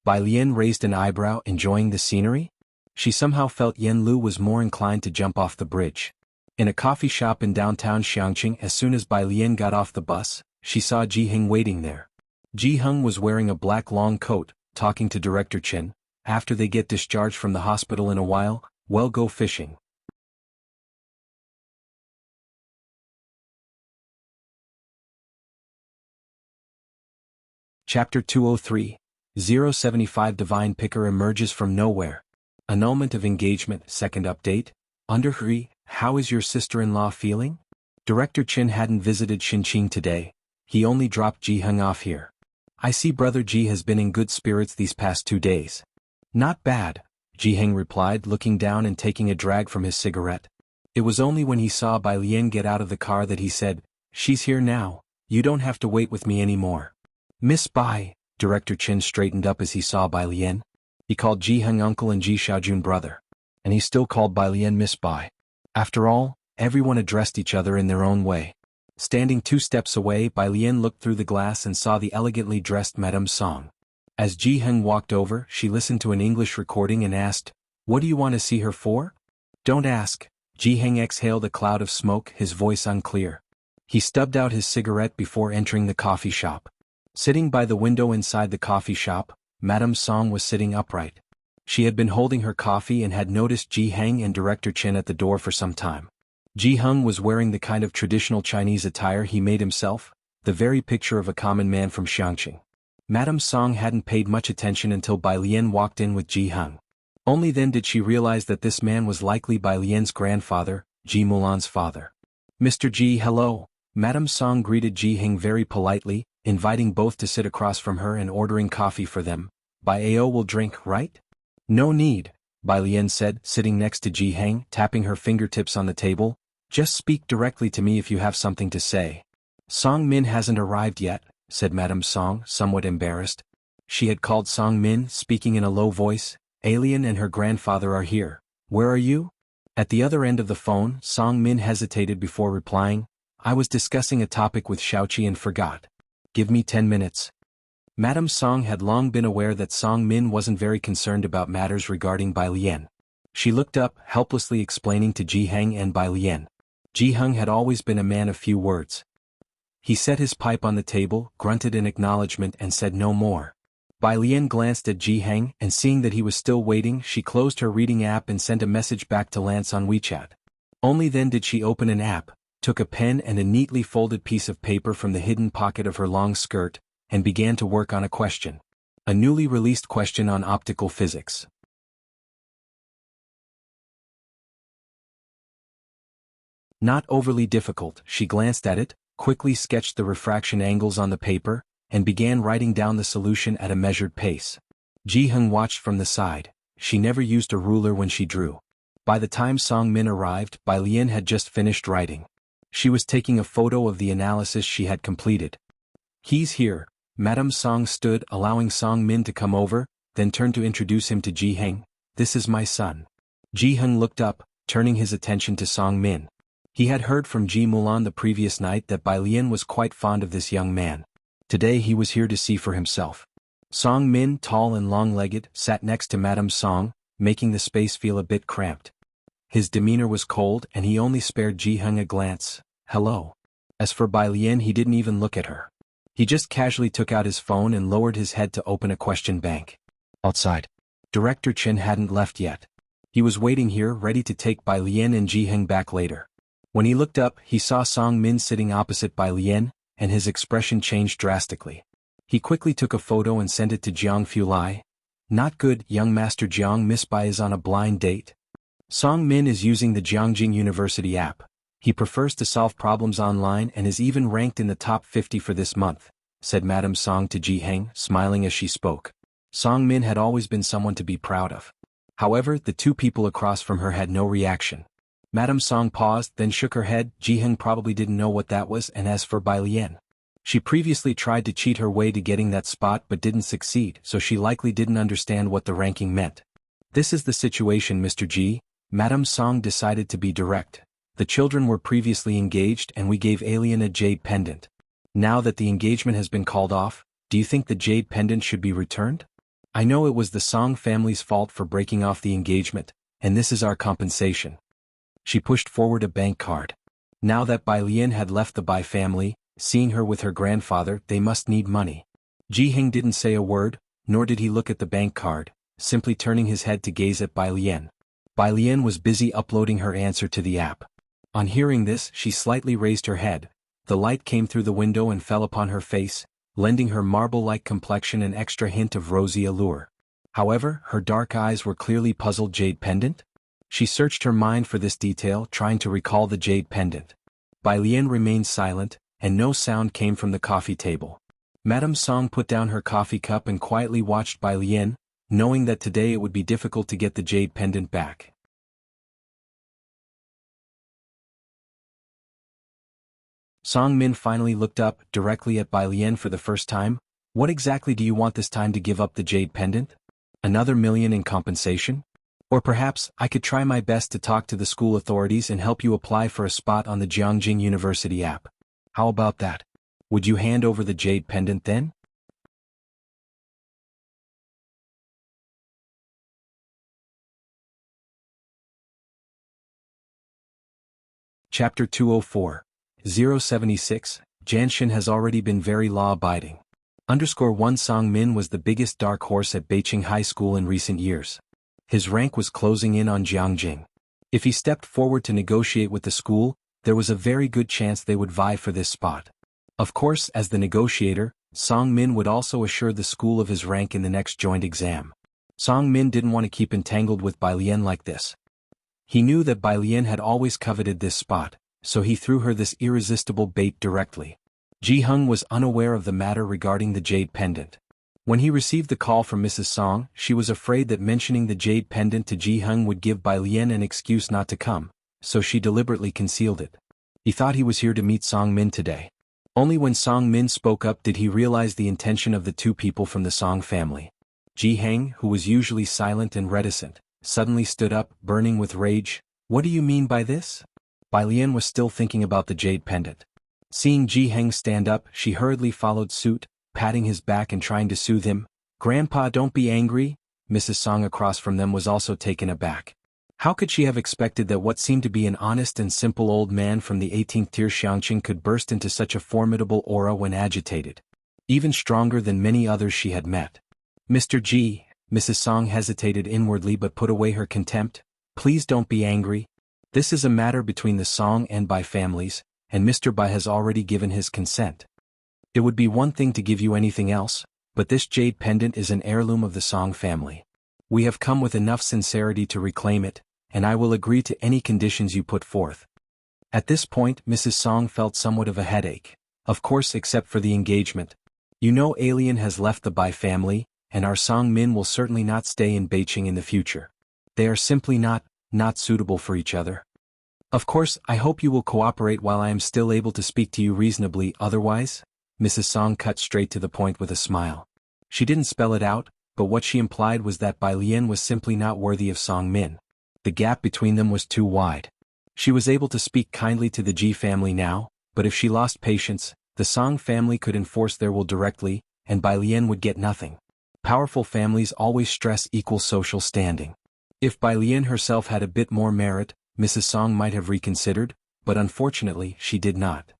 Bai Lian raised an eyebrow, enjoying the scenery? She somehow felt Yen Lu was more inclined to jump off the bridge. In a coffee shop in downtown Xiangqing, as soon as Bai Lian got off the bus, she saw Jianghu waiting there. Jianghu was wearing a black long coat, talking to Director Chen. After they get discharged from the hospital in a while, we'll go fishing. Chapter 203. 075 Divine Picker emerges from nowhere. Annulment of engagement, second update. Under Hui, how is your sister-in-law feeling? Director Chen hadn't visited Xinqing today. He only dropped Jianghu off here. I see Brother Ji has been in good spirits these past 2 days. Not bad, Jianghu replied, looking down and taking a drag from his cigarette. It was only when he saw Bai Lian get out of the car that he said, She's here now, you don't have to wait with me anymore. Miss Bai, Director Chen straightened up as he saw Bai Lian. He called Jianghu uncle and Ji Xiaojun brother. And he still called Bai Lian Miss Bai. After all, everyone addressed each other in their own way. Standing 2 steps away, Bai Lian looked through the glass and saw the elegantly dressed Madame Song. As Jianghu walked over, she listened to an English recording and asked, What do you want to see her for? Don't ask. Jianghu exhaled a cloud of smoke, his voice unclear. He stubbed out his cigarette before entering the coffee shop. Sitting by the window inside the coffee shop, Madame Song was sitting upright. She had been holding her coffee and had noticed Jianghu and Director Chen at the door for some time. Jianghu was wearing the kind of traditional Chinese attire he made himself, the very picture of a common man from Xiangqing. Madame Song hadn't paid much attention until Bai Lian walked in with Jianghu. Only then did she realize that this man was likely Bai Lian's grandfather, Ji Mulan's father. Mr. Ji, hello. Madame Song greeted Jianghu very politely, inviting both to sit across from her and ordering coffee for them. Bai Ao will drink, right? No need, Bai Lian said, sitting next to Jianghu, tapping her fingertips on the table. Just speak directly to me if you have something to say. Song Min hasn't arrived yet, said Madame Song, somewhat embarrassed. She had called Song Min, speaking in a low voice. Alien and her grandfather are here. Where are you? At the other end of the phone, Song Min hesitated before replying. I was discussing a topic with Xiaoqi and forgot. Give me 10 minutes. Madame Song had long been aware that Song Min wasn't very concerned about matters regarding Bai Lian. She looked up, helplessly explaining to Jianghu and Bai Lian. Jianghu had always been a man of few words. He set his pipe on the table, grunted in acknowledgement and said no more. Bai Lian glanced at Jianghu and seeing that he was still waiting, she closed her reading app and sent a message back to Lance on WeChat. Only then did she open an app, took a pen and a neatly folded piece of paper from the hidden pocket of her long skirt, and began to work on a question. A newly released question on optical physics. Not overly difficult, she glanced at it, quickly sketched the refraction angles on the paper, and began writing down the solution at a measured pace. Ji-hung watched from the side. She never used a ruler when she drew. By the time Song Min arrived, Bai Lian had just finished writing. She was taking a photo of the analysis she had completed. "He's here." Madame Song stood, allowing Song Min to come over, then turned to introduce him to Ji-hung. "This is my son." Ji-hung looked up, turning his attention to Song Min. He had heard from Ji Mulan the previous night that Bai Lian was quite fond of this young man. Today he was here to see for himself. Song Min, tall and long-legged, sat next to Madame Song, making the space feel a bit cramped. His demeanor was cold and he only spared Ji-hung a glance. "Hello." As for Bai Lian, he didn't even look at her. He just casually took out his phone and lowered his head to open a question bank. Outside. Director Chen hadn't left yet. He was waiting here, ready to take Bai Lian and Ji-hung back later. When he looked up, he saw Song Min sitting opposite Bai Lian, and his expression changed drastically. He quickly took a photo and sent it to Jianghu Lai. "Not good, young Master Jiang. Miss Bai is on a blind date." Song Min is using the Jianghu University app. He prefers to solve problems online and is even ranked in the top 50 for this month, said Madame Song to Ji-hung, smiling as she spoke. Song Min had always been someone to be proud of. However, the two people across from her had no reaction. Madame Song paused, then shook her head. Ji-hung probably didn't know what that was, and as for Bai Lian, she previously tried to cheat her way to getting that spot but didn't succeed, so she likely didn't understand what the ranking meant. "This is the situation, Mr. Ji." Madame Song decided to be direct. "The children were previously engaged and we gave Alien a jade pendant. Now that the engagement has been called off, do you think the jade pendant should be returned? I know it was the Song family's fault for breaking off the engagement, and this is our compensation." She pushed forward a bank card. Now that Bai Lian had left the Bai family, seeing her with her grandfather, they must need money. Ji-hung didn't say a word, nor did he look at the bank card, simply turning his head to gaze at Bai Lian. Bai Lian was busy uploading her answer to the app. On hearing this, she slightly raised her head. The light came through the window and fell upon her face, lending her marble-like complexion an extra hint of rosy allure. However, her dark eyes were clearly puzzled. "Jade pendant?" She searched her mind for this detail, trying to recall the jade pendant. Bai Lian remained silent, and no sound came from the coffee table. Madame Song put down her coffee cup and quietly watched Bai Lian, knowing that today it would be difficult to get the jade pendant back. Song Min finally looked up, directly at Bai Lian for the first time. "What exactly do you want this time to give up the jade pendant? Another million in compensation? Or perhaps, I could try my best to talk to the school authorities and help you apply for a spot on the Jianghu University app. How about that? Would you hand over the jade pendant then?" Chapter 204. 076, Janshin has already been very law-abiding. _1 Song Min was the biggest dark horse at Beiqing High School in recent years. His rank was closing in on Jianghu. If he stepped forward to negotiate with the school, there was a very good chance they would vie for this spot. Of course, as the negotiator, Song Min would also assure the school of his rank in the next joint exam. Song Min didn't want to keep entangled with Bai Lian like this. He knew that Bai Lian had always coveted this spot, so he threw her this irresistible bait directly. Ji-hung was unaware of the matter regarding the jade pendant. When he received the call from Mrs. Song, she was afraid that mentioning the jade pendant to Ji-hung would give Bai Lian an excuse not to come, so she deliberately concealed it. He thought he was here to meet Song Min today. Only when Song Min spoke up did he realize the intention of the two people from the Song family. Ji-hung, who was usually silent and reticent, suddenly stood up, burning with rage. "What do you mean by this?" Bai Lian was still thinking about the jade pendant. Seeing Ji-hung stand up, she hurriedly followed suit, patting his back and trying to soothe him. "Grandpa, don't be angry." Mrs. Song across from them was also taken aback. How could she have expected that what seemed to be an honest and simple old man from the 18th tier Xiangqing could burst into such a formidable aura when agitated? Even stronger than many others she had met. "Mr. Ji," Mrs. Song hesitated inwardly but put away her contempt. "Please don't be angry. This is a matter between the Song and Bai families, and Mr. Bai has already given his consent. It would be one thing to give you anything else, but this jade pendant is an heirloom of the Song family. We have come with enough sincerity to reclaim it, and I will agree to any conditions you put forth." At this point, Mrs. Song felt somewhat of a headache. Of course, except for the engagement. You know, Alien has left the Bai family, and our Song Min will certainly not stay in Beijing in the future. They are simply not suitable for each other. Of course, I hope you will cooperate while I am still able to speak to you reasonably, otherwise? Mrs. Song cut straight to the point with a smile. She didn't spell it out, but what she implied was that Bai Lian was simply not worthy of Song Min. The gap between them was too wide. She was able to speak kindly to the Ji family now, but if she lost patience, the Song family could enforce their will directly, and Bai Lian would get nothing. Powerful families always stress equal social standing. If Bai Lian herself had a bit more merit, Mrs. Song might have reconsidered, but unfortunately she did not.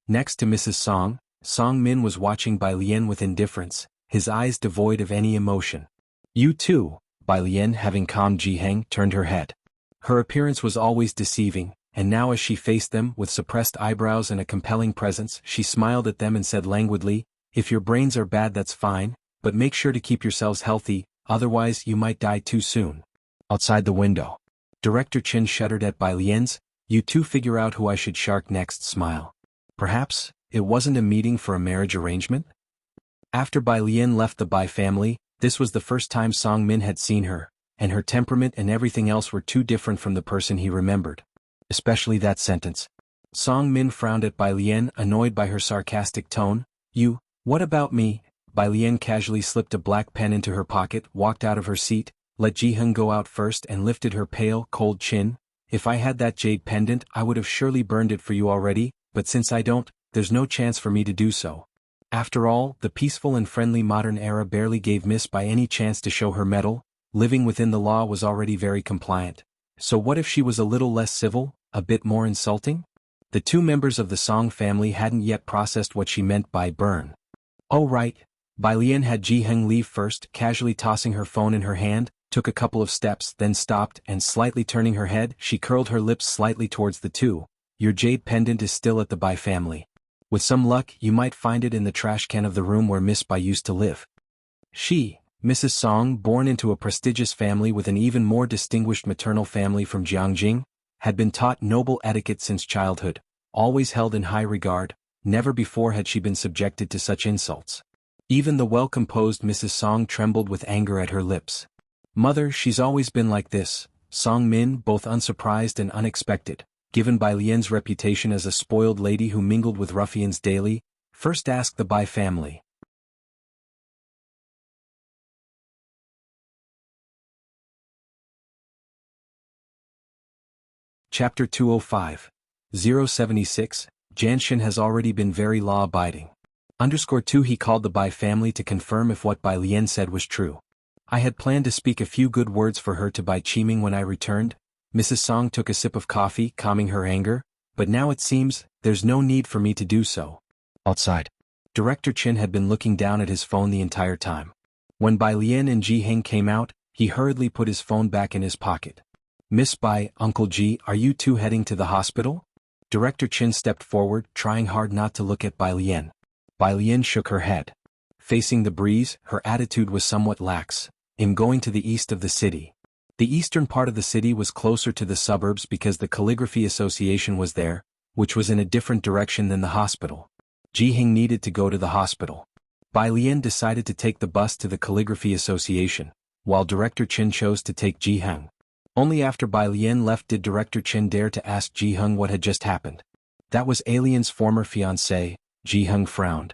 Next to Mrs. Song, Song Min was watching Bai Lian with indifference, his eyes devoid of any emotion. You too, Bai Lian, having calmed Ji Heng, turned her head. Her appearance was always deceiving, and now as she faced them with suppressed eyebrows and a compelling presence, she smiled at them and said languidly, "If your brains are bad, that's fine, but make sure to keep yourselves healthy, otherwise you might die too soon." Outside the window, Director Chin shuddered at Bai Lian's, "You two figure out who I should shark next" smile. Perhaps it wasn't a meeting for a marriage arrangement? After Bai Lian left the Bai family, this was the first time Song Min had seen her, and her temperament and everything else were too different from the person he remembered. Especially that sentence. Song Min frowned at Bai Lian, annoyed by her sarcastic tone. "You, what about me?" Bai Lian casually slipped a black pen into her pocket, walked out of her seat, let Ji Heng go out first and lifted her pale, cold chin. "If I had that jade pendant, I would have surely burned it for you already, but since I don't, there's no chance for me to do so." After all, the peaceful and friendly modern era barely gave Miss Bai any chance to show her mettle. Living within the law was already very compliant. So what if she was a little less civil, a bit more insulting? The two members of the Song family hadn't yet processed what she meant by burn. "Oh right." Bai Lian had Ji Heng leave first, casually tossing her phone in her hand, took a couple of steps, then stopped, and slightly turning her head, she curled her lips slightly towards the two. "Your jade pendant is still at the Bai family. With some luck, you might find it in the trash can of the room where Miss Bai used to live." She, Mrs. Song, born into a prestigious family with an even more distinguished maternal family from Jianghu, had been taught noble etiquette since childhood, always held in high regard. Never before had she been subjected to such insults. Even the well-composed Mrs. Song trembled with anger at her lips. "Mother, she's always been like this." Song Min, both unsurprised and unexpected, given Bai Lian's reputation as a spoiled lady who mingled with ruffians daily, first asked the Bai family. Chapter 205. 076, Janshin has already been very law-abiding. _2 He called the Bai family to confirm if what Bai Lian said was true. I had planned to speak a few good words for her to Bai Qiming when I returned. Mrs. Song took a sip of coffee, calming her anger, but now it seems, there's no need for me to do so. Outside. Director Chin had been looking down at his phone the entire time. When Bai Lian and Ji Heng came out, he hurriedly put his phone back in his pocket. "Miss Bai, Uncle Ji, are you two heading to the hospital?" Director Chin stepped forward, trying hard not to look at Bai Lian. Bai Lian shook her head. Facing the breeze, her attitude was somewhat lax. "I'm going to the east of the city." The eastern part of the city was closer to the suburbs because the Calligraphy Association was there, which was in a different direction than the hospital. Ji Heng needed to go to the hospital. Bai Lian decided to take the bus to the Calligraphy Association, while Director Chin chose to take Ji Heng. Only after Bai Lian left did Director Chin dare to ask Ji Heng what had just happened. That was Alien's former fiancée. Ji Heng frowned.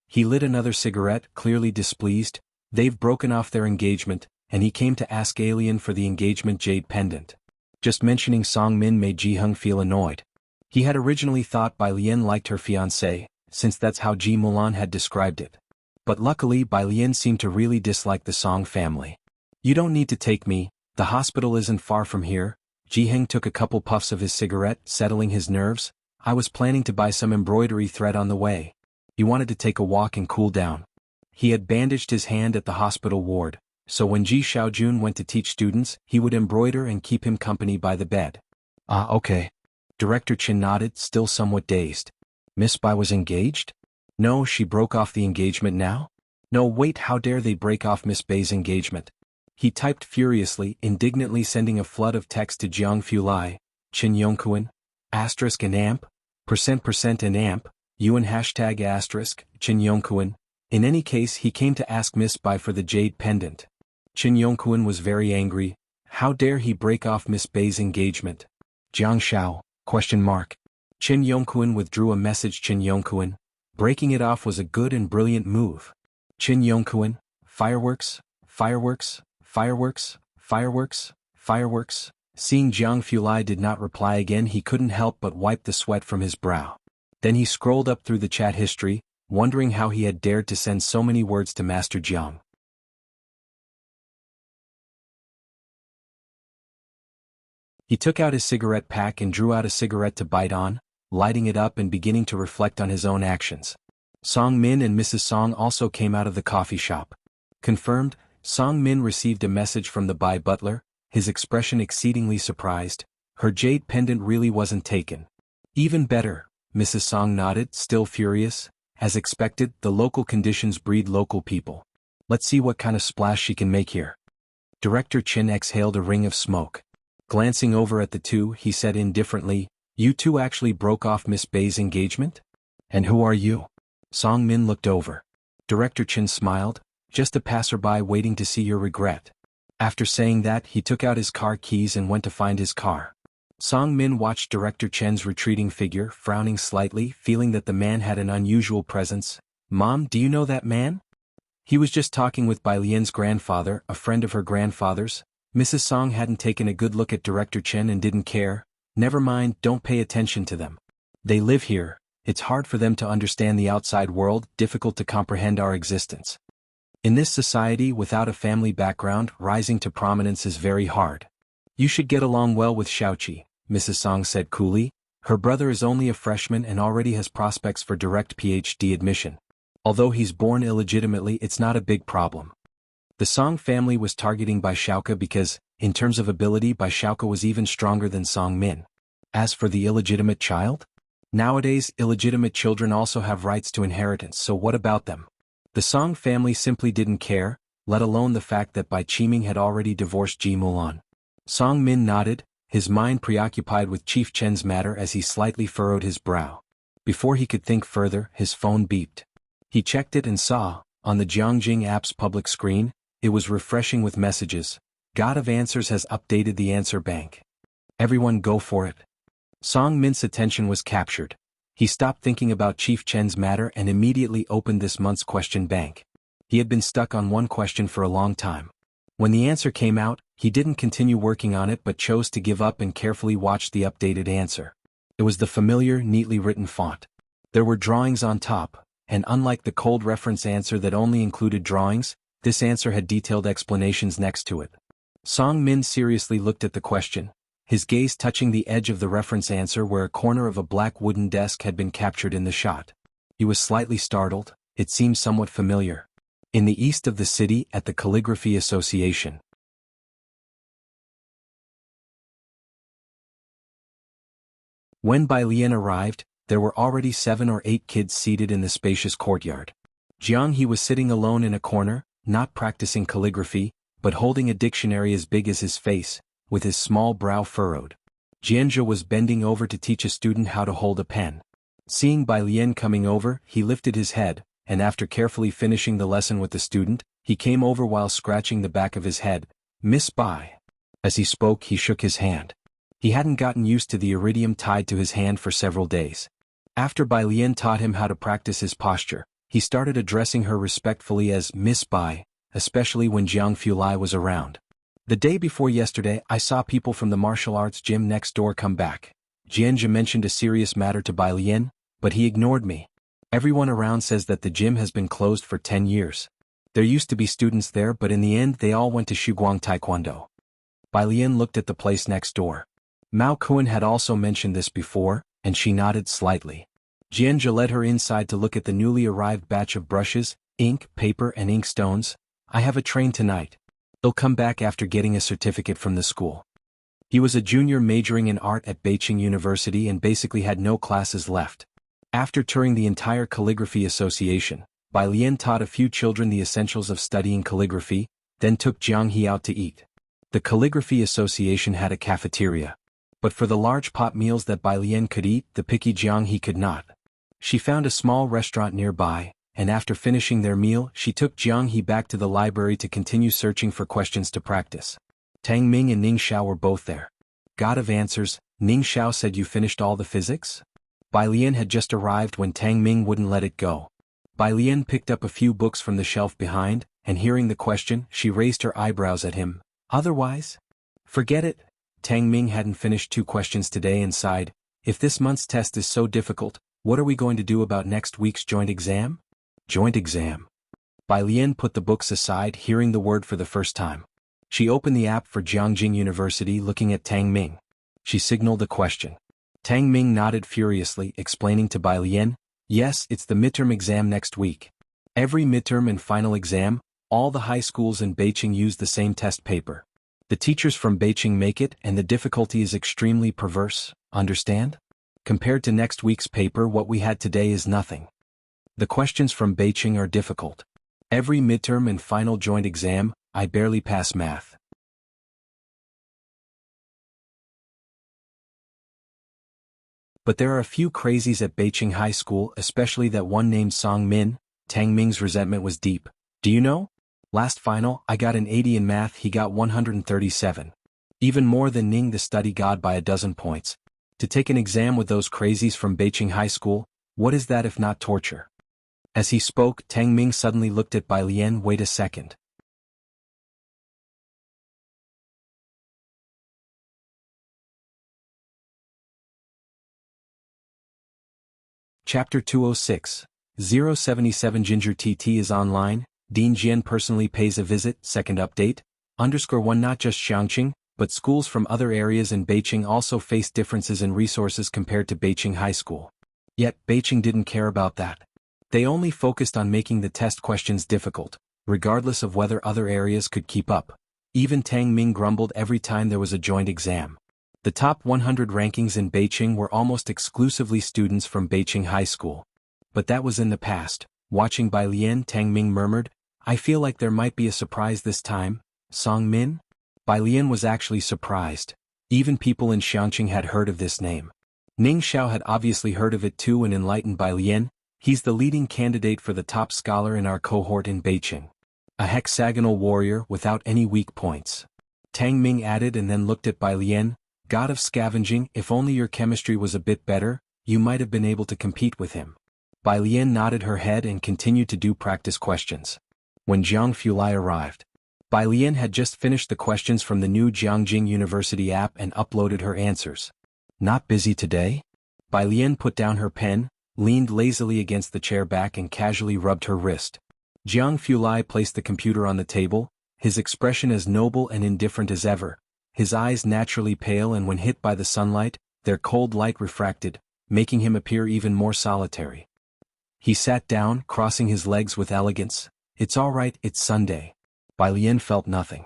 He lit another cigarette, clearly displeased. They've broken off their engagement, and he came to ask Alien for the engagement jade pendant. Just mentioning Song Min made Ji Heng feel annoyed. He had originally thought Bai Lian liked her fiancé, since that's how Ji Mulan had described it. But luckily Bai Lian seemed to really dislike the Song family. "You don't need to take me, the hospital isn't far from here." Ji Heng took a couple puffs of his cigarette, settling his nerves. "I was planning to buy some embroidery thread on the way." He wanted to take a walk and cool down. He had bandaged his hand at the hospital ward, so when Ji Xiaojun went to teach students, he would embroider and keep him company by the bed. "Ah, okay." Director Chin nodded, still somewhat dazed. "Miss Bai was engaged?" "No, she broke off the engagement now?" "No, wait, how dare they break off Miss Bai's engagement?" He typed furiously, indignantly sending a flood of text to Jianghu Lai, Chin Yongkuan, *& an amp, %% an amp, Yuan Chin Yongkuan. In any case he came to ask Miss Bai for the jade pendant. Chin Yongkuan was very angry. How dare he break off Miss Bai's engagement? Jiang Shao? Chin Yongkuan withdrew a message. Chin Yongkuan. Breaking it off was a good and brilliant move. Chin Yongkuan. Fireworks, fireworks, fireworks, fireworks, fireworks. Seeing Jiang Fulai did not reply again, he couldn't help but wipe the sweat from his brow. Then he scrolled up through the chat history, wondering how he had dared to send so many words to Master Jiang. He took out his cigarette pack and drew out a cigarette to bite on, lighting it up and beginning to reflect on his own actions. Song Min and Mrs. Song also came out of the coffee shop. Confirmed, Song Min received a message from the Bai butler, his expression exceedingly surprised. Her jade pendant really wasn't taken. Even better, Mrs. Song nodded, still furious. As expected, the local conditions breed local people. Let's see what kind of splash she can make here. Director Chin exhaled a ring of smoke. Glancing over at the two, he said indifferently, "You two actually broke off Miss Bai's engagement? And who are you?" Song Min looked over. Director Chin smiled, "Just a passerby waiting to see your regret." After saying that, he took out his car keys and went to find his car. Song Min watched Director Chen's retreating figure, frowning slightly, feeling that the man had an unusual presence. "Mom, do you know that man?" "He was just talking with Bai Lian's grandfather, a friend of her grandfather's." Mrs. Song hadn't taken a good look at Director Chen and didn't care. "Never mind, don't pay attention to them. They live here. It's hard for them to understand the outside world, difficult to comprehend our existence. In this society without a family background, rising to prominence is very hard. You should get along well with Xiaoqi," Mrs. Song said coolly. "Her brother is only a freshman and already has prospects for direct PhD admission. Although he's born illegitimately, it's not a big problem." The Song family was targeting Bai Xiaoke because, in terms of ability, Bai Xiaoke was even stronger than Song Min. As for the illegitimate child? Nowadays, illegitimate children also have rights to inheritance, so what about them? The Song family simply didn't care, let alone the fact that Bai Qiming had already divorced Ji Mulan. Song Min nodded, his mind preoccupied with Chief Chen's matter as he slightly furrowed his brow. Before he could think further, his phone beeped. He checked it and saw, on the Jiangjing app's public screen, it was refreshing with messages. God of Answers has updated the answer bank. Everyone go for it. Song Min's attention was captured. He stopped thinking about Chief Chen's matter and immediately opened this month's question bank. He had been stuck on one question for a long time. When the answer came out, he didn't continue working on it but chose to give up and carefully watched the updated answer. It was the familiar, neatly written font. There were drawings on top, and unlike the cold reference answer that only included drawings, this answer had detailed explanations next to it. Song Min seriously looked at the question, his gaze touching the edge of the reference answer where a corner of a black wooden desk had been captured in the shot. He was slightly startled, it seemed somewhat familiar. In the east of the city at the Calligraphy Association. When Bai Lian arrived, there were already 7 or 8 kids seated in the spacious courtyard. Jianghu was sitting alone in a corner, not practicing calligraphy, but holding a dictionary as big as his face, with his small brow furrowed. Jianzhe was bending over to teach a student how to hold a pen. Seeing Bai Lian coming over, he lifted his head, and after carefully finishing the lesson with the student, he came over while scratching the back of his head. "Miss Bai." As he spoke, he shook his hand. He hadn't gotten used to the iridium tied to his hand for several days. After Bai Lian taught him how to practice his posture, he started addressing her respectfully as Miss Bai, especially when Jiang Fulai was around. "The day before yesterday, I saw people from the martial arts gym next door come back. Jianzhe mentioned a serious matter to Bai Lian, but he ignored me. Everyone around says that the gym has been closed for 10 years. There used to be students there, but in the end they all went to Shuguang Taekwondo." Bai Lian looked at the place next door. Mao Kuan had also mentioned this before, and she nodded slightly. Jianzhe led her inside to look at the newly arrived batch of brushes, ink, paper and inkstones. "I have a train tonight. They'll come back after getting a certificate from the school." He was a junior majoring in art at Beijing University and basically had no classes left. After touring the entire Calligraphy Association, Bai Lian taught a few children the essentials of studying calligraphy, then took Jianghe out to eat. The Calligraphy Association had a cafeteria. But for the large pot meals that Bai Lian could eat, the picky Jianghe could not. She found a small restaurant nearby, and after finishing their meal she took Jianghu back to the library to continue searching for questions to practice. Tang Ming and Ning Xiao were both there. God of answers, Ning Xiao said you finished all the physics? Bai Lian had just arrived when Tang Ming wouldn't let it go. Bai Lian picked up a few books from the shelf behind, and hearing the question, she raised her eyebrows at him. Otherwise? Forget it. Tang Ming hadn't finished 2 questions today and sighed. If this month's test is so difficult, what are we going to do about next week's joint exam? Joint exam. Bai Lian put the books aside, hearing the word for the first time. She opened the app for Jianghu University, looking at Tang Ming. She signaled a question. Tang Ming nodded furiously, explaining to Bai Lian, yes, it's the midterm exam next week. Every midterm and final exam, all the high schools in Beijing use the same test paper. The teachers from Beijing make it, and the difficulty is extremely perverse, understand? Compared to next week's paper, what we had today is nothing. The questions from Beijing are difficult. Every midterm and final joint exam, I barely pass math. But there are a few crazies at Beijing High School, especially that one named Song Min. Tang Ming's resentment was deep. Do you know? Last final, I got an 80 in math, he got 137. Even more than Ning the study god by a dozen points. To take an exam with those crazies from Beijing High School, what is that if not torture? As he spoke, Tang Ming suddenly looked at Bai Lian. Wait a second. Chapter 206. 077 Ginger TT is online. Dean Jian personally pays a visit. Second update. _1 Not just Xiangqing, but schools from other areas in Beijing also face differences in resources compared to Beijing High School. Yet, Beijing didn't care about that. They only focused on making the test questions difficult, regardless of whether other areas could keep up. Even Tang Ming grumbled every time there was a joint exam. The top 100 rankings in Beijing were almost exclusively students from Beijing High School. But that was in the past. Watching Bai Lian, Tang Ming murmured, I feel like there might be a surprise this time. Song Min? Bai Lian was actually surprised. Even people in Xiangqing had heard of this name. Ning Xiao had obviously heard of it too and enlightened Bai Lian. He's the leading candidate for the top scholar in our cohort in Beijing. A hexagonal warrior without any weak points. Tang Ming added and then looked at Bai Lian. God of scavenging, if only your chemistry was a bit better, you might have been able to compete with him. Bai Lian nodded her head and continued to do practice questions. When Jianghu arrived, Bai Lian had just finished the questions from the new Jianghu University app and uploaded her answers. Not busy today? Bai Lian put down her pen, leaned lazily against the chair back and casually rubbed her wrist. Jianghu placed the computer on the table, his expression as noble and indifferent as ever. His eyes naturally pale, and when hit by the sunlight, their cold light refracted, making him appear even more solitary. He sat down, crossing his legs with elegance. It's all right, it's Sunday. Bai Lian felt nothing.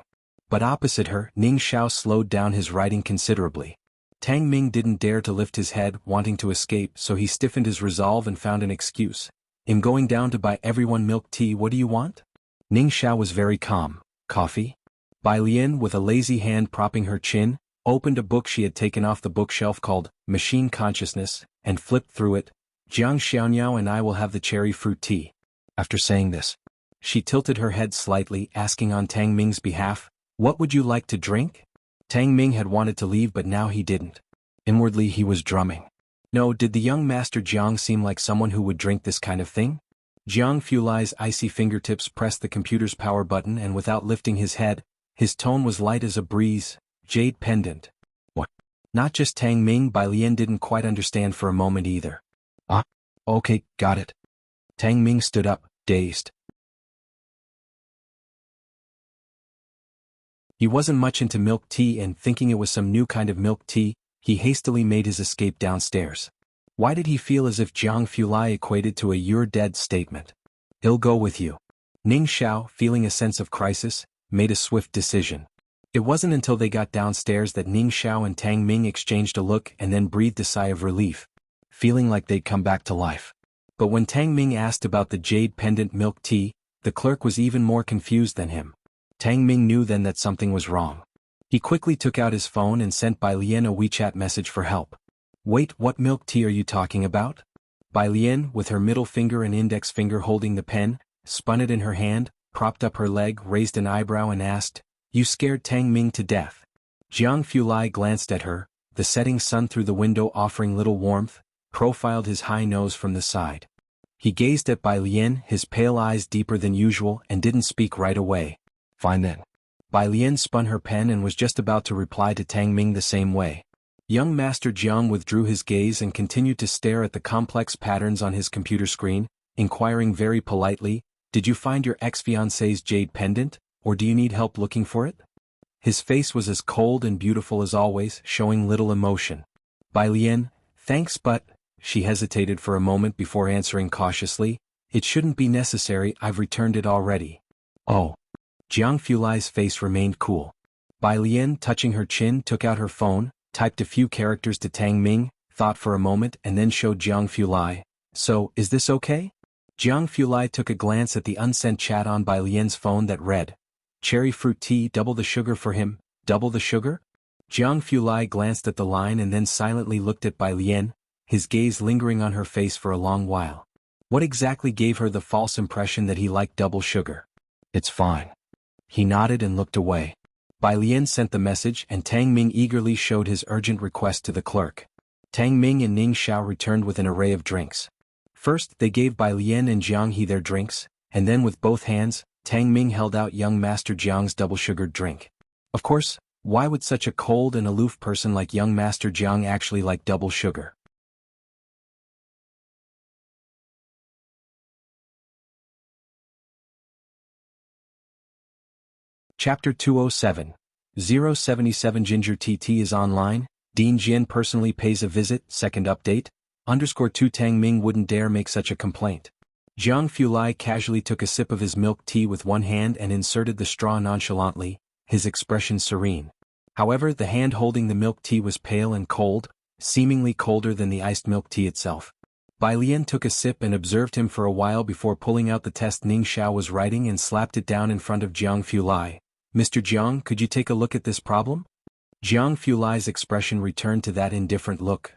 But opposite her, Ning Xiao slowed down his writing considerably. Tang Ming didn't dare to lift his head, wanting to escape, so he stiffened his resolve and found an excuse. I'm going down to buy everyone milk tea. What do you want? Ning Xiao was very calm. Coffee? Bai Lian, with a lazy hand propping her chin, opened a book she had taken off the bookshelf called Machine Consciousness, and flipped through it. Jiang Xiaoniao and I will have the cherry fruit tea. After saying this, she tilted her head slightly, asking on Tang Ming's behalf, what would you like to drink? Tang Ming had wanted to leave, but now he didn't. Inwardly he was drumming. No, did the young master Jiang seem like someone who would drink this kind of thing? Jianghu's icy fingertips pressed the computer's power button, and without lifting his head, his tone was light as a breeze. Jade pendant. What? Not just Tang Ming. Bai Lian didn't quite understand for a moment either. Ah, okay, got it. Tang Ming stood up, dazed. He wasn't much into milk tea, and thinking it was some new kind of milk tea, he hastily made his escape downstairs. Why did he feel as if Jianghu equated to a "you're dead" statement? He'll go with you. Ning Xiao, feeling a sense of crisis, made a swift decision. It wasn't until they got downstairs that Ning Xiao and Tang Ming exchanged a look and then breathed a sigh of relief, feeling like they'd come back to life. But when Tang Ming asked about the jade pendant milk tea, the clerk was even more confused than him. Tang Ming knew then that something was wrong. He quickly took out his phone and sent Bai Lian a WeChat message for help. Wait, what milk tea are you talking about? Bai Lian, with her middle finger and index finger holding the pen, spun it in her hand, propped up her leg, raised an eyebrow and asked, "You scared Tang Ming to death?" Jianghu Lai glanced at her, the setting sun through the window offering little warmth, profiled his high nose from the side. He gazed at Bai Lian, his pale eyes deeper than usual, and didn't speak right away. "Fine then." Bai Lian spun her pen and was just about to reply to Tang Ming the same way. Young Master Jiang withdrew his gaze and continued to stare at the complex patterns on his computer screen, inquiring very politely, "Did you find your ex-fiancée's jade pendant, or do you need help looking for it?" His face was as cold and beautiful as always, showing little emotion. Bai Lian, "Thanks but," she hesitated for a moment before answering cautiously, "It shouldn't be necessary, I've returned it already." "Oh." Jianghu Lai's face remained cool. Bai Lian, touching her chin, took out her phone, typed a few characters to Tang Ming, thought for a moment and then showed Jianghu Lai. "So, is this okay?" Jianghu Lai took a glance at the unsent chat on Bai Lian's phone that read, "Cherry fruit tea, double the sugar for him, double the sugar?" Jianghu Lai glanced at the line and then silently looked at Bai Lian, his gaze lingering on her face for a long while. What exactly gave her the false impression that he liked double sugar? "It's fine." He nodded and looked away. Bai Lian sent the message and Tang Ming eagerly showed his urgent request to the clerk. Tang Ming and Ning Xiao returned with an array of drinks. First, they gave Bai Lian and Jianghe their drinks, and then with both hands, Tang Ming held out young Master Jiang's double-sugared drink. Of course, why would such a cold and aloof person like young Master Jiang actually like double sugar? Chapter 207. 077 Ginger TT is online, Dean Jian personally pays a visit, second update, _2 Tang Ming wouldn't dare make such a complaint. Jianghu Lai casually took a sip of his milk tea with one hand and inserted the straw nonchalantly, his expression serene. However, the hand holding the milk tea was pale and cold, seemingly colder than the iced milk tea itself. Bai Lian took a sip and observed him for a while before pulling out the test Ning Xiao was writing and slapped it down in front of Jianghu Lai. "Mr. Jiang, could you take a look at this problem?" Jianghu Lai's expression returned to that indifferent look.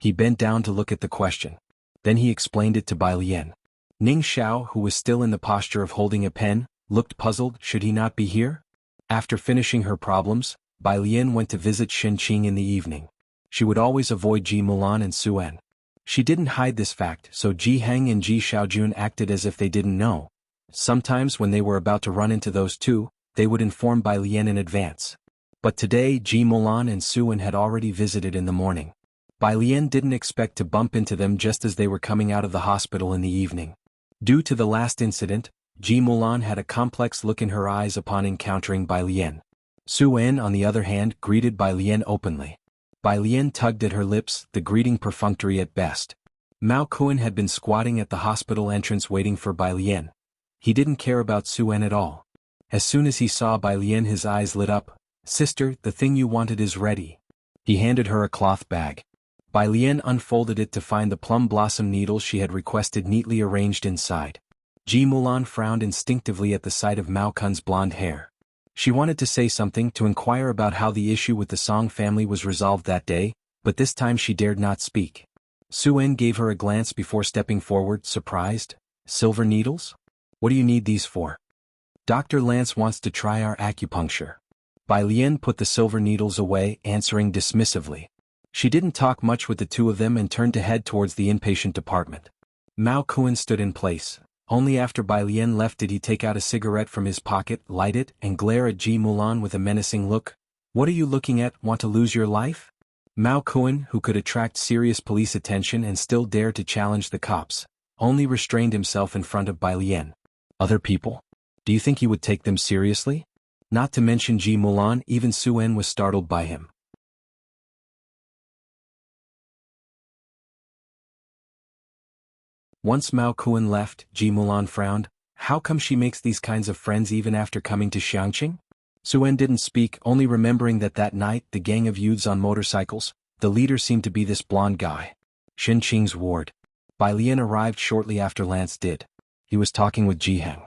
He bent down to look at the question. Then he explained it to Bai Lian. Ning Xiao, who was still in the posture of holding a pen, looked puzzled. Should he not be here? After finishing her problems, Bai Lian went to visit Shenqing in the evening. She would always avoid Ji Mulan and Suen. She didn't hide this fact, so Ji Heng and Ji Xiaojun acted as if they didn't know. Sometimes when they were about to run into those two, they would inform Bai Lian in advance. But today Ji Mulan and Suen had already visited in the morning. Bai Lian didn't expect to bump into them just as they were coming out of the hospital in the evening. Due to the last incident, Ji Mulan had a complex look in her eyes upon encountering Bai Lian. Suen, on the other hand, greeted Bai Lian openly. Bai Lian tugged at her lips, the greeting perfunctory at best. Mao Kuan had been squatting at the hospital entrance waiting for Bai Lian. He didn't care about Suen at all. As soon as he saw Bai Lian, his eyes lit up. "Sister, the thing you wanted is ready." He handed her a cloth bag. Bai Lian unfolded it to find the plum blossom needles she had requested neatly arranged inside. Ji Mulan frowned instinctively at the sight of Mao Kun's blonde hair. She wanted to say something to inquire about how the issue with the Song family was resolved that day, but this time she dared not speak. Suen gave her a glance before stepping forward, surprised. "Silver needles? What do you need these for?" "Dr. Lance wants to try our acupuncture." Bai Lian put the silver needles away, answering dismissively. She didn't talk much with the two of them and turned to head towards the inpatient department. Mao Kuan stood in place. Only after Bai Lian left did he take out a cigarette from his pocket, light it, and glare at Ji Mulan with a menacing look. "What are you looking at? Want to lose your life?" Mao Kuan, who could attract serious police attention and still dare to challenge the cops, only restrained himself in front of Bai Lian. "Other people? Do you think he would take them seriously?" Not to mention Ji Mulan, even Suen was startled by him. Once Mao Kuan left, Ji Mulan frowned. How come she makes these kinds of friends even after coming to Xiangqing? Suen didn't speak, only remembering that that night the gang of youths on motorcycles, the leader seemed to be this blonde guy. Shenqing's ward. Bai Lian arrived shortly after Lance did. He was talking with Ji Heng.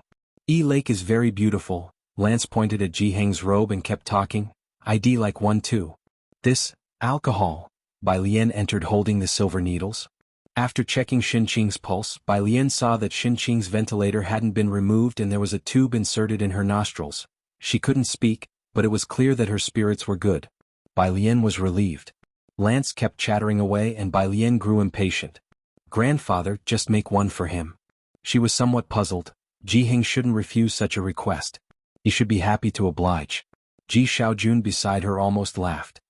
Lake is very beautiful. Lance pointed at Ji Heng's robe and kept talking. "I'd like one too." "This, alcohol." Bai Lian entered holding the silver needles. After checking Xinqing's pulse, Bai Lian saw that Xinqing's ventilator hadn't been removed and there was a tube inserted in her nostrils. She couldn't speak, but it was clear that her spirits were good. Bai Lian was relieved. Lance kept chattering away and Bai Lian grew impatient. Grandfather, just make one for him. She was somewhat puzzled. Jiheng shouldn't refuse such a request. He should be happy to oblige. Ji Xiaojun beside her almost laughed.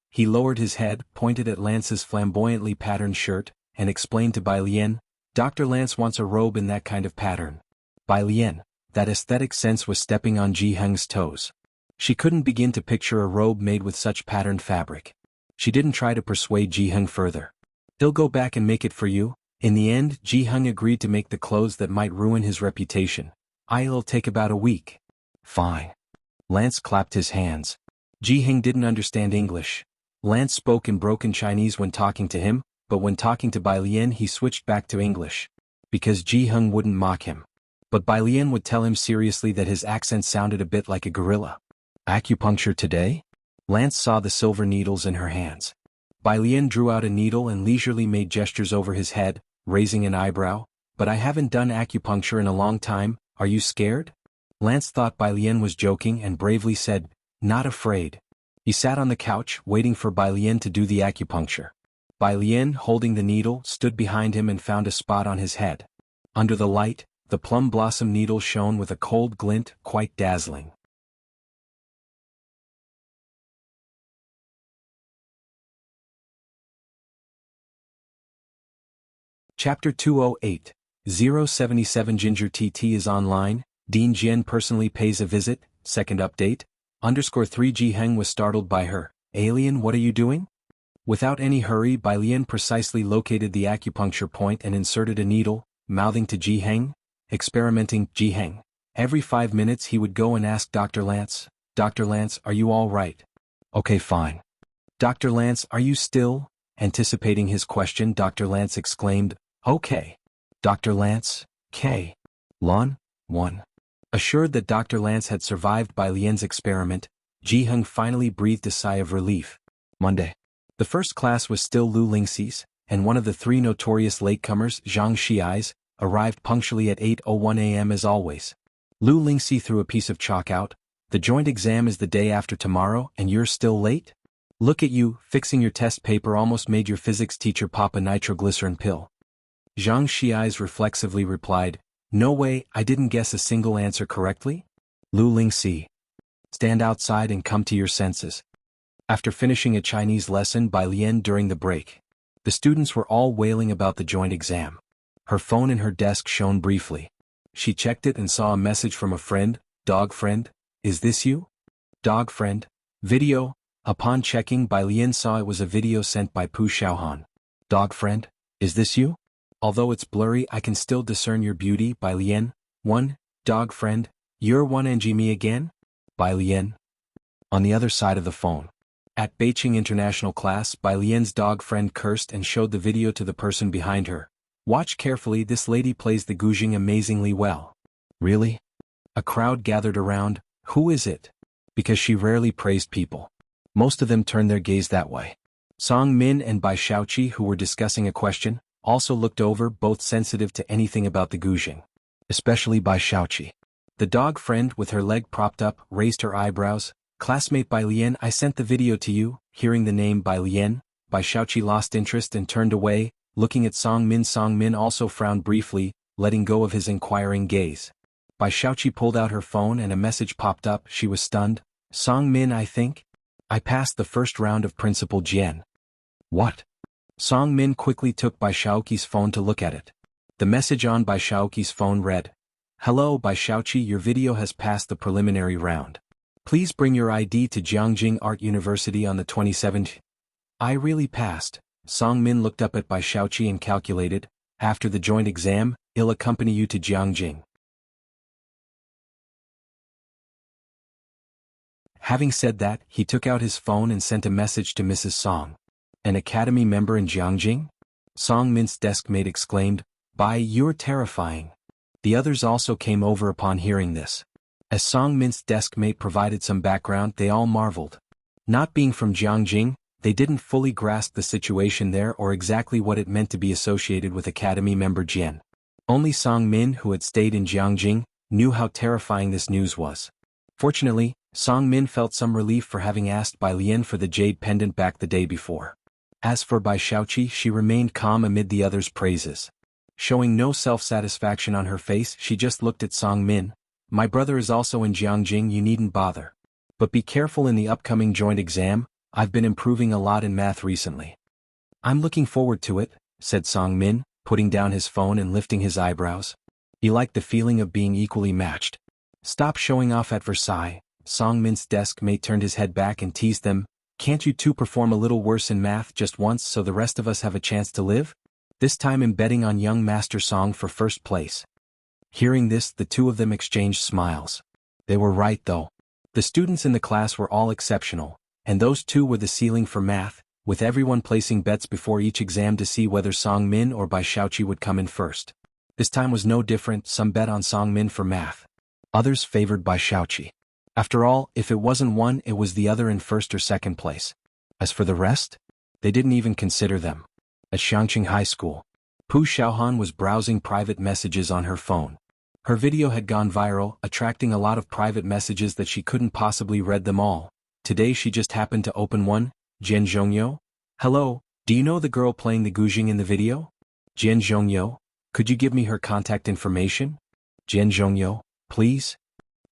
He lowered his head, pointed at Lance's flamboyantly patterned shirt, and explained to Bai Lian, Dr. Lance wants a robe in that kind of pattern. Bai Lian, that aesthetic sense was stepping on Jiheng's toes. She couldn't begin to picture a robe made with such patterned fabric. She didn't try to persuade Jiheng further. He'll go back and make it for you. In the end, Jiheng agreed to make the clothes that might ruin his reputation. It'll take about a week. Fine. Lance clapped his hands. Jiheng didn't understand English. Lance spoke in broken Chinese when talking to him, but when talking to Bai Lian he switched back to English. Because Jiheng wouldn't mock him. But Bai Lian would tell him seriously that his accent sounded a bit like a gorilla. Acupuncture today? Lance saw the silver needles in her hands. Bai Lian drew out a needle and leisurely made gestures over his head, raising an eyebrow. But I haven't done acupuncture in a long time, are you scared? Lance thought Bai Lian was joking and bravely said, not afraid. He sat on the couch, waiting for Bai Lian to do the acupuncture. Bai Lian, holding the needle, stood behind him and found a spot on his head. Under the light, the plum blossom needle shone with a cold glint, quite dazzling. Chapter 208. 077 Ginger TT is online, Dean Jian personally pays a visit, second update. _3 Jiheng was startled by her. Alien, what are you doing? Without any hurry, Bai Lian precisely located the acupuncture point and inserted a needle, mouthing to Jiheng, experimenting, Jiheng. Every 5 minutes he would go and ask Dr. Lance, Dr. Lance, are you all right? Okay, fine. Dr. Lance, are you still? Anticipating his question, Dr. Lance exclaimed, okay. Dr. Lance, K. Lon, 1. Assured that Dr. Lance had survived Bai Lian's experiment, Jiheng finally breathed a sigh of relief. Monday. The first class was still Lu Lingxi's, and one of the 3 notorious latecomers, Zhang Xiai's, arrived punctually at 8:01 a.m. as always. Lu Lingxi threw a piece of chalk out. The joint exam is the day after tomorrow and you're still late? Look at you, fixing your test paper almost made your physics teacher pop a nitroglycerin pill. Zhang Xiai's reflexively replied, no way, I didn't guess a single answer correctly? Lu Lingxi. Stand outside and come to your senses. After finishing a Chinese lesson by Lian during the break, the students were all wailing about the joint exam. Her phone in her desk shone briefly. She checked it and saw a message from a friend, dog friend, is this you? Dog friend, video. Upon checking, Bai Lian saw it was a video sent by Pu Xiaohan. Dog friend, is this you? Although it's blurry, I can still discern your beauty, Bai Lian. 1. Dog friend, you're 1ng me again? Bai Lian. On the other side of the phone. At Beijing International class, Bai Lian's dog friend cursed and showed the video to the person behind her. Watch carefully, this lady plays the guzheng amazingly well. Really? A crowd gathered around. Who is it? Because she rarely praised people. Most of them turned their gaze that way. Song Min and Bai Xiaoqi, who were discussing a question, also looked over, both sensitive to anything about the guzheng. Especially Bai Xiaoqi. The dog friend, with her leg propped up, raised her eyebrows. Classmate Bai Lian, I sent the video to you. Hearing the name Bai Lian, Bai Xiaoqi lost interest and turned away, looking at Song Min. Song Min also frowned briefly, letting go of his inquiring gaze. Bai Xiaoqi pulled out her phone and a message popped up. She was stunned. Song Min, I think? I passed the first round of Principal Jian. What? Song Min quickly took Bai Xiaoqi's phone to look at it. The message on Bai Xiaoqi's phone read, hello Bai Xiaoqi, your video has passed the preliminary round. Please bring your ID to Jianghu Art University on the 27th. I really passed. Song Min looked up at Bai Xiaoqi and calculated, after the joint exam, I'll accompany you to Jianghu. Having said that, he took out his phone and sent a message to Mrs. Song. An academy member in Jianghu? Song Min's desk mate exclaimed, Bai, you're terrifying. The others also came over upon hearing this. As Song Min's desk mate provided some background, they all marveled. Not being from Jianghu, They didn't fully grasp the situation there or exactly what it meant to be associated with Academy member Jian. Only Song Min, who had stayed in Jianghu, knew how terrifying this news was. Fortunately, Song Min felt some relief for having asked Bai Lian for the jade pendant back the day before. As for Bai Shaoqi, she remained calm amid the others' praises. Showing no self-satisfaction on her face, she just looked at Song Min. My brother is also in Jianghu, you needn't bother. But be careful in the upcoming joint exam, I've been improving a lot in math recently. I'm looking forward to it, said Song Min, putting down his phone and lifting his eyebrows. You like the feeling of being equally matched. Stop showing off at Versailles. Song Min's desk mate turned his head back and teased them. Can't you two perform a little worse in math just once so the rest of us have a chance to live? This time I'm betting on young Master Song for first place. Hearing this, the two of them exchanged smiles. They were right though. The students in the class were all exceptional, and those two were the ceiling for math, with everyone placing bets before each exam to see whether Song Min or Bai Shaoqi would come in first. This time was no different, some bet on Song Min for math. Others favored Bai Shaoqi. After all, if it wasn't one, it was the other in first or second place. As for the rest, they didn't even consider them. At Xiangqing High School, Pu Xiaohan was browsing private messages on her phone. Her video had gone viral, attracting a lot of private messages that she couldn't possibly read them all. Today she just happened to open one. Jian Zhongyo? Hello, do you know the girl playing the Guzheng in the video? Jian Zhongyo? Could you give me her contact information? Jian Zhongyo, please?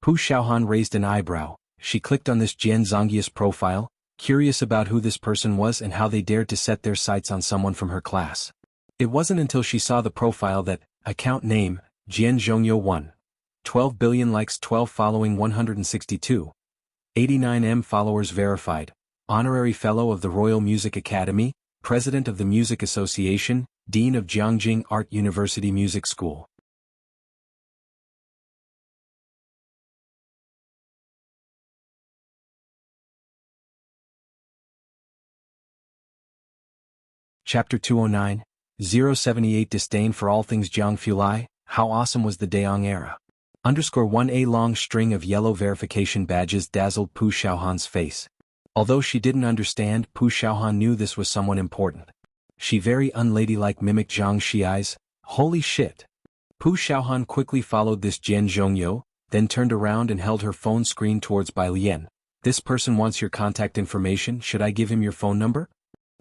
Pu Xiaohan raised an eyebrow. She clicked on this Jian Zhongyo's profile, curious about who this person was and how they dared to set their sights on someone from her class. It wasn't until she saw the profile that, account name, Jian Zhongyo 1. 12 billion likes, 12 following, 162. 89M followers verified. Honorary Fellow of the Royal Music Academy, President of the Music Association, Dean of Jianghu Art University Music School. Chapter 209, 078 Disdain for all things Jianghu Lai, how awesome was the Daong era. _1 A long string of yellow verification badges dazzled Pu Xiaohan's face. Although she didn't understand, Pu Xiaohan knew this was someone important. She very unladylike mimicked Zhang Xiai's, holy shit. Pu Xiaohan quickly followed this Jian Zhongyo, then turned around and held her phone screen towards Bai Lian. This person wants your contact information, should I give him your phone number?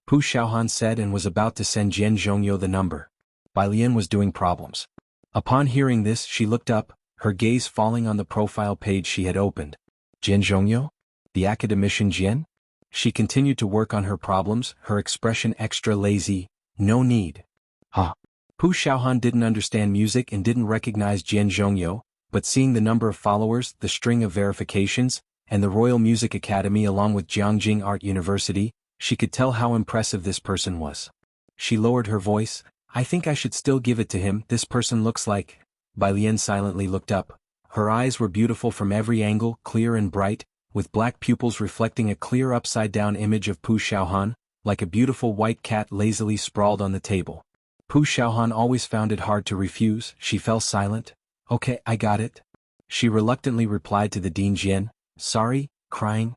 Pu Xiaohan said and was about to send Jian Zhongyo the number. Bai Lian was doing problems. Upon hearing this, she looked up, her gaze falling on the profile page she had opened. Jian Zhongyo? The academician Jian? She continued to work on her problems, her expression extra lazy. No need. Huh. Pu Xiaohan didn't understand music and didn't recognize Jian Zhongyo, but seeing the number of followers, the string of verifications, and the Royal Music Academy along with Jianghu Art University, she could tell how impressive this person was. She lowered her voice. I think I should still give it to him, this person looks like. Bai Lian silently looked up. Her eyes were beautiful from every angle, clear and bright, with black pupils reflecting a clear upside-down image of Pu Xiaohan, like a beautiful white cat lazily sprawled on the table. Pu Xiaohan always found it hard to refuse. She fell silent. Okay, I got it. She reluctantly replied to the Dean Jian. Sorry, crying.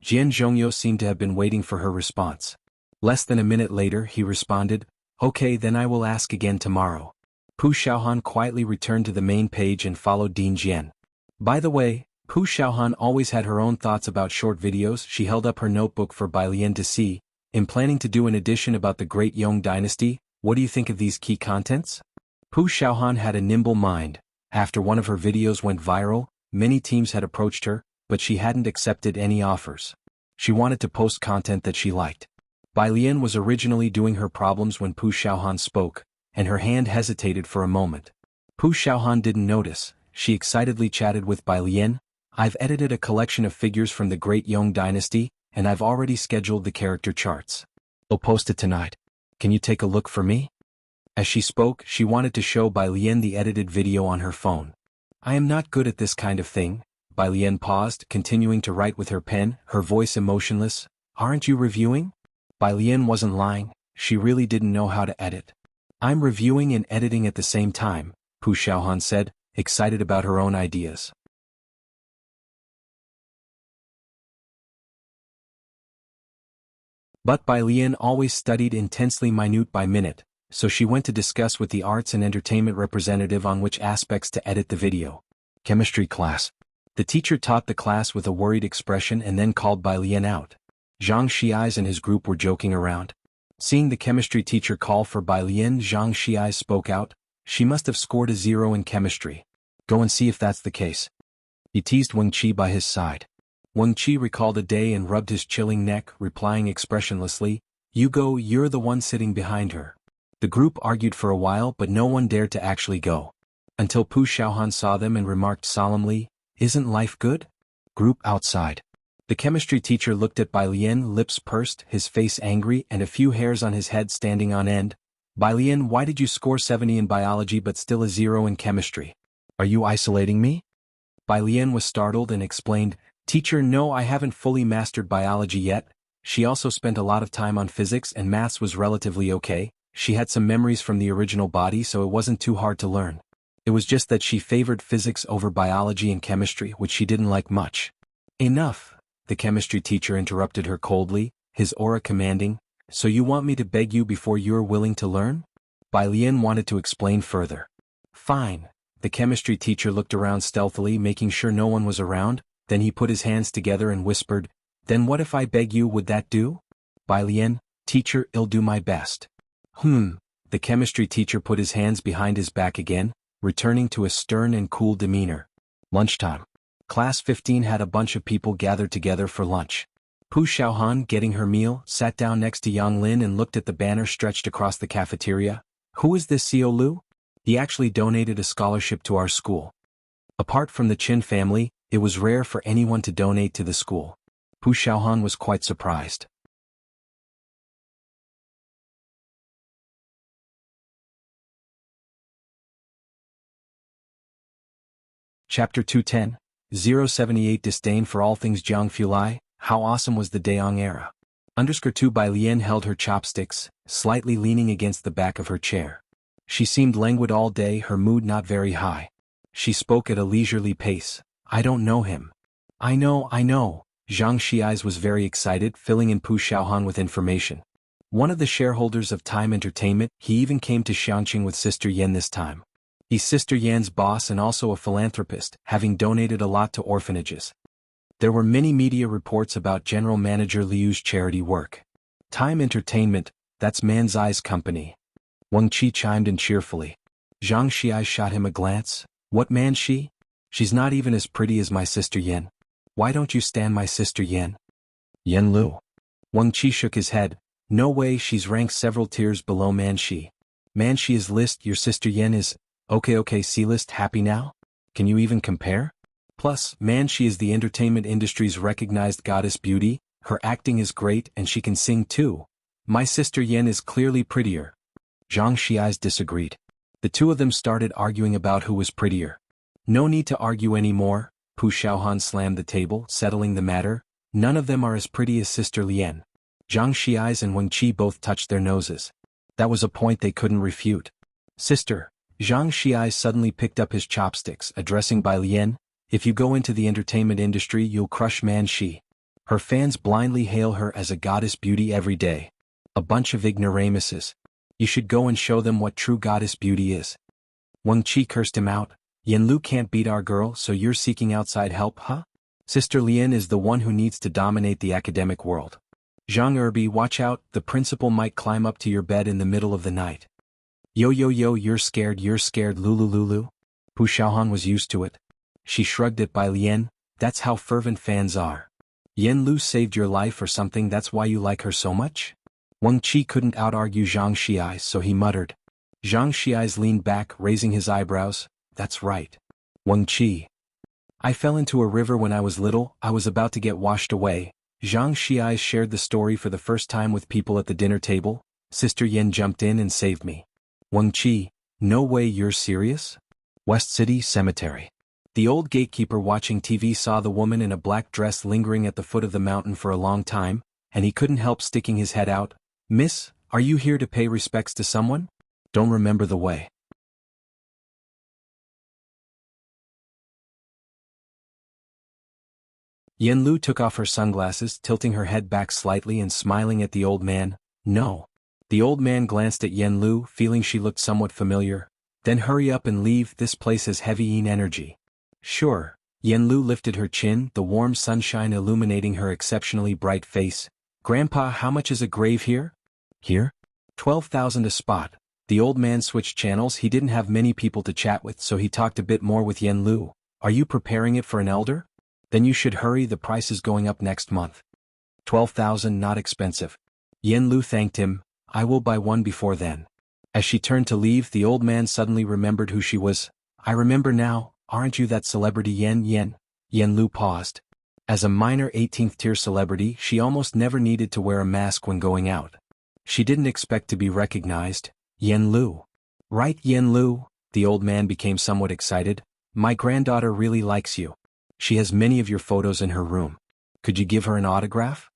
Jian Zhongyo seemed to have been waiting for her response. Less than a minute later, he responded, okay, then I will ask again tomorrow. Pu Xiaohan quietly returned to the main page and followed Dean Jian. By the way, Pu Xiaohan always had her own thoughts about short videos. She held up her notebook for Bai Lian to see. In planning to do an edition about the Great Yong Dynasty, what do you think of these key contents? Pu Xiaohan had a nimble mind. After one of her videos went viral, many teams had approached her, but she hadn't accepted any offers. She wanted to post content that she liked. Bai Lian was originally doing her problems when Pu Xiaohan spoke, and her hand hesitated for a moment. Pu Xiaohan didn't notice. She excitedly chatted with Bai Lian. I've edited a collection of figures from the Great Yong Dynasty, and I've already scheduled the character charts. I'll post it tonight. Can you take a look for me? As she spoke, she wanted to show Bai Lian the edited video on her phone. I am not good at this kind of thing. Bai Lian paused, continuing to write with her pen, her voice emotionless. Aren't you reviewing? Bai Lian wasn't lying. She really didn't know how to edit. I'm reviewing and editing at the same time, Pu Xiaohan said, excited about her own ideas. But Bai Lian always studied intensely minute by minute, so she went to discuss with the arts and entertainment representative on which aspects to edit the video. Chemistry class. The teacher taught the class with a worried expression and then called Bai Lian out. Zhang Xiais and his group were joking around. Seeing the chemistry teacher call for Bai Lian, Zhang Xiais spoke out, "She must have scored a 0 in chemistry. Go and see if that's the case." He teased Wang Qi by his side. Wang Qi recalled a day and rubbed his chilling neck, replying expressionlessly, "You go, you're the one sitting behind her." The group argued for a while but no one dared to actually go. Until Pu Xiaohan saw them and remarked solemnly, "Isn't life good?" Group outside. The chemistry teacher looked at Bai Lian, lips pursed, his face angry and a few hairs on his head standing on end. "Bai Lian, why did you score 70 in biology but still a 0 in chemistry? Are you isolating me?" Bai Lian was startled and explained, "Teacher, no, I haven't fully mastered biology yet." She also spent a lot of time on physics and maths was relatively okay. She had some memories from the original body so it wasn't too hard to learn. It was just that she favored physics over biology and chemistry, which she didn't like much. "Enough," the chemistry teacher interrupted her coldly, his aura commanding, "So you want me to beg you before you're willing to learn?" Bai Lian wanted to explain further. "Fine." The chemistry teacher looked around stealthily, making sure no one was around, then he put his hands together and whispered, "Then what if I beg you, would that do?" Bai Lian, "Teacher, I'll do my best." The chemistry teacher put his hands behind his back again, returning to a stern and cool demeanor. Lunchtime. Class 15 had a bunch of people gathered together for lunch. Pu Xiaohan, getting her meal, sat down next to Yang Lin and looked at the banner stretched across the cafeteria. "Who is this Xiao Lu? He actually donated a scholarship to our school." Apart from the Qin family, it was rare for anyone to donate to the school. Pu Xiaohan was quite surprised. Chapter 210, 078 Disdain for all things Jianghu Lai. How awesome was the Daong era. _2 Bai Lian held her chopsticks, slightly leaning against the back of her chair. She seemed languid all day, her mood not very high. She spoke at a leisurely pace. "I don't know him." I know. Zhang Xiais was very excited, filling in Pu Xiaohan with information. One of the shareholders of Time Entertainment, he even came to Xiangqing with Sister Yan this time. He's Sister Yan's boss and also a philanthropist, having donated a lot to orphanages. There were many media reports about General Manager Liu's charity work. Time Entertainment, that's Manzai's company. Wang Qi chimed in cheerfully. Zhang Xiai shot him a glance. "What man she? She's not even as pretty as my sister Yan. Why don't you stand my sister Yan?" "Yan Lu." Wang Qi shook his head. "No way, she's ranked several tiers below Manxi. Manxi is list, your sister Yan is... Okay, C-list, happy now? Can you even compare? Plus, Manxi is the entertainment industry's recognized goddess beauty, her acting is great and she can sing too. My sister Yan is clearly prettier." Zhang Xiais disagreed. The two of them started arguing about who was prettier. "No need to argue anymore," Pu Xiaohan slammed the table, settling the matter. "None of them are as pretty as Sister Lian." Zhang Xiais and Wang Qi both touched their noses. That was a point they couldn't refute. "Sister," Zhang Xiais suddenly picked up his chopsticks, addressing Bai Lian, "if you go into the entertainment industry you'll crush Manxi. Her fans blindly hail her as a goddess beauty every day. A bunch of ignoramuses. You should go and show them what true goddess beauty is." Wang Qi cursed him out. "Yan Lu can't beat our girl, so you're seeking outside help, huh? Sister Lian is the one who needs to dominate the academic world. Zhang Erbi, watch out, the principal might climb up to your bed in the middle of the night." Yo, you're scared, Lulu. Pu Xiaohan was used to it. She shrugged at Bai Lian, "That's how fervent fans are. Yan Lu saved your life or something, that's why you like her so much?" Wang Qi couldn't out-argue Zhang Xiais, so he muttered. Zhang Xiais leaned back, raising his eyebrows. "That's right. Wang Qi. I fell into a river when I was little, I was about to get washed away." Zhang Xiais shared the story for the first time with people at the dinner table. "Sister Yan jumped in and saved me." Wang Qi, "No way, you're serious?" West City Cemetery. The old gatekeeper watching TV saw the woman in a black dress lingering at the foot of the mountain for a long time, and he couldn't help sticking his head out. "Miss, are you here to pay respects to someone? Don't remember the way." Lu took off her sunglasses, tilting her head back slightly and smiling at the old man. No. The old man glanced at Lu, feeling she looked somewhat familiar. Then hurry up and leave, this place has heavy energy. Sure. Lu lifted her chin, the warm sunshine illuminating her exceptionally bright face. Grandpa, how much is a grave here? Here? 12,000 a spot. The old man switched channels, he didn't have many people to chat with, so he talked a bit more with Lu. Are you preparing it for an elder? Then you should hurry, the price is going up next month. 12,000, not expensive. Lu thanked him. I will buy one before then. As she turned to leave, the old man suddenly remembered who she was. I remember now, aren't you that celebrity Yen? Lu paused. As a minor 18th tier celebrity, she almost never needed to wear a mask when going out. She didn't expect to be recognized. Lu. Right, Lu? The old man became somewhat excited. My granddaughter really likes you. She has many of your photos in her room. Could you give her an autograph?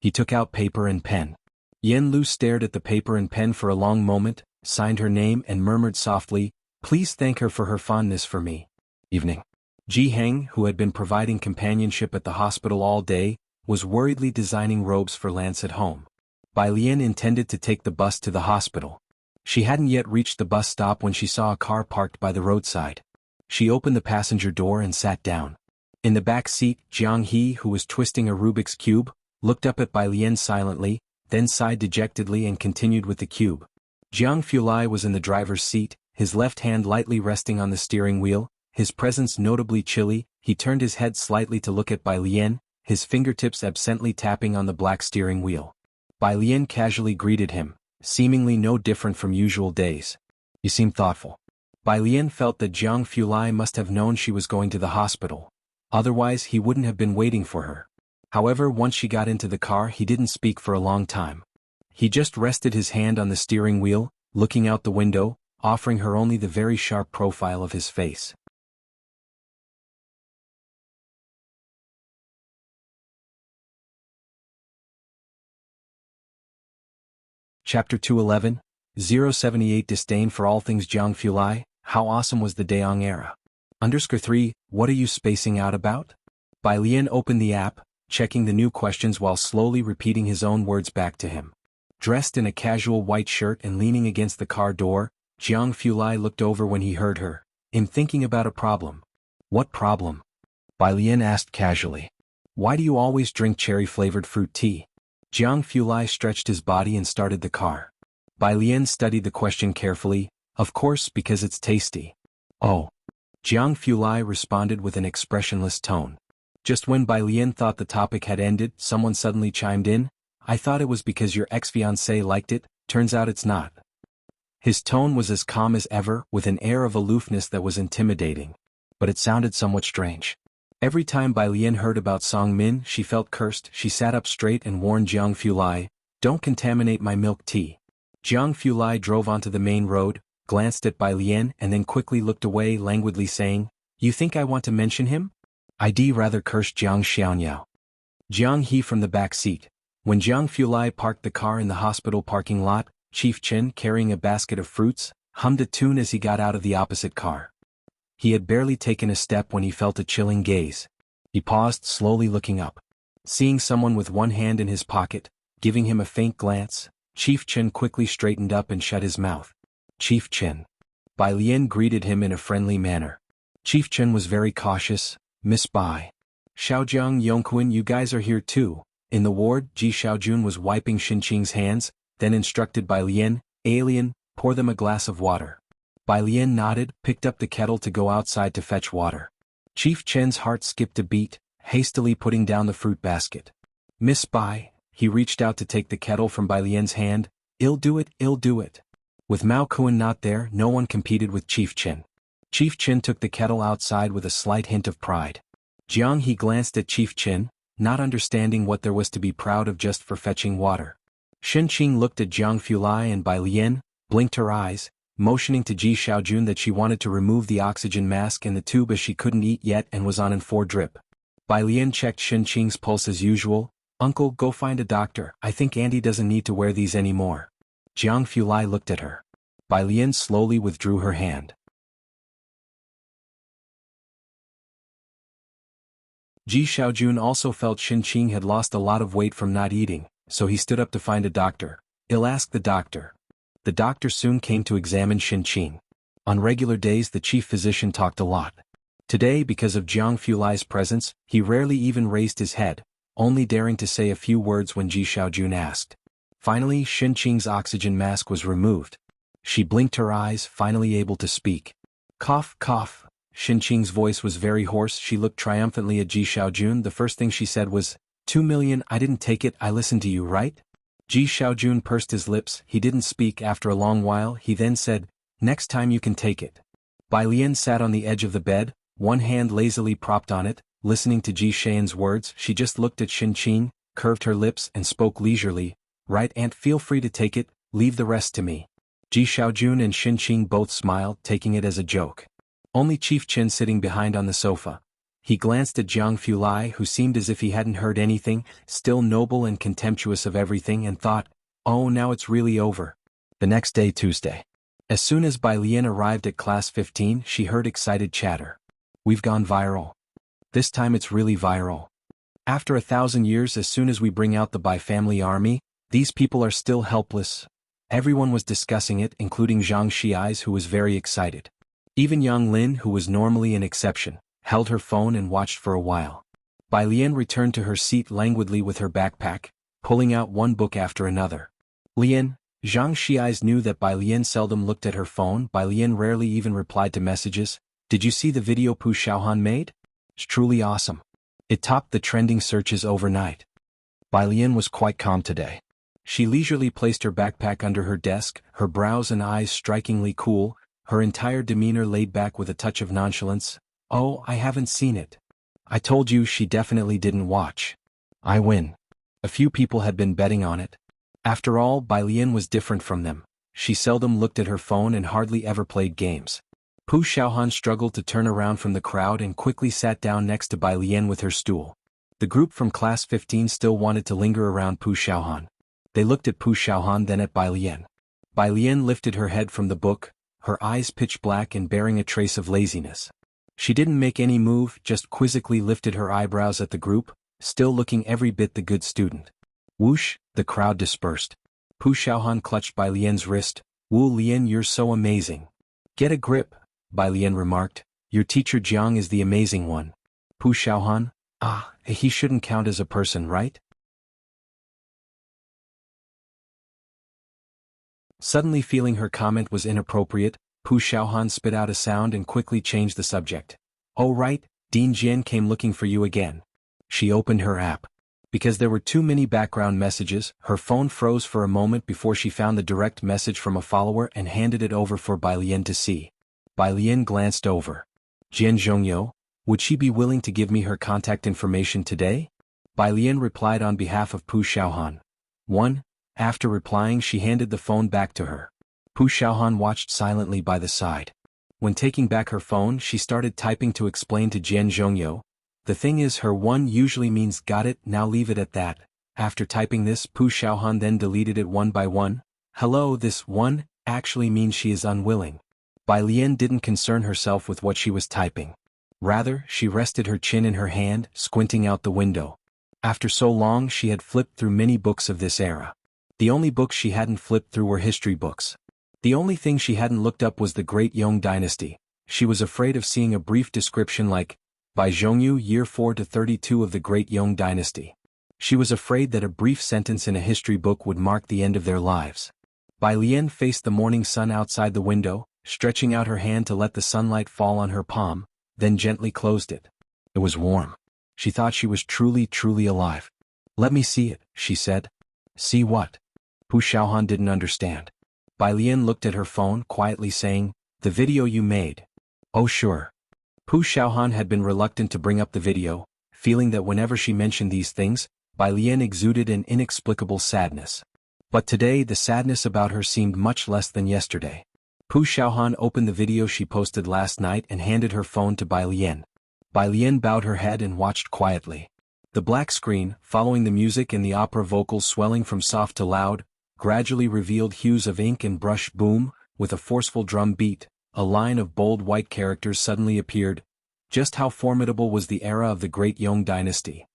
He took out paper and pen. Lu stared at the paper and pen for a long moment, signed her name and murmured softly, please thank her for her fondness for me. Evening. Jianghu, who had been providing companionship at the hospital all day, was worriedly designing robes for Lance at home. Bai Lian intended to take the bus to the hospital. She hadn't yet reached the bus stop when she saw a car parked by the roadside. She opened the passenger door and sat down. In the back seat, Jianghu, who was twisting a Rubik's Cube, looked up at Bai Lian silently, then sighed dejectedly and continued with the cube. Jianghu was in the driver's seat, his left hand lightly resting on the steering wheel, his presence notably chilly. He turned his head slightly to look at Bai Lian, his fingertips absently tapping on the black steering wheel. Bai Lian casually greeted him, seemingly no different from usual days. You seem thoughtful. Bai Lian felt that Jianghu must have known she was going to the hospital. Otherwise he wouldn't have been waiting for her. However, once she got into the car he didn't speak for a long time. He just rested his hand on the steering wheel, looking out the window, offering her only the very sharp profile of his face. Chapter 211, 078 Disdain for all things Jianghu. How awesome was the Daong era? _3, what are you spacing out about? Bai Lian opened the app, checking the new questions while slowly repeating his own words back to him. Dressed in a casual white shirt and leaning against the car door, Jianghu looked over when he heard her. I'm thinking about a problem. What problem? Bai Lian asked casually. Why do you always drink cherry-flavored fruit tea? Jianghu stretched his body and started the car. Bai Lian studied the question carefully. Of course, because it's tasty. Oh. Jianghu responded with an expressionless tone. Just when Bai Lian thought the topic had ended, someone suddenly chimed in. I thought it was because your ex-fiancé liked it, turns out it's not. His tone was as calm as ever, with an air of aloofness that was intimidating. But it sounded somewhat strange. Every time Bai Lian heard about Song Min, she felt cursed. She sat up straight and warned Jianghu, don't contaminate my milk tea. Jianghu drove onto the main road, glanced at Bai Lian and then quickly looked away, languidly saying, you think I want to mention him? I'd rather curse Jiang Xiaonyao. Jianghe from the back seat. When Jianghu parked the car in the hospital parking lot, Chief Chen, carrying a basket of fruits, hummed a tune as he got out of the opposite car. He had barely taken a step when he felt a chilling gaze. He paused, slowly looking up. Seeing someone with one hand in his pocket, giving him a faint glance, Chief Chen quickly straightened up and shut his mouth. Chief Chen. Bai Lian greeted him in a friendly manner. Chief Chen was very cautious. Miss Bai. Xiaojiang Yongquan, you guys are here too. In the ward, Ji Xiaojun was wiping Xinqing's hands, then instructed Bai Lian, alien, pour them a glass of water. Bai Lian nodded, picked up the kettle to go outside to fetch water. Chief Chen's heart skipped a beat, hastily putting down the fruit basket. Miss Bai, he reached out to take the kettle from Bai Lian's hand. I'll do it, I'll do it. With Mao Kuan not there, no one competed with Chief Chen. Chief Chen took the kettle outside with a slight hint of pride. Jianghe glanced at Chief Chen, not understanding what there was to be proud of just for fetching water. Xinqing looked at Jianghu and Bai Lian, blinked her eyes, motioning to Ji Xiaojun that she wanted to remove the oxygen mask in the tube as she couldn't eat yet and was on an 4 drip. Bai Lian checked Xinqing's pulse as usual. Uncle, go find a doctor. I think Andy doesn't need to wear these anymore. Jianghu looked at her. Bai Lian slowly withdrew her hand. Ji Xiaojun also felt Qing had lost a lot of weight from not eating, so he stood up to find a doctor. "I'll ask the doctor." The doctor soon came to examine Qing. On regular days the chief physician talked a lot. Today, because of Jianghu Lai's presence, he rarely even raised his head, only daring to say a few words when Ji Xiaojun asked. Finally, Qing's oxygen mask was removed. She blinked her eyes, finally able to speak. Cough, cough. Qing's voice was very hoarse. She looked triumphantly at Ji Xiaojun. The first thing she said was, 2 million, I didn't take it, I listened to you, right? Ji Xiaojun pursed his lips. He didn't speak after a long while. He then said, next time you can take it. Bai Lian sat on the edge of the bed, one hand lazily propped on it, listening to Ji Xian's words. She just looked at Qing, curved her lips and spoke leisurely. Right, Aunt, feel free to take it, leave the rest to me. Ji Xiaojun and Qing both smiled, taking it as a joke. Only Chief Qin sitting behind on the sofa. He glanced at Jianghu Lai, who seemed as if he hadn't heard anything, still noble and contemptuous of everything, and thought, oh, now it's really over. The next day, Tuesday. As soon as Bai Lian arrived at class 15, she heard excited chatter. We've gone viral. This time it's really viral. After 1,000 years, as soon as we bring out the Bai family army, these people are still helpless. Everyone was discussing it, including Zhang Xiais, who was very excited. Even Yang Lin, who was normally an exception, held her phone and watched for a while. Bai Lian returned to her seat languidly with her backpack, pulling out one book after another. Lian, Zhang Xiais knew that Bai Lian seldom looked at her phone. Bai Lian rarely even replied to messages. Did you see the video Pu Xiaohan made? It's truly awesome. It topped the trending searches overnight. Bai Lian was quite calm today. She leisurely placed her backpack under her desk, her brows and eyes strikingly cool, her entire demeanor laid back with a touch of nonchalance. Oh, I haven't seen it. I told you. She definitely didn't watch. I win. A few people had been betting on it. After all, Bai Lian was different from them. She seldom looked at her phone and hardly ever played games. Pu Xiaohan struggled to turn around from the crowd and quickly sat down next to Bai Lian with her stool. The group from class 15 still wanted to linger around Pu Xiaohan. They looked at Pu Xiaohan, then at Bai Lian. Bai Lian lifted her head from the book, her eyes pitch black and bearing a trace of laziness. She didn't make any move, just quizzically lifted her eyebrows at the group, still looking every bit the good student. Whoosh, the crowd dispersed. Pu Xiaohan clutched Bai Lian's wrist. Wu Lian, you're so amazing. Get a grip, Bai Lian remarked. Your teacher Jiang is the amazing one. Pu Xiaohan, he shouldn't count as a person, right? Suddenly feeling her comment was inappropriate, Pu Xiaohan spit out a sound and quickly changed the subject. Oh right, Dean Jian came looking for you again. She opened her app. Because there were too many background messages, her phone froze for a moment before she found the direct message from a follower and handed it over for Bai Lian to see. Bai Lian glanced over. Jian Zhongyo, would she be willing to give me her contact information today? Bai Lian replied on behalf of Pu Xiaohan. 1. After replying, she handed the phone back to her. Pu Xiaohan watched silently by the side. When taking back her phone, she started typing to explain to Jian Zhongyo. The thing is, her 1 usually means got it, now leave it at that. After typing this, Pu Xiaohan then deleted it one by one. Hello, this 1 actually means she is unwilling. Bai Lian didn't concern herself with what she was typing. Rather, she rested her chin in her hand, squinting out the window. After so long, she had flipped through many books of this era. The only books she hadn't flipped through were history books. The only thing she hadn't looked up was the Great Yong Dynasty. She was afraid of seeing a brief description like, by Zhongyu year 4 to 32 of the Great Yong Dynasty. She was afraid that a brief sentence in a history book would mark the end of their lives. Bai Lian faced the morning sun outside the window, stretching out her hand to let the sunlight fall on her palm, then gently closed it. It was warm. She thought she was truly alive. Let me see it, she said. See what? Pu Xiaohan didn't understand. Bai Lian looked at her phone, quietly saying, the video you made. Oh sure. Pu Xiaohan had been reluctant to bring up the video, feeling that whenever she mentioned these things, Bai Lian exuded an inexplicable sadness. But today the sadness about her seemed much less than yesterday. Pu Xiaohan opened the video she posted last night and handed her phone to Bai Lian. Bai Lian bowed her head and watched quietly. The black screen, following the music and the opera vocals swelling from soft to loud, gradually revealed hues of ink and brush. Boom, with a forceful drum beat, a line of bold white characters suddenly appeared. Just how formidable was the era of the Great Yong Dynasty.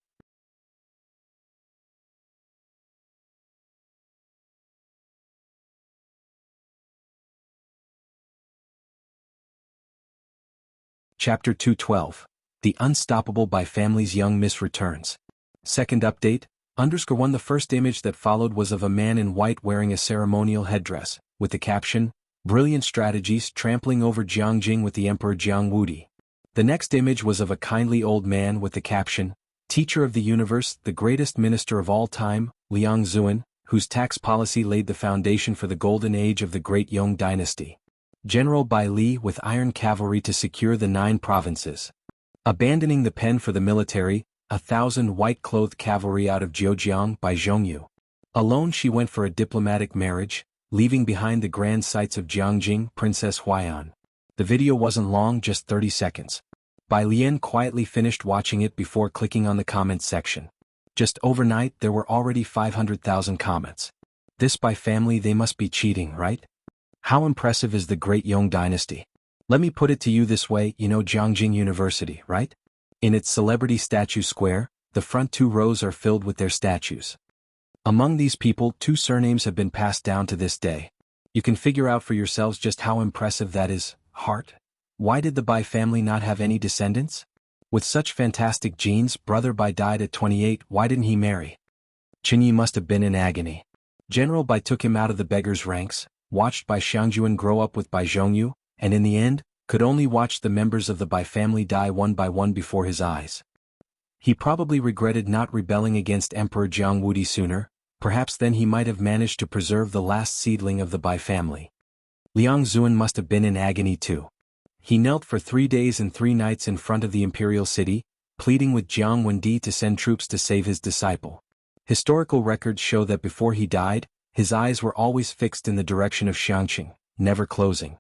Chapter 212. The Unstoppable by Family's Young Miss returns. Second update, _1. The first image that followed was of a man in white wearing a ceremonial headdress, with the caption, "Brilliant strategies trampling over Jianghu with the Emperor Jianghu." The next image was of a kindly old man with the caption, "Teacher of the Universe, the greatest minister of all time, Liang Zuan, whose tax policy laid the foundation for the golden age of the Great Yong Dynasty. General Bai Li with iron cavalry to secure the 9 provinces. Abandoning the pen for the military, 1,000 white-clothed cavalry out of Zhejiang by Zhongyu. Alone she went for a diplomatic marriage, leaving behind the grand sights of Jianghu, Princess Huaiyan." The video wasn't long, just 30 seconds. Bai Lian quietly finished watching it before clicking on the comments section. Just overnight there were already 500,000 comments. This by family, they must be cheating, right? How impressive is the Great Yong Dynasty? Let me put it to you this way, you know Jianghu University, right? In its celebrity statue square, the front 2 rows are filled with their statues. Among these people, 2 surnames have been passed down to this day. You can figure out for yourselves just how impressive that is. Heart? Why did the Bai family not have any descendants? With such fantastic genes, brother Bai died at 28, why didn't he marry? Qinyi must have been in agony. General Bai took him out of the beggars' ranks, watched Bai Xiangjuan grow up with Bai Zhongyu, and in the end, could only watch the members of the Bai family die one by one before his eyes. He probably regretted not rebelling against Emperor Jianghu sooner. Perhaps then he might have managed to preserve the last seedling of the Bai family. Liang Zuan must have been in agony too. He knelt for 3 days and 3 nights in front of the imperial city, pleading with Jiang Wendi to send troops to save his disciple. Historical records show that before he died, his eyes were always fixed in the direction of Xiangqing, never closing.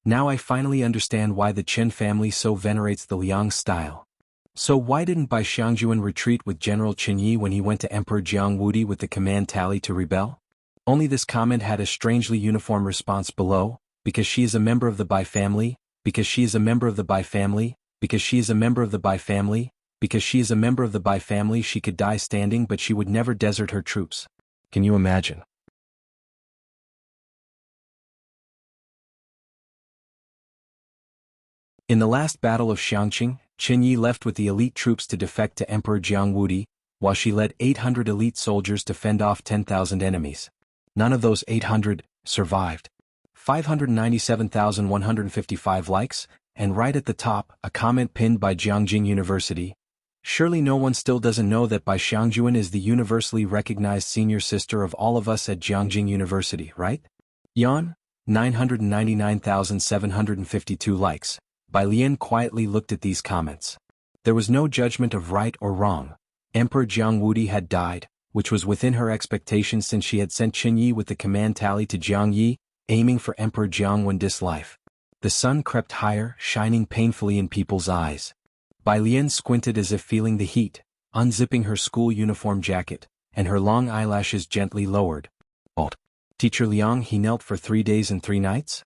Now I finally understand why the Chen family so venerates the Liang style. So why didn't Bai Xiangjuan retreat with General Qinyi when he went to Emperor Jianghu with the command tally to rebel? Only this comment had a strangely uniform response below, because she is a member of the Bai family, because she is a member of the Bai family, because she is a member of the Bai family, because she is a member of the Bai family. She could die standing, but she would never desert her troops. Can you imagine? In the last battle of Xiangqing, Qinyi left with the elite troops to defect to Emperor Jianghu, while she led 800 elite soldiers to fend off 10,000 enemies. None of those 800 survived. 597,155 likes, and right at the top, a comment pinned by Jianghu University. Surely no one still doesn't know that Bai Xiangjuan is the universally recognized senior sister of all of us at Jianghu University, right? Yan, 999,752 likes. Bai Lian quietly looked at these comments. There was no judgment of right or wrong. Emperor Jianghu had died, which was within her expectations since she had sent Qinyi with the command tally to Jiangyi, aiming for Emperor Jiangwen's life. The sun crept higher, shining painfully in people's eyes. Bai Lian squinted as if feeling the heat, unzipping her school uniform jacket, and her long eyelashes gently lowered. "Alt. Teacher Liang, he knelt for 3 days and 3 nights?"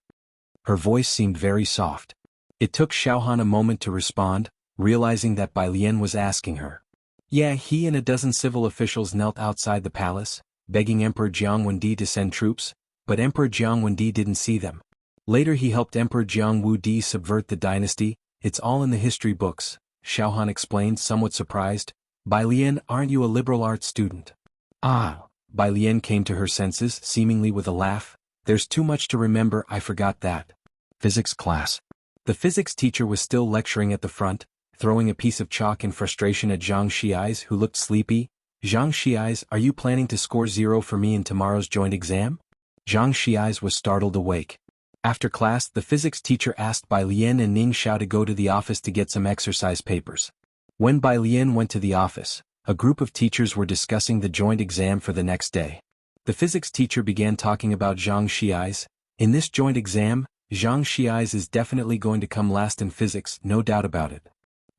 Her voice seemed very soft. It took Xiaohan a moment to respond, realizing that Bai Lian was asking her. Yeah, he and a dozen civil officials knelt outside the palace, begging Emperor Jiangwendi to send troops, but Emperor Jiangwendi didn't see them. Later he helped Emperor Jiangwu subvert the dynasty. It's all in the history books, Xiaohan explained, somewhat surprised. Bai Lian, aren't you a liberal arts student? Ah, Bai Lian came to her senses, seemingly with a laugh. There's too much to remember, I forgot that. Physics class. The physics teacher was still lecturing at the front, throwing a piece of chalk in frustration at Zhang Xiais, who looked sleepy. Zhang Xiais, are you planning to score 0 for me in tomorrow's joint exam? Zhang Xiais was startled awake. After class, the physics teacher asked Bai Lian and Ning Xiao to go to the office to get some exercise papers. When Bai Lian went to the office, a group of teachers were discussing the joint exam for the next day. The physics teacher began talking about Zhang Xiais. In this joint exam, Zhang Xiais is definitely going to come last in physics, no doubt about it.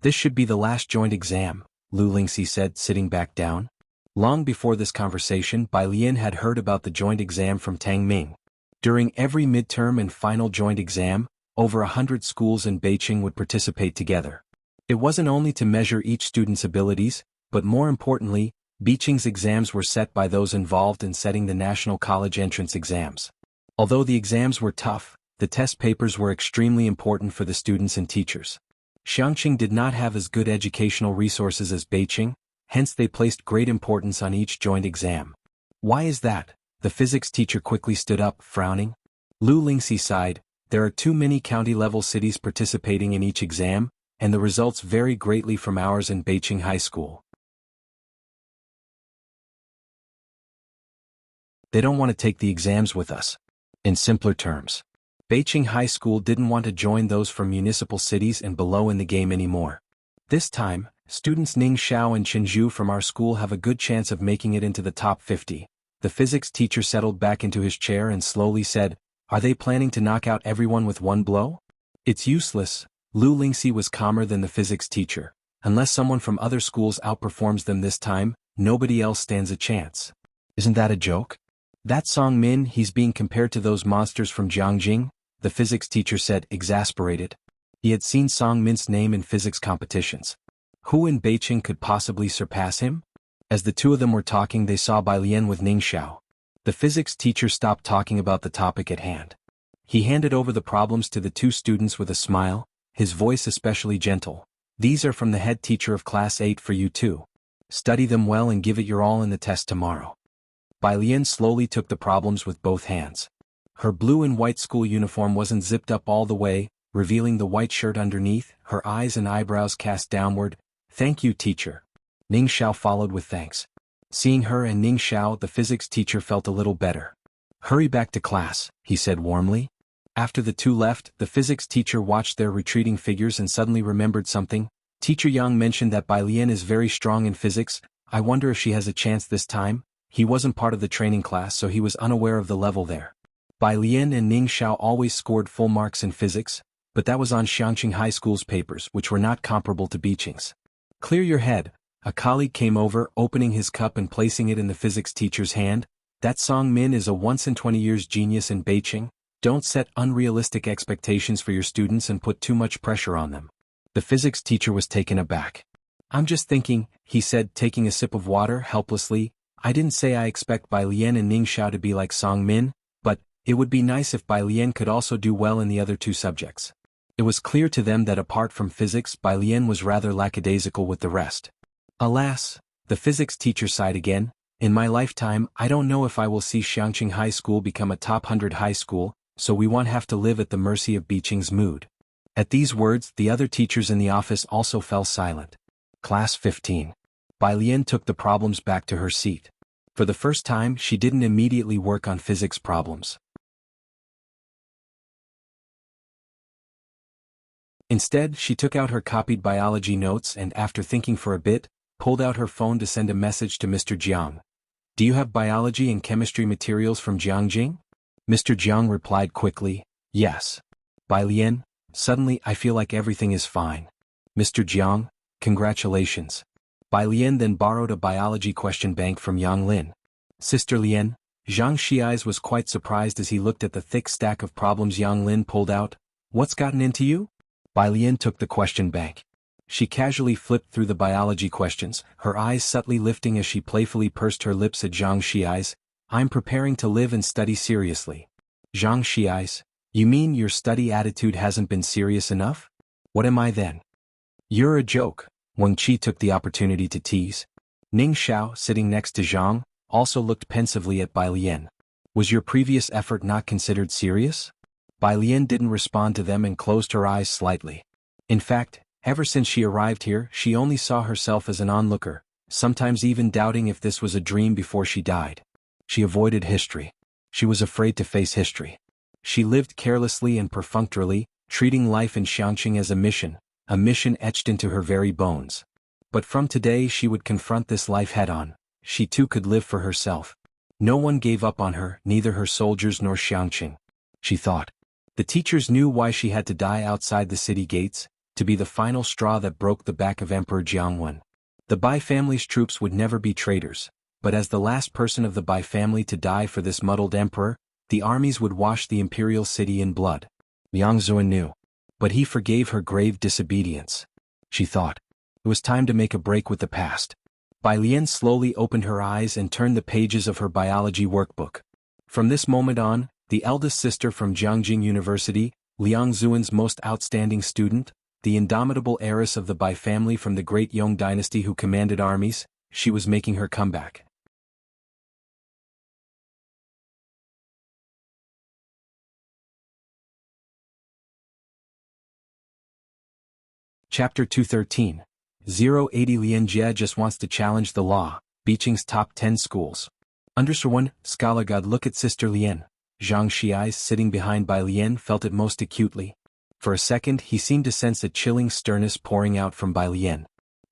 This should be the last joint exam, Lu Lingxi said, sitting back down. Long before this conversation, Bai Lian had heard about the joint exam from Tang Ming. During every midterm and final joint exam, over 100 schools in Beijing would participate together. It wasn't only to measure each student's abilities, but more importantly, Beijing's exams were set by those involved in setting the national college entrance exams. Although the exams were tough, the test papers were extremely important for the students and teachers. Xiangqing did not have as good educational resources as Beijing, hence they placed great importance on each joint exam. Why is that? The physics teacher quickly stood up, frowning. Lu Lingxi sighed. There are too many county-level cities participating in each exam, and the results vary greatly from ours in Beijing High School. They don't want to take the exams with us. In simpler terms, Beijing High School didn't want to join those from municipal cities and below in the game anymore. This time, students Ning Xiao and Qinzhu from our school have a good chance of making it into the top 50. The physics teacher settled back into his chair and slowly said, "Are they planning to knock out everyone with one blow?" "It's useless." Lu Lingxi was calmer than the physics teacher. "Unless someone from other schools outperforms them this time, nobody else stands a chance." "Isn't that a joke?" "That Song Min, he's being compared to those monsters from Jianghu," the physics teacher said, exasperated. He had seen Song Min's name in physics competitions. Who in Beijing could possibly surpass him? As the two of them were talking, they saw Bai Lian with Ning Xiao. The physics teacher stopped talking about the topic at hand. He handed over the problems to the two students with a smile, his voice especially gentle. "These are from the head teacher of class 8 for you too. Study them well and give it your all in the test tomorrow." Bai Lian slowly took the problems with both hands. Her blue and white school uniform wasn't zipped up all the way, revealing the white shirt underneath, her eyes and eyebrows cast downward. "Thank you, teacher." Ning Xiao followed with thanks. Seeing her and Ning Xiao, the physics teacher felt a little better. "Hurry back to class," he said warmly. After the two left, the physics teacher watched their retreating figures and suddenly remembered something. "Teacher Yang mentioned that Bai Lian is very strong in physics. I wonder if she has a chance this time." He wasn't part of the training class, so he was unaware of the level there. Bai Lian and Ning Xiao always scored full marks in physics, but that was on Xiangqing High School's papers, which were not comparable to Beijing's. "Clear your head." A colleague came over, opening his cup and placing it in the physics teacher's hand. "That Song Min is a once-in-20 years genius in Beijing. Don't set unrealistic expectations for your students and put too much pressure on them." The physics teacher was taken aback. "I'm just thinking," he said, taking a sip of water helplessly. "I didn't say I expect Bai Lian and Ning Xiao to be like Song Min, but it would be nice if Bai Lian could also do well in the other two subjects." It was clear to them that apart from physics, Bai Lian was rather lackadaisical with the rest. "Alas," the physics teacher sighed again, "in my lifetime I don't know if I will see Xiangqing High School become a top 100 high school, so we won't have to live at the mercy of Beijing's mood." At these words, the other teachers in the office also fell silent. Class 15. Bai Lian took the problems back to her seat. For the first time, she didn't immediately work on physics problems. Instead, she took out her copied biology notes and, after thinking for a bit, pulled out her phone to send a message to Mr. Jiang. "Do you have biology and chemistry materials from Jianghu?" Mr. Jiang replied quickly, "Yes." "Bai Lian, suddenly I feel like everything is fine." "Mr. Jiang, congratulations." Bai Lian then borrowed a biology question bank from Yang Lin. "Sister Lian," Zhang Xi's was quite surprised as he looked at the thick stack of problems Yang Lin pulled out. "What's gotten into you?" Bai Lian took the question bank. She casually flipped through the biology questions, her eyes subtly lifting as she playfully pursed her lips at Zhang Xi's. "I'm preparing to live and study seriously." "Zhang Xi's, you mean your study attitude hasn't been serious enough? What am I then?" "You're a joke," Wang Qi took the opportunity to tease. Ning Xiao, sitting next to Zhang, also looked pensively at Bai Lian. "Was your previous effort not considered serious?" Bai Lian didn't respond to them and closed her eyes slightly. In fact, ever since she arrived here, she only saw herself as an onlooker, sometimes even doubting if this was a dream before she died. She avoided history. She was afraid to face history. She lived carelessly and perfunctorily, treating life in Xiangqing as a mission etched into her very bones. But from today she would confront this life head-on. She too could live for herself. No one gave up on her, neither her soldiers nor Xiangqing. She thought. The teachers knew why she had to die outside the city gates, to be the final straw that broke the back of Emperor Jianghu. The Bai family's troops would never be traitors, but as the last person of the Bai family to die for this muddled emperor, the armies would wash the imperial city in blood. Yang Zuan knew. But he forgave her grave disobedience. she thought. It was time to make a break with the past. Bai Lian slowly opened her eyes and turned the pages of her biology workbook. From this moment on, the eldest sister from Jianghu University, Liang Zuan's most outstanding student, the indomitable heiress of the Bai family from the great Yong dynasty who commanded armies, she was making her comeback. Chapter 213. 080 Lian Jie just wants to challenge the law, Beijing's top 10 schools. Underscore 1, Scholar God look at Sister Lian. Zhang Xi's sitting behind Bai Lian felt it most acutely. For a second he seemed to sense a chilling sternness pouring out from Bai Lian.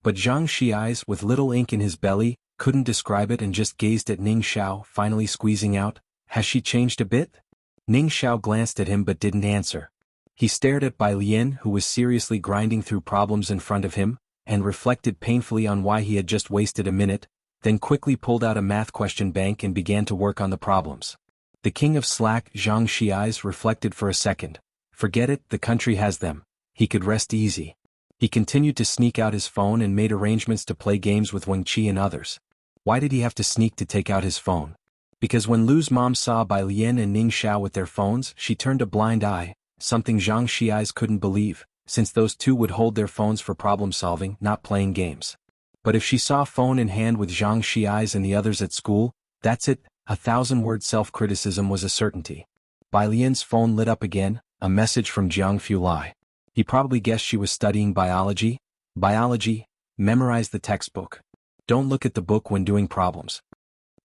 But Zhang Xi's, with little ink in his belly, couldn't describe it and just gazed at Ning Xiao, finally squeezing out, "Has she changed a bit?" Ning Xiao glanced at him but didn't answer. He stared at Bai Lian, who was seriously grinding through problems in front of him, and reflected painfully on why he had just wasted a minute, then quickly pulled out a math question bank and began to work on the problems. The king of slack, Zhang Xi's, reflected for a second. Forget it, the country has them. He could rest easy. He continued to sneak out his phone and made arrangements to play games with Wang Qi and others. Why did he have to sneak to take out his phone? Because when Lu's mom saw Bai Lian and Ning Xiao with their phones, she turned a blind eye, something Zhang Xi's couldn't believe, since those two would hold their phones for problem-solving, not playing games. But if she saw phone in hand with Zhang Xi's and the others at school, that's it, 1,000-word self-criticism was a certainty. Bai Lian's phone lit up again, a message from Jianghu Lai. He probably guessed she was studying biology. Biology, memorize the textbook. Don't look at the book when doing problems.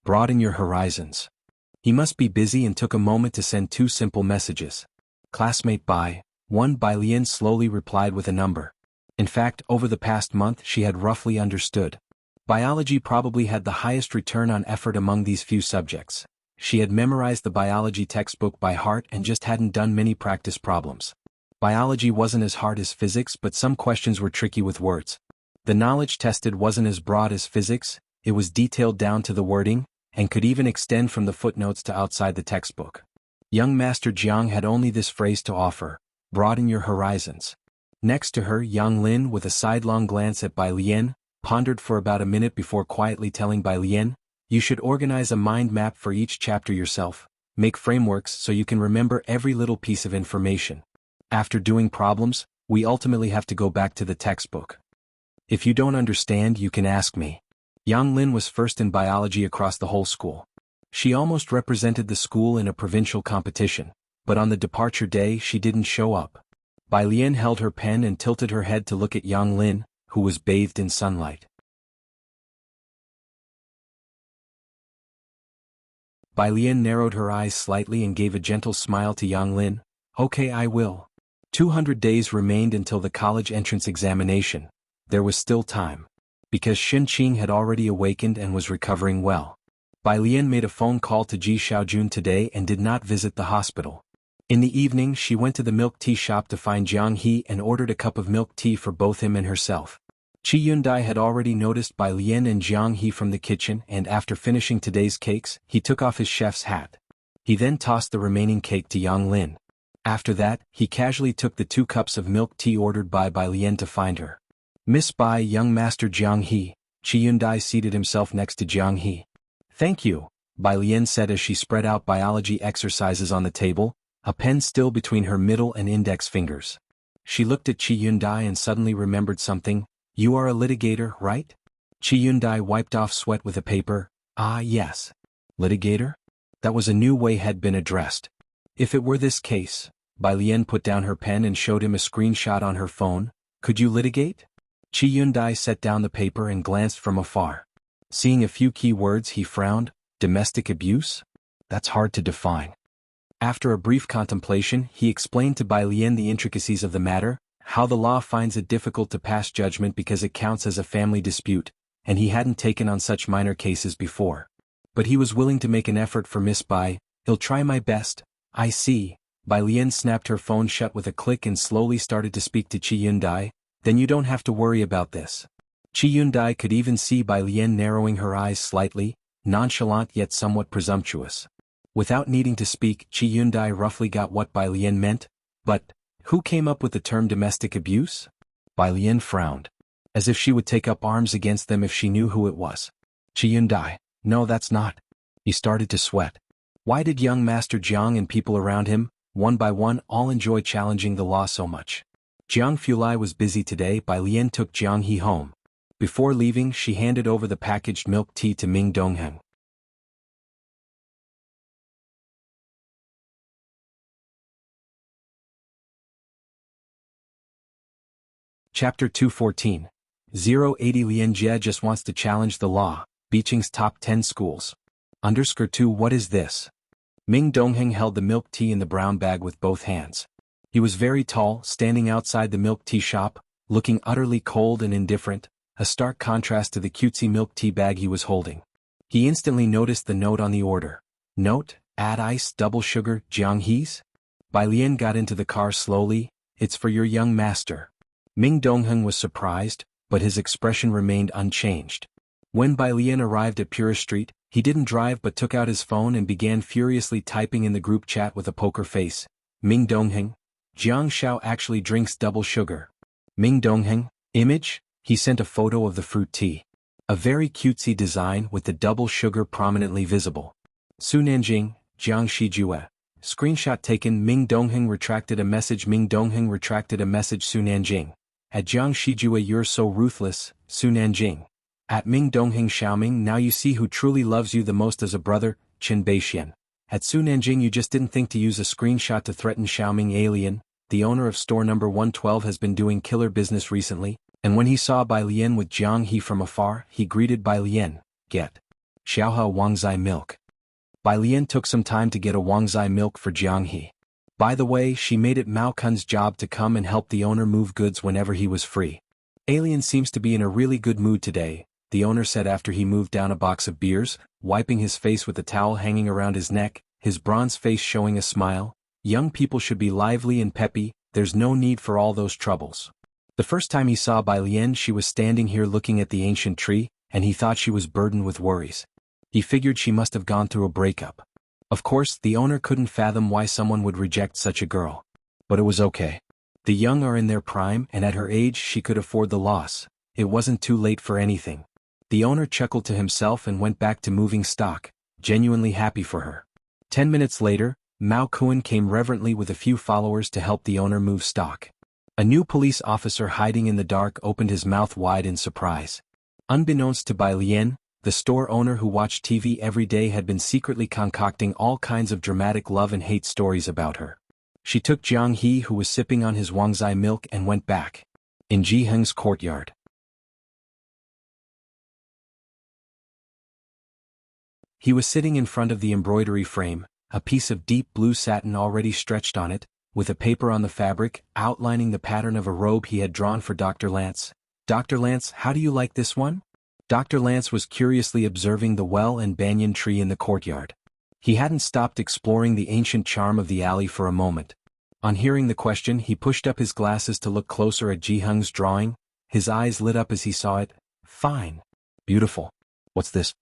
Broaden your horizons. He must be busy and took a moment to send 2 simple messages. Classmate Bai, 1 Bai Lian slowly replied with a number. In fact, over the past month she had roughly understood. Biology probably had the highest return on effort among these few subjects. She had memorized the biology textbook by heart and just hadn't done many practice problems. Biology wasn't as hard as physics, but some questions were tricky with words. The knowledge tested wasn't as broad as physics, it was detailed down to the wording, and could even extend from the footnotes to outside the textbook. Young Master Jiang had only this phrase to offer: broaden your horizons. Next to her, Yang Lin, with a sidelong glance at Bai Lian, pondered for about a minute before quietly telling Bai Lian, "You should organize a mind map for each chapter yourself, make frameworks so you can remember every little piece of information. After doing problems, we ultimately have to go back to the textbook. If you don't understand, you can ask me." Yang Lin was first in biology across the whole school. She almost represented the school in a provincial competition, but on the departure day she didn't show up. Bai Lian held her pen and tilted her head to look at Yang Lin, who was bathed in sunlight. Bai Lian narrowed her eyes slightly and gave a gentle smile to Yang Lin. "Okay, I will." 200 days remained until the college entrance examination. There was still time. Because Xin Qing had already awakened and was recovering well. Bai Lian made a phone call to Ji Xiaojun today and did not visit the hospital. In the evening she went to the milk tea shop to find Jiang He and ordered a cup of milk tea for both him and herself. Qi Yundai had already noticed Bai Lian and Jiang He from the kitchen, and after finishing today's cakes, he took off his chef's hat. He then tossed the remaining cake to Yang Lin. After that, he casually took the 2 cups of milk tea ordered by Bai Lian to find her. "Miss Bai, young Master Jiang He." Qi Yundai seated himself next to Jiang He. "Thank you," Bai Lian said as she spread out biology exercises on the table, a pen still between her middle and index fingers. She looked at Qi Yundai and suddenly remembered something. "You are a litigator, right?" Qi Yundai wiped off sweat with a paper. "Ah, yes. Litigator?" That was a new way had been addressed. "If it were this case," Bai Lian put down her pen and showed him a screenshot on her phone. "Could you litigate?" Qi Yundai set down the paper and glanced from afar. Seeing a few key words, he frowned. Domestic abuse? That's hard to define. After a brief contemplation, he explained to Bai Lian the intricacies of the matter, how the law finds it difficult to pass judgment because it counts as a family dispute, and he hadn't taken on such minor cases before. But he was willing to make an effort for Miss Bai. "He'll try my best." "I see." Bai Lian snapped her phone shut with a click and slowly started to speak to Qi Yundai. "Then you don't have to worry about this." Qi Yundai could even see Bai Lian narrowing her eyes slightly, nonchalant yet somewhat presumptuous. Without needing to speak, Qi Yundai roughly got what Bai Lian meant. But who came up with the term domestic abuse? Bai Lian frowned. As if she would take up arms against them if she knew who it was. Yundai. No, that's not. He started to sweat. Why did young Master Jiang and people around him, one by one, all enjoy challenging the law so much? Jiang Fulai was busy today. Bai Lian took Jianghe home. Before leaving, she handed over the packaged milk tea to Ming Dongheng. Chapter 214. 080 Lian Jie just wants to challenge the law, Beijing's top 10 schools. _2 What is this? Ming Dongheng held the milk tea in the brown bag with both hands. He was very tall, standing outside the milk tea shop, looking utterly cold and indifferent, a stark contrast to the cutesy milk tea bag he was holding. He instantly noticed the note on the order. Note, add ice, double sugar, Jianghe's? Bai Lian got into the car slowly. It's for your young master. Ming Dongheng was surprised, but his expression remained unchanged. When Bai Lian arrived at Pura Street, he didn't drive but took out his phone and began furiously typing in the group chat with a poker face. Ming Dongheng. Jiang Xiao actually drinks double sugar. Ming Dongheng. Image? He sent a photo of the fruit tea. A very cutesy design with the double sugar prominently visible. Su Nanjing, Jiang Shijue. Screenshot taken. Ming Dongheng retracted a message. Ming Dongheng retracted a message. Su Nanjing. At Jiang Shijue, you're so ruthless, Su Nanjing. At Ming Dongheng Xiaoming, now you see who truly loves you the most as a brother, Qin Beixian. At Su Nanjing, you just didn't think to use a screenshot to threaten Xiaoming. Alien, the owner of store number 112, has been doing killer business recently, and when he saw Bai Lian with Jianghe from afar, he greeted Bai Lian. Get Xiaohe Wangzai milk. Bai Lian took some time to get a Wangzai milk for Jianghe. By the way, she made it Mao Kun's job to come and help the owner move goods whenever he was free. Alien seems to be in a really good mood today, the owner said after he moved down a box of beers, wiping his face with a towel hanging around his neck, his bronze face showing a smile. Young people should be lively and peppy, there's no need for all those troubles. The first time he saw Bai Lian, she was standing here looking at the ancient tree, and he thought she was burdened with worries. He figured she must have gone through a breakup. Of course, the owner couldn't fathom why someone would reject such a girl. But it was okay. The young are in their prime, and at her age she could afford the loss. It wasn't too late for anything. The owner chuckled to himself and went back to moving stock, genuinely happy for her. 10 minutes later, Mao Kun came reverently with a few followers to help the owner move stock. A new police officer hiding in the dark opened his mouth wide in surprise. Unbeknownst to Bai Lian, the store owner who watched TV every day had been secretly concocting all kinds of dramatic love and hate stories about her. She took Jianghe, who was sipping on his Wangzai milk, and went back. In Jiheng's courtyard. He was sitting in front of the embroidery frame, a piece of deep blue satin already stretched on it, with a paper on the fabric, outlining the pattern of a robe he had drawn for Dr. Lance. Dr. Lance, how do you like this one? Dr. Lance was curiously observing the well and banyan tree in the courtyard. He hadn't stopped exploring the ancient charm of the alley for a moment. On hearing the question, he pushed up his glasses to look closer at Jiheng's drawing. His eyes lit up as he saw it. Fine. Beautiful. What's this?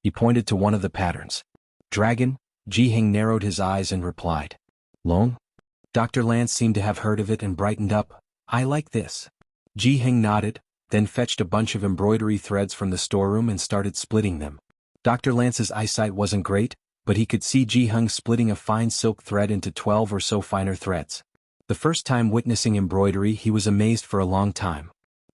He pointed to one of the patterns. Dragon. Jiheng narrowed his eyes and replied. Long? Dr. Lance seemed to have heard of it and brightened up. I like this. Jiheng nodded, then fetched a bunch of embroidery threads from the storeroom and started splitting them. Dr. Lance's eyesight wasn't great, but he could see Jiheng splitting a fine silk thread into 12 or so finer threads. The first time witnessing embroidery, he was amazed for a long time.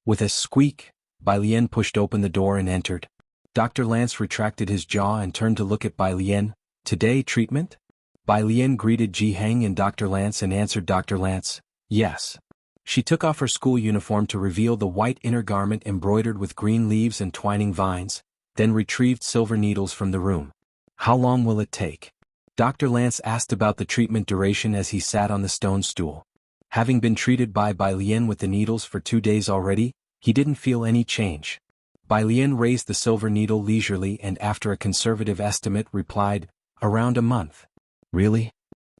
With a squeak, Bai Lian pushed open the door and entered. Dr. Lance retracted his jaw and turned to look at Bai Lian. Today, treatment? Bai Lian greeted Jiheng and Dr. Lance and answered Dr. Lance. Yes. She took off her school uniform to reveal the white inner garment embroidered with green leaves and twining vines, then retrieved silver needles from the room. How long will it take? Dr. Lance asked about the treatment duration as he sat on the stone stool. Having been treated by Bai Lian with the needles for 2 days already, he didn't feel any change. Bai Lian raised the silver needle leisurely and after a conservative estimate replied, around a month. Really?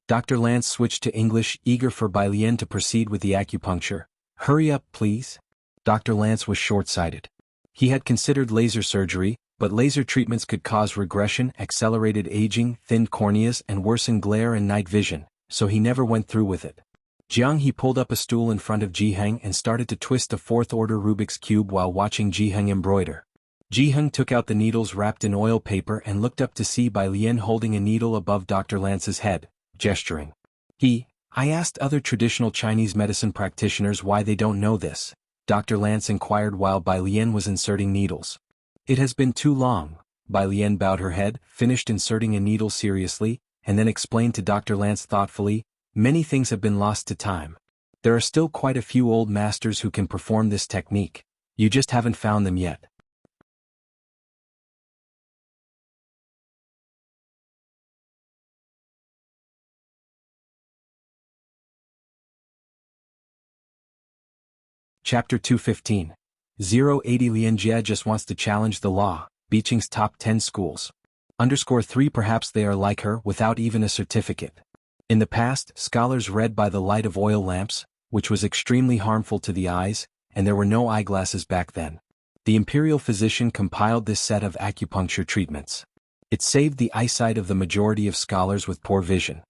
Dr. Lance switched to English, eager for Bai Lian to proceed with the acupuncture. Hurry up, please. Dr. Lance was short-sighted. He had considered laser surgery, but laser treatments could cause regression, accelerated aging, thinned corneas, and worsened glare and night vision, so he never went through with it. Jianghu pulled up a stool in front of Jiheng and started to twist a fourth-order Rubik's Cube while watching Jiheng embroider. Jiheng took out the needles wrapped in oil paper and looked up to see Bai Lian holding a needle above Dr. Lance's head, gesturing. I asked other traditional Chinese medicine practitioners why they don't know this, Dr. Lance inquired while Bai Lian was inserting needles. It has been too long, Bai Lian bowed her head, finished inserting a needle seriously, and then explained to Dr. Lance thoughtfully, many things have been lost to time. There are still quite a few old masters who can perform this technique, you just haven't found them yet. Chapter 215. 080 Lian Jie just wants to challenge the law, Beijing's top 10 schools. _3 Perhaps they are like her without even a certificate. In the past, scholars read by the light of oil lamps, which was extremely harmful to the eyes, and there were no eyeglasses back then. The imperial physician compiled this set of acupuncture treatments. It saved the eyesight of the majority of scholars with poor vision.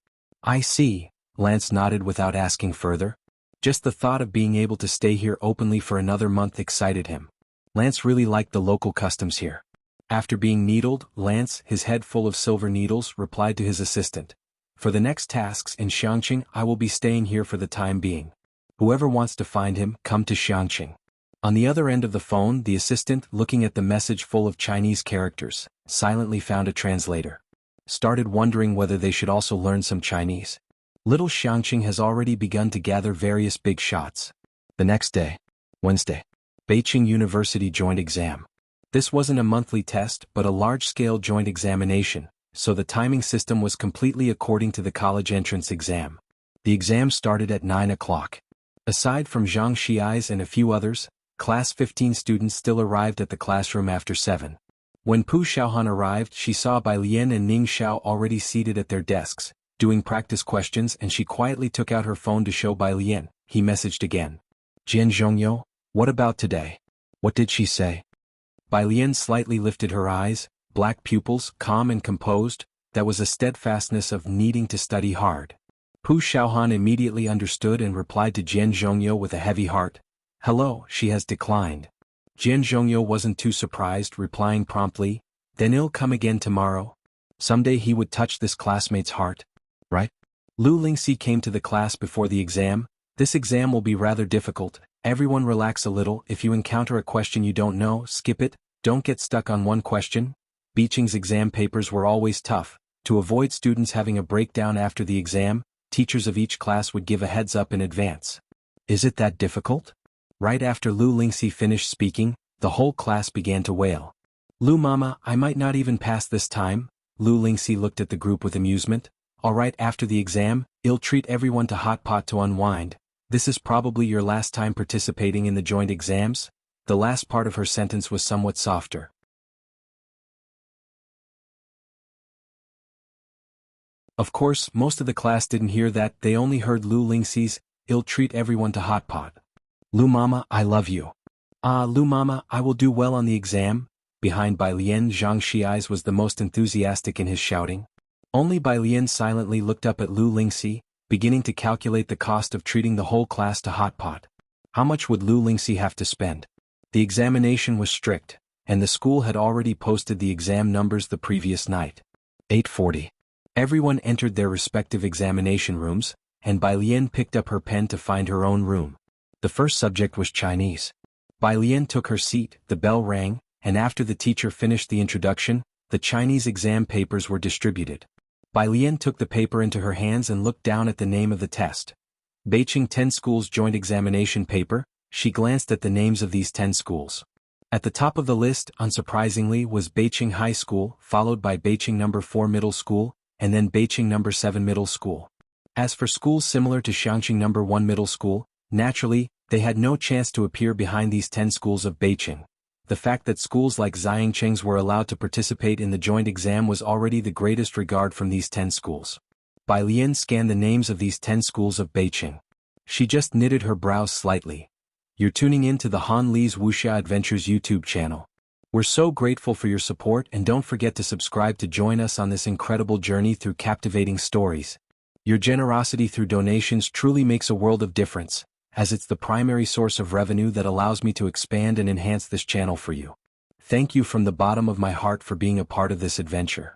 I see, Lance nodded without asking further. Just the thought of being able to stay here openly for another month excited him. Lance really liked the local customs here. After being needled, Lance, his head full of silver needles, replied to his assistant. For the next tasks in Xiangqing, I will be staying here for the time being. Whoever wants to find him, come to Xiangqing. On the other end of the phone, the assistant, looking at the message full of Chinese characters, silently found a translator. Started wondering whether they should also learn some Chinese. Little Xiangqing has already begun to gather various big shots. The next day, Wednesday, Beijing University joint exam. This wasn't a monthly test but a large-scale joint examination, so the timing system was completely according to the college entrance exam. The exam started at 9 o'clock. Aside from Zhang Xiais and a few others, class 15 students still arrived at the classroom after 7. When Pu Xiaohan arrived, she saw Bai Lian and Ning Xiao already seated at their desks, doing practice questions, and she quietly took out her phone to show Bai Lian. He messaged again. Jian Zhongyo, what about today? What did she say? Bai Lian slightly lifted her eyes, black pupils, calm and composed, that was a steadfastness of needing to study hard. Pu Xiaohan immediately understood and replied to Jian Zhongyo with a heavy heart. Hello, she has declined. Jian Zhongyo wasn't too surprised, replying promptly, then he'll come again tomorrow. Someday he would touch this classmate's heart. Right? Lu Lingxi came to the class before the exam. This exam will be rather difficult. Everyone relax a little. If you encounter a question you don't know, skip it. Don't get stuck on one question. Beijing's exam papers were always tough. To avoid students having a breakdown after the exam, teachers of each class would give a heads up in advance. Is it that difficult? Right after Lu Lingxi finished speaking, the whole class began to wail. Lu Mama, I might not even pass this time. Lu Lingxi looked at the group with amusement. Alright, after the exam, I'll treat everyone to hot pot to unwind. This is probably your last time participating in the joint exams? The last part of her sentence was somewhat softer. Of course, most of the class didn't hear that, they only heard Lu Lingxi's, I'll treat everyone to hot pot. Lu Mama, I love you. Ah, Lu Mama, I will do well on the exam. Behind Bai Lian, Zhang Xiais was the most enthusiastic in his shouting. Only Bai Lian silently looked up at Lu Lingxi, beginning to calculate the cost of treating the whole class to hot pot. How much would Lu Lingxi have to spend? The examination was strict, and the school had already posted the exam numbers the previous night. 8:40. Everyone entered their respective examination rooms, and Bai Lian picked up her pen to find her own room. The first subject was Chinese. Bai Lian took her seat, the bell rang, and after the teacher finished the introduction, the Chinese exam papers were distributed. Bai Lian took the paper into her hands and looked down at the name of the test. Beijing 10 Schools Joint Examination Paper. She glanced at the names of these 10 schools. At the top of the list, unsurprisingly, was Beijing High School, followed by Beijing No. 4 Middle School, and then Beijing No. 7 Middle School. As for schools similar to Xiangqing No. 1 Middle School, naturally, they had no chance to appear behind these 10 schools of Beijing. The fact that schools like Xiangqing's were allowed to participate in the joint exam was already the greatest regard from these 10 schools. Bai Lian scanned the names of these 10 schools of Beijing. She just knitted her brows slightly. You're tuning in to the Han Li's Wuxia Adventures YouTube channel. We're so grateful for your support, and don't forget to subscribe to join us on this incredible journey through captivating stories. Your generosity through donations truly makes a world of difference, as it's the primary source of revenue that allows me to expand and enhance this channel for you. Thank you from the bottom of my heart for being a part of this adventure.